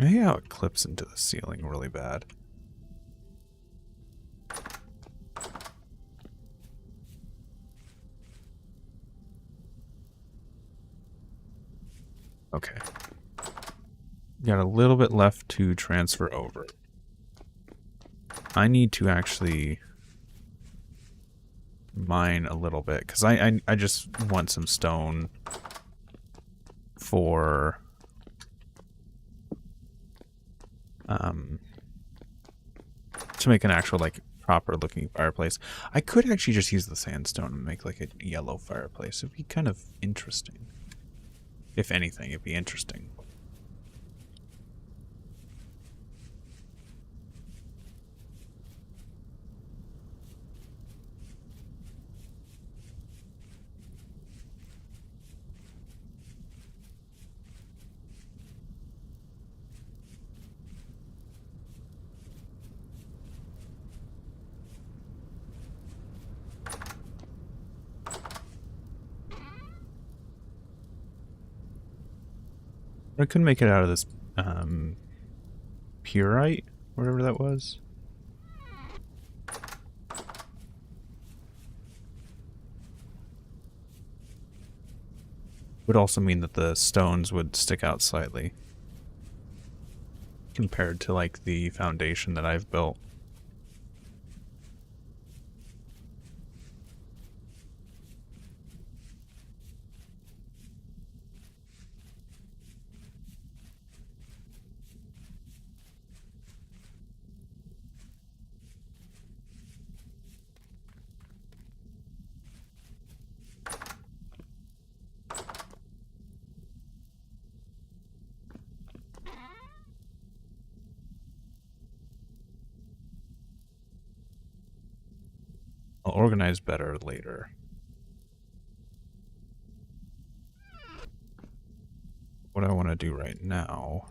I hate how it clips into the ceiling really bad. Okay. Got a little bit left to transfer over. I need to actually mine a little bit because I just want some stone for to make an actual like proper looking fireplace. I could actually just use the sandstone and make like a yellow fireplace. It'd be kind of interesting. If anything, it'd be interesting. I couldn't make it out of this purite, whatever that was. Would also mean that the stones would stick out slightly compared to like the foundation that I've built. I'll organize better later. What I want to do right now...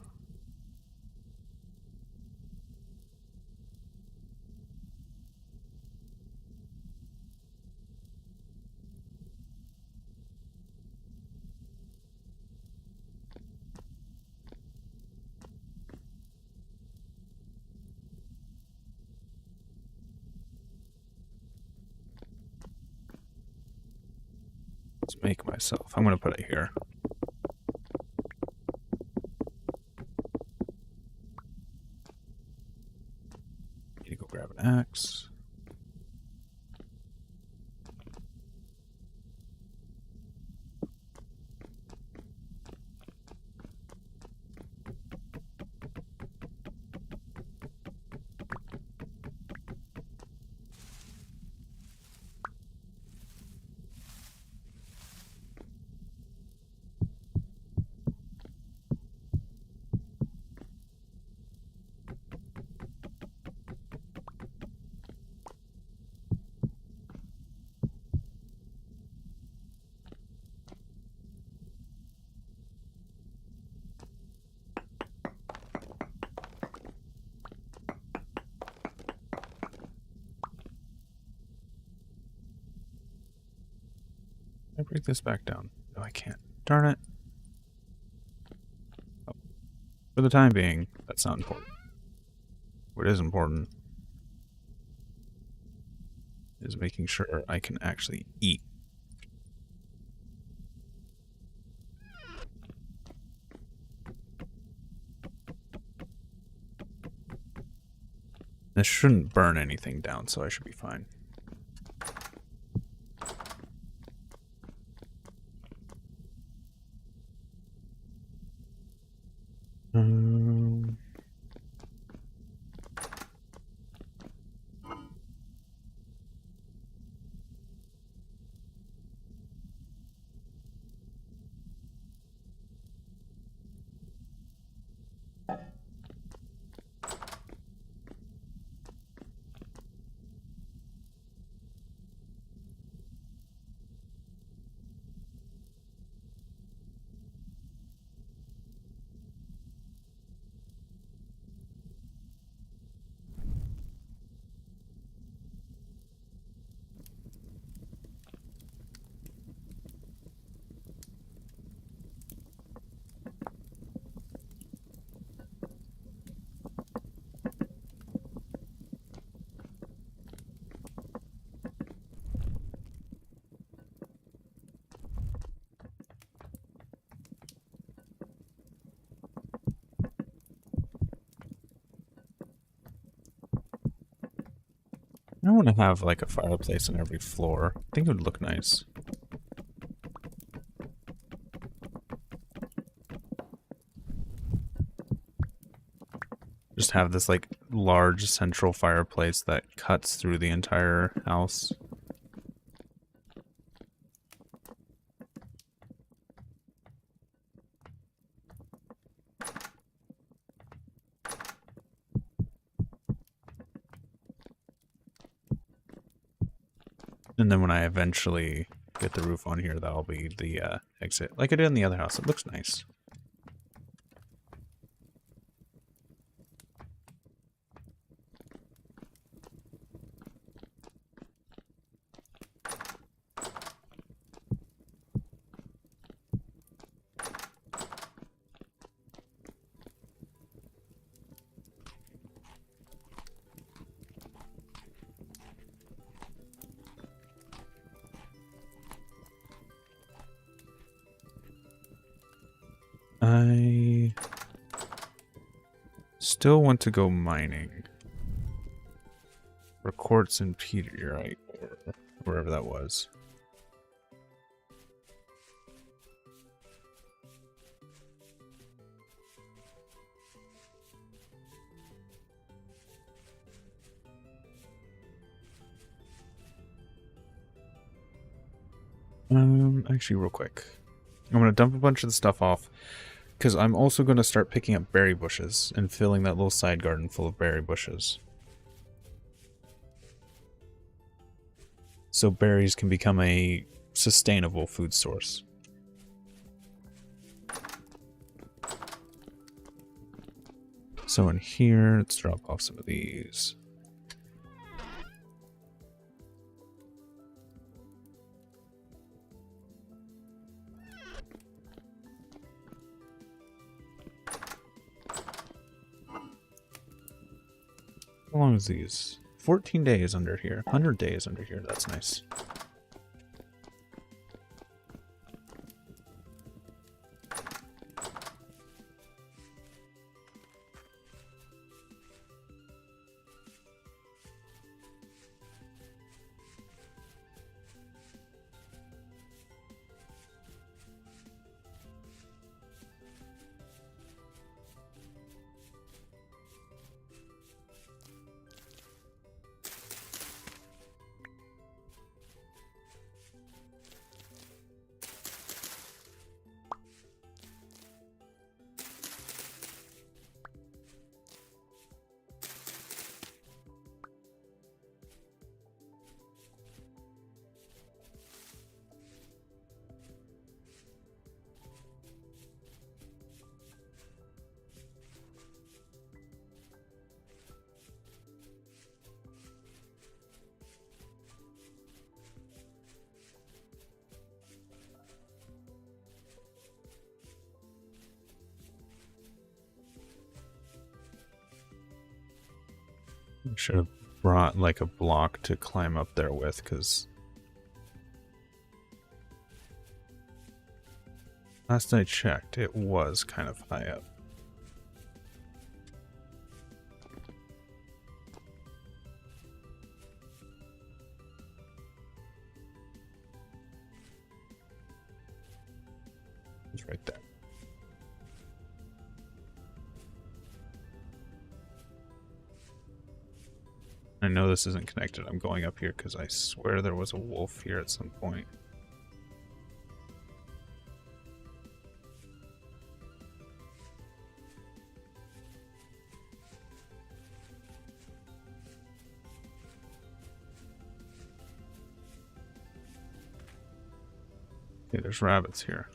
Let's make myself. I'm going to put it here. Need to go grab an axe. Can I break this back down? No, I can't. Darn it. Oh. For the time being, that's not important. What is important is making sure I can actually eat. This shouldn't burn anything down, so I should be fine. I want to have like a fireplace on every floor. I think it would look nice. Just have this like large central fireplace that cuts through the entire house. And then when I eventually get the roof on here, that'll be the exit. Like I did in the other house. It looks nice. I still want to go mining for quartz and peterite, or wherever that was. Actually, real quick, I'm gonna dump a bunch of the stuff off. Because I'm also going to start picking up berry bushes and filling that little side garden full of berry bushes. So berries can become a sustainable food source. So in here, let's drop off some of these. How long is these? 14 days under here. 100 days under here. That's nice. Should have brought like a block to climb up there with, because last I checked, it was kind of high up. It's right there. I know this isn't connected. I'm going up here because I swear there was a wolf here at some point. Okay, there's rabbits here.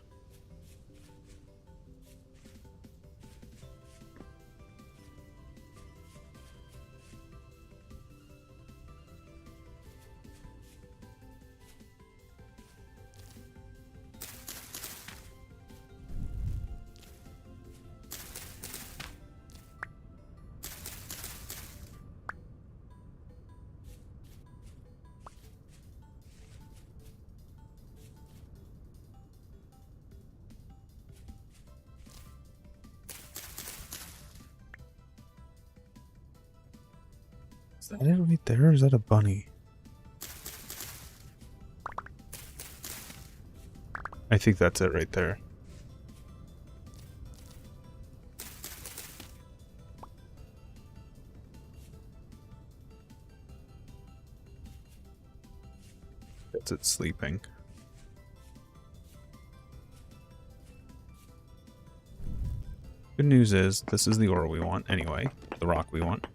Is that it right there, or is that a bunny? I think that's it right there. That's it sleeping. Good news is, this is the ore we want anyway. The rock we want.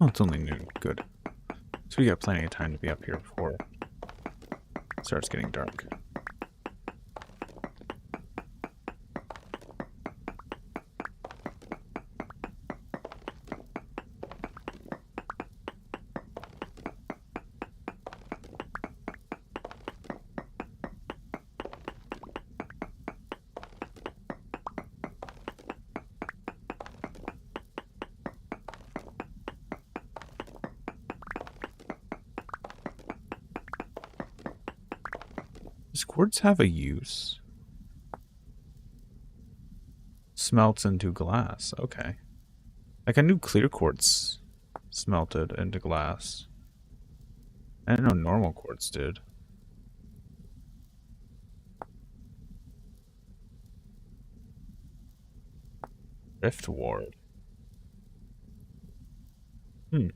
it's only noon. Good. So we got plenty of time to be up here before it starts getting dark. Does quartz have a use? Smelts into glass. Okay. Like I knew clear quartz smelted into glass. I didn't know normal quartz did. Rift ward. Hmm.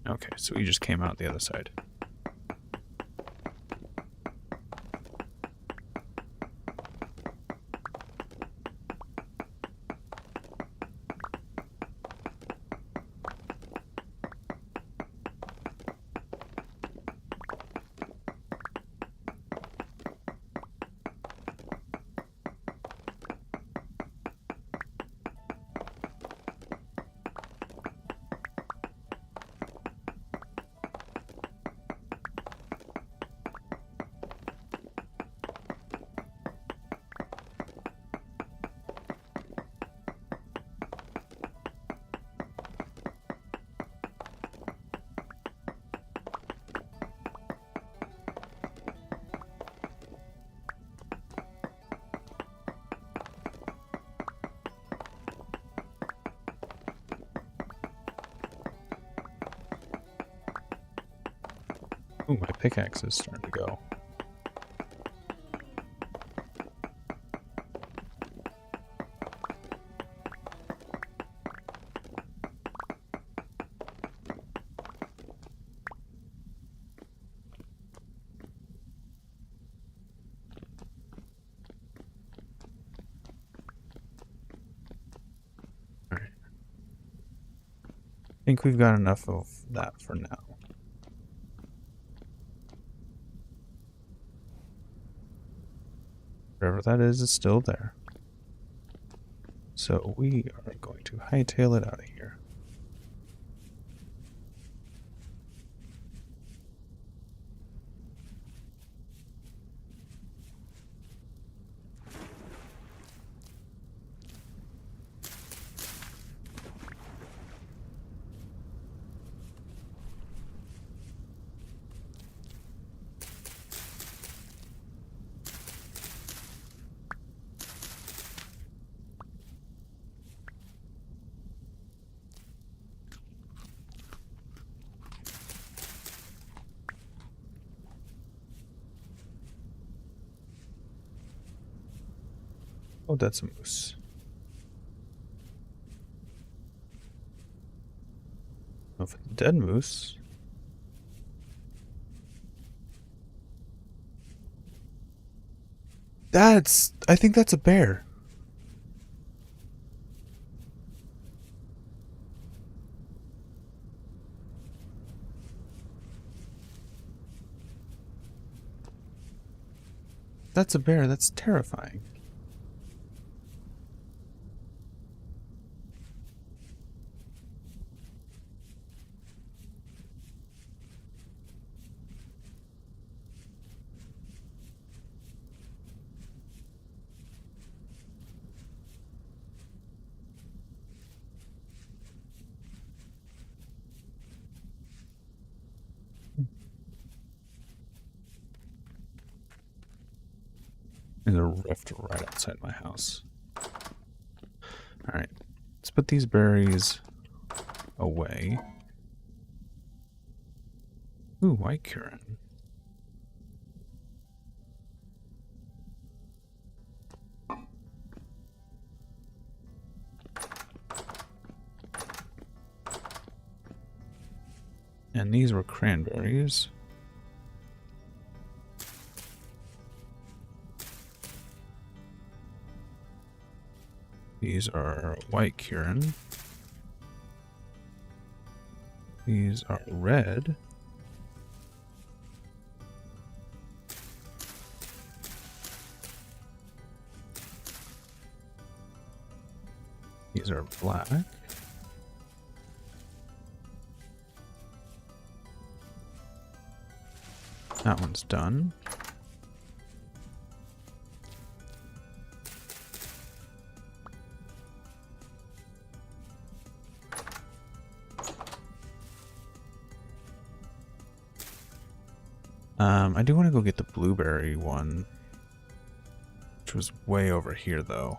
Okay, so we just came out the other side. Ooh, my pickaxe is starting to go. Alright. I think we've got enough of that for now. Wherever that is still there. So we are going to hightail it out of here. Oh, that's a moose. Oh, if it's a dead moose. I think that's a bear. that's a bear, that's terrifying. There's a rift right outside my house. Alright, let's put these berries away. Ooh, white currant. And these were cranberries. These are white currant. These are red. These are black. That one's done. I do want to go get the blueberry one, which was way over here though.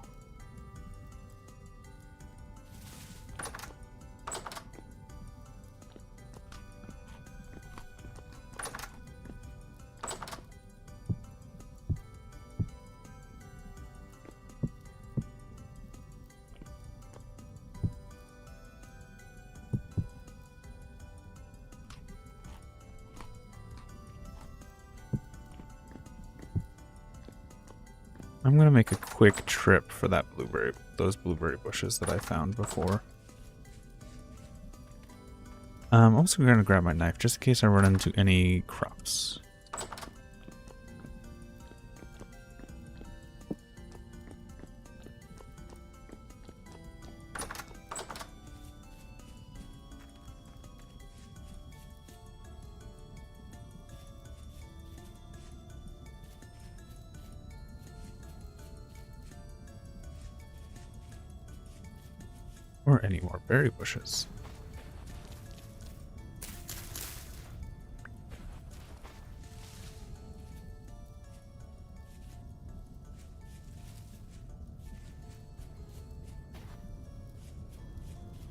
I'm gonna make a quick trip for that those blueberry bushes that I found before. I'm also gonna grab my knife just in case I run into any crops. Or any more berry bushes.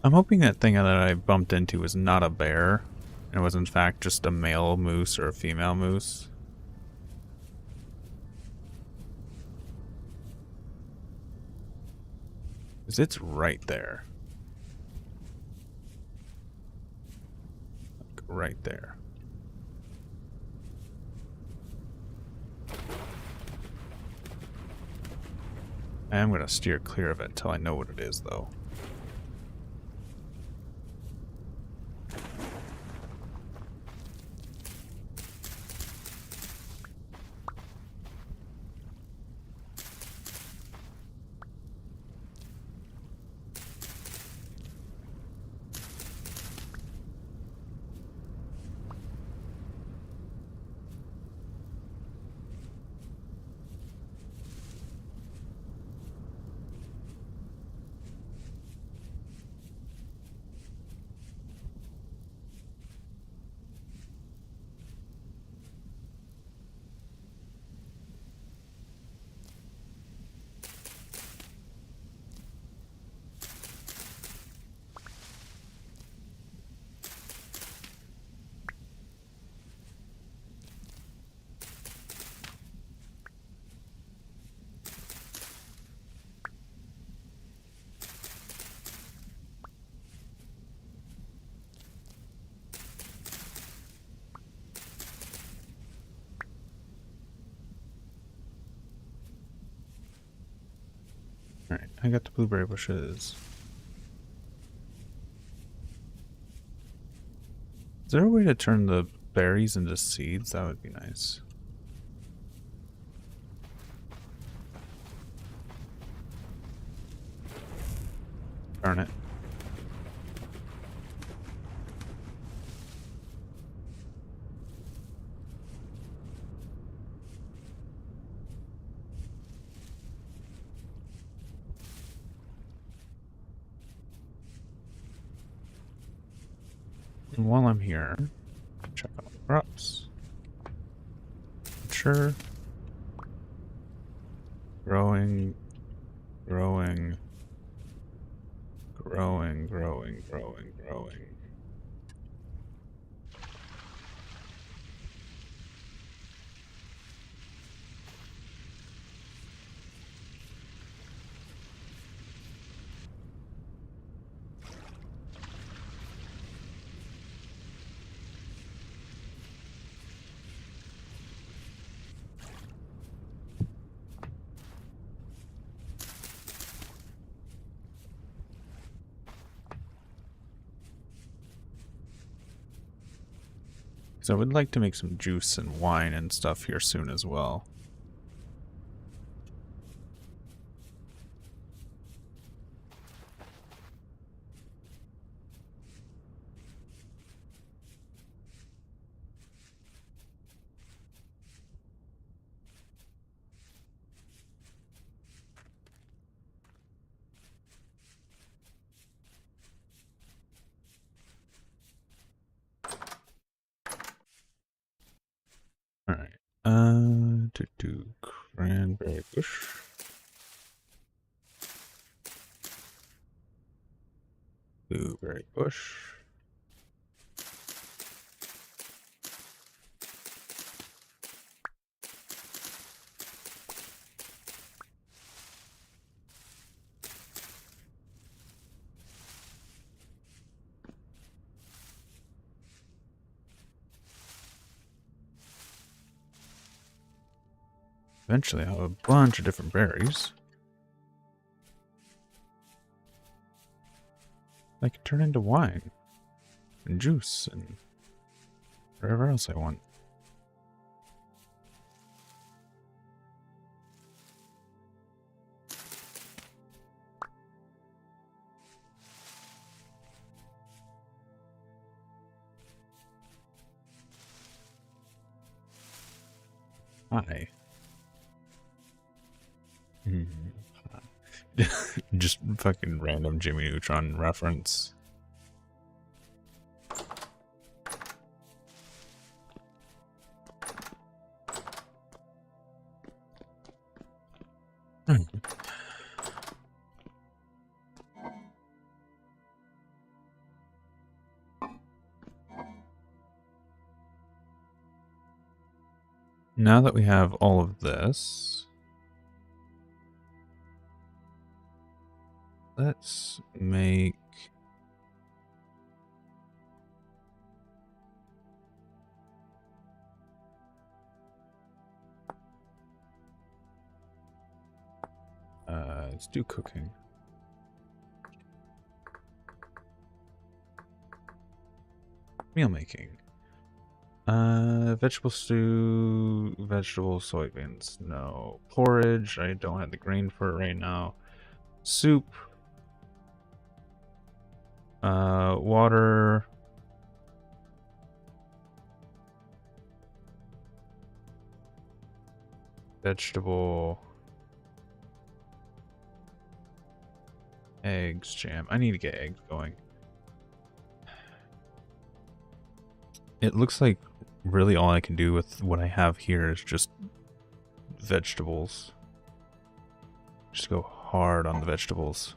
I'm hoping that thing that I bumped into was not a bear, and was in fact just a male moose or a female moose. Because it's right there. Like right there. I am going to steer clear of it until I know what it is, though. Alright, I got the blueberry bushes. Is there a way to turn the berries into seeds? That would be nice. Darn it. And while I'm here, check out the crops. Sure. Growing, growing, growing, growing, growing, growing. So I would like to make some juice and wine and stuff here soon as well. Alright. To do cranberry bush. Blueberry bush. Eventually I'll have a bunch of different berries. I can turn into wine and juice and whatever else I want. Hi. Just fucking random Jimmy Neutron reference. Now that we have all of this, let's make let's do cooking. Meal making. Vegetable stew, vegetable soybeans. No. Porridge, I don't have the grain for it right now. Soup. Water. Vegetable. Eggs, jam. I need to get eggs going. It looks like really all I can do with what I have here is just vegetables. Just go hard on the vegetables.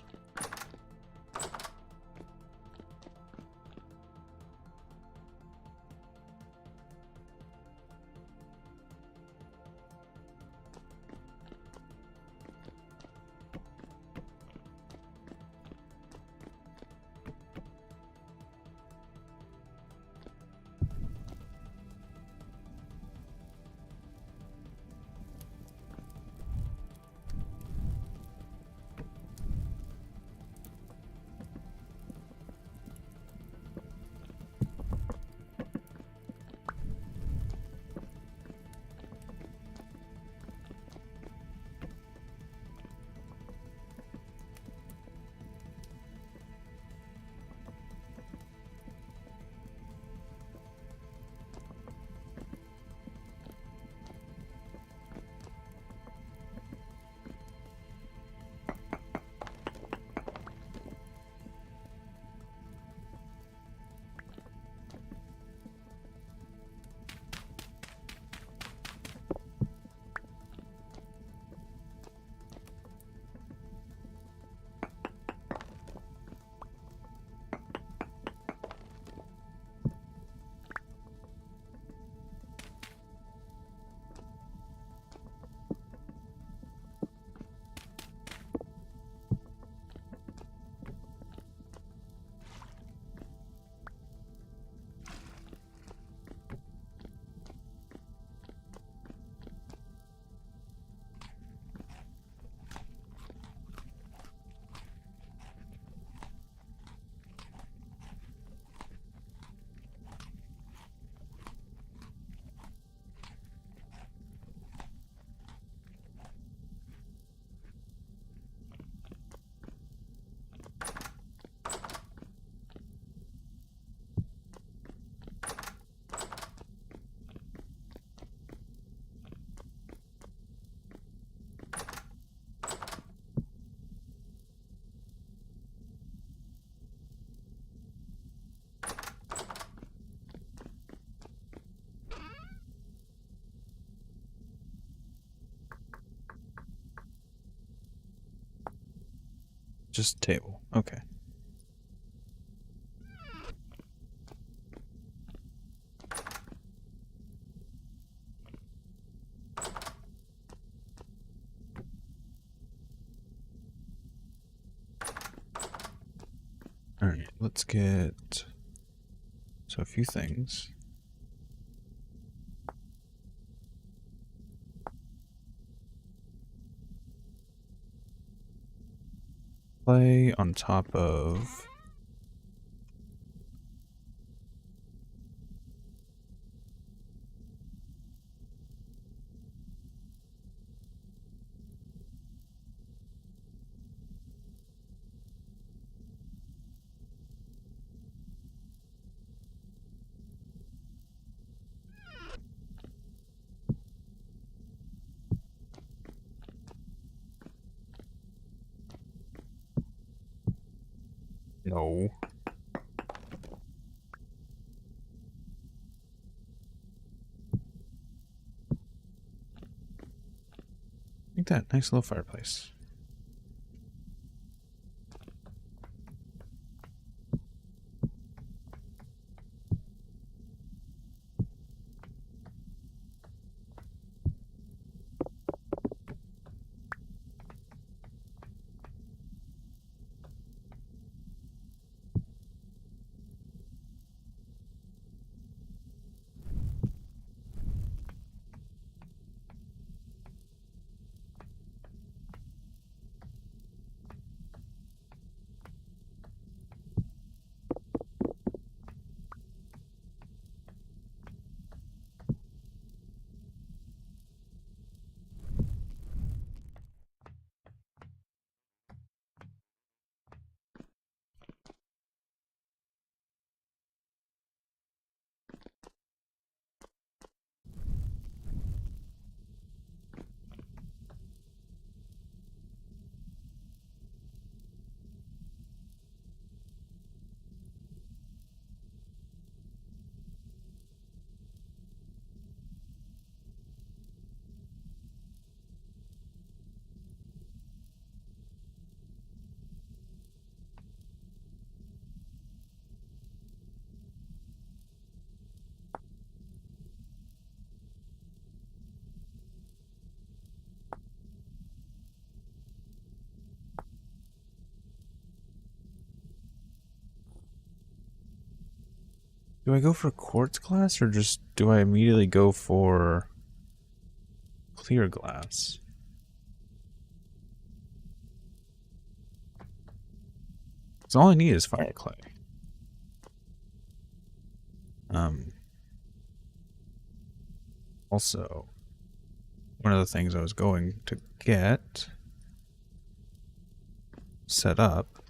Just table. Okay. Alright, let's get... So a few things. Play on top of... No. Make that nice little fireplace. Do I go for quartz glass or just do I immediately go for clear glass? Because all I need is fire clay. Also, one of the things I was going to get set up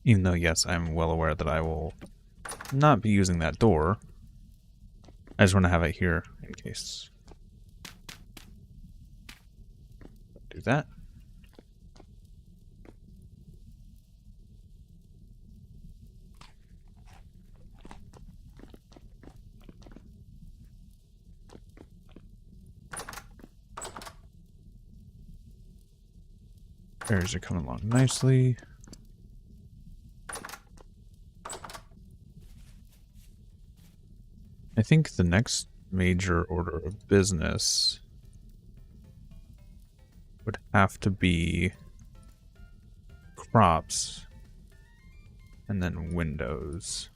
Even though, yes, I'm well aware that I will not be using that door. I just want to have it here in case. Do that. Bears are coming along nicely. I think the next major order of business would have to be crops and then windows.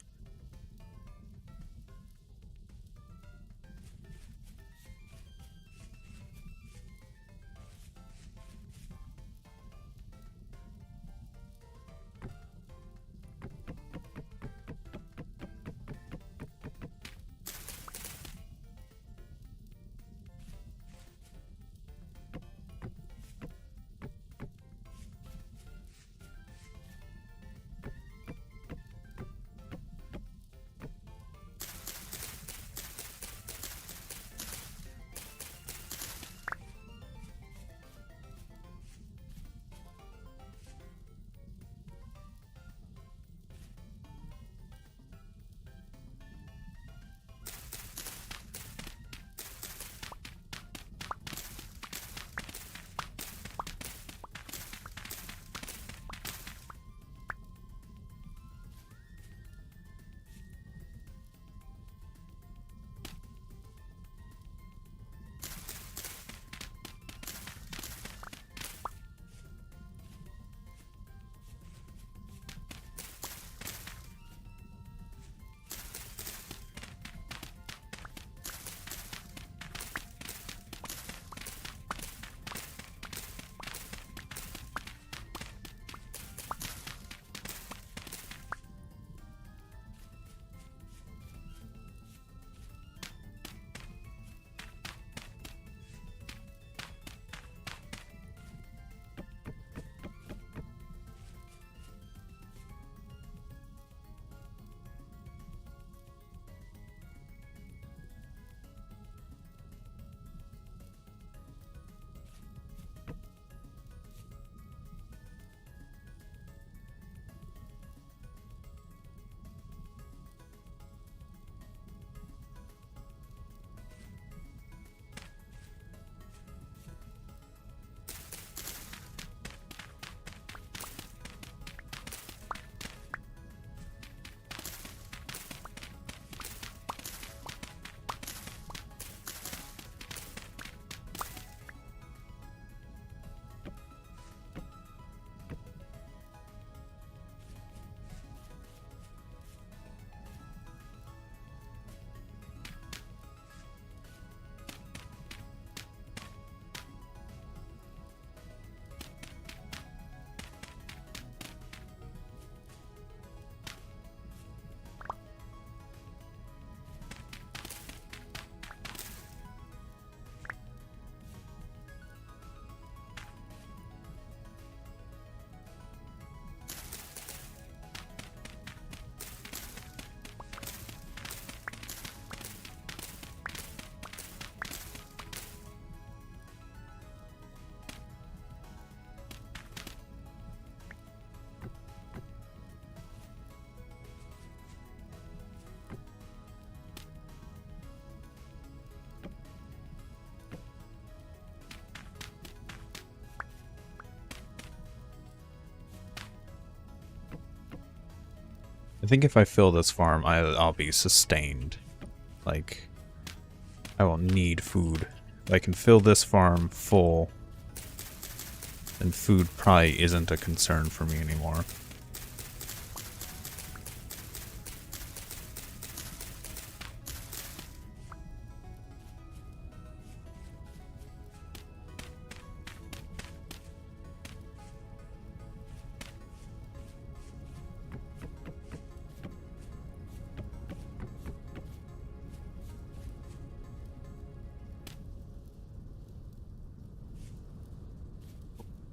I think if I fill this farm, I'll be sustained. Like, I will need food. If I can fill this farm full, then food probably isn't a concern for me anymore.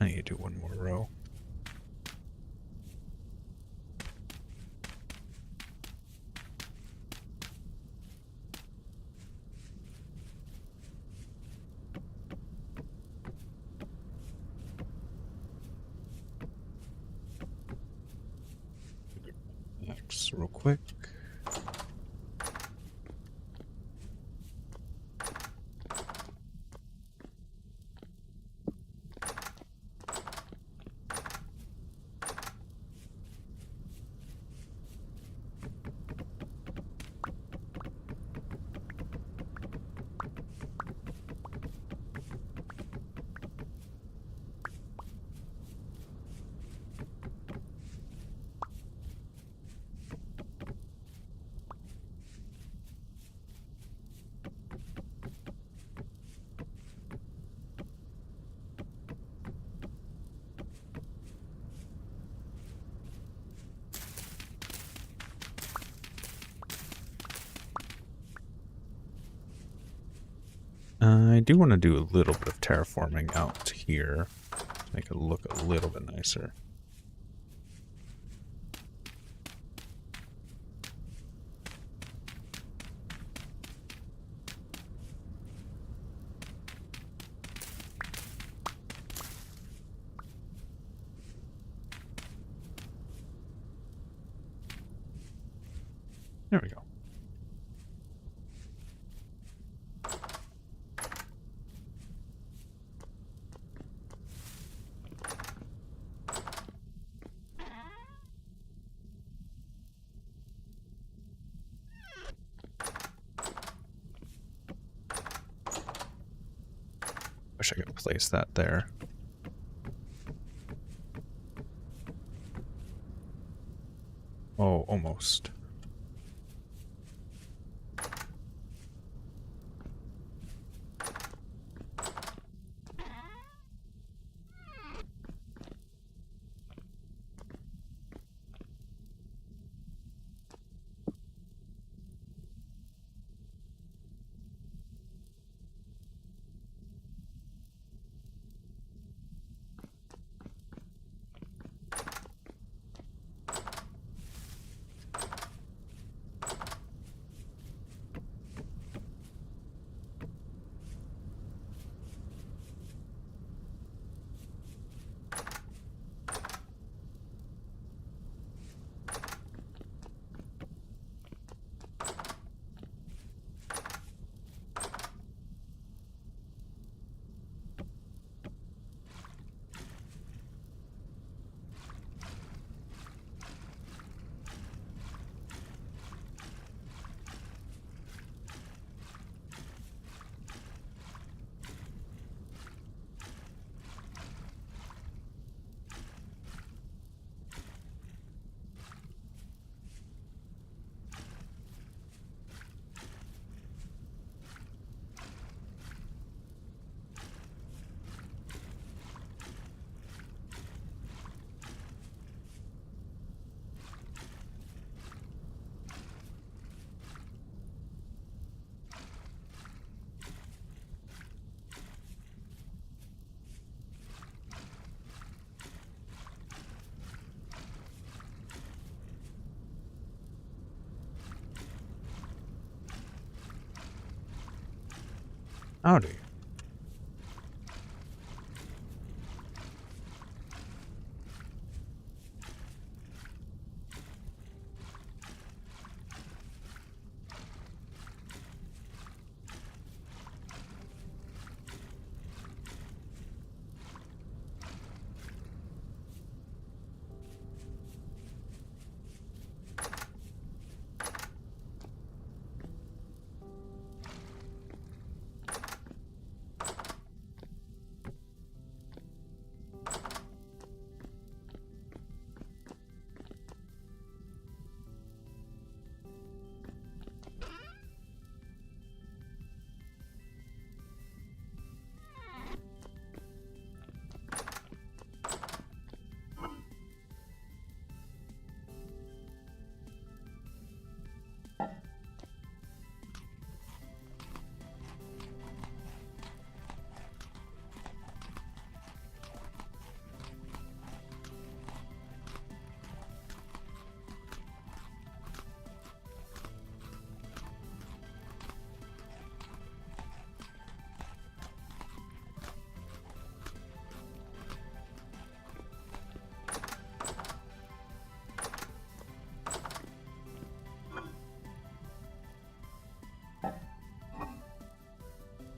I need to do one more row. this real quick. I do want to do a little bit of terraforming out here to make it look a little bit nicer. There we go. Wish I could place that there. Oh, almost. Howdy.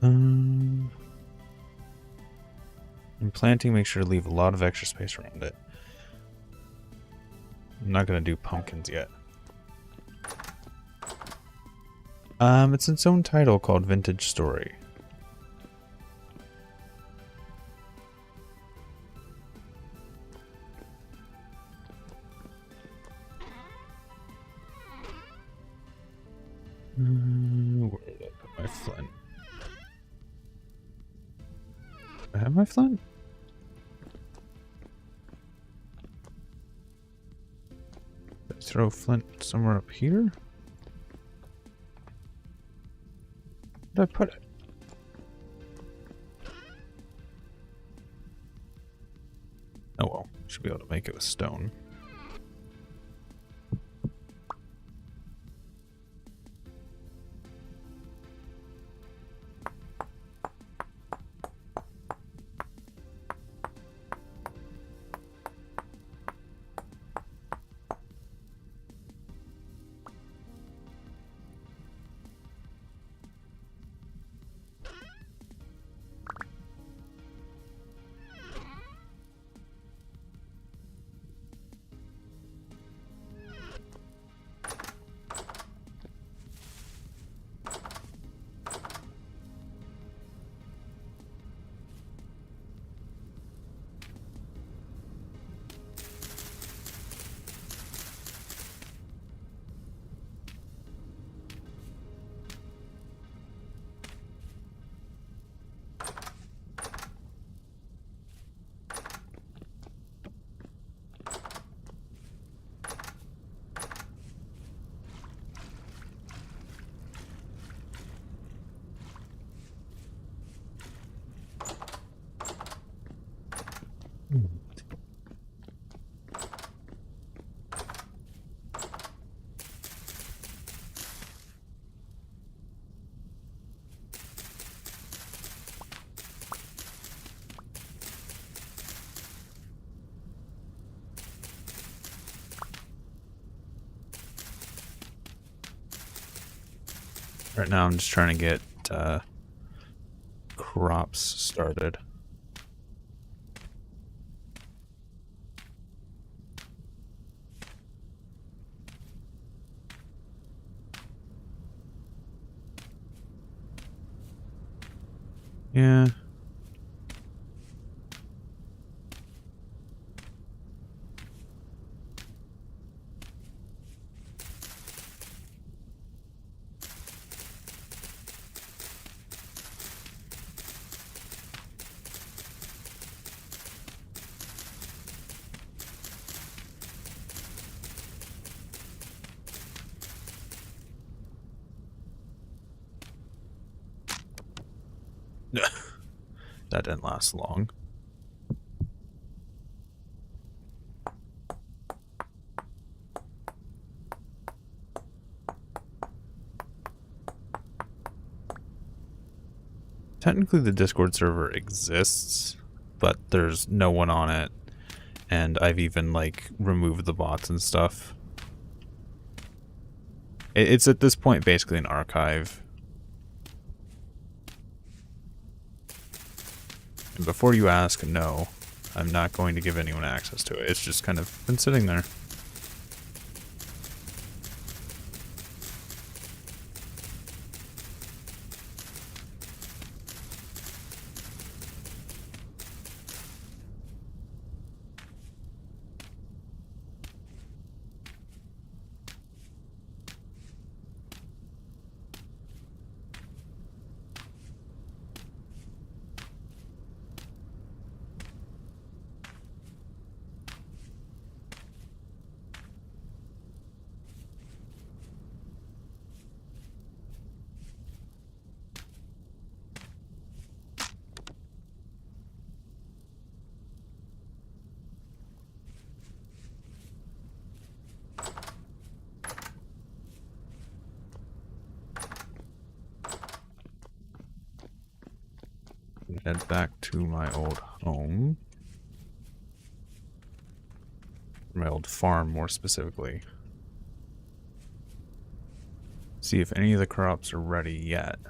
And planting, make sure to leave a lot of extra space around it. I'm not going to do pumpkins yet. It's its own title called Vintage Story. Where did I put my flint? Do I have my flint? Did I throw flint somewhere up here? Where did I put it? Oh well, should be able to make it with stone. Right now I'm just trying to get crops started. Yeah. That didn't last long. Technically the Discord server exists, but there's no one on it, and I've even like removed the bots and stuff. It's at this point basically an archive. And before you ask, no, I'm not going to give anyone access to it. It's just kind of been sitting there. Head back to my old home. My old farm, more specifically. See if any of the crops are ready yet.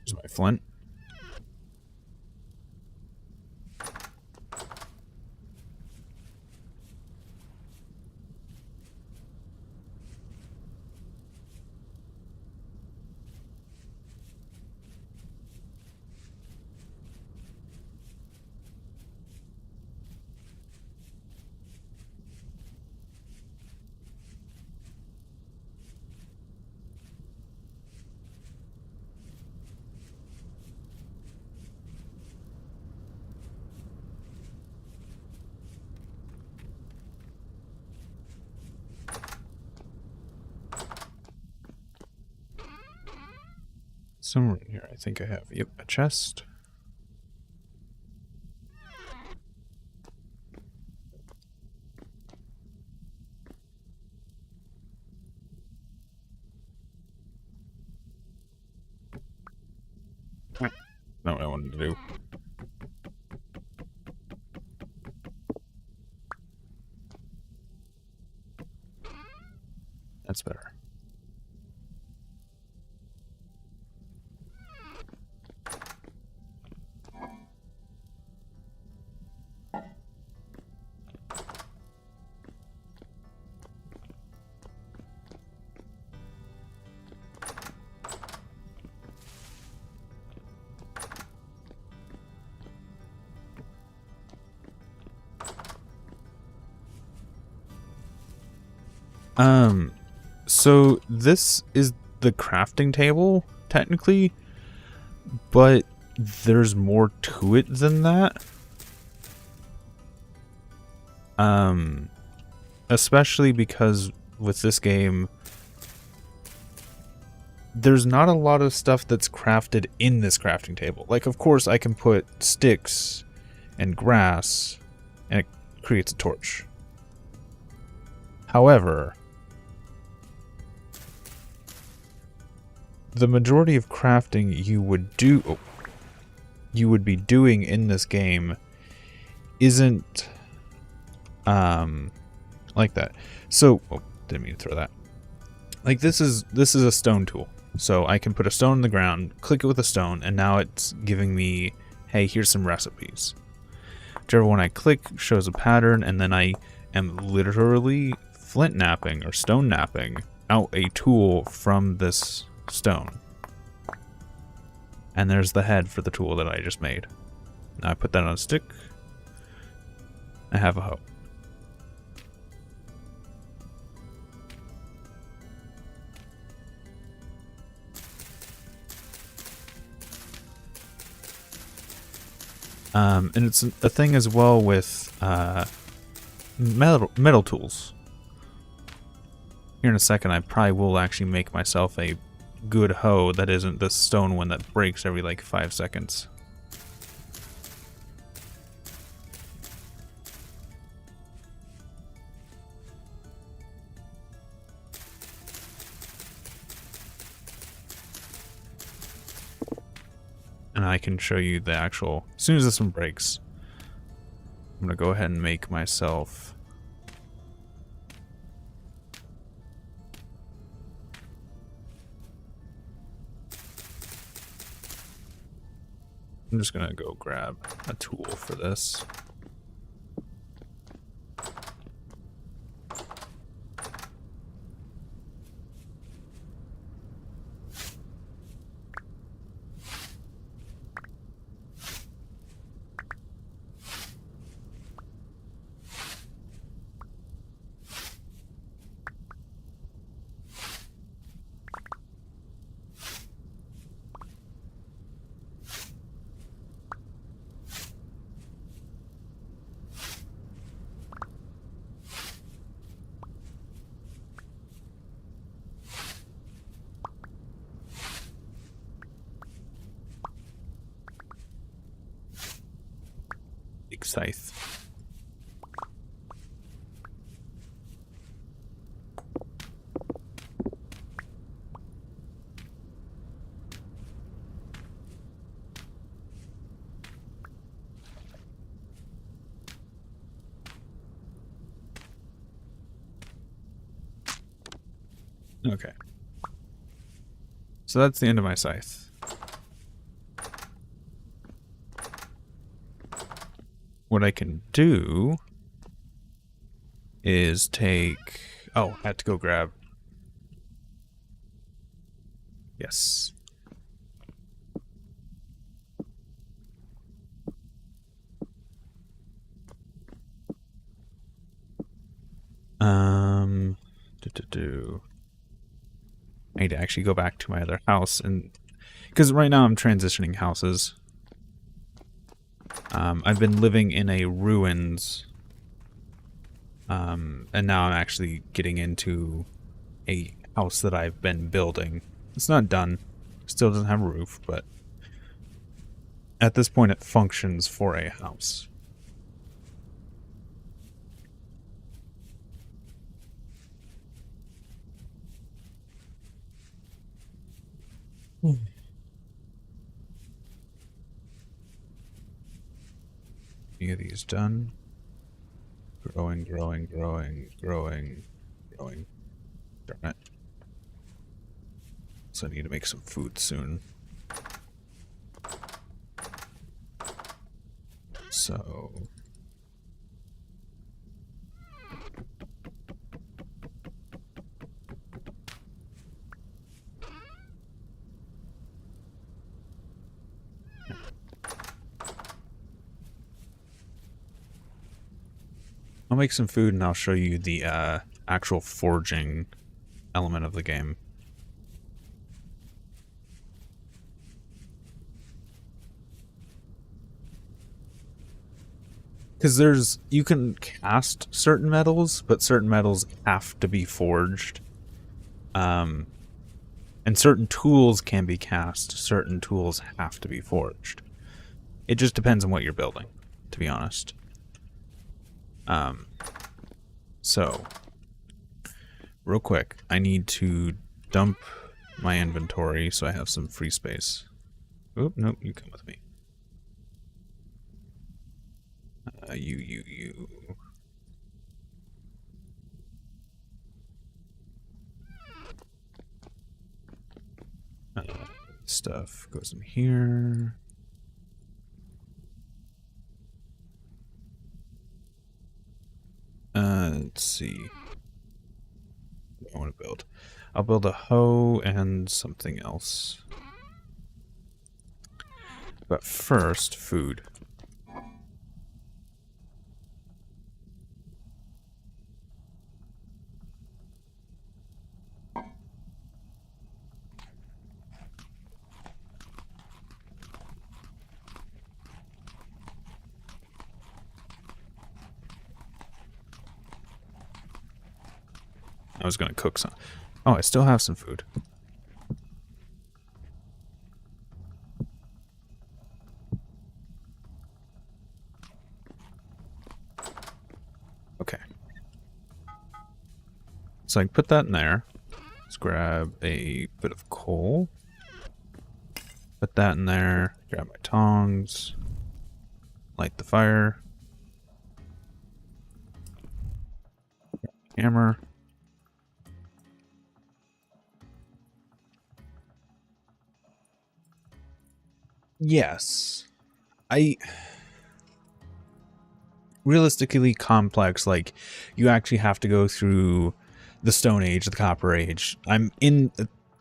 Here's my flint. Somewhere in here, I think I have, yep, a chest. Not what I wanted to do. That's better. So this is the crafting table, technically, but there's more to it than that. Especially because with this game, there's not a lot of stuff that's crafted in this crafting table. Like, of course, I can put sticks and grass, and it creates a torch. However, the majority of crafting you would be doing in this game isn't like that. So, didn't mean to throw that. Like, this is a stone tool. So I can put a stone in the ground, click it with a stone, and now it's giving me, hey, here's some recipes. Whichever one I click shows a pattern, and then I am literally flint napping or stone napping out a tool from this stone. And there's the head for the tool that I just made. Now I put that on a stick. I have a hoe. And it's a thing as well with metal tools. Here in a second, I probably will actually make myself a good hoe that isn't the stone one that breaks every like 5 seconds. And I can show you the actual, as soon as this one breaks, I'm gonna go ahead and make myself I'm just gonna go grab a tool for this. Big scythe. Okay. So that's the end of my scythe. what I can do is take... Oh, I have to go grab... Yes. I need to actually go back to my other house, and because right now I'm transitioning houses. I've been living in a ruins, and now I'm actually getting into a house that I've been building. It's not done. Still doesn't have a roof, but at this point it functions for a house. Any of these done? Growing, growing, growing, growing, growing. Darn it. So I need to make some food soon. So... I'll make some food and I'll show you the actual forging element of the game. Because you can cast certain metals, but certain metals have to be forged. And certain tools can be cast, certain tools have to be forged. It just depends on what you're building, to be honest. So, real quick, I need to dump my inventory so I have some free space. Oop, nope, you come with me. You. Stuff goes in here. Let's see. What do I want to build? I'll build a hoe and something else. But first, food. I was going to cook some. Oh, I still have some food. Okay. So I can put that in there. Let's grab a bit of coal. Put that in there. Grab my tongs. Light the fire. Hammer. Yes. Realistically complex, like, you actually have to go through the Stone Age, the Copper Age. I'm in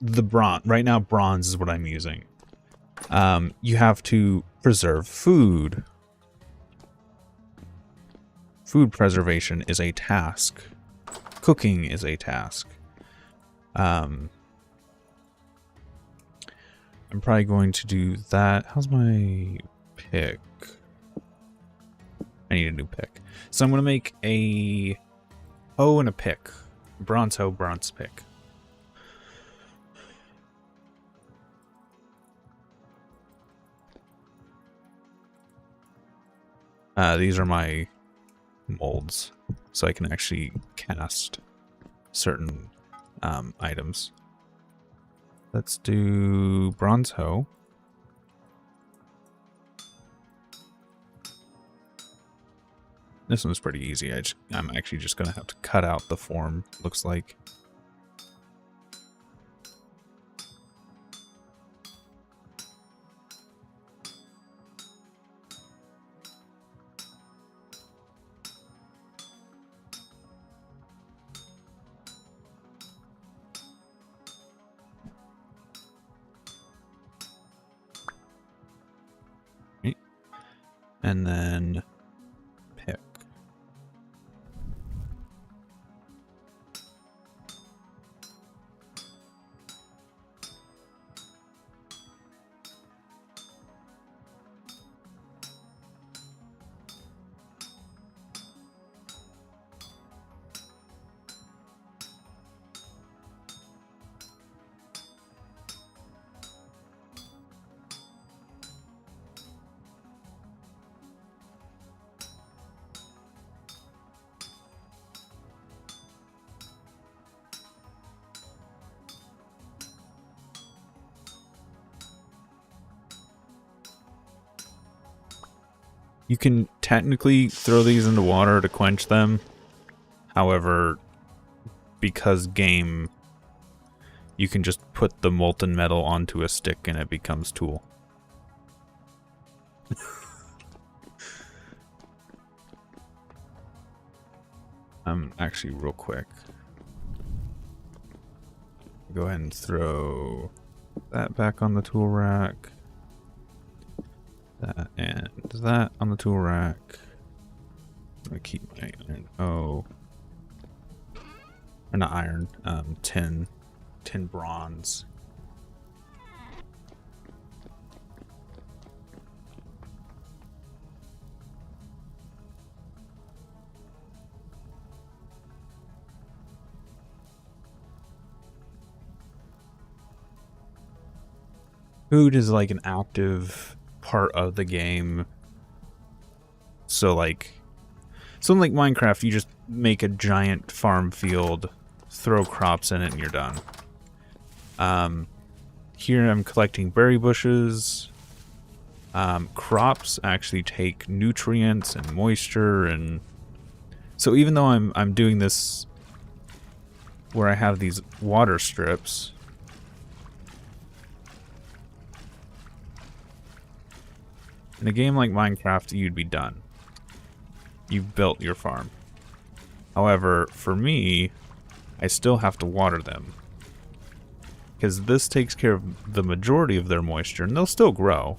the bronze. Right now, bronze is what I'm using. You have to preserve food. Food preservation is a task. Cooking is a task. I'm probably going to do that. How's my pick? I need a new pick. So I'm going to make a hoe and a pick. Bronze hoe, bronze pick. These are my molds, so I can actually cast certain items. Let's do bronze hoe. This one's pretty easy. I'm actually just going to have to cut out the form, looks like. And then pick. You can technically throw these into water to quench them. However, because game, you can just put the molten metal onto a stick and it becomes tool. Actually, real quick. Go ahead and throw that back on the tool rack. That and that on the tool rack. I'm gonna keep my iron. Oh. Or not iron, tin bronze. Food is like an active part of the game. So like something like Minecraft, you just make a giant farm field, throw crops in it, and you're done. Here I'm collecting berry bushes. Crops actually take nutrients and moisture, and so even though I'm doing this where I have these water strips, in a game like Minecraft, you'd be done. You've built your farm. However, for me, I still have to water them. Because this takes care of the majority of their moisture, and they'll still grow.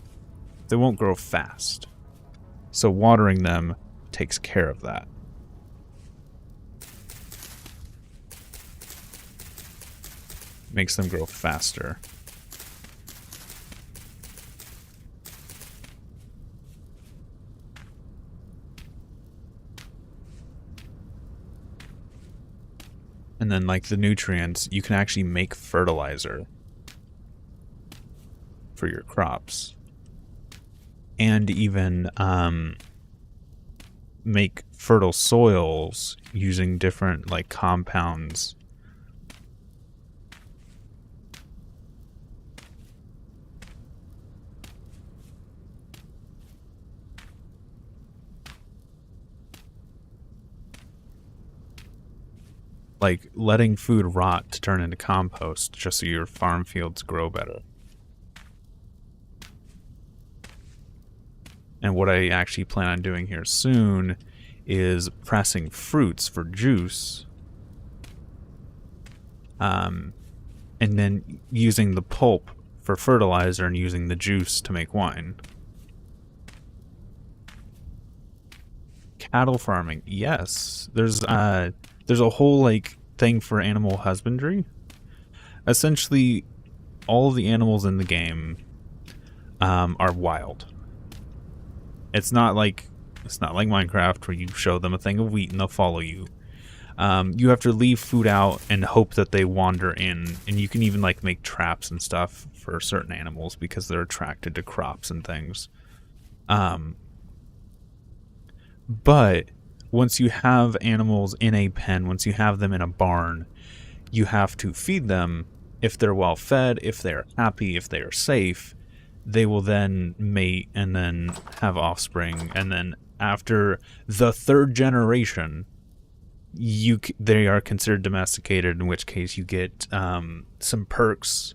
They won't grow fast. So watering them takes care of that. Makes them grow faster. And then, like the nutrients, you can actually make fertilizer for your crops. And even make fertile soils using different, like, compounds. Like letting food rot to turn into compost just so your farm fields grow better. And what I actually plan on doing here soon is pressing fruits for juice. And then using the pulp for fertilizer and using the juice to make wine. Cattle farming, yes. There's a whole like thing for animal husbandry. Essentially, all of the animals in the game are wild. It's not like Minecraft where you show them a thing of wheat and they'll follow you. You have to leave food out and hope that they wander in, and you can even like make traps and stuff for certain animals because they're attracted to crops and things. But once you have animals in a pen, once you have them in a barn, you have to feed them. If they're well fed, if they're happy, if they are safe, they will then mate and then have offspring. And then after the third generation, they are considered domesticated, in which case you get some perks.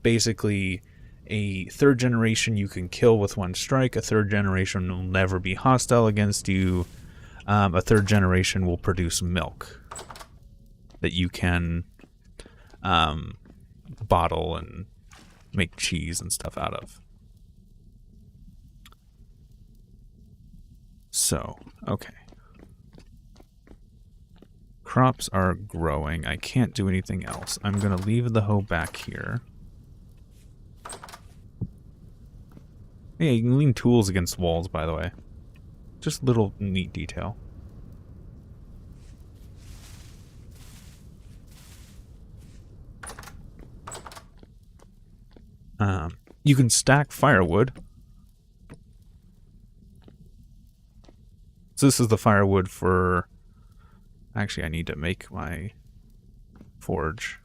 Basically, a third generation you can kill with one strike. A third generation will never be hostile against you. A third generation will produce milk that you can bottle and make cheese and stuff out of. So, okay. Crops are growing. I can't do anything else. I'm going to leave the hoe back here. Yeah, you can lean tools against walls, by the way. Just little neat detail. You can stack firewood. So this is the firewood for... Actually, I need to make my forge.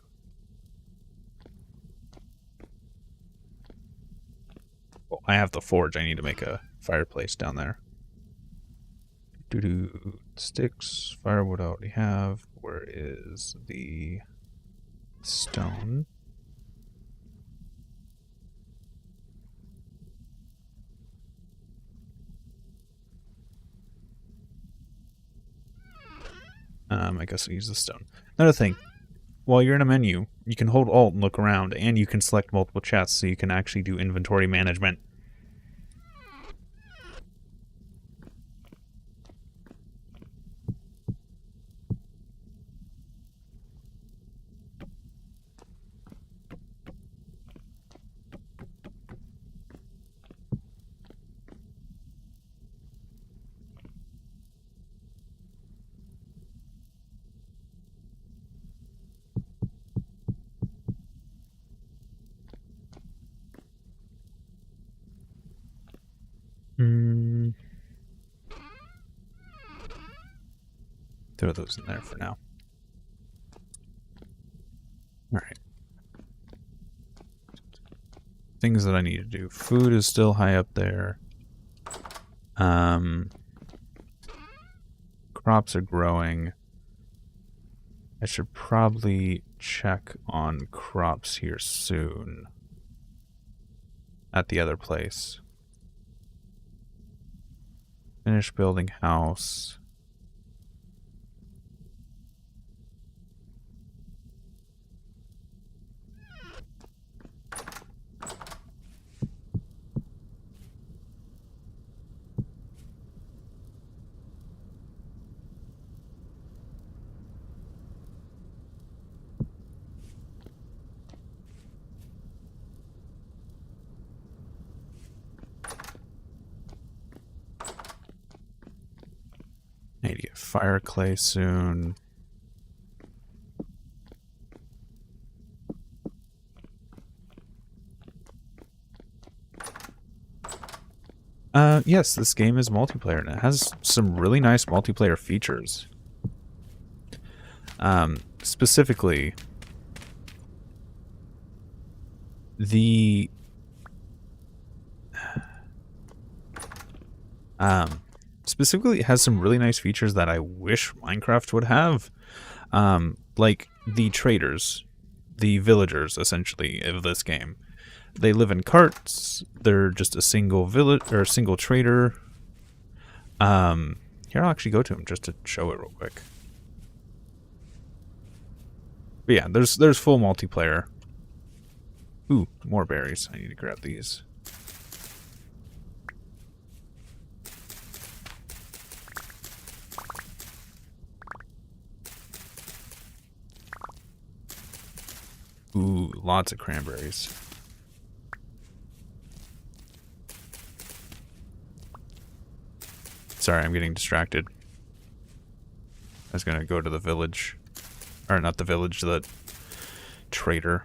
Well, I have the forge. I need to make a fireplace down there. Sticks, firewood I already have. Where is the stone? I guess I'll use the stone. Another thing, while you're in a menu, you can hold Alt and look around, and you can select multiple chests, so you can actually do inventory management. Throw those in there for now. Alright. Things that I need to do. Food is still high up there. Crops are growing. I should probably check on crops here soon. At the other place. Finish building house. I need to get fire clay soon. Yes, this game is multiplayer, and it has some really nice multiplayer features. Specifically, it has some really nice features that I wish Minecraft would have. Like the traders, the villagers, essentially, of this game. They live in carts. They're just a single village or a single trader. Here, I'll actually go to him just to show it real quick. But yeah, there's full multiplayer. Ooh, more berries. I need to grab these. Ooh, lots of cranberries. Sorry, I'm getting distracted. I was gonna go to the village. Or not the village, the trader.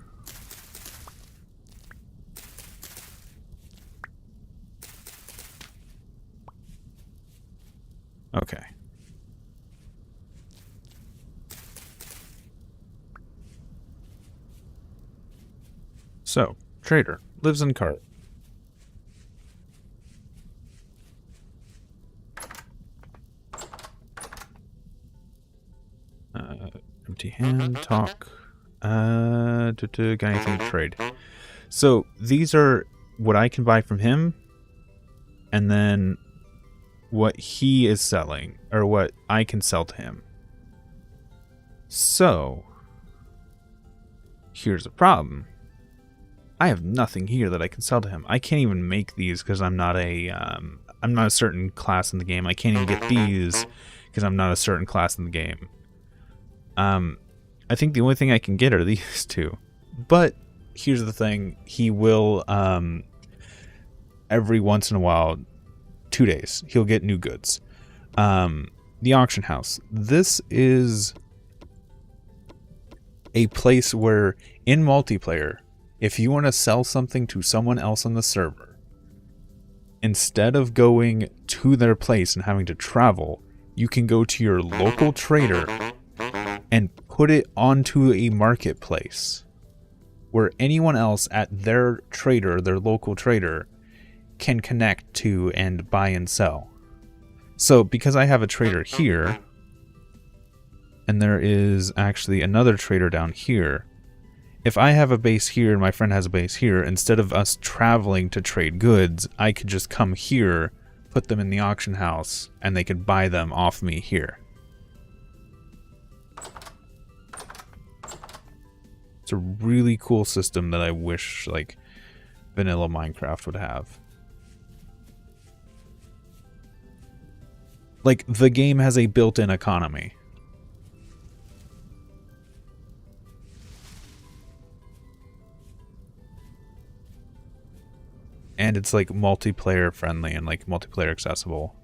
Okay. So, trader, lives in cart. Empty hand, talk. Got anything to trade. So, these are what I can buy from him, and then what he is selling, or what I can sell to him. So, here's a problem. I have nothing here that I can sell to him. I can't even make these because I'm not a I'm not a certain class in the game. I can't even get these because I'm not a certain class in the game. I think the only thing I can get are these two. But here's the thing. He will, every once in a while, 2 days, he'll get new goods. The auction house. This is a place where, in multiplayer, if you want to sell something to someone else on the server, instead of going to their place and having to travel, you can go to your local trader and put it onto a marketplace where anyone else at their trader, their local trader, can connect to and buy and sell. So because I have a trader here, and there is actually another trader down here, if I have a base here and my friend has a base here, instead of us traveling to trade goods, I could just come here, put them in the auction house, and they could buy them off me here. It's a really cool system that I wish, like, vanilla Minecraft would have. Like, the game has a built-in economy. And it's, like, multiplayer friendly and, like, multiplayer accessible.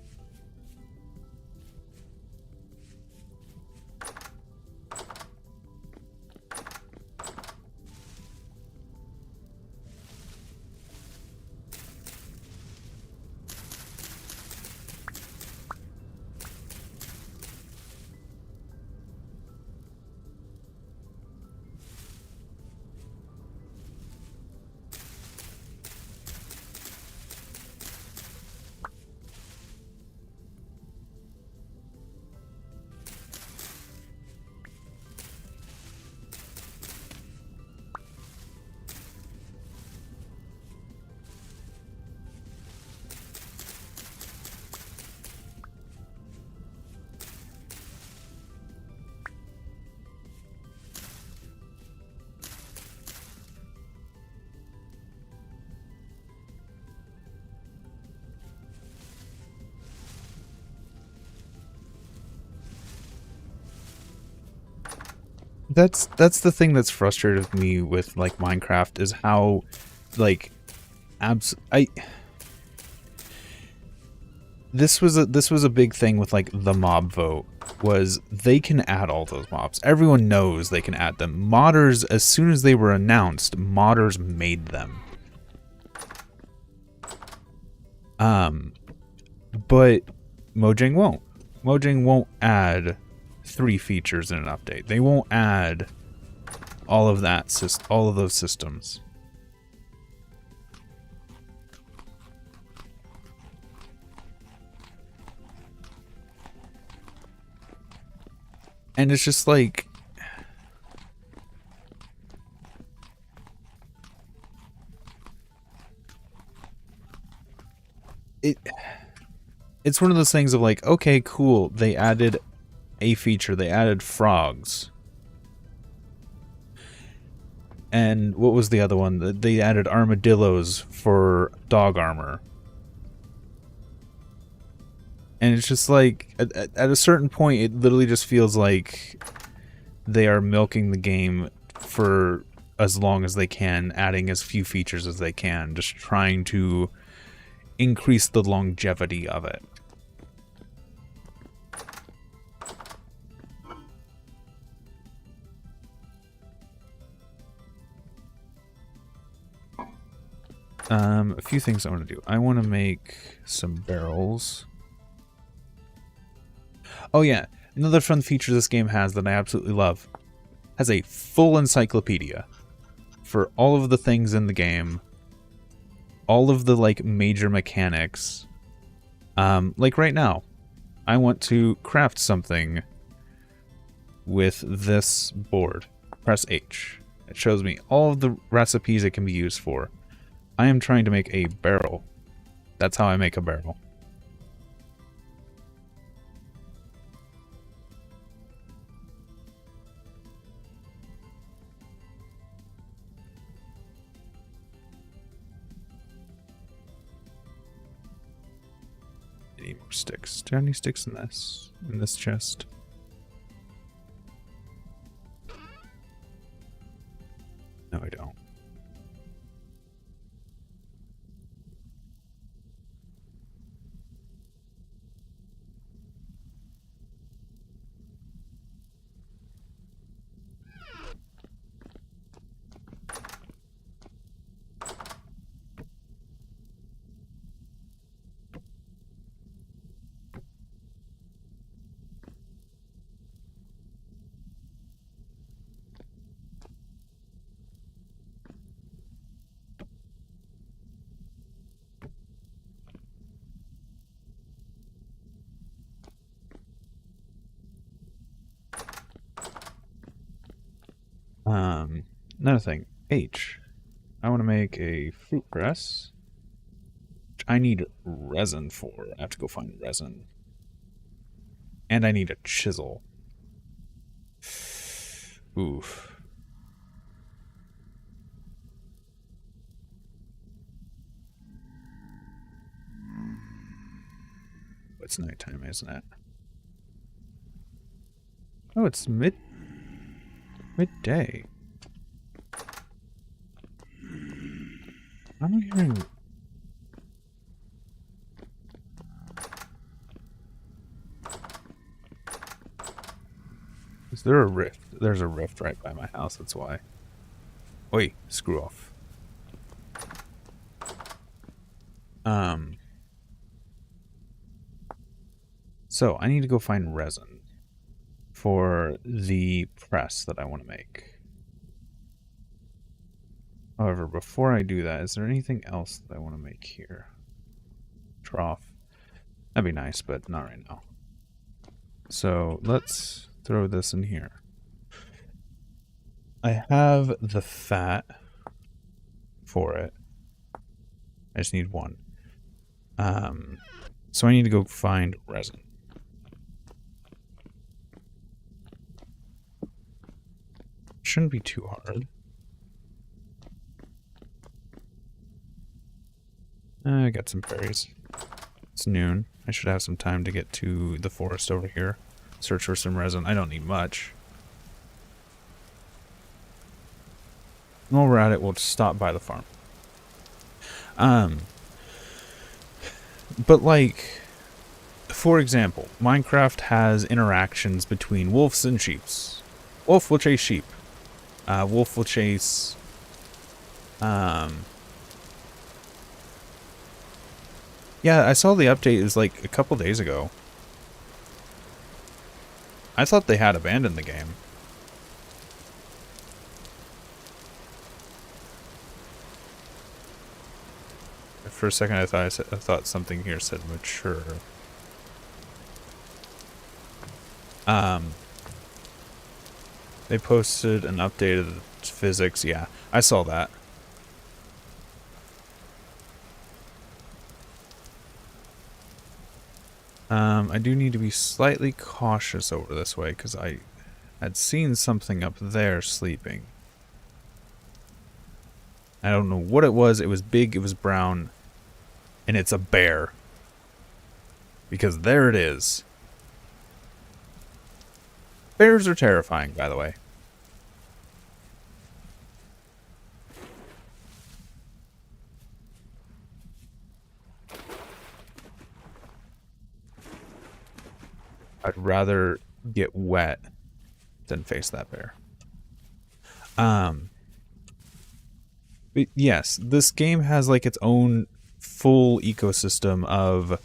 That's the thing that's frustrated me with, like, Minecraft, is how, like, this was a big thing with, like, the mob vote, was they can add all those mobs. Everyone knows they can add them. Modders, as soon as they were announced, modders made them. But Mojang won't. Mojang won't add 3 features in an update. They won't add all of that, all of those systems. And it's just like, it's one of those things of like, okay, cool, they added a feature, they added frogs. And what was the other one? They added armadillos for dog armor. And it's just like, at a certain point, it literally just feels like they are milking the game for as long as they can, adding as few features as they can, just trying to increase the longevity of it. A few things I want to do. I want to make some barrels. Oh yeah, another fun feature this game has that I absolutely love. Has a full encyclopedia for all of the things in the game. All of the, like, major mechanics. Like right now, I want to craft something with this board. Press H. It shows me all of the recipes it can be used for. I am trying to make a barrel. That's how I make a barrel. need more sticks. Do I have any sticks in this chest? No, I don't. Another thing. H. I want to make a fruit press. Which I need resin for. I have to go find resin. And I need a chisel. Oof. It's nighttime, isn't it? Oh, it's midday. I'm hearing. Is there a rift? There's a rift right by my house, that's why. Oi, screw off. So I need to go find resin for the press that I want to make. However, before I do that, is there anything else that I want to make here? Trough. That'd be nice, but not right now. So let's throw this in here. I have the fat for it. I just need one. So I need to go find resin. Shouldn't be too hard. I got some berries. It's noon. I should have some time to get to the forest over here. Search for some resin. I don't need much. While we're at it, we'll just stop by the farm. But like, for example, Minecraft has interactions between wolves and sheeps. Wolf will chase sheep. Wolf will chase... Yeah, I saw the update. It was like a couple days ago. I thought they had abandoned the game. For a second, I thought something here said mature. They posted an updated physics. Yeah, I saw that. I do need to be slightly cautious over this way because I had seen something up there sleeping. I don't know what it was. It was big, it was brown, and it's a bear. Because there it is. Bears are terrifying, by the way. I'd rather get wet than face that bear. But yes, this game has like its own full ecosystem of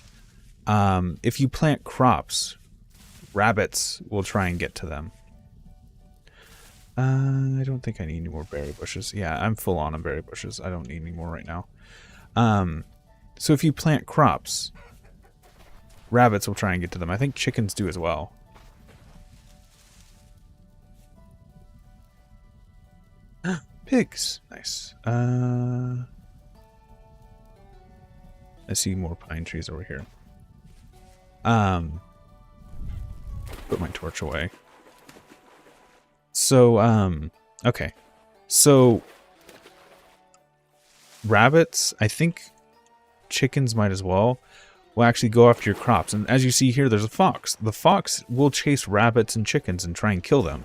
if you plant crops, rabbits will try and get to them. I don't think I need any more berry bushes. Yeah, I'm full on berry bushes. I don't need any more right now. So if you plant crops, rabbits will try and get to them. I think chickens do as well. Pigs. Nice. I see more pine trees over here. Put my torch away. So, okay. So, rabbits, I think chickens might as well. will actually go after your crops. And as you see here, there's a fox. The fox will chase rabbits and chickens and try and kill them.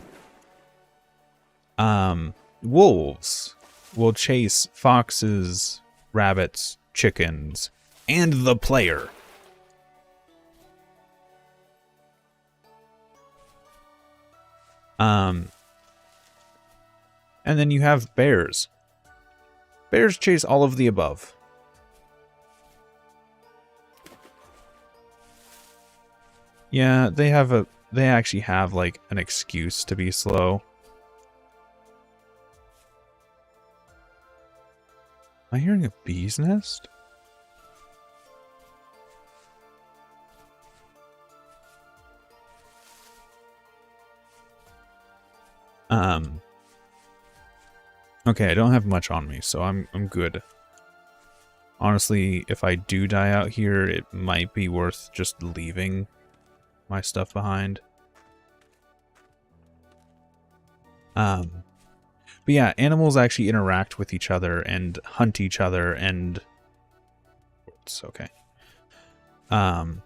Wolves will chase foxes, rabbits, chickens, and the player. And then you have bears. Bears chase all of the above. Yeah, they actually have like an excuse to be slow. Am I hearing a bee's nest? Okay, I don't have much on me, so I'm good. Honestly, if I do die out here, it might be worth just leaving my stuff behind. But yeah, animals actually interact with each other and hunt each other, and it's okay. And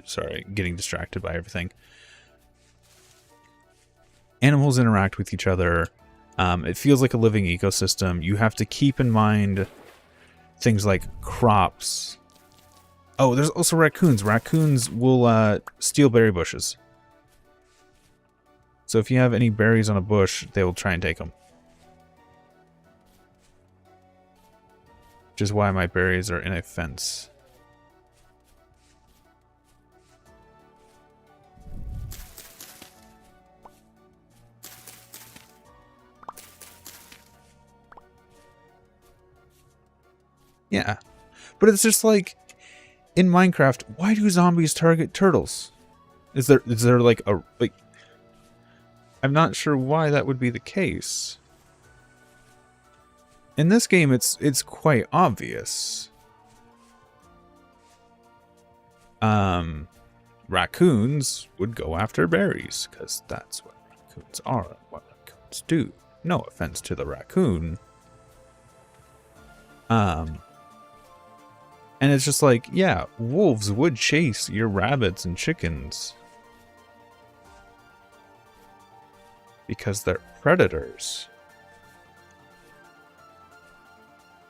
sorry, getting distracted by everything. Animals interact with each other. It feels like a living ecosystem. You have to keep in mind things like crops. Oh, there's also raccoons. Raccoons will steal berry bushes. So if you have any berries on a bush, they will try and take them. Which is why my berries are in a fence. Yeah, but it's just like in Minecraft, why do zombies target turtles? Is there like a I'm not sure why that would be the case. In this game, it's quite obvious. Raccoons would go after berries because that's what raccoons are, what raccoons do. No offense to the raccoon. And it's just like, yeah, wolves would chase your rabbits and chickens. Because they're predators.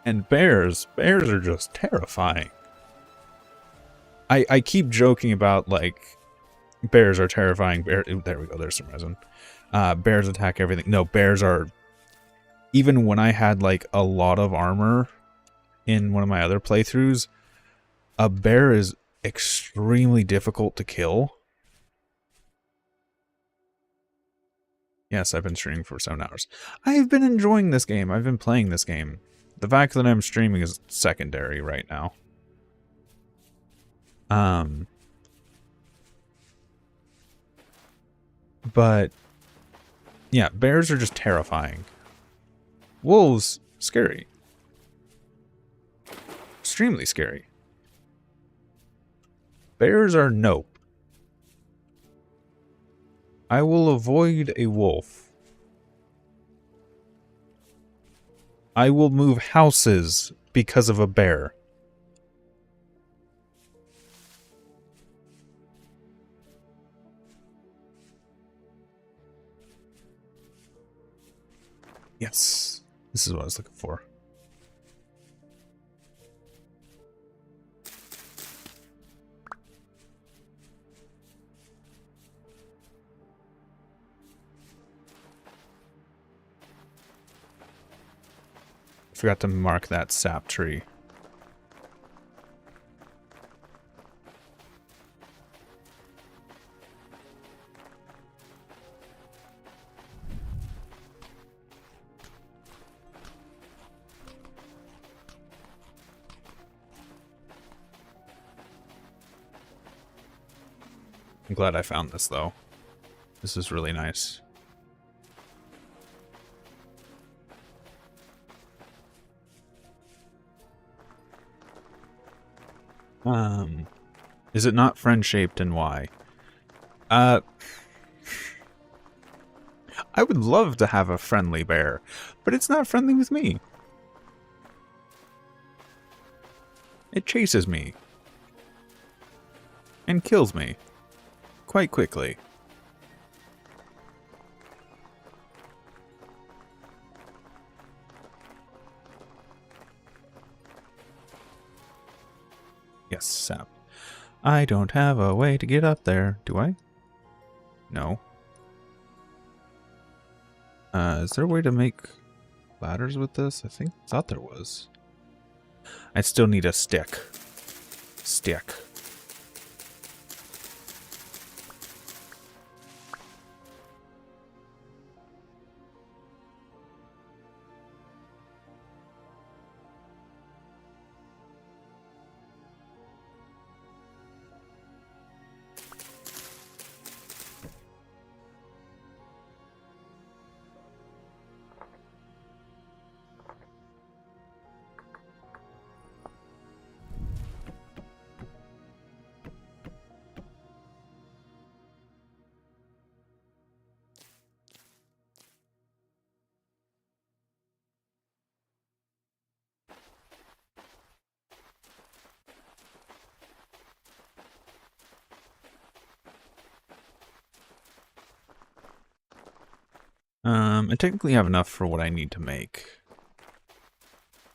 And bears are just terrifying. I keep joking about, like, bears are terrifying. There we go, there's some resin. Bears attack everything. No, bears are... Even when I had, like, a lot of armor in one of my other playthroughs, a bear is extremely difficult to kill. Yes, I've been streaming for 7 hours. I've been enjoying this game. I've been playing this game. The fact that I'm streaming is secondary right now. But yeah, bears are just terrifying. Wolves, scary. Extremely scary. Bears are nope. I will avoid a wolf. I will move houses because of a bear. Yes, this is what I was looking for. Forgot to mark that sap tree. I'm glad I found this, though. This is really nice. Is it not friend-shaped and why? I would love to have a friendly bear, but it's not friendly with me. It chases me. And kills me. Quite quickly. Yes, sap. I don't have a way to get up there, do I? No. Is there a way to make ladders with this? Thought there was. I still need a stick. Stick. I technically have enough for what I need to make.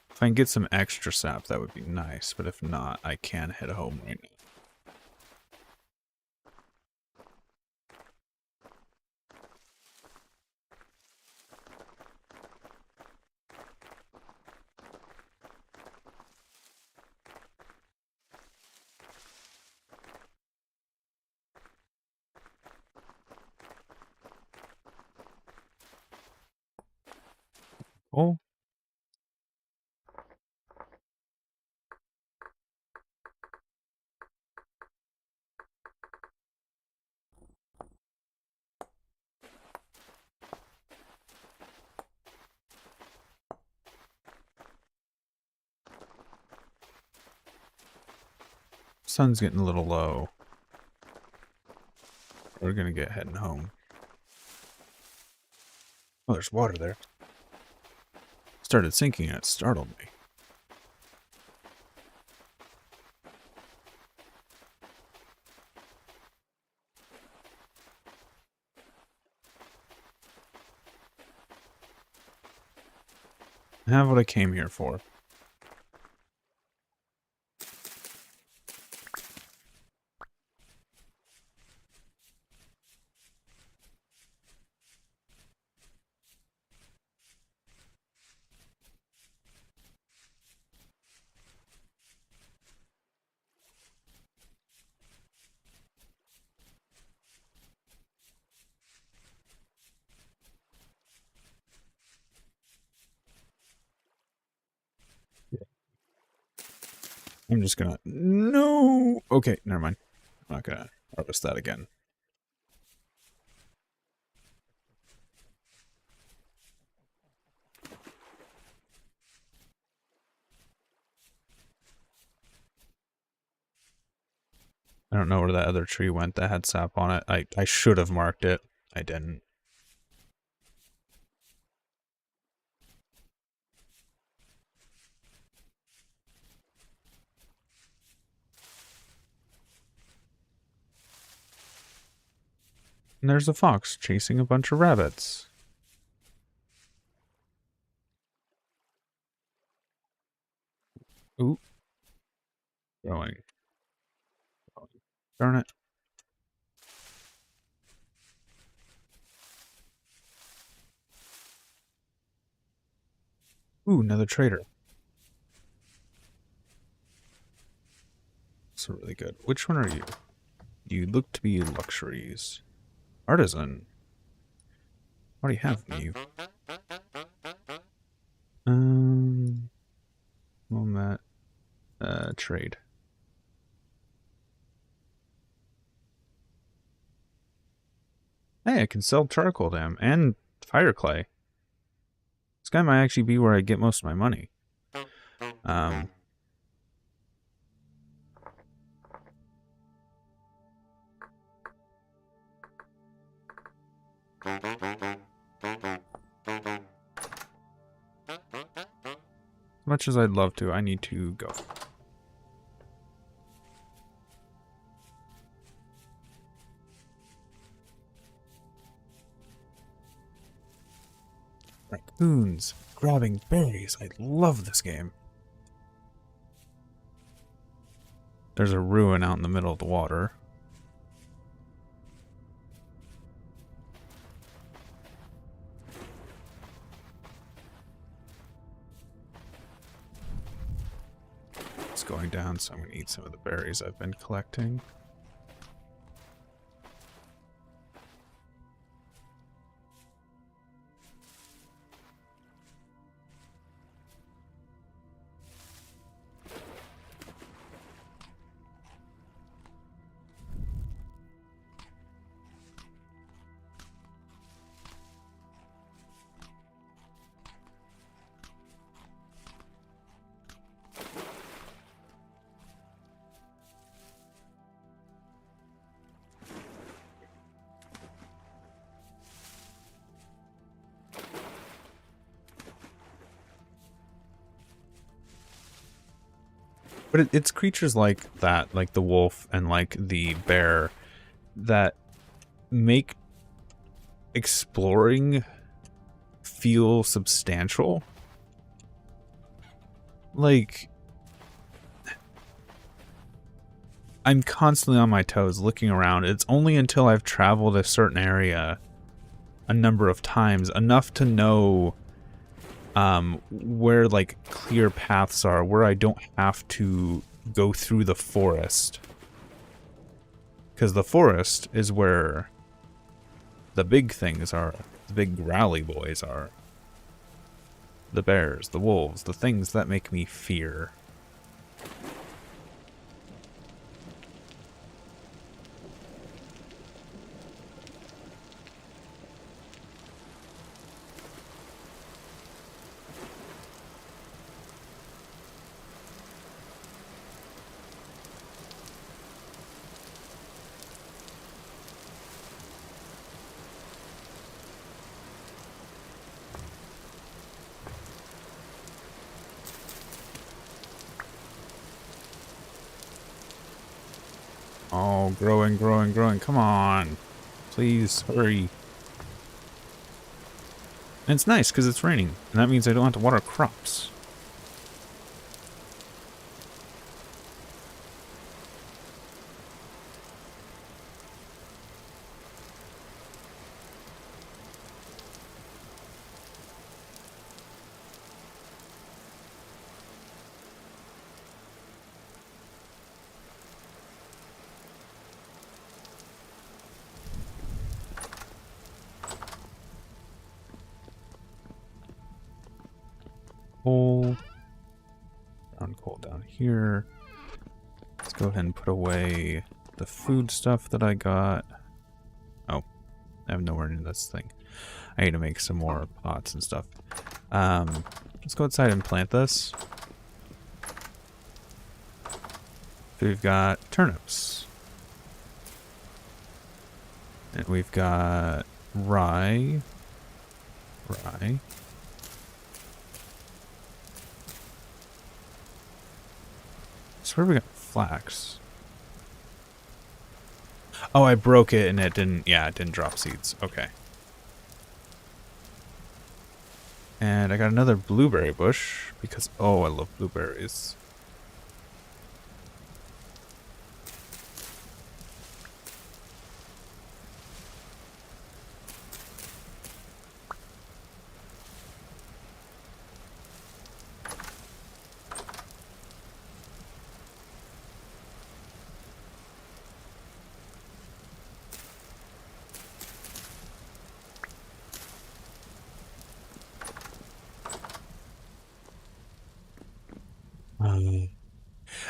If I can get some extra sap, that would be nice, but if not, I can head home right now. Oh. Sun's getting a little low. We're gonna get heading home. Oh, there's water there. Started sinking and it startled me. I have what I came here for. I'm just gonna... No! Okay, never mind. I'm not gonna harvest that again. I don't know where that other tree went that had sap on it. I should have marked it. I didn't. And there's a fox chasing a bunch of rabbits. Ooh. Going. Darn it. Ooh, another trader. That's really good. Which one are you? You look to be luxuries. Artisan. What do you have from you? Moment. Trade. Hey, I can sell charcoal to him and fire clay. This guy might actually be where I get most of my money. much as I'd love to, I need to go. Raccoons grabbing berries. I love this game. There's a ruin out in the middle of the water. It's going down, so I'm going to eat some of the berries I've been collecting. But it's creatures like that, like the wolf and like the bear, that make exploring feel substantial. Like, I'm constantly on my toes looking around. It's only until I've traveled a certain area a number of times, enough to know where like clear paths are, where I don't have to go through the forest. Because the forest is where the big things are, the big growly boys are. The bears, the wolves, the things that make me fear. Oh, growing, growing, growing. Come on. Please, hurry. And it's nice because it's raining. And that means I don't have to water crops. Coal. Brown coal down here. Let's go ahead and put away the food stuff that I got. Oh, I have nowhere near this thing. I need to make some more pots and stuff. Let's go outside and plant this. So we've got turnips. And we've got rye. Rye. I swear we got flax. Oh, I broke it and it didn't, yeah, it didn't drop seeds. Okay. And I got another blueberry bush because, oh, I love blueberries.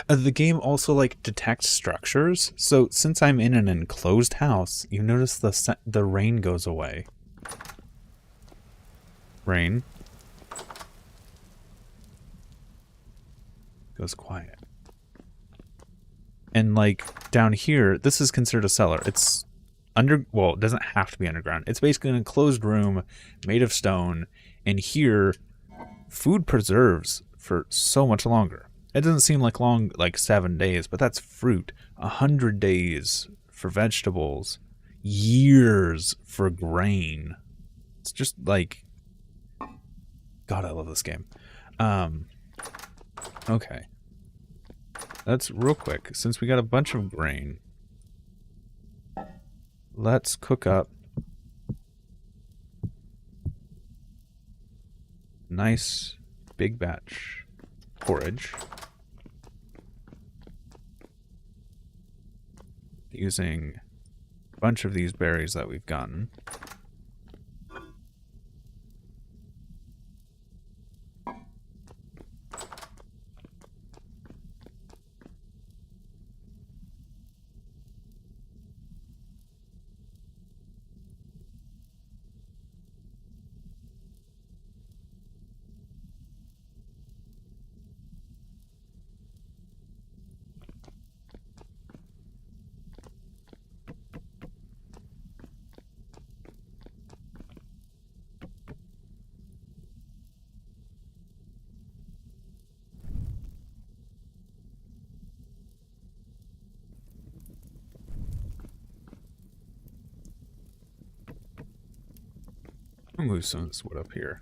The game also like detects structures, so since I'm in an enclosed house, you notice the rain goes away. Rain goes quiet. And like down here, this is considered a cellar. It's well, it doesn't have to be underground. It's basically an enclosed room made of stone, and here food preserves for so much longer. It doesn't seem like long, like 7 days, but that's fruit. 100 days for vegetables. Years for grain. It's just like, God, I love this game. Okay. Let's real quick, since we got a bunch of grain, let's cook up nice big batch porridge using a bunch of these berries that we've gotten. I'll move some of this wood up here.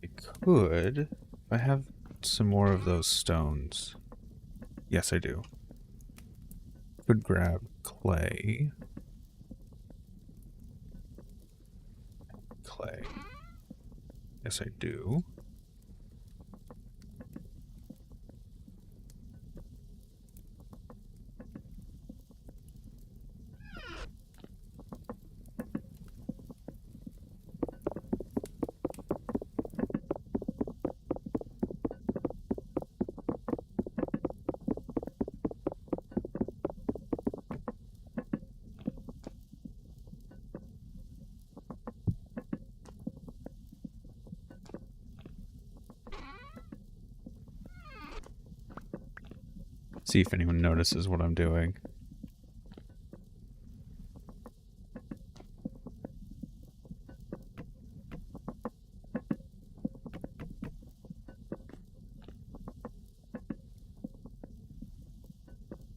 I could, if I have some more of those stones. Yes, I do. Could grab clay. Clay. Yes, I do. See if anyone notices what I'm doing.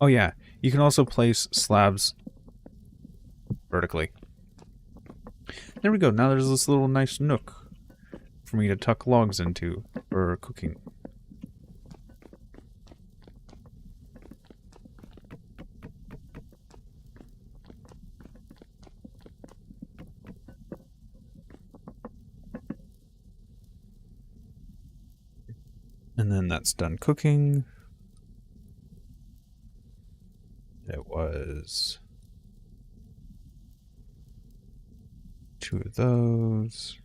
Oh yeah, you can also place slabs vertically. There we go, now there's this little nice nook for me to tuck logs into for cooking. And then that's done cooking. It was 2 of those.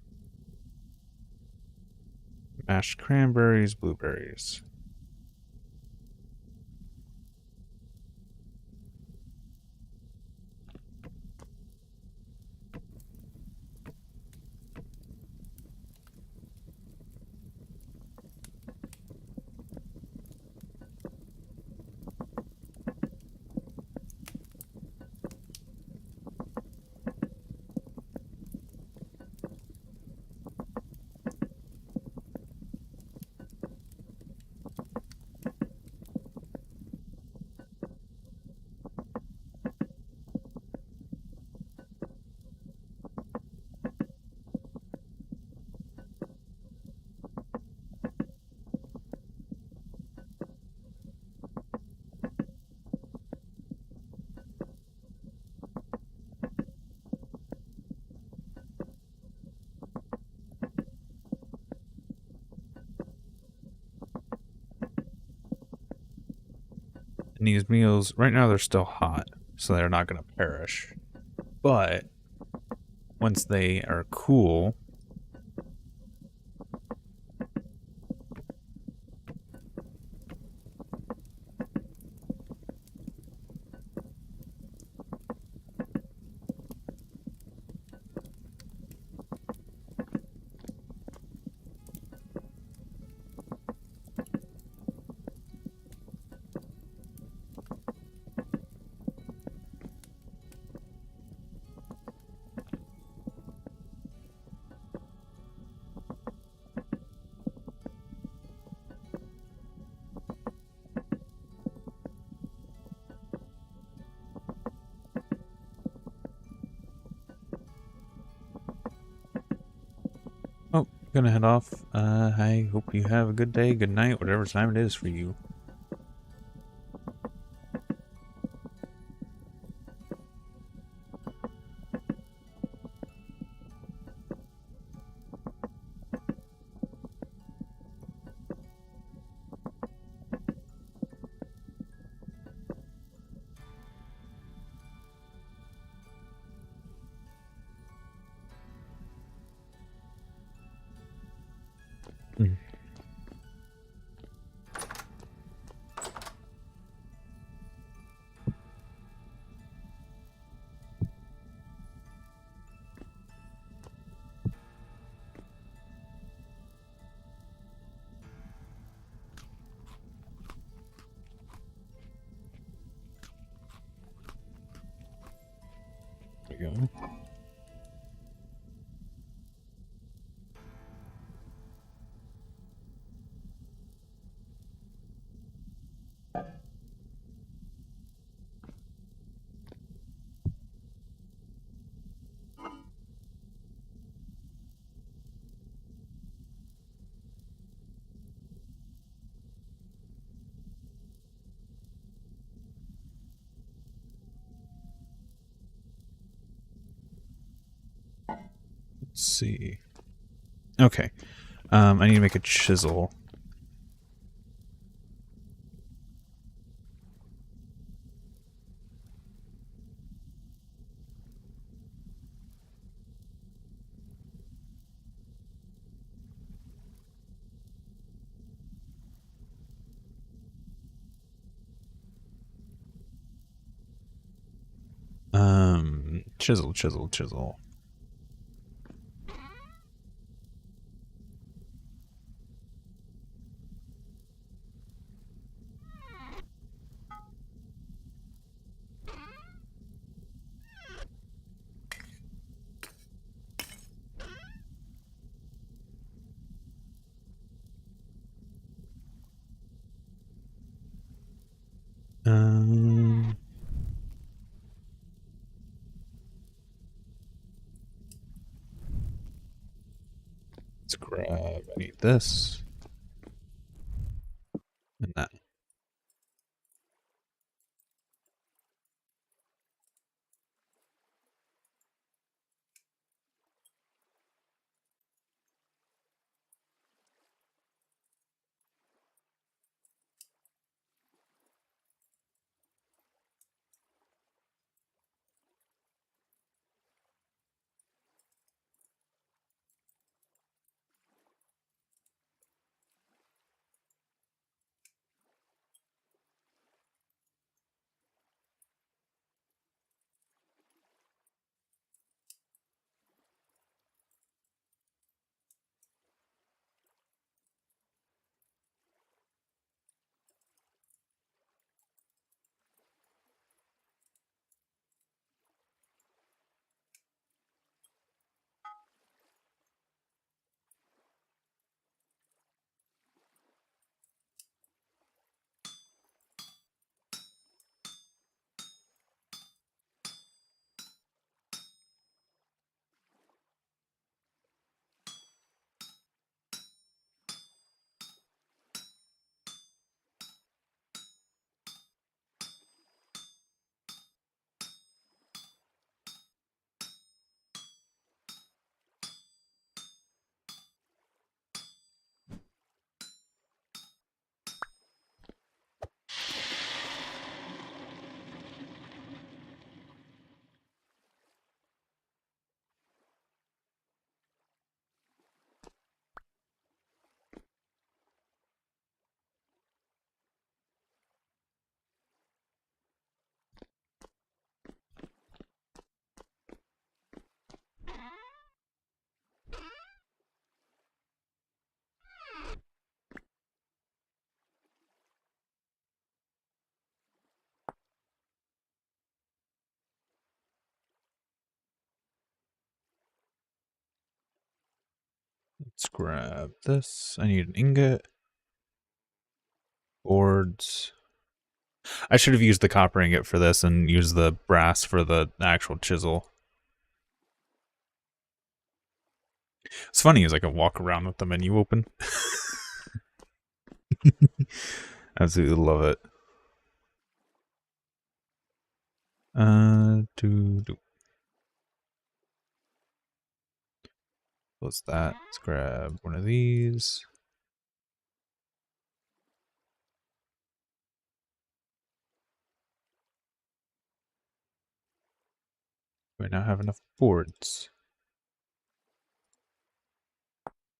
Mashed cranberries, blueberries. And these meals, right now they're still hot, so they're not going to perish. But once they are cool, Gonna head off. I hope you have a good day, good night, whatever time it is for you. Mm. There we go. Let's see. Okay. I need to make a chisel. Chisel. Um, let's grab. I need this and that. Let's grab this. I need an ingot. Boards. I should have used the copper ingot for this and used the brass for the actual chisel. It's funny is I can walk around with the menu open. Absolutely love it. What's that? Let's grab one of these. We now have enough boards.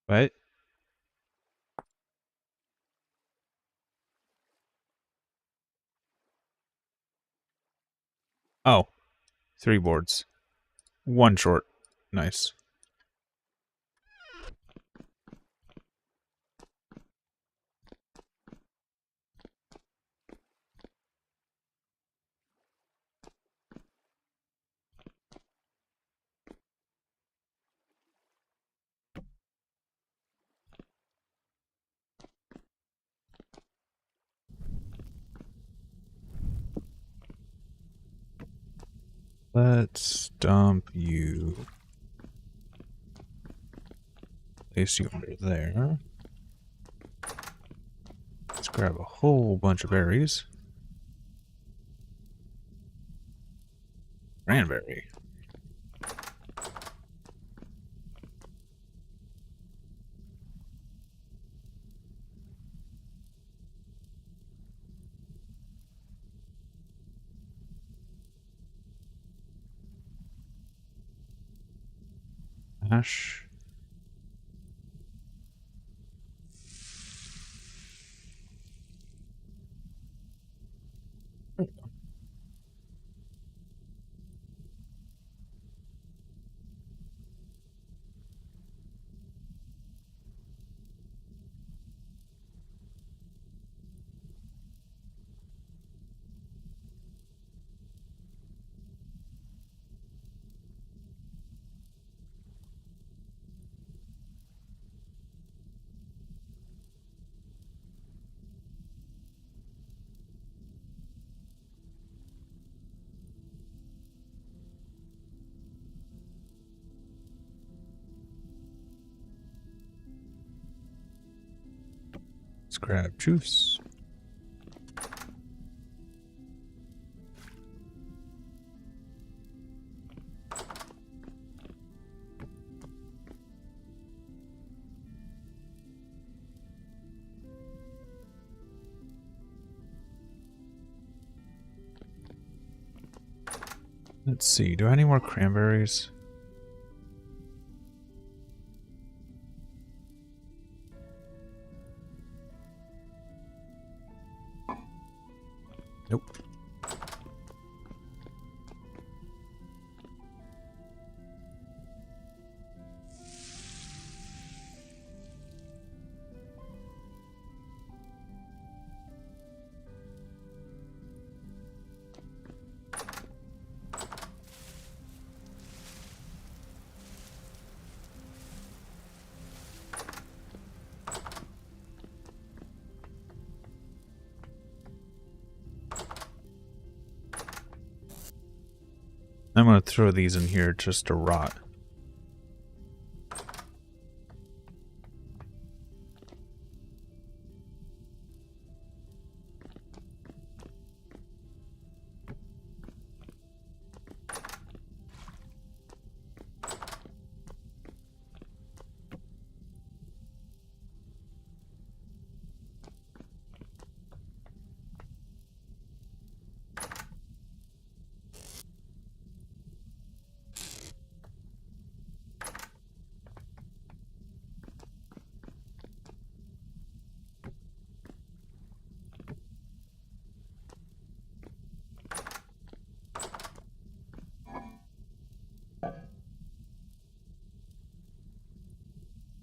Right? Oh, 3 boards. 1 short. Nice. Let's dump you. Place you under there. Let's grab a whole bunch of berries. Cranberry. Ash. Let's grab juice. Let's see, do I have any more cranberries? Nope. I'm gonna throw these in here just to rot.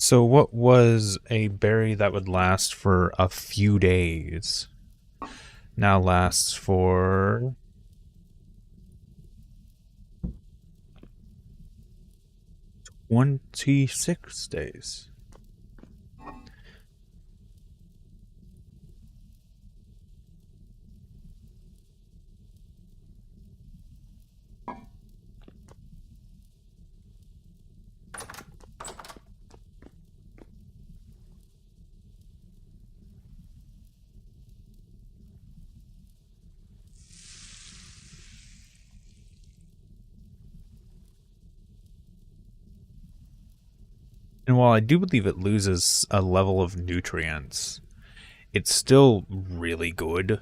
So what was a berry that would last for a few days now lasts for 26 days? And while I do believe it loses a level of nutrients, it's still really good.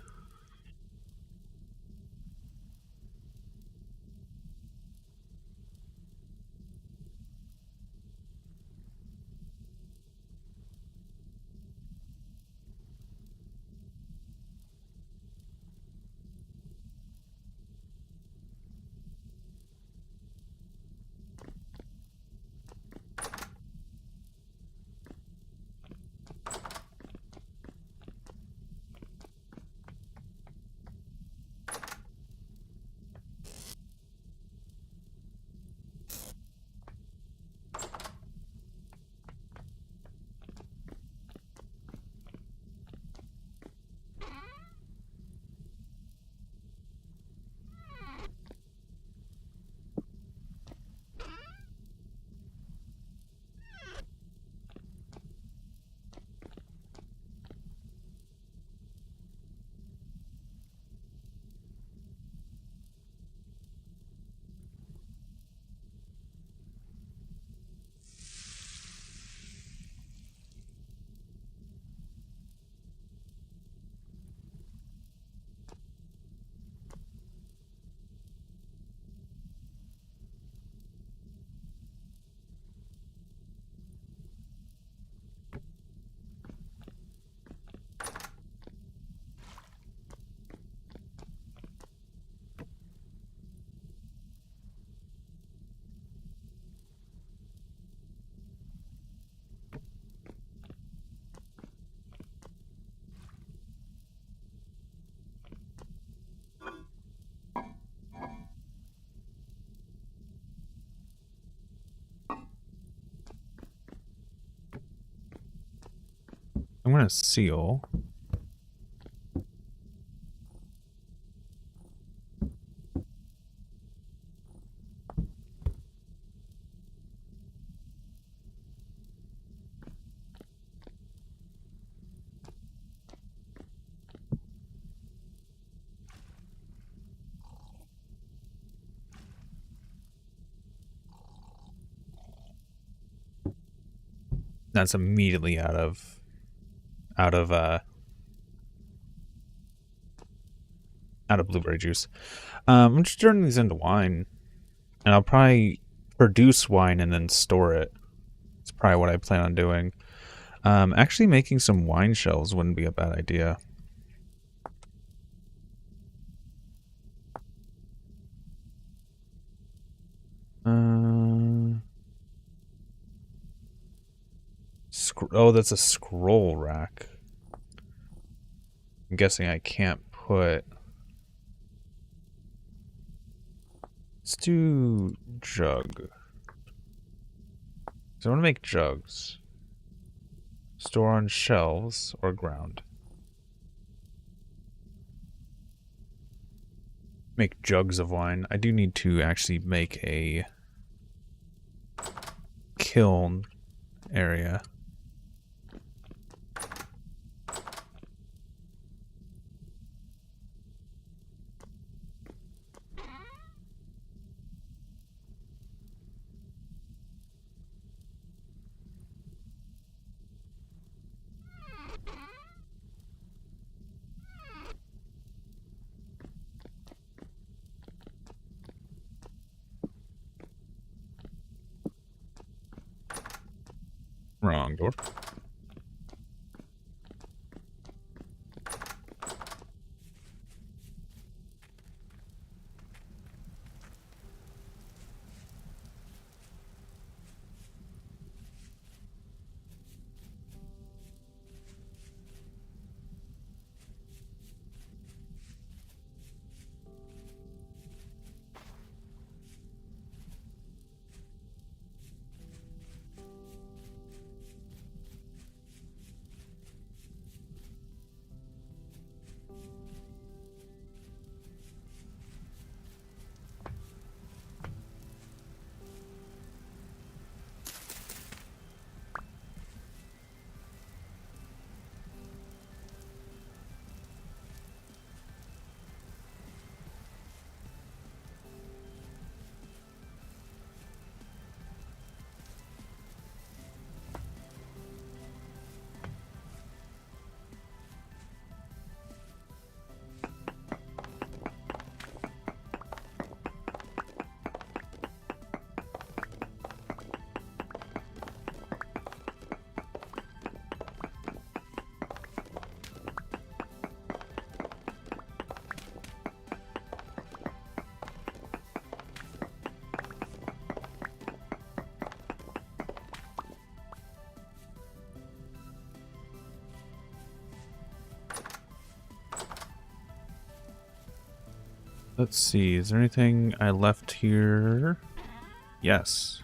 I'm going to seal. That's immediately out of blueberry juice. I'm just turning these into wine, and I'll probably produce wine and then store it. It's probably what I plan on doing. Actually making some wine shells wouldn't be a bad idea. Oh, that's a scroll rack. I'm guessing I can't put... Let's do jug. So I want to make jugs. Store on shelves or ground. Make jugs of wine. I do need to actually make a kiln area. Wrong door. Let's see, is there anything I left here? Yes.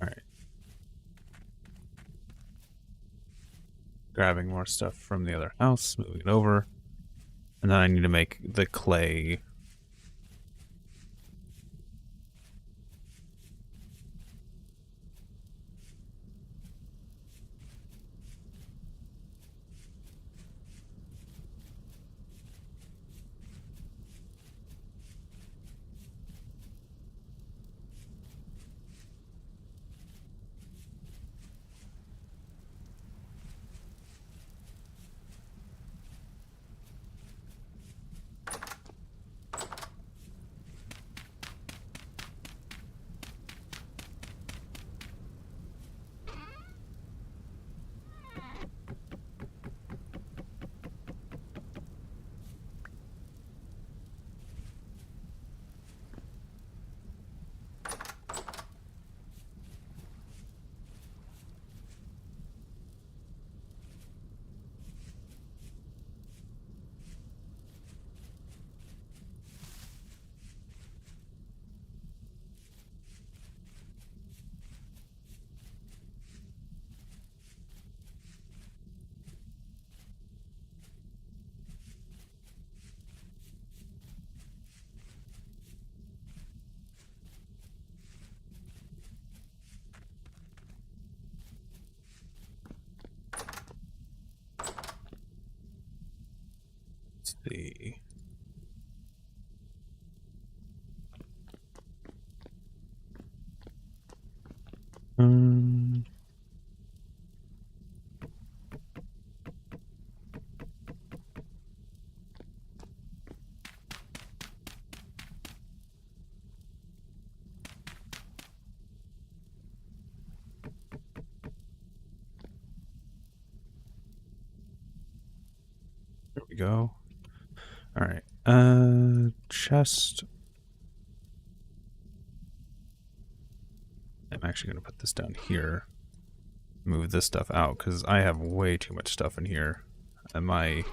All right. Grabbing more stuff from the other house, moving it over. And then I need to make the clay. Let's see. There we go. All right. Chest. I'm actually going to put this down here. Move this stuff out because I have way too much stuff in here. And my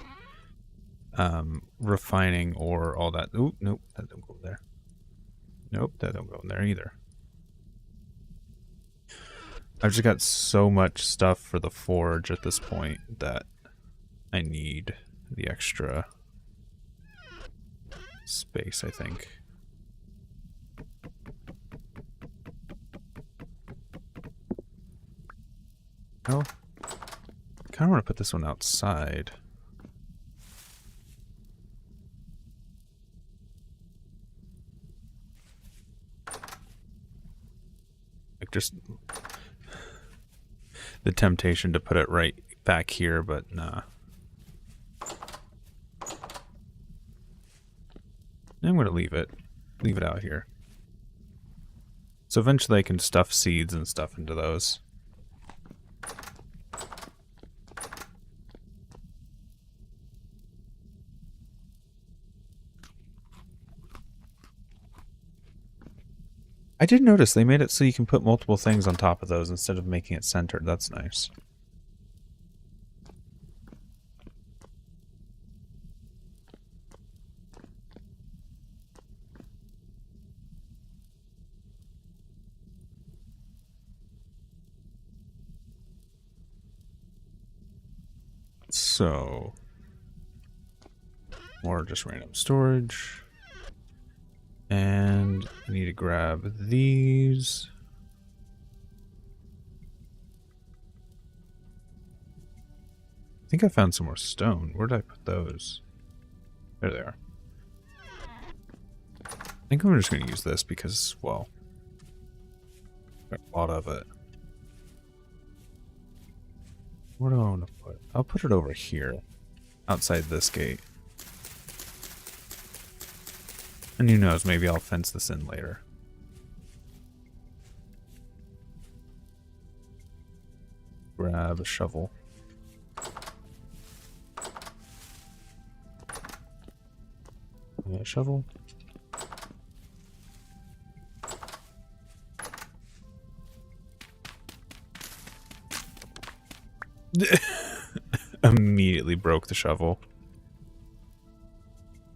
refining or all that. Ooh, nope, that don't go there. Nope, that don't go in there either. I've just got so much stuff for the forge at this point that I need the extra space, I think. Oh, I kind of want to put this one outside. Like just the temptation to put it right back here, but nah. I'm going to leave it out here. So eventually I can stuff seeds and stuff into those. I did notice they made it so you can put multiple things on top of those instead of making it centered. That's nice. So, more just random storage. And I need to grab these. I think I found some more stone. Where did I put those? There they are. I think I'm just going to use this because, well, got a lot of it. Where do I want to put it? I'll put it over here, outside this gate. And who knows, maybe I'll fence this in later. Grab a shovel. A shovel. Immediately broke the shovel.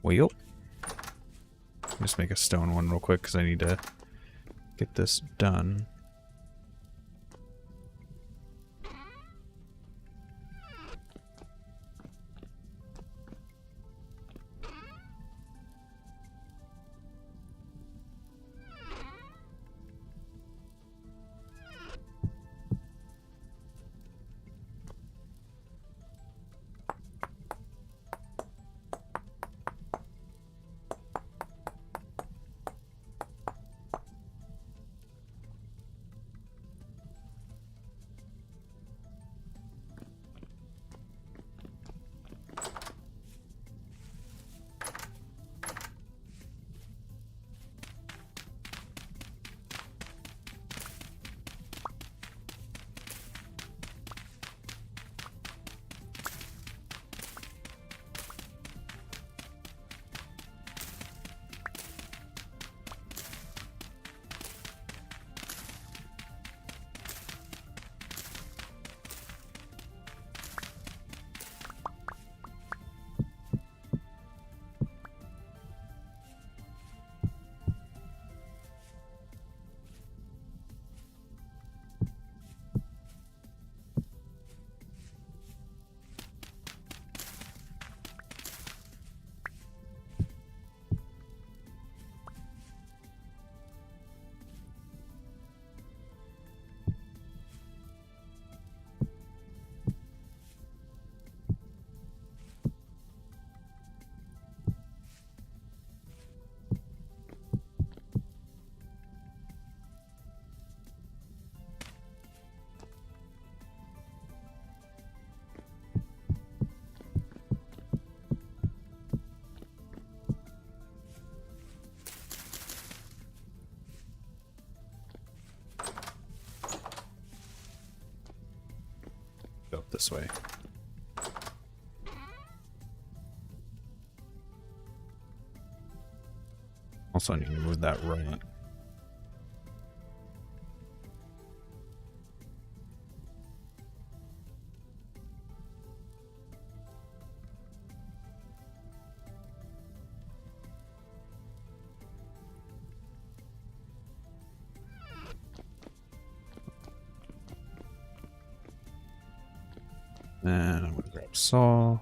Well, just make a stone one real quick because I need to get this done. Go up this way. Also, I need to move that right. And I'm going to grab saw.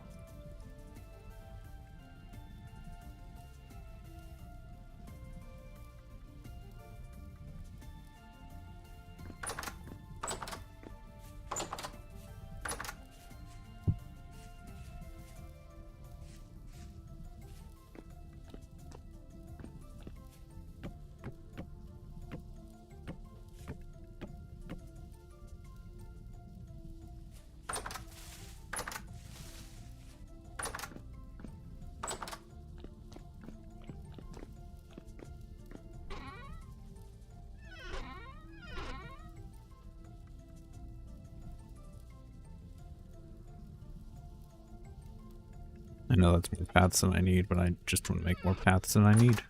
know that's more paths than I need, but I just want to make more paths than I need.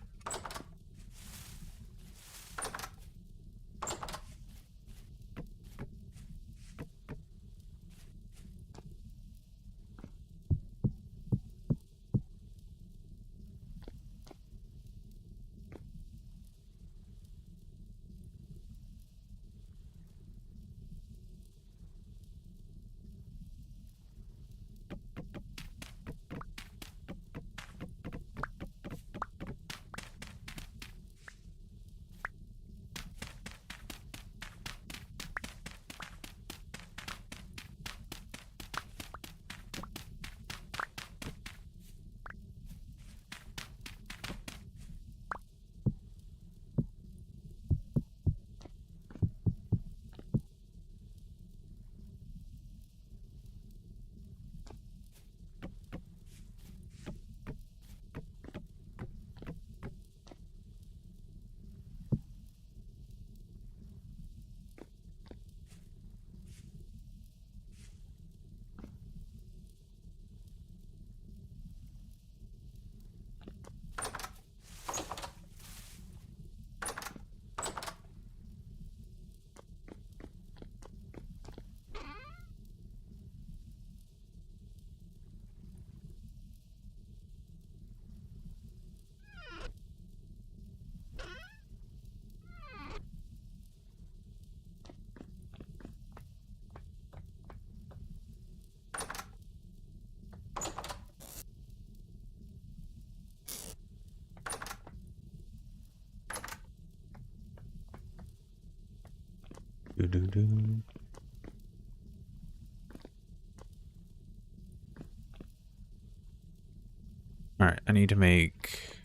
Alright, I need to make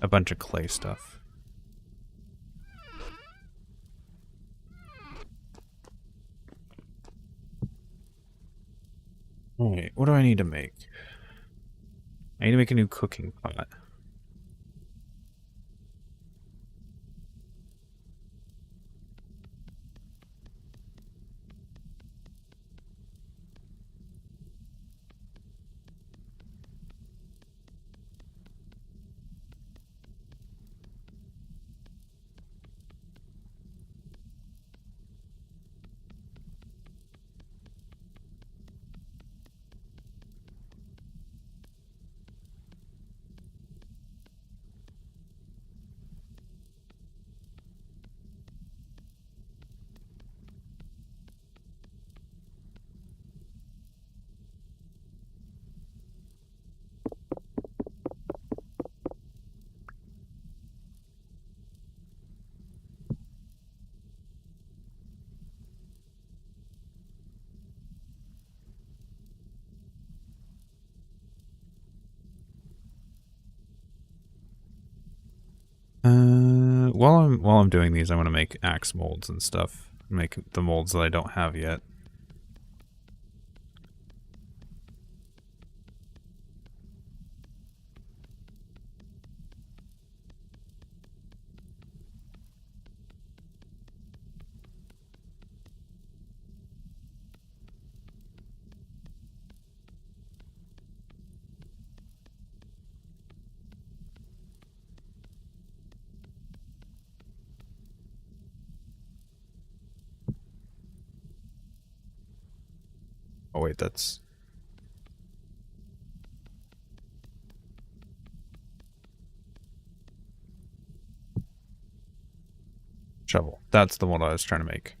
a bunch of clay stuff. Alright, what do I need to make? I need to make a new cooking pot. While I'm doing these, I want to make axe molds and stuff. Make the molds that I don't have yet. Oh wait, that's... shovel. That's the one I was trying to make.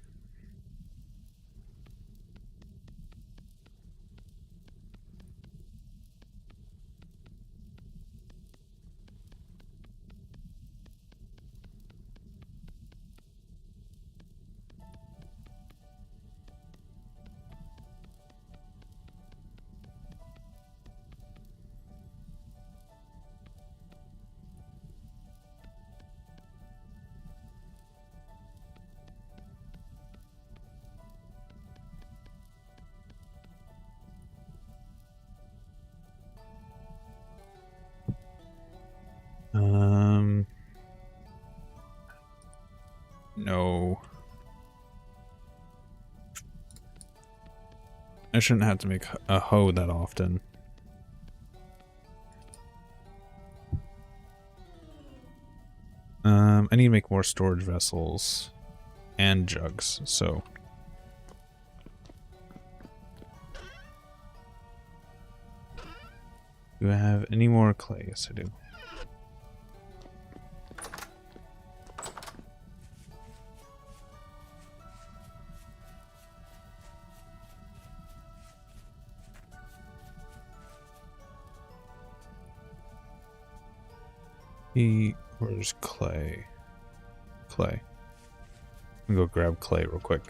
No. I shouldn't have to make a hoe that often. I need to make more storage vessels and jugs, so... Do I have any more clay? Yes, I do. Where's clay? Clay. I'm gonna go grab clay real quick.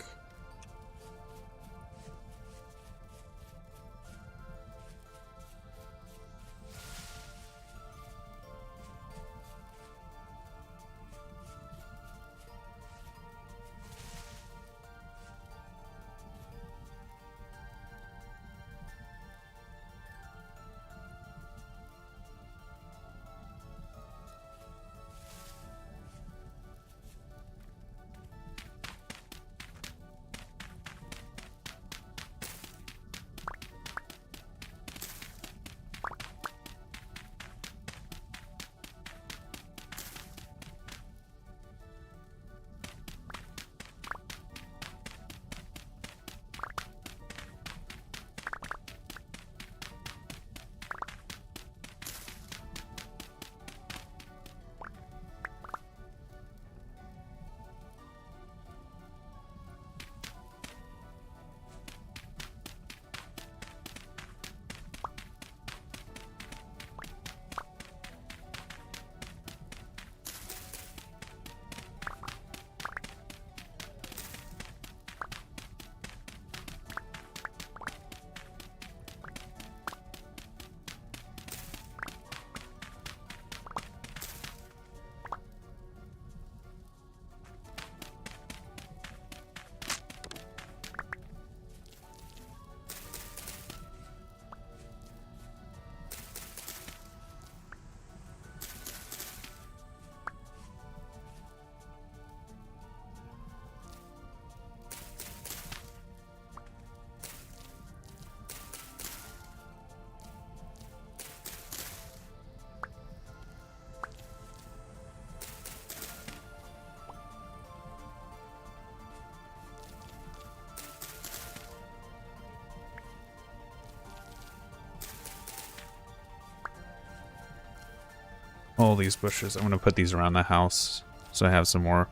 All these bushes. I'm gonna put these around the house so I have some more.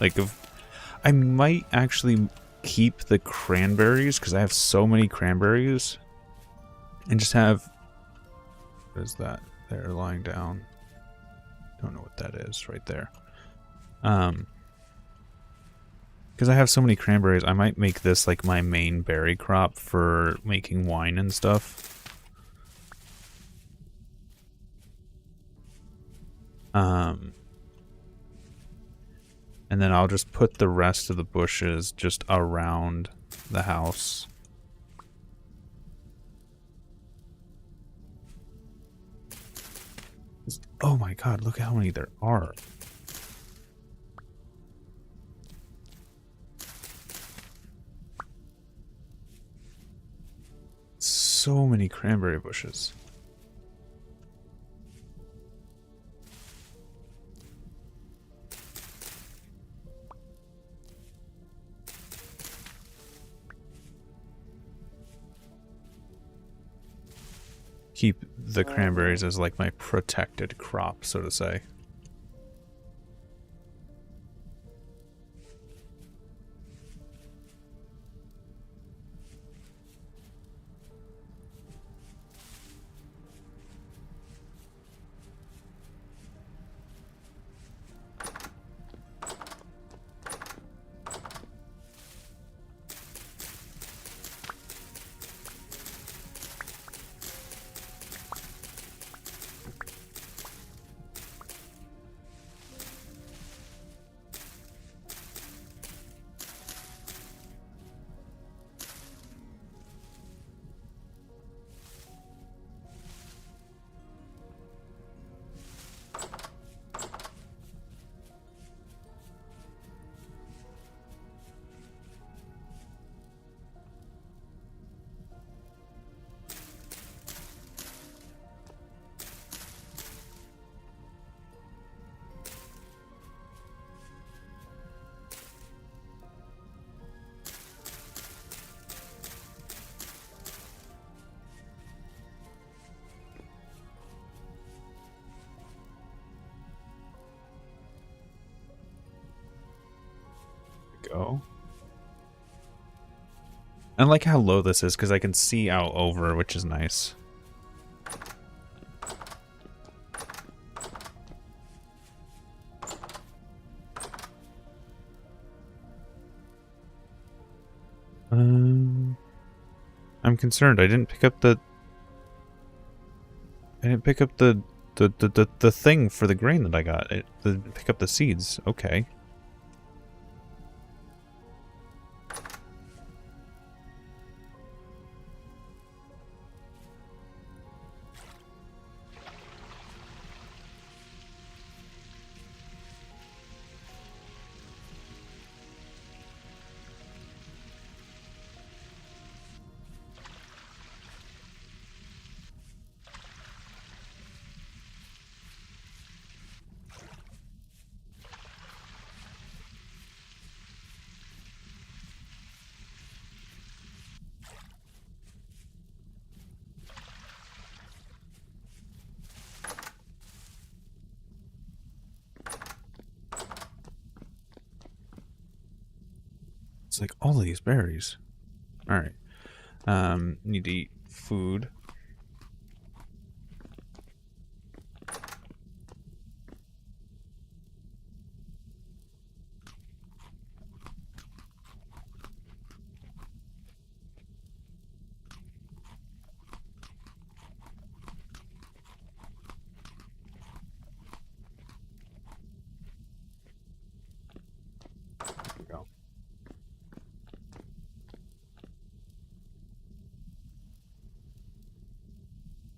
Like, I might actually keep the cranberries because I have so many cranberries, and just have. What is that? They're lying down. Don't know what that is right there. Because I have so many cranberries, I might make this like my main berry crop for making wine and stuff. And then I'll just put the rest of the bushes just around the house. Oh my god, look how many there are. So many cranberry bushes. Keep the cranberries as like my protected crop, so to say. go. I like how low this is because I can see out over, which is nice. I'm concerned. I didn't pick up the the thing for the grain that I got. Pick up the seeds. Okay. It's like all of these berries. All right. Need to eat food. There we go.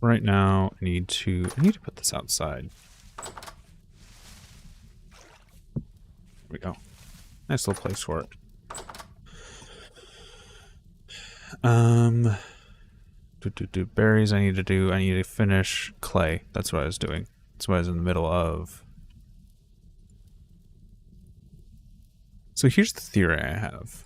Right now, I need to put this outside. There we go. Nice little place for it. Berries I need to finish clay. That's what I was doing. That's what I was in the middle of. So here's the theory I have.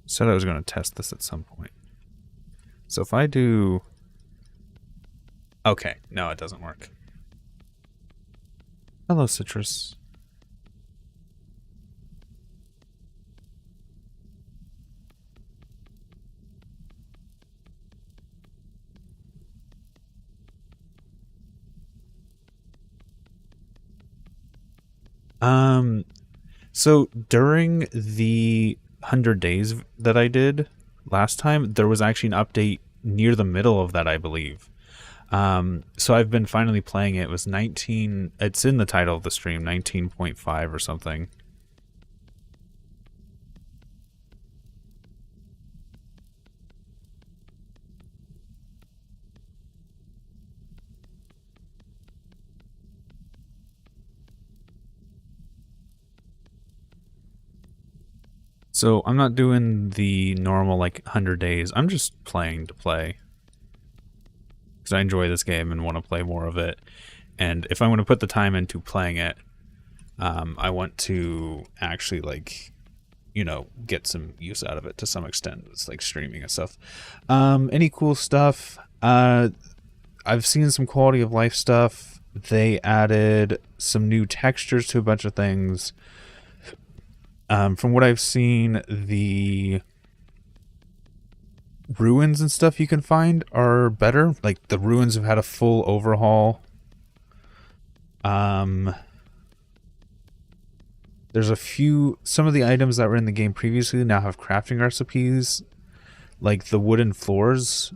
Said I was going to test this at some point. So if I do... Okay, no, it doesn't work. Hello, citrus. So during the 100 days that I did last time, there was actually an update near the middle of that, I believe. So I've been finally playing it. It was 19, it's in the title of the stream, 19.5 or something. So I'm not doing the normal, like, 100 days. I'm just playing to play. Because I enjoy this game and want to play more of it. And if I want to put the time into playing it, I want to actually, like, you know, get some use out of it to some extent. It's like streaming and stuff. Any cool stuff? I've seen some quality of life stuff. They added some new textures to a bunch of things. From what I've seen, the ruins and stuff you can find are better. Like, the ruins have had a full overhaul. There's some of the items that were in the game previously now have crafting recipes. Like the wooden floors.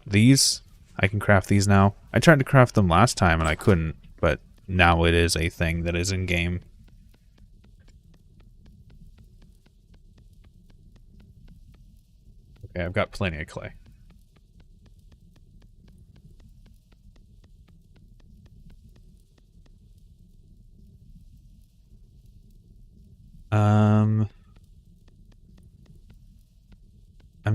These, I can craft these now. I tried to craft them last time and I couldn't, but now it is a thing that is in game. Okay, I've got plenty of clay. I'm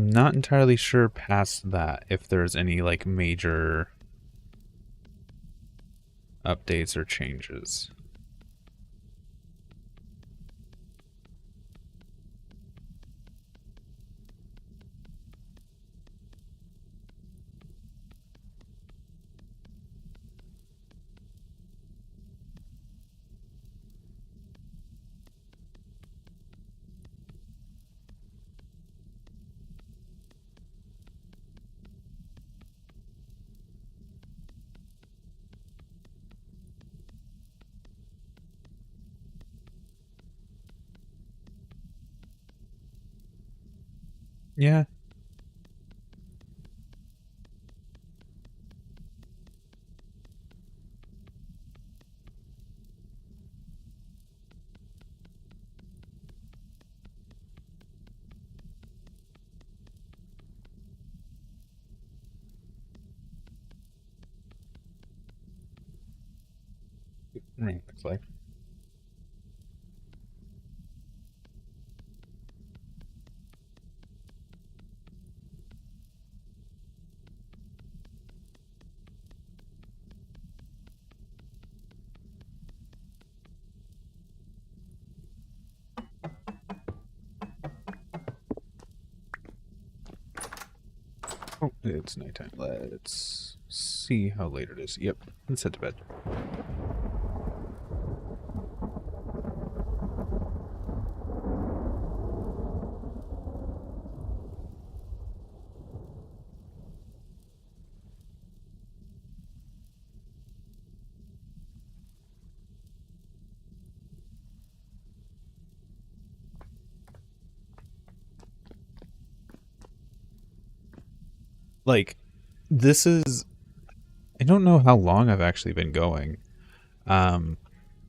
not entirely sure past that if there's any, like, major updates or changes. Yeah. Right, looks like. Oh, it's nighttime. Let's see how late it is. Yep, let's head to bed. Like, this is... I don't know how long I've actually been going. But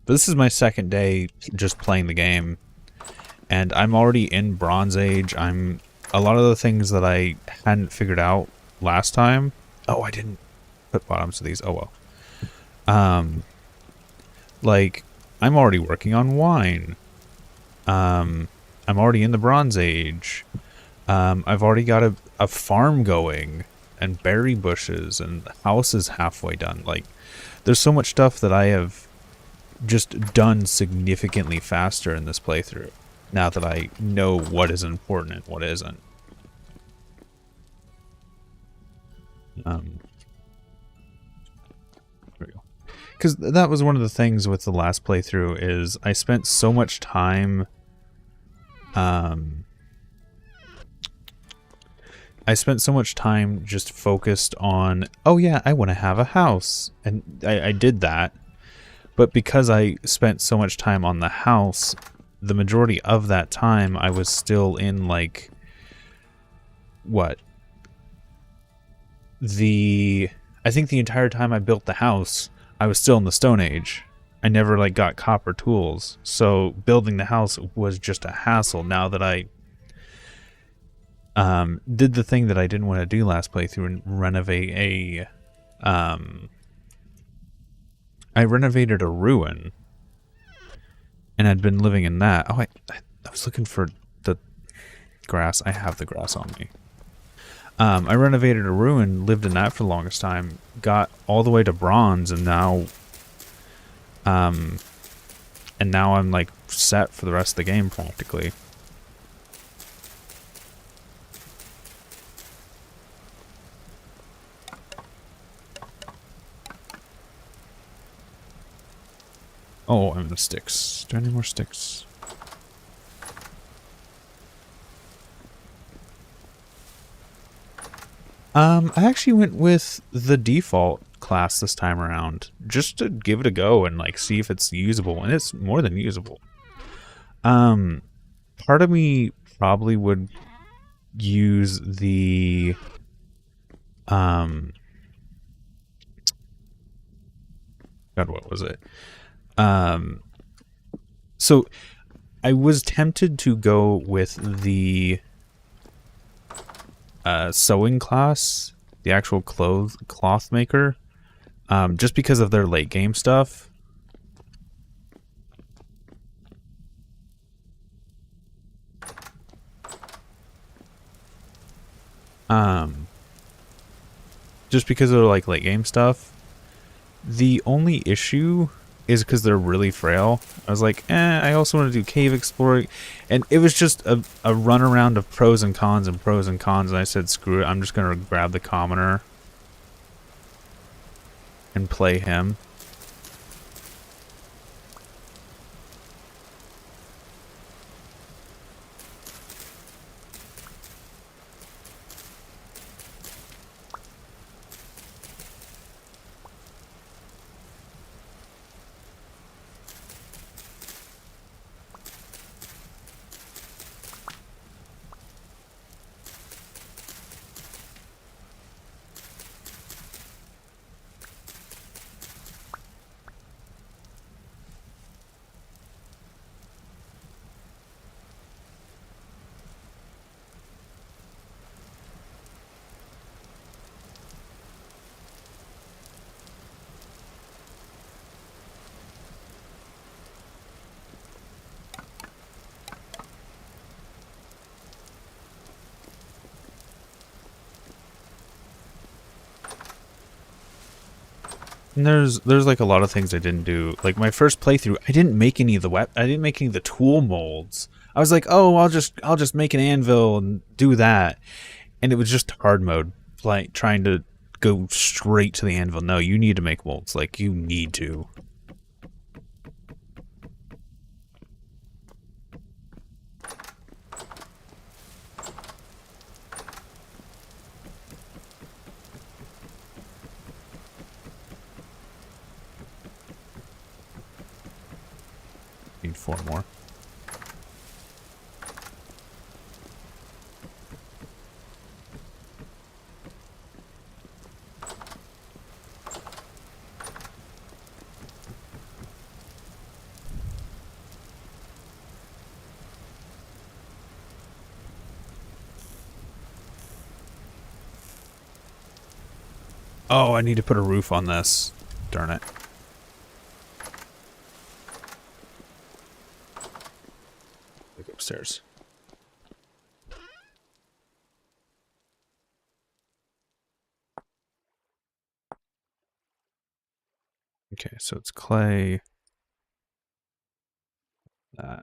this is my second day just playing the game. And I'm already in Bronze Age. I'm... A lot of the things that I hadn't figured out last time... Oh, I didn't put bottoms to these. Oh, well. Like, I'm already working on wine. I'm already in the Bronze Age. I've already got a farm going and berry bushes and the house is halfway done. Like, there's so much stuff that I have just done significantly faster in this playthrough now that I know what is important and what isn't. There we go. Because that was one of the things with the last playthrough is I spent so much time just focused on, oh yeah, I want to have a house. And I did that. But because I spent so much time on the house, the majority of that time I was still in, like, what? I think the entire time I built the house, I was still in the Stone Age. I never, like, got copper tools. So building the house was just a hassle now that I did the thing that I didn't want to do last playthrough and renovate I renovated a ruin and I'd been living in that. Oh, I was looking for the grass. I have the grass on me. I renovated a ruin, lived in that for the longest time, got all the way to bronze, and now I'm like set for the rest of the game practically. Oh, I'm the sticks. Do I need more sticks? I actually went with the default class this time around, just to give it a go and like see if it's usable, and it's more than usable. Part of me probably would use the God, what was it? So I was tempted to go with the sewing class, the actual cloth maker, just because of their late game stuff. Just because of their like late game stuff. The only issue is because they're really frail. I was like, I also want to do cave exploring. And it was just a runaround of pros and cons and pros and cons. And I said, screw it. I'm just going to grab the commoner and play him. And there's like a lot of things I didn't do. Like my first playthrough, I didn't make any of the I didn't make any of the tool molds. I was like, oh, I'll just make an anvil and do that, and it was just hard mode, like trying to go straight to the anvil. No, you need to make molds. Like you need to. Need 4 more. Oh, I need to put a roof on this. Darn it. Go upstairs. Okay, so it's clay. That.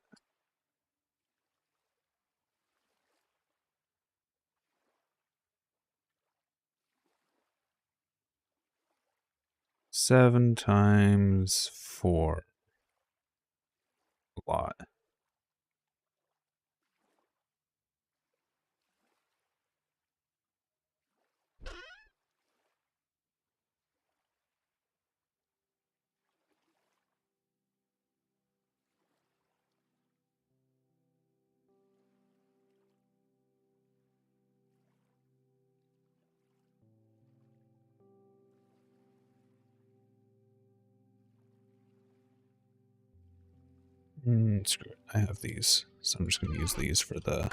Seven times 4. A lot. Screw it. I have these, so I'm just going to use these for the...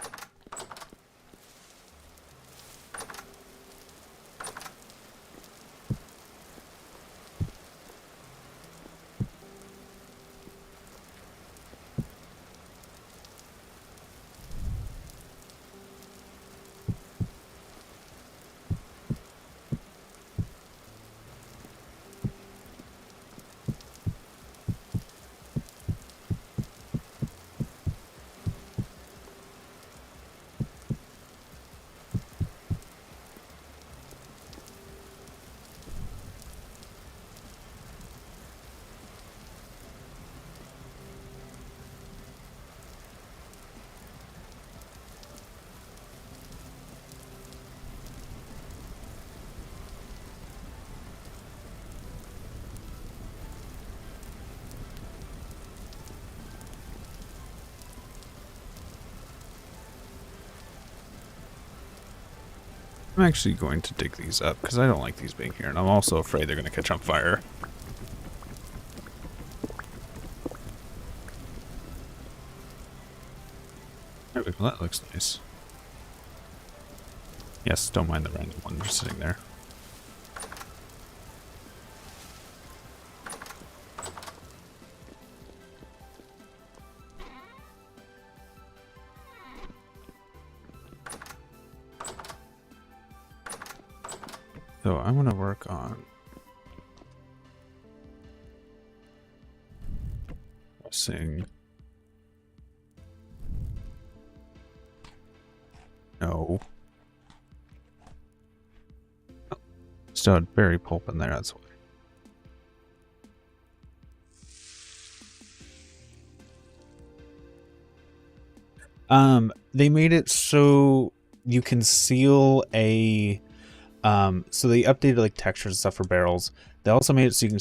I'm actually going to dig these up, because I don't like these being here, and I'm also afraid they're going to catch on fire. There we go, that looks nice. Yes, don't mind the random one just sitting there. So I want to work on pressing. No. Oh, still had berry pulp in there, that's why. They made it so you can seal a so they updated like textures and stuff for barrels. They also made it so you can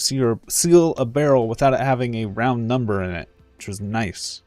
seal a barrel without it having a round number in it, which was nice.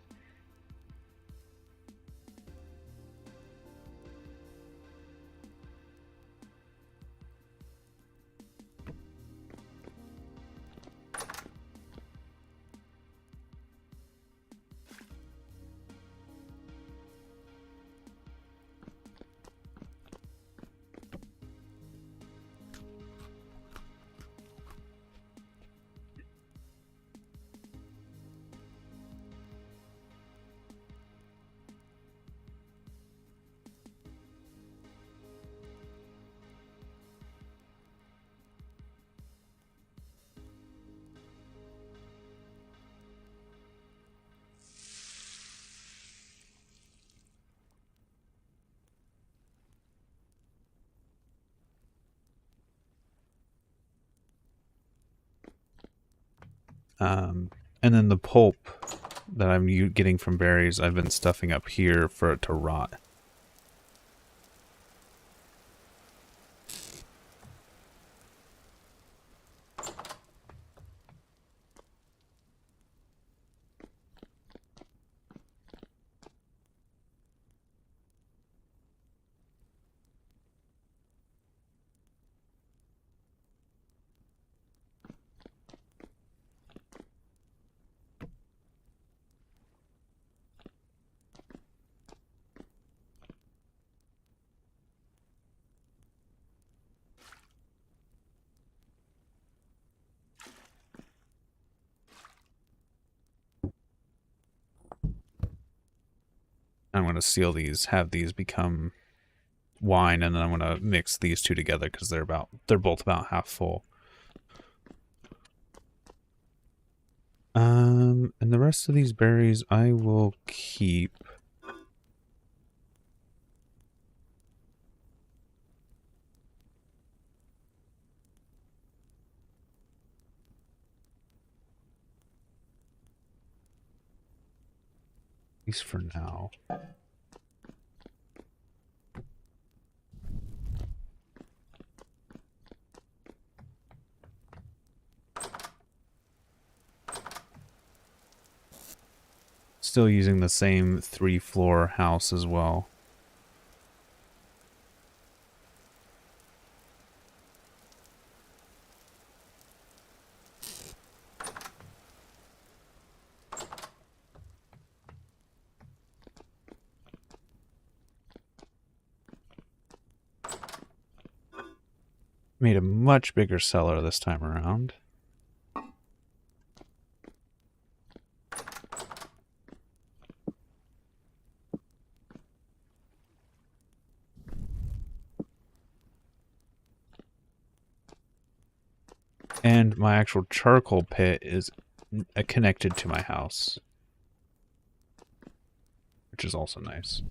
And then the pulp that I'm getting from berries, I've been stuffing up here for it to rot. I'm going to seal these, have these become wine, and then I'm going to mix these two together because they're both about half full. And the rest of these berries I will keep. At least for now. Still using the same 3-floor house as well. Made a much bigger cellar this time around. And my actual charcoal pit is connected to my house, which is also nice.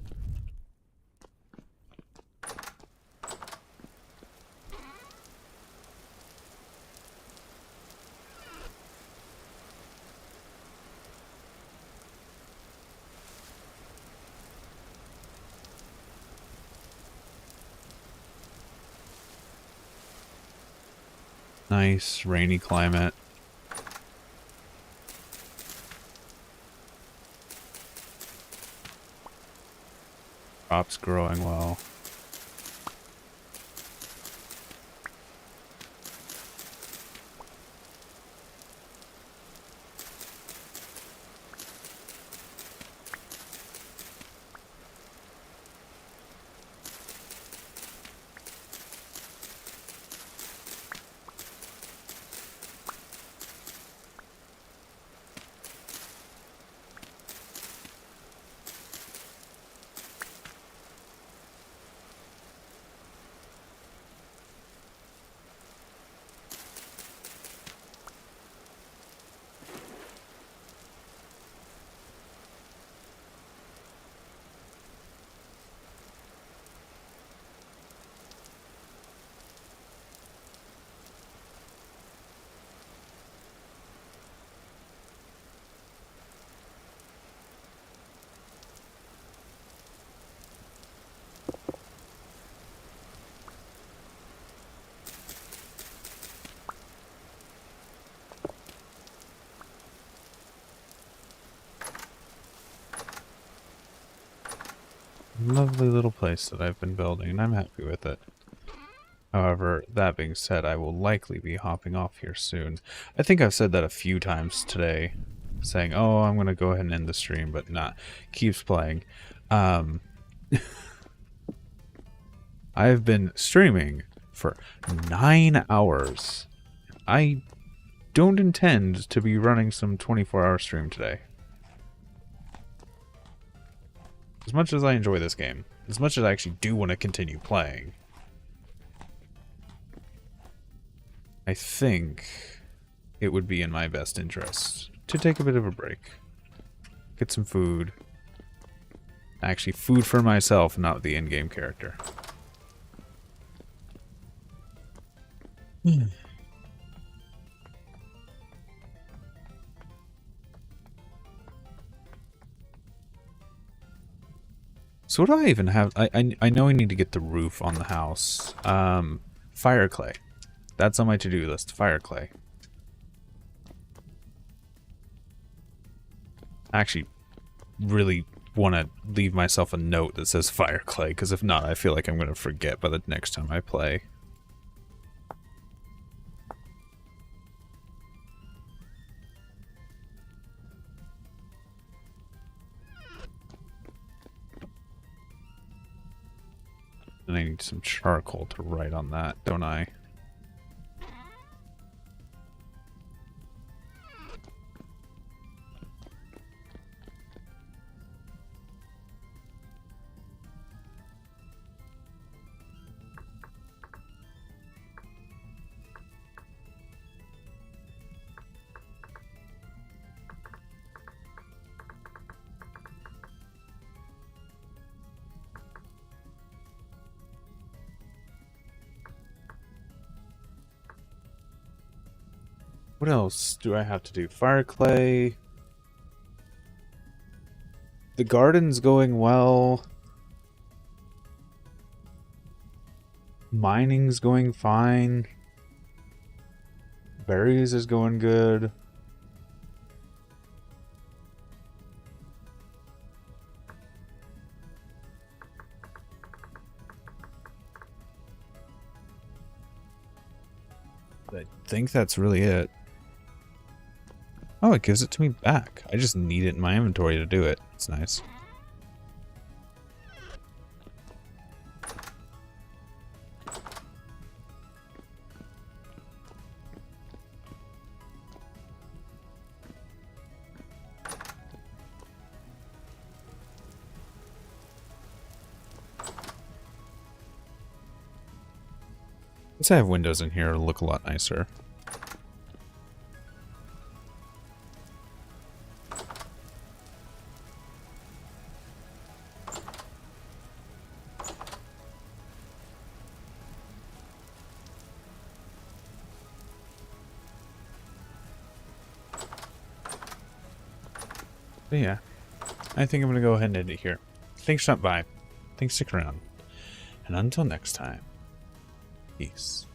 Nice rainy climate. Crops growing well. Lovely little place that I've been building, and I'm happy with it. However, that being said, I will likely be hopping off here soon. I think I've said that a few times today, saying, oh, I'm going to go ahead and end the stream, but nah, keeps playing. I've been streaming for 9 hours. I don't intend to be running some 24-hour stream today. As much as I enjoy this game, as much as I actually do want to continue playing, I think it would be in my best interest to take a bit of a break. Get some food. Actually, food for myself, not the in-game character. So what do I even have? I know I need to get the roof on the house. Fire clay. That's on my to-do list. Fire clay. I actually really want to leave myself a note that says fire clay, because if not, I feel like I'm going to forget by the next time I play. And I need some charcoal to write on that, don't I? What else do I have to do? Fire clay. The garden's going well. Mining's going fine. Berries is going good. I think that's really it. Oh, it gives it to me back. I just need it in my inventory to do it. It's nice. Once I have windows in here, it'll look a lot nicer. But yeah, I think I'm going to go ahead and end it here. Thanks for stopping by. Thanks for sticking around. And until next time, peace.